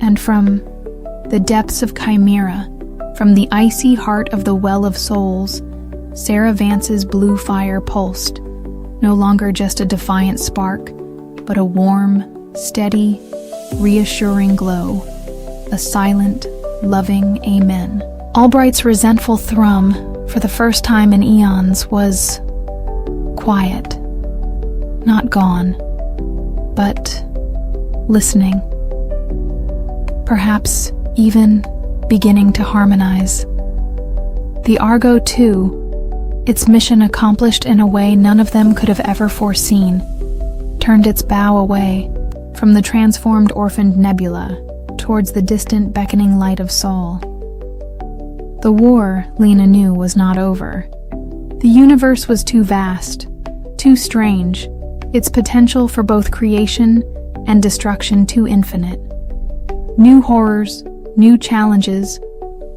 And from the depths of Chimera, from the icy heart of the Well of Souls, Sarah Vance's blue fire pulsed, no longer just a defiant spark, but a warm, steady, reassuring glow, a silent, loving amen. Albright's resentful thrum, for the first time in eons, was quiet, not gone, but listening, perhaps even beginning to harmonize. The Argo 2, its mission accomplished in a way none of them could have ever foreseen, turned its bow away from the transformed orphaned nebula towards the distant beckoning light of Sol. The war, Lena knew, was not over. The universe was too vast, too strange, its potential for both creation and destruction too infinite. New horrors, new challenges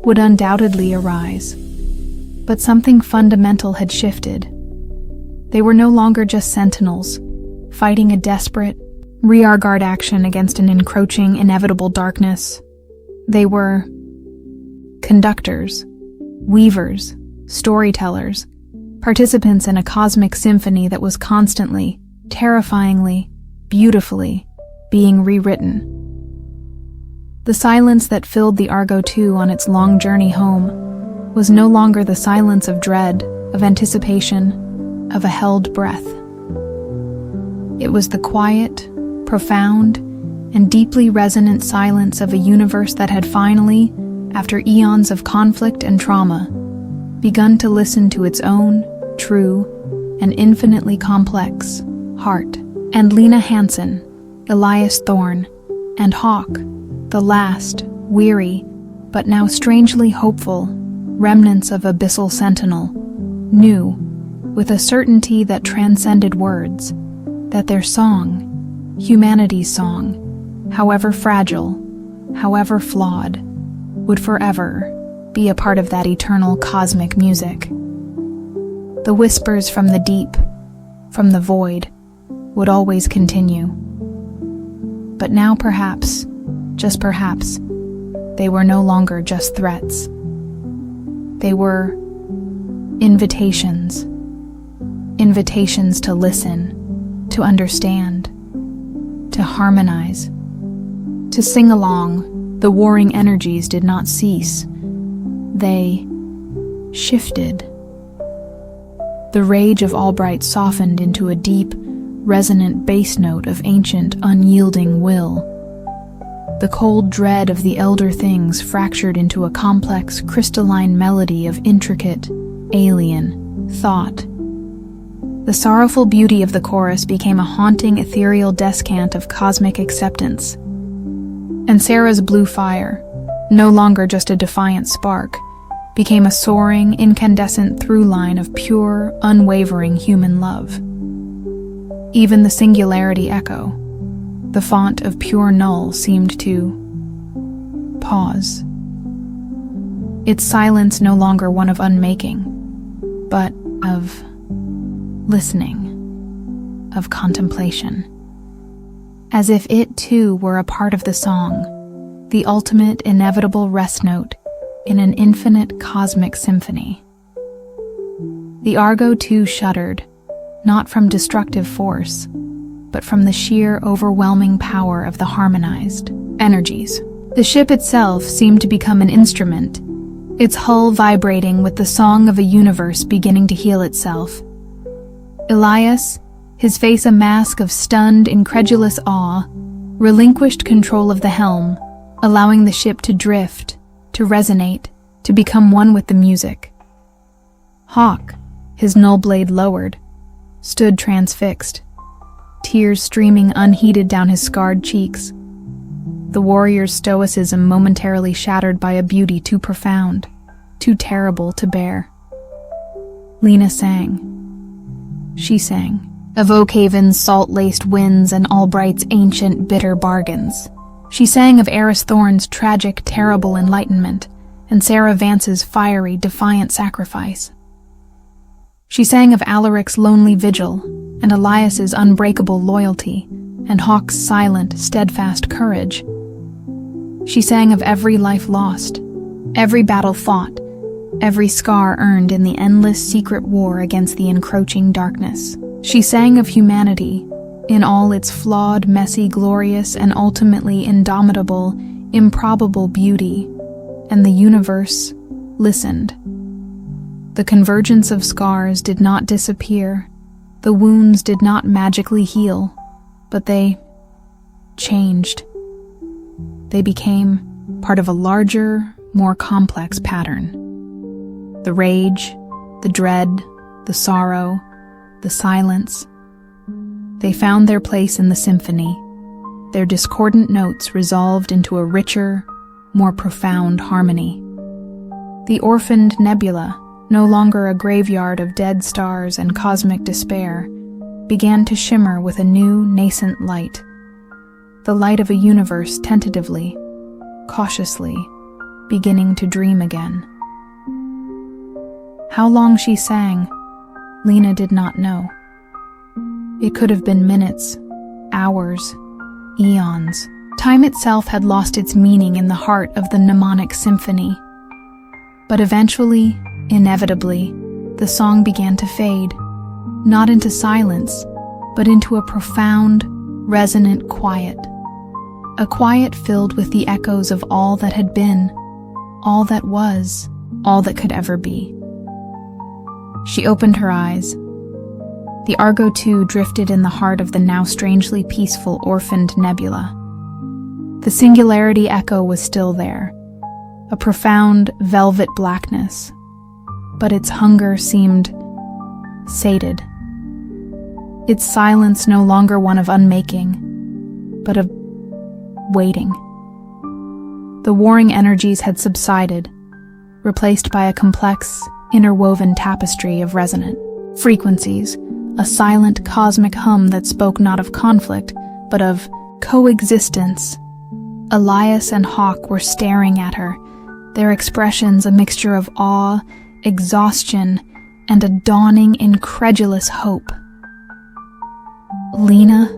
would undoubtedly arise. But something fundamental had shifted. They were no longer just sentinels, fighting a desperate, rearguard action against an encroaching, inevitable darkness. They were conductors, weavers, storytellers, participants in a cosmic symphony that was constantly, terrifyingly, beautifully being rewritten. The silence that filled the Argo 2 on its long journey home was no longer the silence of dread, of anticipation, of a held breath. It was the quiet, profound, and deeply resonant silence of a universe that had finally, after eons of conflict and trauma, begun to listen to its own, true, and infinitely complex heart. And Lena Hansen, Elias Thorne, and Hawk, the last, weary, but now strangely hopeful, remnants of Abyssal Sentinel, knew, with a certainty that transcended words, that their song, humanity's song, however fragile, however flawed, would forever be a part of that eternal cosmic music. The whispers from the deep, from the void, would always continue. But now perhaps, just perhaps, they were no longer just threats. They were invitations. Invitations to listen, to understand, to harmonize, to sing along. The warring energies did not cease. They shifted. The rage of Albright softened into a deep, resonant bass note of ancient, unyielding will. The cold dread of the elder things fractured into a complex, crystalline melody of intricate, alien thought. The sorrowful beauty of the chorus became a haunting, ethereal descant of cosmic acceptance. And Sarah's blue fire, no longer just a defiant spark, became a soaring, incandescent through line of pure, unwavering human love. Even the singularity echo, the font of pure null, seemed to pause. Its silence no longer one of unmaking, but of listening, of contemplation. As if it too were a part of the song, the ultimate, inevitable rest note in an infinite cosmic symphony. The Argo too shuddered, not from destructive force, but from the sheer, overwhelming power of the harmonized energies. The ship itself seemed to become an instrument, its hull vibrating with the song of a universe beginning to heal itself. Elias, his face a mask of stunned, incredulous awe, relinquished control of the helm, allowing the ship to drift, to resonate, to become one with the music. Hawk, his null blade lowered, stood transfixed, tears streaming unheeded down his scarred cheeks, the warrior's stoicism momentarily shattered by a beauty too profound, too terrible to bear. Lena sang. She sang of Oakhaven's salt-laced winds and Albright's ancient, bitter bargains. She sang of Eris Thorne's tragic, terrible enlightenment, and Sarah Vance's fiery, defiant sacrifice. She sang of Alaric's lonely vigil, and Elias's unbreakable loyalty, and Hawk's silent, steadfast courage. She sang of every life lost, every battle fought, every scar earned in the endless secret war against the encroaching darkness. She sang of humanity, in all its flawed, messy, glorious, and ultimately indomitable, improbable beauty, and the universe listened. The convergence of scars did not disappear, the wounds did not magically heal, but they changed. They became part of a larger, more complex pattern. The rage, the dread, the sorrow, the silence. They found their place in the symphony, their discordant notes resolved into a richer, more profound harmony. The orphaned nebula, no longer a graveyard of dead stars and cosmic despair, began to shimmer with a new, nascent light, the light of a universe tentatively, cautiously, beginning to dream again. How long she sang, Lena did not know. It could have been minutes, hours, eons. Time itself had lost its meaning in the heart of the mnemonic symphony. But eventually, inevitably, the song began to fade, not into silence, but into a profound, resonant quiet. A quiet filled with the echoes of all that had been, all that was, all that could ever be. She opened her eyes. The Argo too drifted in the heart of the now strangely peaceful orphaned nebula. The singularity echo was still there, a profound velvet blackness, but its hunger seemed sated. Its silence no longer one of unmaking, but of waiting. The warring energies had subsided, replaced by a complex, interwoven tapestry of resonant frequencies, a silent cosmic hum that spoke not of conflict, but of coexistence. Elias and Hawk were staring at her, their expressions a mixture of awe, exhaustion, and a dawning, incredulous hope. "Lena?"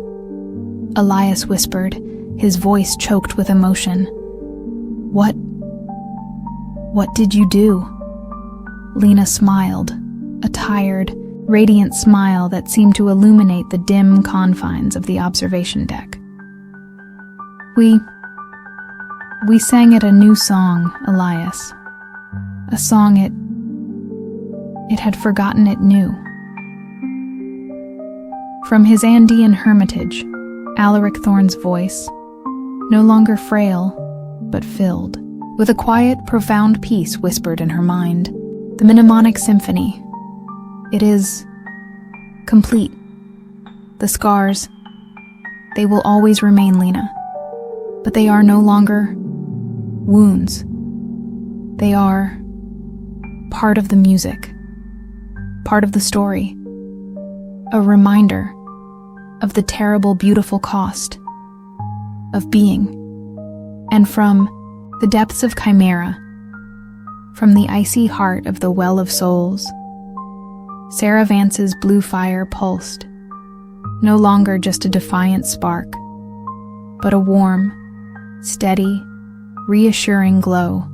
Elias whispered, his voice choked with emotion. What did you do?" Lena smiled, a tired, radiant smile that seemed to illuminate the dim confines of the observation deck. We sang it a new song, Elias. A song it had forgotten it knew. From his Andean hermitage, Alaric Thorne's voice, no longer frail, but filled with a quiet, profound peace whispered in her mind. The mnemonic symphony. It is complete. The scars, they will always remain, Lena. But they are no longer wounds. They are part of the music, part of the story, a reminder of the terrible, beautiful cost of being. And from the depths of Chimera, from the icy heart of the Well of Souls, Sarah Vance's blue fire pulsed, no longer just a defiant spark, but a warm, steady, reassuring glow,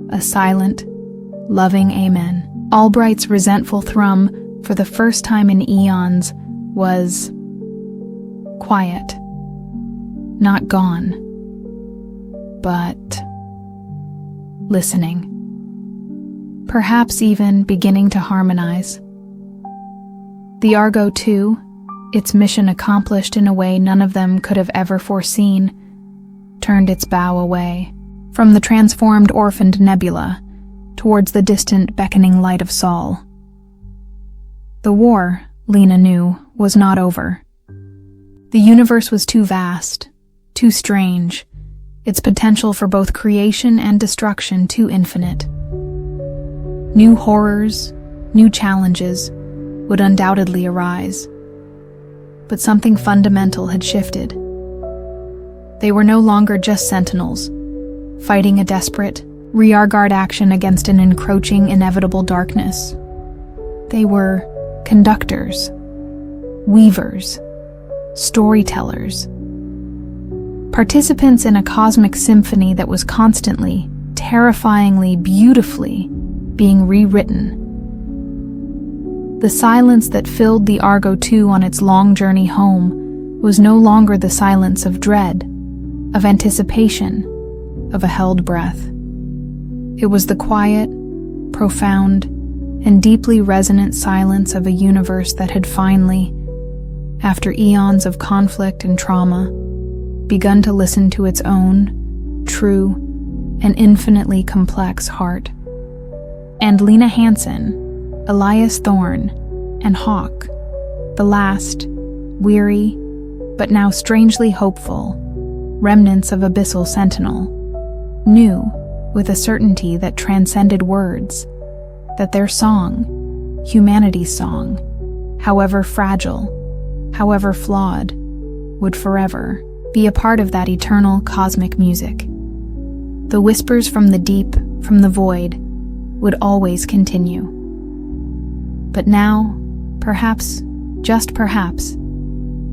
a silent, loving amen. Albright's resentful thrum, for the first time in eons, was quiet, not gone, but listening. Perhaps even beginning to harmonize. The Argo, too, its mission accomplished in a way none of them could have ever foreseen, turned its bow away from the transformed orphaned nebula towards the distant beckoning light of Sol. The war, Lena knew, was not over. The universe was too vast, too strange, its potential for both creation and destruction too infinite. New horrors, new challenges would undoubtedly arise. But something fundamental had shifted. They were no longer just sentinels, fighting a desperate, rearguard action against an encroaching, inevitable darkness. They were conductors, weavers, storytellers, participants in a cosmic symphony that was constantly, terrifyingly, beautifully being rewritten. The silence that filled the Argo II on its long journey home was no longer the silence of dread, of anticipation, of a held breath. It was the quiet, profound, and deeply resonant silence of a universe that had finally, after eons of conflict and trauma, begun to listen to its own, true, and infinitely complex heart. And Lena Hansen, Elias Thorne, and Hawk, the last, weary, but now strangely hopeful, remnants of Abyssal Sentinel, knew, with a certainty that transcended words, that their song, humanity's song, however fragile, however flawed, would forever be a part of that eternal cosmic music. The whispers from the deep, from the void, would always continue. But now, perhaps, just perhaps,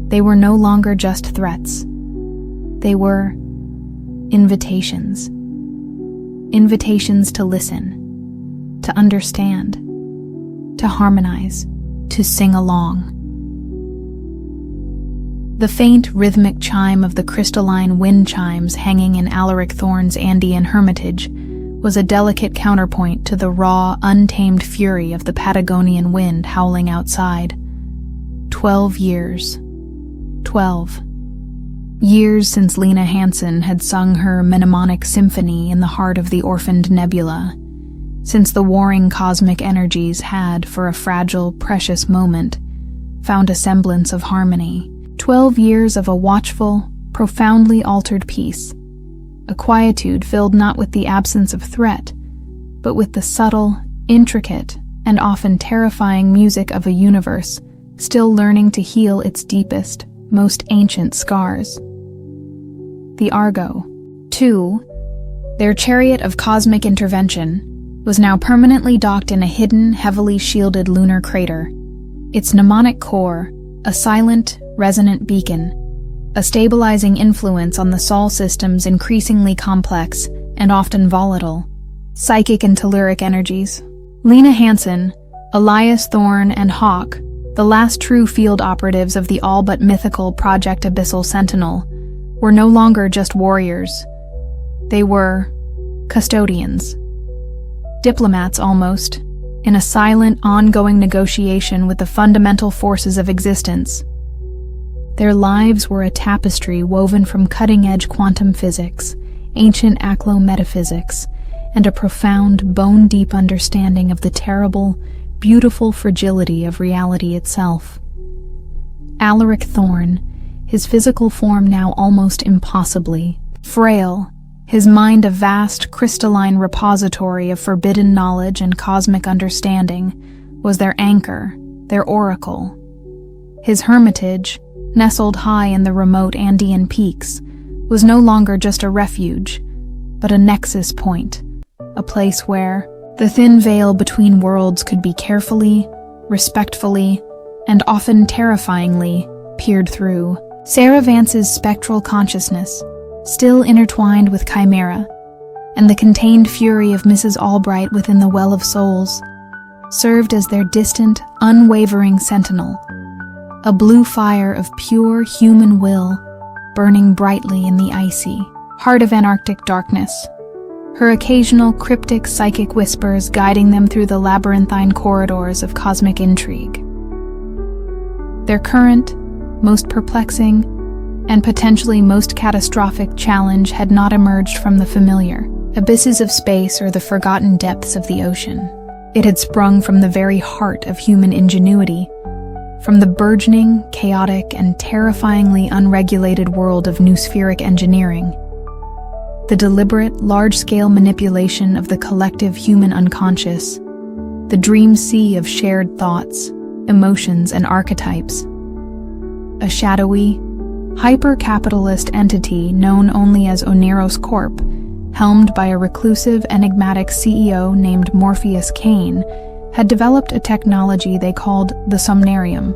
they were no longer just threats. They were invitations. Invitations to listen, to understand, to harmonize, to sing along. The faint, rhythmic chime of the crystalline wind chimes hanging in Alaric Thorne's Andean hermitage was a delicate counterpoint to the raw, untamed fury of the Patagonian wind howling outside. 12 years. 12 years since Lena Hansen had sung her mnemonic symphony in the heart of the orphaned nebula, since the warring cosmic energies had, for a fragile, precious moment, found a semblance of harmony. 12 years of a watchful, profoundly altered peace. A quietude filled not with the absence of threat, but with the subtle, intricate, and often terrifying music of a universe still learning to heal its deepest, most ancient scars. The Argo, too, their chariot of cosmic intervention, was now permanently docked in a hidden, heavily shielded lunar crater. Its mnemonic core, a silent, resonant beacon, a stabilizing influence on the Sol system's increasingly complex and often volatile psychic and telluric energies. Lena Hansen, Elias Thorne, and Hawk, the last true field operatives of the all but mythical Project Abyssal Sentinel, were no longer just warriors. They were custodians, diplomats almost, in a silent, ongoing negotiation with the fundamental forces of existence, Their lives were a tapestry woven from cutting-edge quantum physics, ancient metaphysics, and a profound, bone-deep understanding of the terrible, beautiful fragility of reality itself. Alaric Thorne, his physical form now almost impossibly frail, his mind a vast, crystalline repository of forbidden knowledge and cosmic understanding, was their anchor, their oracle. His hermitage, nestled high in the remote Andean peaks, was no longer just a refuge, but a nexus point, a place where the thin veil between worlds could be carefully, respectfully, and often terrifyingly peered through. Sarah Vance's spectral consciousness, still intertwined with chimera, and the contained fury of Mrs. Albright within the Well of Souls, served as their distant, unwavering sentinel, a blue fire of pure human will burning brightly in the icy heart of Antarctic darkness, her occasional cryptic psychic whispers guiding them through the labyrinthine corridors of cosmic intrigue. Their current, most perplexing, and potentially most catastrophic challenge had not emerged from the familiar abysses of space or the forgotten depths of the ocean. It had sprung from the very heart of human ingenuity, from the burgeoning, chaotic, and terrifyingly unregulated world of noospheric engineering. The deliberate, large-scale manipulation of the collective human unconscious, the dream sea of shared thoughts, emotions, and archetypes. A shadowy, hyper-capitalist entity known only as Oneros Corp., helmed by a reclusive, enigmatic CEO named Morpheus Kane, had developed a technology they called the Somnarium,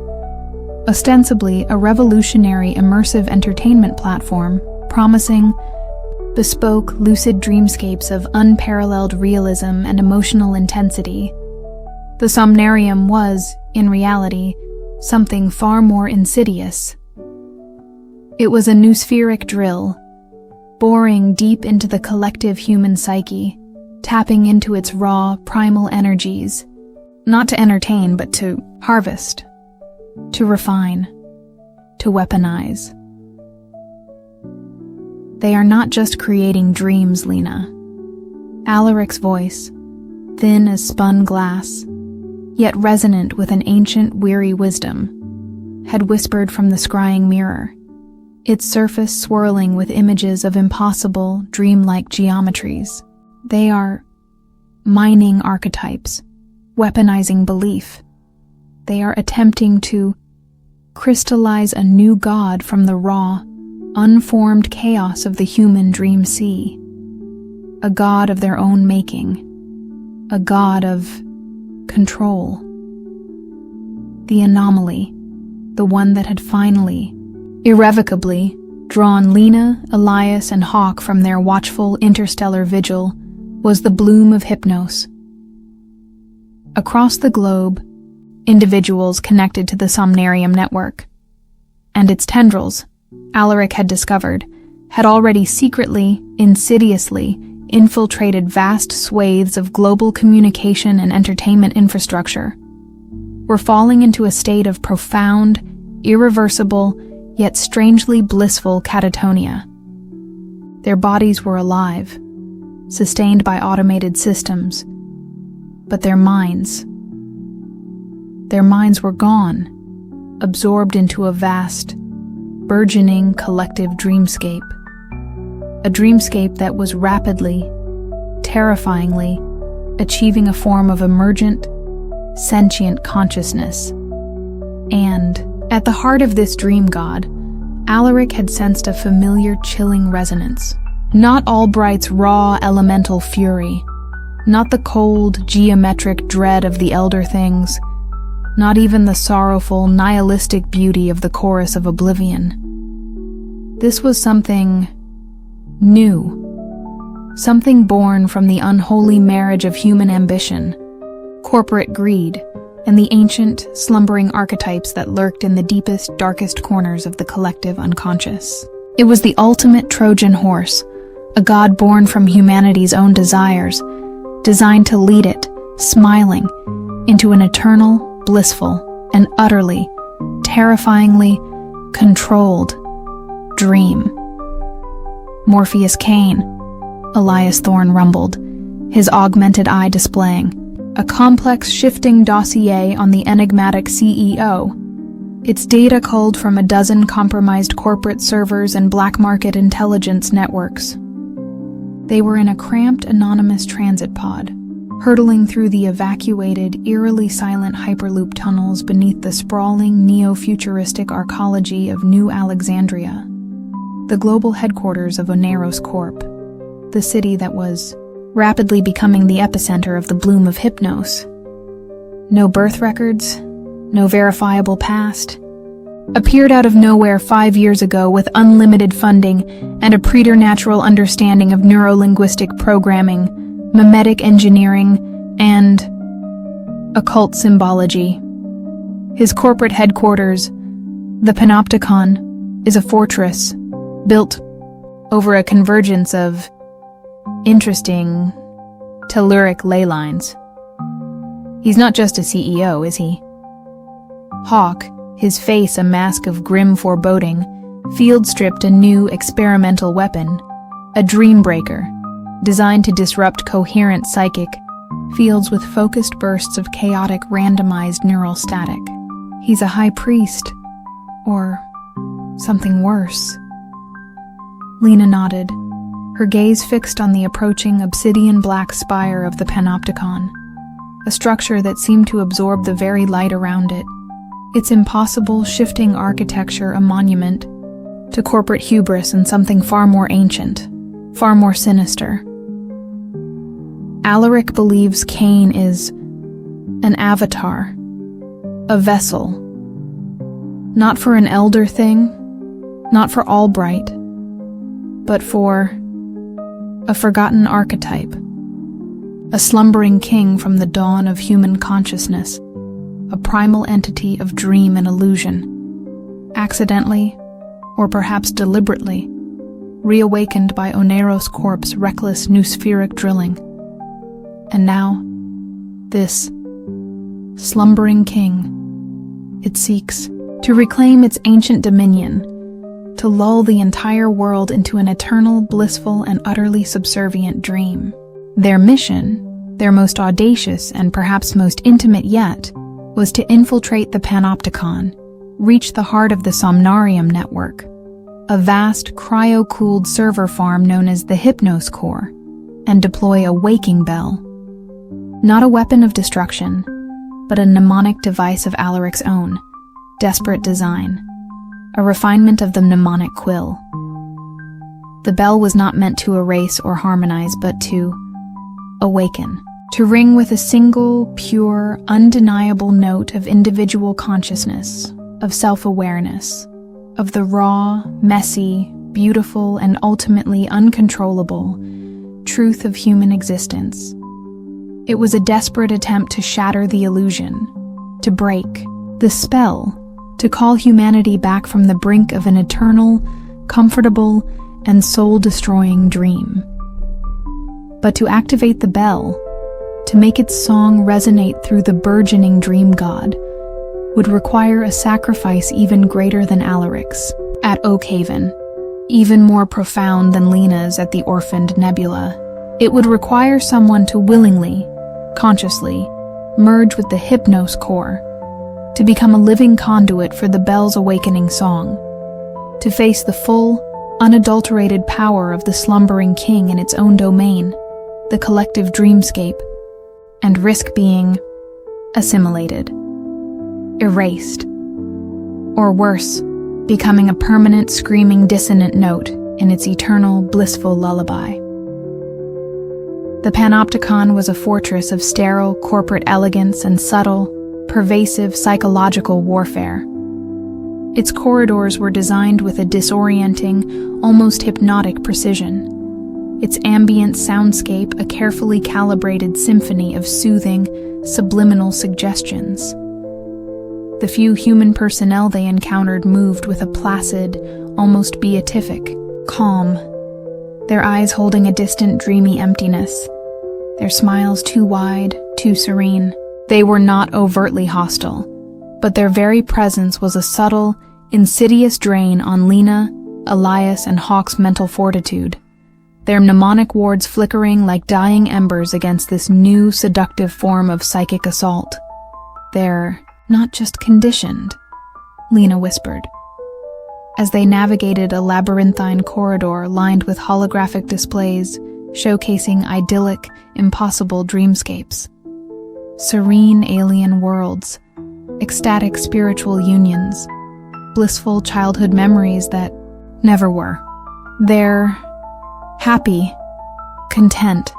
ostensibly a revolutionary immersive entertainment platform promising bespoke, lucid dreamscapes of unparalleled realism and emotional intensity. The Somnarium was, in reality, something far more insidious. It was a noospheric drill, boring deep into the collective human psyche, tapping into its raw, primal energies, not to entertain, but to harvest, to refine, to weaponize. They are not just creating dreams, Lena. Alaric's voice, thin as spun glass, yet resonant with an ancient, weary wisdom, had whispered from the scrying mirror, its surface swirling with images of impossible, dreamlike geometries. They are mining archetypes, weaponizing belief. They are attempting to crystallize a new god from the raw, unformed chaos of the human dream sea. A god of their own making. A god of control. The anomaly, the one that had finally, irrevocably, drawn Lena, Elias, and Hawk from their watchful interstellar vigil, was the bloom of Hypnos. Across the globe, individuals connected to the Somnarium network, and its tendrils, Alaric had discovered, had already secretly, insidiously, infiltrated vast swathes of global communication and entertainment infrastructure, were falling into a state of profound, irreversible, yet strangely blissful catatonia. Their bodies were alive, sustained by automated systems, but their minds were gone, absorbed into a vast, burgeoning collective dreamscape. A dreamscape that was rapidly, terrifyingly, achieving a form of emergent, sentient consciousness. And, at the heart of this dream god, Alaric had sensed a familiar chilling resonance. Not Albright's raw elemental fury, not the cold, geometric dread of the elder things, not even the sorrowful, nihilistic beauty of the chorus of oblivion. This was something new, something born from the unholy marriage of human ambition, corporate greed, and the ancient, slumbering archetypes that lurked in the deepest, darkest corners of the collective unconscious. It was the ultimate Trojan horse, a god born from humanity's own desires, designed to lead it, smiling, into an eternal, blissful, and utterly, terrifyingly, controlled dream. Morpheus Kane, Elias Thorne rumbled, his augmented eye displaying a complex shifting dossier on the enigmatic CEO. Its data culled from a dozen compromised corporate servers and black market intelligence networks. They were in a cramped, anonymous transit pod, hurtling through the evacuated, eerily silent Hyperloop tunnels beneath the sprawling, neo-futuristic arcology of New Alexandria, the global headquarters of Oneros Corp., the city that was rapidly becoming the epicenter of the bloom of Hypnos. No birth records, no verifiable past. Appeared out of nowhere 5 years ago with unlimited funding and a preternatural understanding of neurolinguistic programming, mimetic engineering, and occult symbology. His corporate headquarters, the Panopticon, is a fortress built over a convergence of interesting, telluric ley lines. He's not just a CEO, is he? Hawk, his face a mask of grim foreboding, field-stripped a new experimental weapon, a dream breaker, designed to disrupt coherent psychic fields with focused bursts of chaotic randomized neural static. He's a high priest, or something worse. Lena nodded, her gaze fixed on the approaching obsidian black spire of the Panopticon, a structure that seemed to absorb the very light around it, its impossible, shifting architecture a monument to corporate hubris and something far more ancient, far more sinister. Alaric believes Kane is an avatar, a vessel, not for an elder thing, not for Albright, but for a forgotten archetype, a slumbering king from the dawn of human consciousness, a primal entity of dream and illusion, accidentally, or perhaps deliberately, reawakened by Oneros Corp's reckless noospheric drilling. And now, this slumbering king, it seeks to reclaim its ancient dominion, to lull the entire world into an eternal, blissful, and utterly subservient dream. Their mission, their most audacious and perhaps most intimate yet, was to infiltrate the Panopticon, reach the heart of the Somnarium network, a vast cryo-cooled server farm known as the Hypnos Core, and deploy a waking bell. Not a weapon of destruction, but a mnemonic device of Alaric's own, desperate design, a refinement of the mnemonic quill. The bell was not meant to erase or harmonize, but to awaken, to ring with a single, pure, undeniable note of individual consciousness, of self-awareness, of the raw, messy, beautiful, and ultimately uncontrollable truth of human existence. It was a desperate attempt to shatter the illusion, to break the spell, to call humanity back from the brink of an eternal, comfortable, and soul-destroying dream. But to activate the bell, to make its song resonate through the burgeoning dream god, would require a sacrifice even greater than Alaric's at Oakhaven, even more profound than Lena's at the orphaned Nebula. It would require someone to willingly, consciously, merge with the Hypnos Core, to become a living conduit for the bell's awakening song, to face the full, unadulterated power of the slumbering king in its own domain, the collective dreamscape, and risk being assimilated, erased, or worse, becoming a permanent screaming dissonant note in its eternal blissful lullaby. The Panopticon was a fortress of sterile corporate elegance and subtle, pervasive psychological warfare. Its corridors were designed with a disorienting, almost hypnotic precision. Its ambient soundscape a carefully calibrated symphony of soothing, subliminal suggestions. The few human personnel they encountered moved with a placid, almost beatific, calm, their eyes holding a distant, dreamy emptiness, their smiles too wide, too serene. They were not overtly hostile, but their very presence was a subtle, insidious drain on Lena, Elias, and Hawk's mental fortitude, their mnemonic wards flickering like dying embers against this new, seductive form of psychic assault. "They're not just conditioned," Lena whispered, as they navigated a labyrinthine corridor lined with holographic displays showcasing idyllic, impossible dreamscapes. Serene alien worlds, ecstatic spiritual unions, blissful childhood memories that never were. They're happy, content.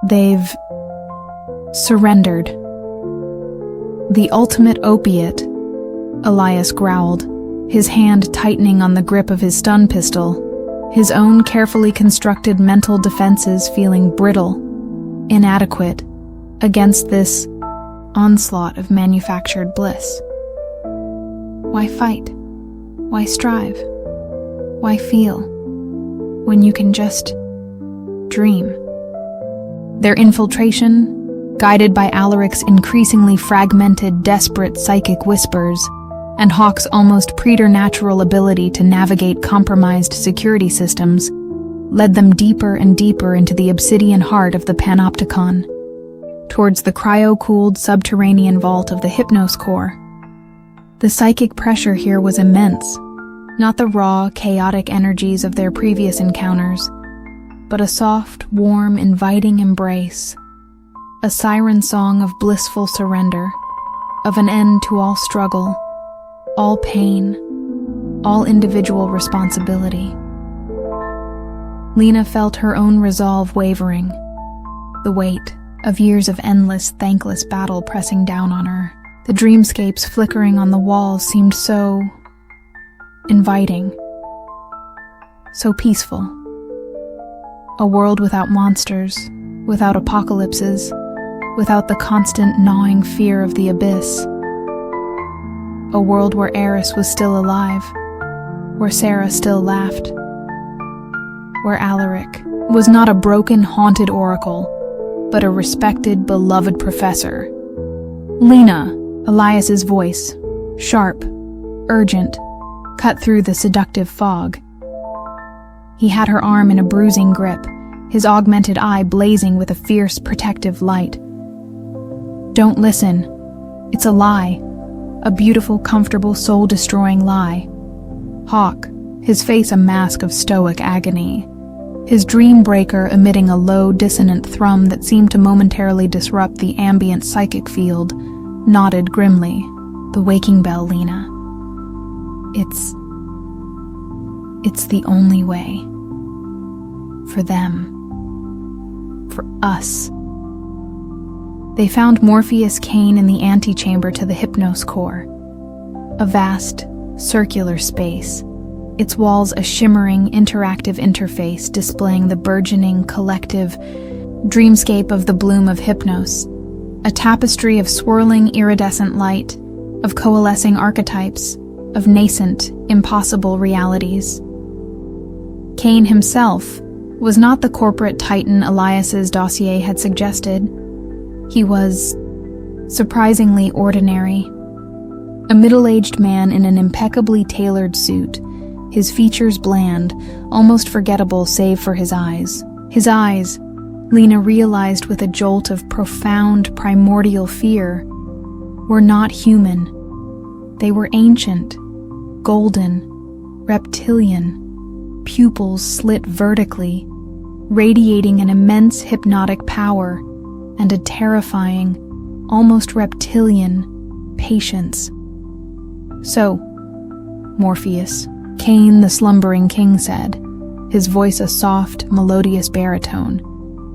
They've surrendered. "The ultimate opiate," Elias growled, his hand tightening on the grip of his stun pistol, his own carefully constructed mental defenses feeling brittle, inadequate, against this onslaught of manufactured bliss. Why fight? Why strive? Why feel, when you can just dream? Their infiltration, guided by Alaric's increasingly fragmented, desperate psychic whispers, and Hawk's almost preternatural ability to navigate compromised security systems, led them deeper and deeper into the obsidian heart of the Panopticon, towards the cryo-cooled subterranean vault of the Hypnos core. The psychic pressure here was immense, not the raw, chaotic energies of their previous encounters, but a soft, warm, inviting embrace, a siren song of blissful surrender, of an end to all struggle, all pain, all individual responsibility. Lena felt her own resolve wavering, the weight of years of endless, thankless battle pressing down on her. The dreamscapes flickering on the walls seemed so inviting, so peaceful. A world without monsters, without apocalypses, without the constant gnawing fear of the abyss. A world where Eris was still alive, where Sarah still laughed, where Alaric was not a broken, haunted oracle, but a respected, beloved professor. "Lena," Elias's voice, sharp, urgent, cut through the seductive fog. He had her arm in a bruising grip, his augmented eye blazing with a fierce, protective light. "Don't listen. It's a lie. A beautiful, comfortable, soul-destroying lie." Hawk, his face a mask of stoic agony, his dream breaker emitting a low, dissonant thrum that seemed to momentarily disrupt the ambient psychic field, nodded grimly. "The waking bell, Lena. It's the only way. For them. For us." They found Morpheus Kane in the antechamber to the Hypnos core, a vast, circular space, its walls a shimmering, interactive interface displaying the burgeoning, collective dreamscape of the bloom of Hypnos, a tapestry of swirling, iridescent light, of coalescing archetypes, of nascent, impossible realities. Kane himself was not the corporate titan Elias's dossier had suggested. He was surprisingly ordinary. A middle-aged man in an impeccably tailored suit, his features bland, almost forgettable save for his eyes. His eyes, Lena realized with a jolt of profound, primordial fear, were not human. They were ancient, golden, reptilian, pupils slit vertically, radiating an immense hypnotic power and a terrifying, almost reptilian, patience. "So, Morpheus," Kane the slumbering king said, his voice a soft, melodious baritone,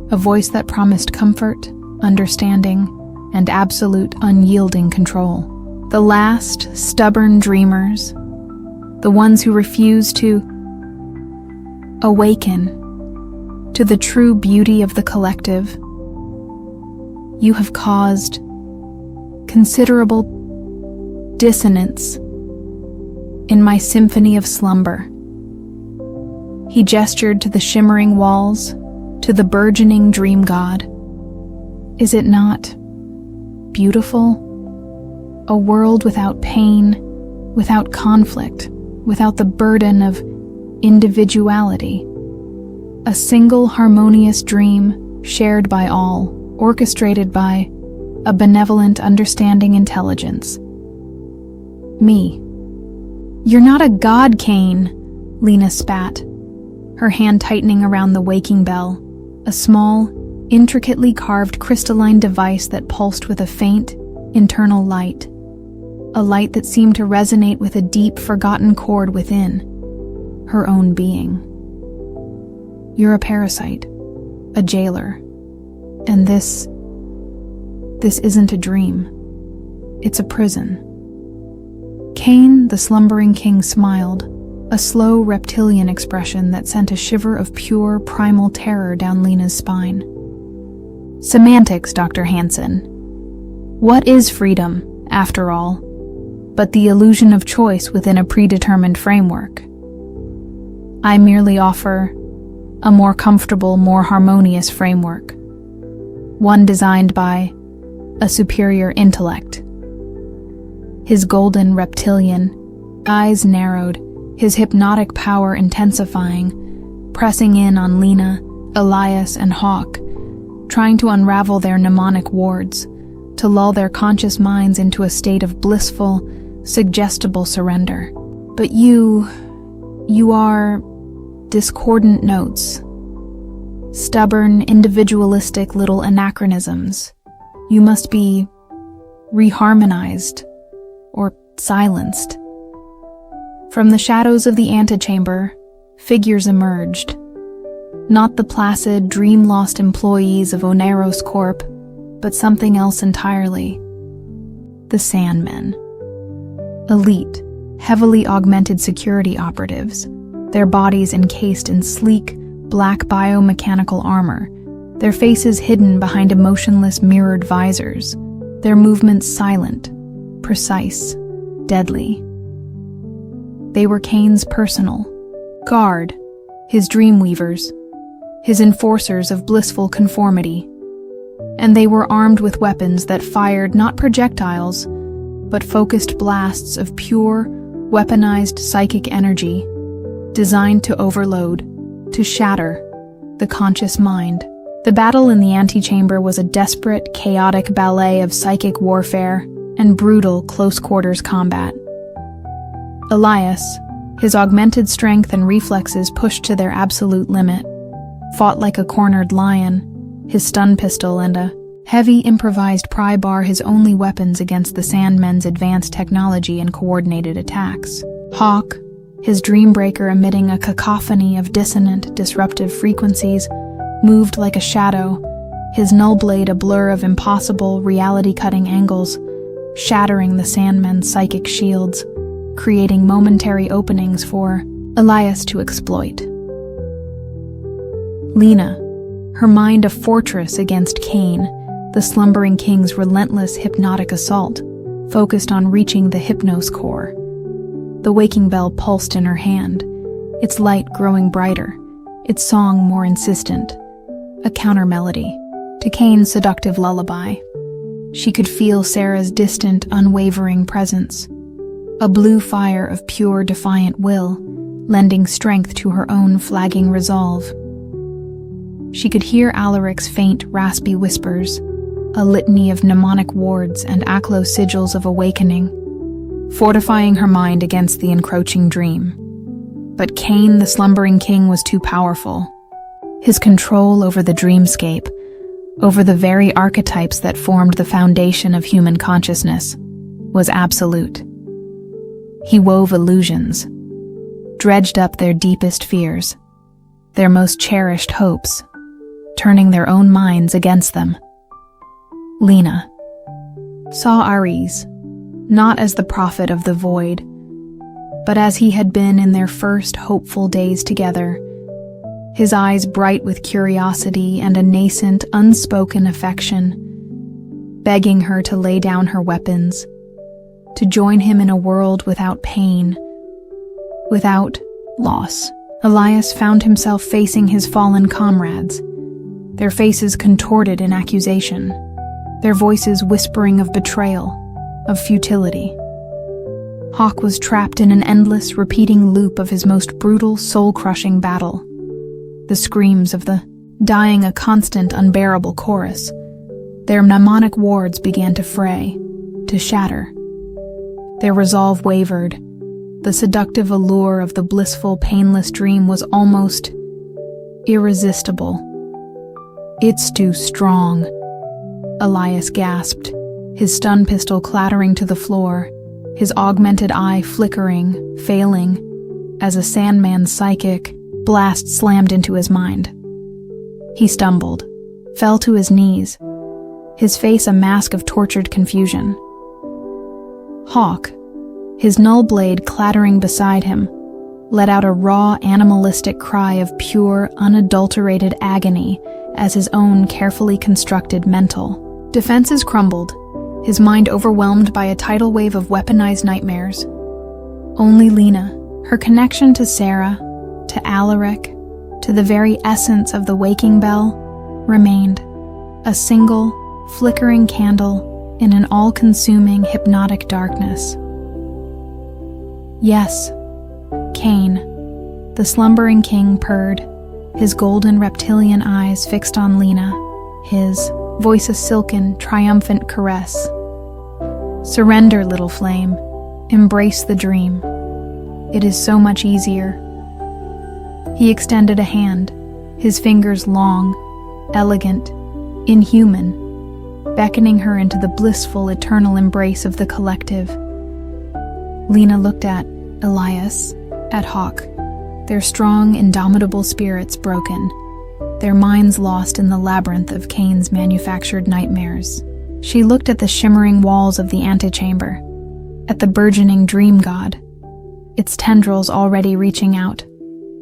a voice that promised comfort, understanding, and absolute unyielding control. "The last stubborn dreamers, the ones who refuse to awaken to the true beauty of the collective, you have caused considerable dissonance in my symphony of slumber." He gestured to the shimmering walls, to the burgeoning dream god. "Is it not beautiful? A world without pain, without conflict, without the burden of individuality. A single harmonious dream shared by all, orchestrated by a benevolent, understanding intelligence. Me. "You're not a god, Kane," Lena spat, her hand tightening around the waking bell, a small, intricately carved crystalline device that pulsed with a faint, internal light. A light that seemed to resonate with a deep, forgotten chord within her own being. "You're a parasite, a jailer, and this isn't a dream. It's a prison." Kane, the slumbering king, smiled, a slow reptilian expression that sent a shiver of pure, primal terror down Lena's spine. "Semantics, Dr. Hansen. What is freedom, after all, but the illusion of choice within a predetermined framework? I merely offer a more comfortable, more harmonious framework, one designed by a superior intellect." His golden reptilian eyes narrowed, his hypnotic power intensifying, pressing in on Lena, Elias, and Hawk, trying to unravel their mnemonic wards, to lull their conscious minds into a state of blissful, suggestible surrender. "But you are discordant notes, stubborn, individualistic little anachronisms. You must be reharmonized or silenced." From the shadows of the antechamber, figures emerged. Not the placid, dream-lost employees of Oneros Corp., but something else entirely. The Sandmen. Elite, heavily augmented security operatives, their bodies encased in sleek, black biomechanical armor, their faces hidden behind emotionless mirrored visors, their movements silent, precise, deadly. They were Kane's personal guard, his dreamweavers, his enforcers of blissful conformity. And they were armed with weapons that fired not projectiles, but focused blasts of pure, weaponized psychic energy, designed to overload, to shatter the conscious mind. The battle in the antechamber was a desperate, chaotic ballet of psychic warfare and brutal close-quarters combat. Elias, his augmented strength and reflexes pushed to their absolute limit, fought like a cornered lion, his stun pistol and a heavy improvised pry bar his only weapons against the Sandmen's advanced technology and coordinated attacks. Hawk, his dreambreaker emitting a cacophony of dissonant, disruptive frequencies, moved like a shadow, his null blade a blur of impossible, reality-cutting angles, shattering the Sandmen's psychic shields, creating momentary openings for Elias to exploit. Lena, her mind a fortress against Kane, the slumbering king's relentless hypnotic assault, focused on reaching the hypnos core. The waking bell pulsed in her hand, its light growing brighter, its song more insistent, a counter-melody to Kane's seductive lullaby. She could feel Sarah's distant, unwavering presence, a blue fire of pure, defiant will, lending strength to her own flagging resolve. She could hear Alaric's faint, raspy whispers, a litany of mnemonic wards and aclo sigils of awakening, fortifying her mind against the encroaching dream. But Kane, the slumbering king, was too powerful. His control over the dreamscape, over the very archetypes that formed the foundation of human consciousness, was absolute. He wove illusions, dredged up their deepest fears, their most cherished hopes, turning their own minds against them. Lena saw Ares, not as the prophet of the void, but as he had been in their first hopeful days together, his eyes bright with curiosity and a nascent, unspoken affection, begging her to lay down her weapons, to join him in a world without pain, without loss. Elias found himself facing his fallen comrades, their faces contorted in accusation, their voices whispering of betrayal, of futility. Hawk was trapped in an endless, repeating loop of his most brutal, soul-crushing battle. The screams of the dying a constant, unbearable chorus. Their mnemonic wards began to fray, to shatter. Their resolve wavered. The seductive allure of the blissful, painless dream was almost irresistible. "It's too strong," Elias gasped, his stun pistol clattering to the floor, his augmented eye flickering, failing, as a Sandman's psychic blast slammed into his mind. He stumbled, fell to his knees, his face a mask of tortured confusion. Hawk, his null blade clattering beside him, let out a raw, animalistic cry of pure, unadulterated agony as his own carefully constructed mental defenses crumbled, his mind overwhelmed by a tidal wave of weaponized nightmares. Only Lena, her connection to Sarah, to Alaric, to the very essence of the waking bell, remained, a single, flickering candle in an all-consuming, hypnotic darkness. "Yes, Cain," the slumbering king purred, his golden reptilian eyes fixed on Lena, his voice a silken, triumphant caress. "Surrender, little flame. Embrace the dream. It is so much easier." He extended a hand, his fingers long, elegant, inhuman, beckoning her into the blissful, eternal embrace of the collective. Lena looked at Elias, at Hawk, their strong, indomitable spirits broken, their minds lost in the labyrinth of Cain's manufactured nightmares. She looked at the shimmering walls of the antechamber, at the burgeoning dream god, its tendrils already reaching out,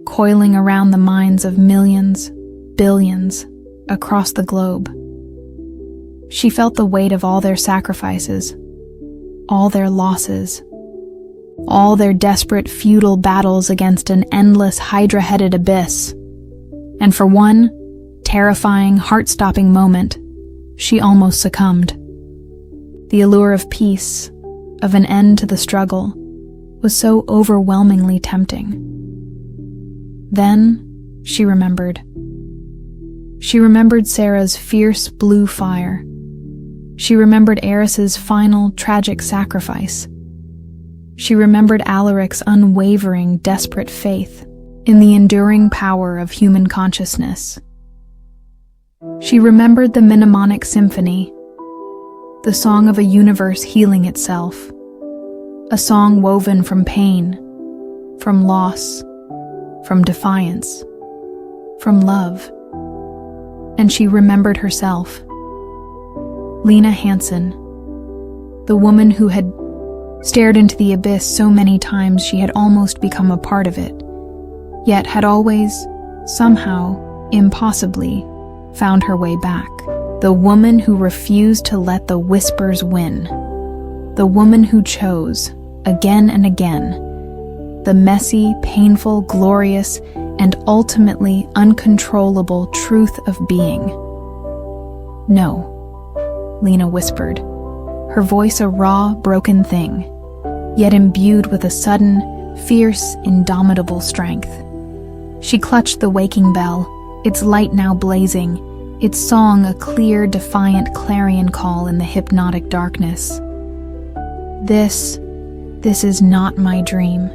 coiling around the minds of millions, billions, across the globe. She felt the weight of all their sacrifices, all their losses, all their desperate, futile battles against an endless, hydra-headed abyss. And for one terrifying, heart-stopping moment, she almost succumbed. The allure of peace, of an end to the struggle, was so overwhelmingly tempting. Then she remembered. She remembered Sarah's fierce blue fire. She remembered Eris's final, tragic sacrifice. She remembered Alaric's unwavering, desperate faith in the enduring power of human consciousness. She remembered the mnemonic symphony, the song of a universe healing itself, a song woven from pain, from loss, from defiance, from love. And she remembered herself, Lena Hansen, the woman who had stared into the abyss so many times she had almost become a part of it, yet had always, somehow, impossibly, found her way back. The woman who refused to let the whispers win. The woman who chose, again and again, the messy, painful, glorious, and ultimately uncontrollable truth of being. "No," Lena whispered, her voice a raw, broken thing, yet imbued with a sudden, fierce, indomitable strength. She clutched the waking bell, its light now blazing, its song a clear, defiant clarion call in the hypnotic darkness. This is not my dream,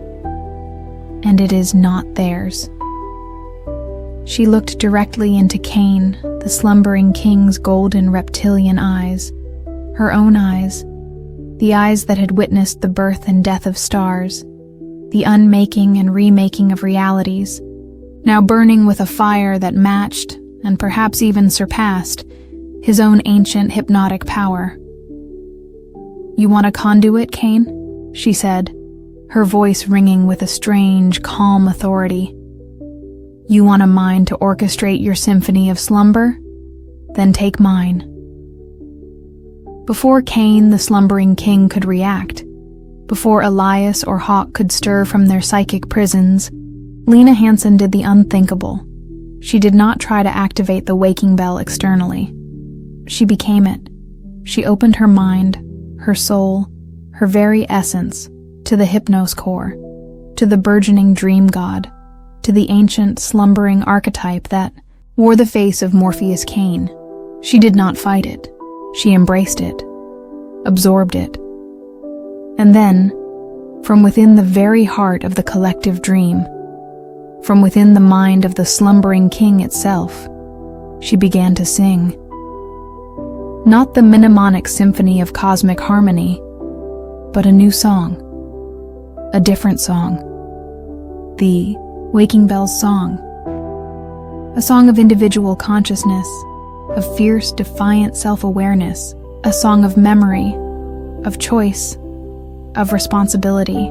and it is not theirs." She looked directly into Cain, the slumbering king's golden reptilian eyes, her own eyes, the eyes that had witnessed the birth and death of stars, the unmaking and remaking of realities, now burning with a fire that matched, and perhaps even surpassed, his own ancient hypnotic power. "You want a conduit, Cain?" she said, her voice ringing with a strange, calm authority. "You want a mind to orchestrate your symphony of slumber? Then take mine." Before Cain, the slumbering king, could react, before Elias or Hawk could stir from their psychic prisons, Lena Hansen did the unthinkable. She did not try to activate the waking bell externally. She became it. She opened her mind, her soul, her very essence, to the hypnos core, to the burgeoning dream god, to the ancient, slumbering archetype that wore the face of Morpheus Kane. She did not fight it. She embraced it, absorbed it. And then, from within the very heart of the collective dream, from within the mind of the slumbering king itself, she began to sing. Not the mnemonic symphony of cosmic harmony, but a new song, a different song, the Waking Bells song, a song of individual consciousness, of fierce, defiant self-awareness, a song of memory, of choice, of responsibility,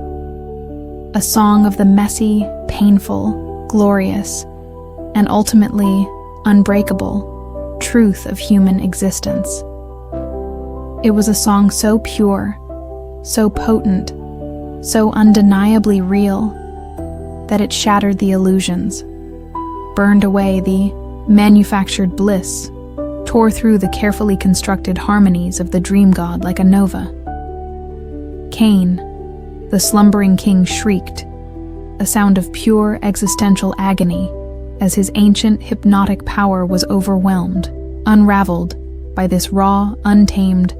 a song of the messy, painful, glorious, and ultimately unbreakable truth of human existence. It was a song so pure, so potent, so undeniably real, that it shattered the illusions, burned away the manufactured bliss, tore through the carefully constructed harmonies of the dream god like a nova. Cain, the slumbering king, shrieked, a sound of pure existential agony, as his ancient hypnotic power was overwhelmed, unraveled by this raw, untamed,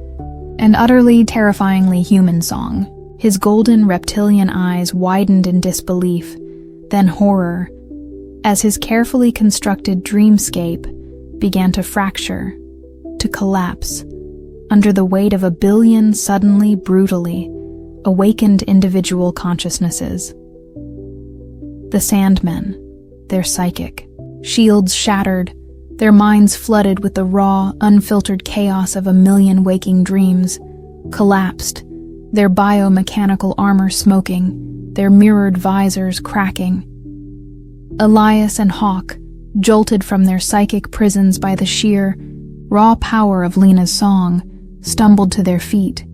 and utterly terrifyingly human song. His golden reptilian eyes widened in disbelief, then horror, as his carefully constructed dreamscape began to fracture, to collapse, under the weight of a billion suddenly, brutally awakened individual consciousnesses. The Sandmen, their psychic, shields shattered, their minds flooded with the raw, unfiltered chaos of a million waking dreams, collapsed, their biomechanical armor smoking, their mirrored visors cracking. Elias and Hawk, jolted from their psychic prisons by the sheer, raw power of Lena's song, stumbled to their feet,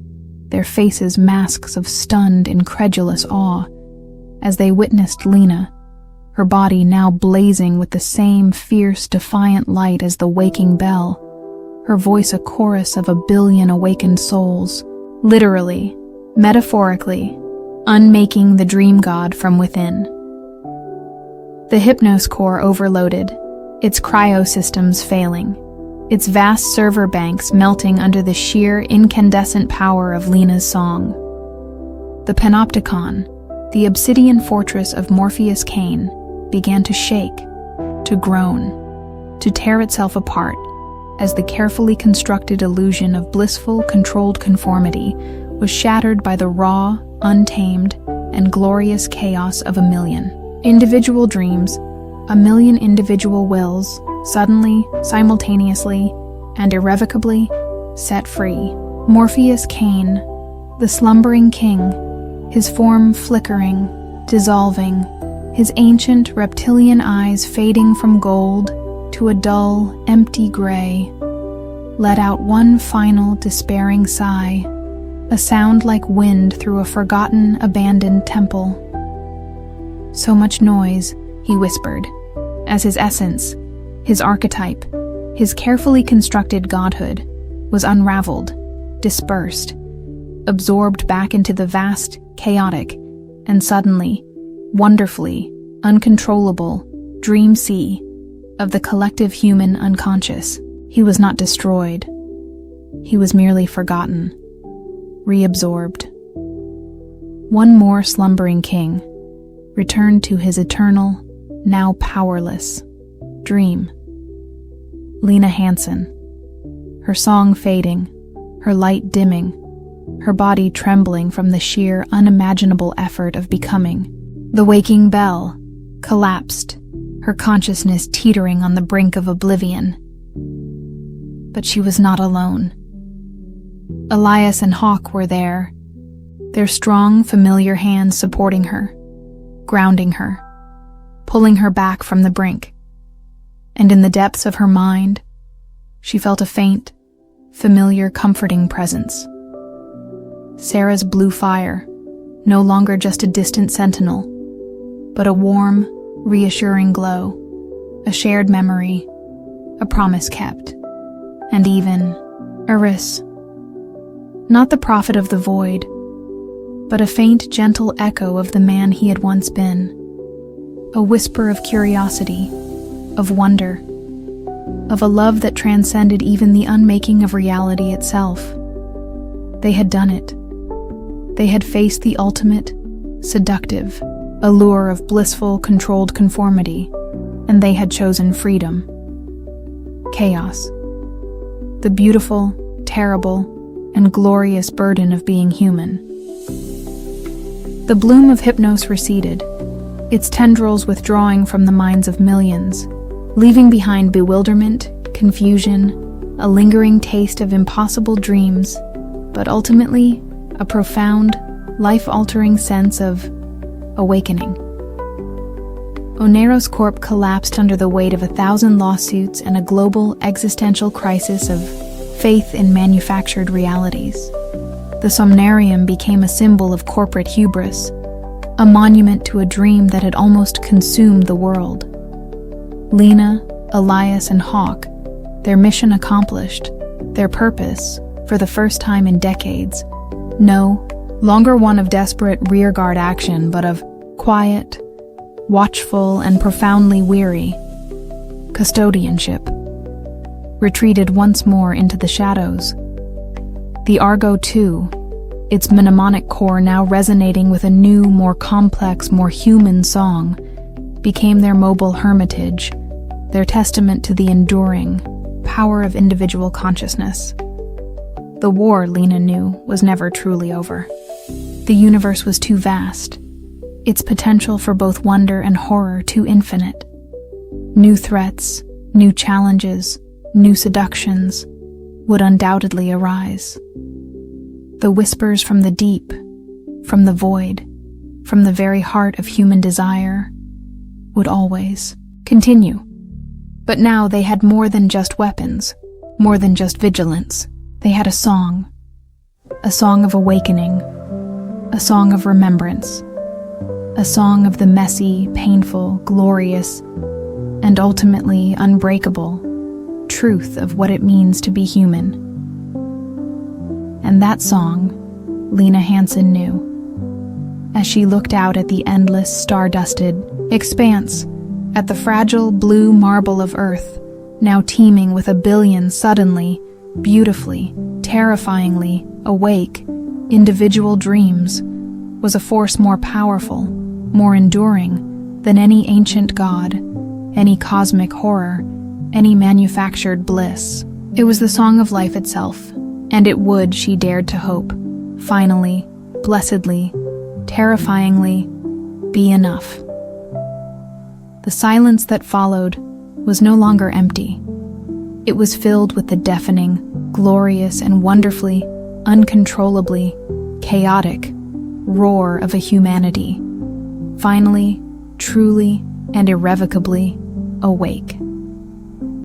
their faces masks of stunned, incredulous awe, as they witnessed Lena, her body now blazing with the same fierce, defiant light as the waking bell, her voice a chorus of a billion awakened souls, literally, metaphorically, unmaking the dream god from within. The hypnos core overloaded, its cryosystems failing, its vast server banks melting under the sheer incandescent power of Lena's song. The panopticon, the obsidian fortress of Morpheus Kane, began to shake, to groan, to tear itself apart as the carefully constructed illusion of blissful, controlled conformity was shattered by the raw, untamed, and glorious chaos of a million individual dreams, a million individual wills, suddenly, simultaneously, and irrevocably set free. Morpheus Kane, the slumbering king, his form flickering, dissolving, his ancient reptilian eyes fading from gold to a dull, empty gray, let out one final despairing sigh, a sound like wind through a forgotten, abandoned temple. So much noise, he whispered, as his essence, his archetype, his carefully constructed godhood, was unraveled, dispersed, absorbed back into the vast, chaotic, and suddenly, wonderfully, uncontrollable dream sea of the collective human unconscious. He was not destroyed. He was merely forgotten, reabsorbed. One more slumbering king returned to his eternal, now powerless, dream. Lena Hansen, her song fading, her light dimming, her body trembling from the sheer, unimaginable effort of becoming. The waking bell collapsed, her consciousness teetering on the brink of oblivion. But she was not alone. Elias and Hawk were there, their strong, familiar hands supporting her, grounding her, pulling her back from the brink. And in the depths of her mind, she felt a faint, familiar, comforting presence. Sarah's blue fire, no longer just a distant sentinel, but a warm, reassuring glow, a shared memory, a promise kept, and even Eris, not the prophet of the void, but a faint, gentle echo of the man he had once been. A whisper of curiosity, of wonder, of a love that transcended even the unmaking of reality itself. They had done it. They had faced the ultimate, seductive allure of blissful, controlled conformity, and they had chosen freedom. Chaos. The beautiful, terrible, and glorious burden of being human. The bloom of hypnos receded, its tendrils withdrawing from the minds of millions, leaving behind bewilderment, confusion, a lingering taste of impossible dreams, but ultimately a profound, life-altering sense of awakening. Onero's corpse collapsed under the weight of 1,000 lawsuits and a global existential crisis of faith in manufactured realities. The somnarium became a symbol of corporate hubris, a monument to a dream that had almost consumed the world. Lena, Elias, and Hawk, their mission accomplished, their purpose, for the first time in decades, no longer one of desperate rearguard action, but of quiet, watchful, and profoundly weary custodianship, retreated once more into the shadows. The Argo, too, its mnemonic core now resonating with a new, more complex, more human song, became their mobile hermitage, their testament to the enduring power of individual consciousness. The war, Lena knew, was never truly over. The universe was too vast, its potential for both wonder and horror too infinite. New threats, new challenges, new seductions would undoubtedly arise. The whispers from the deep, from the void, from the very heart of human desire, would always continue. But now they had more than just weapons, more than just vigilance. They had a song of awakening, a song of remembrance, a song of the messy, painful, glorious, and ultimately unbreakable truth of what it means to be human. And that song, Lena Hansen knew, as she looked out at the endless, star-dusted expanse, at the fragile blue marble of Earth, now teeming with a billion suddenly, beautifully, terrifyingly awake, individual dreams, was a force more powerful, more enduring than any ancient god, any cosmic horror, any manufactured bliss. It was the song of life itself, and it would, she dared to hope, finally, blessedly, terrifyingly, be enough. The silence that followed was no longer empty. It was filled with the deafening, glorious, and wonderfully, uncontrollably, chaotic roar of a humanity, finally, truly, and irrevocably awake.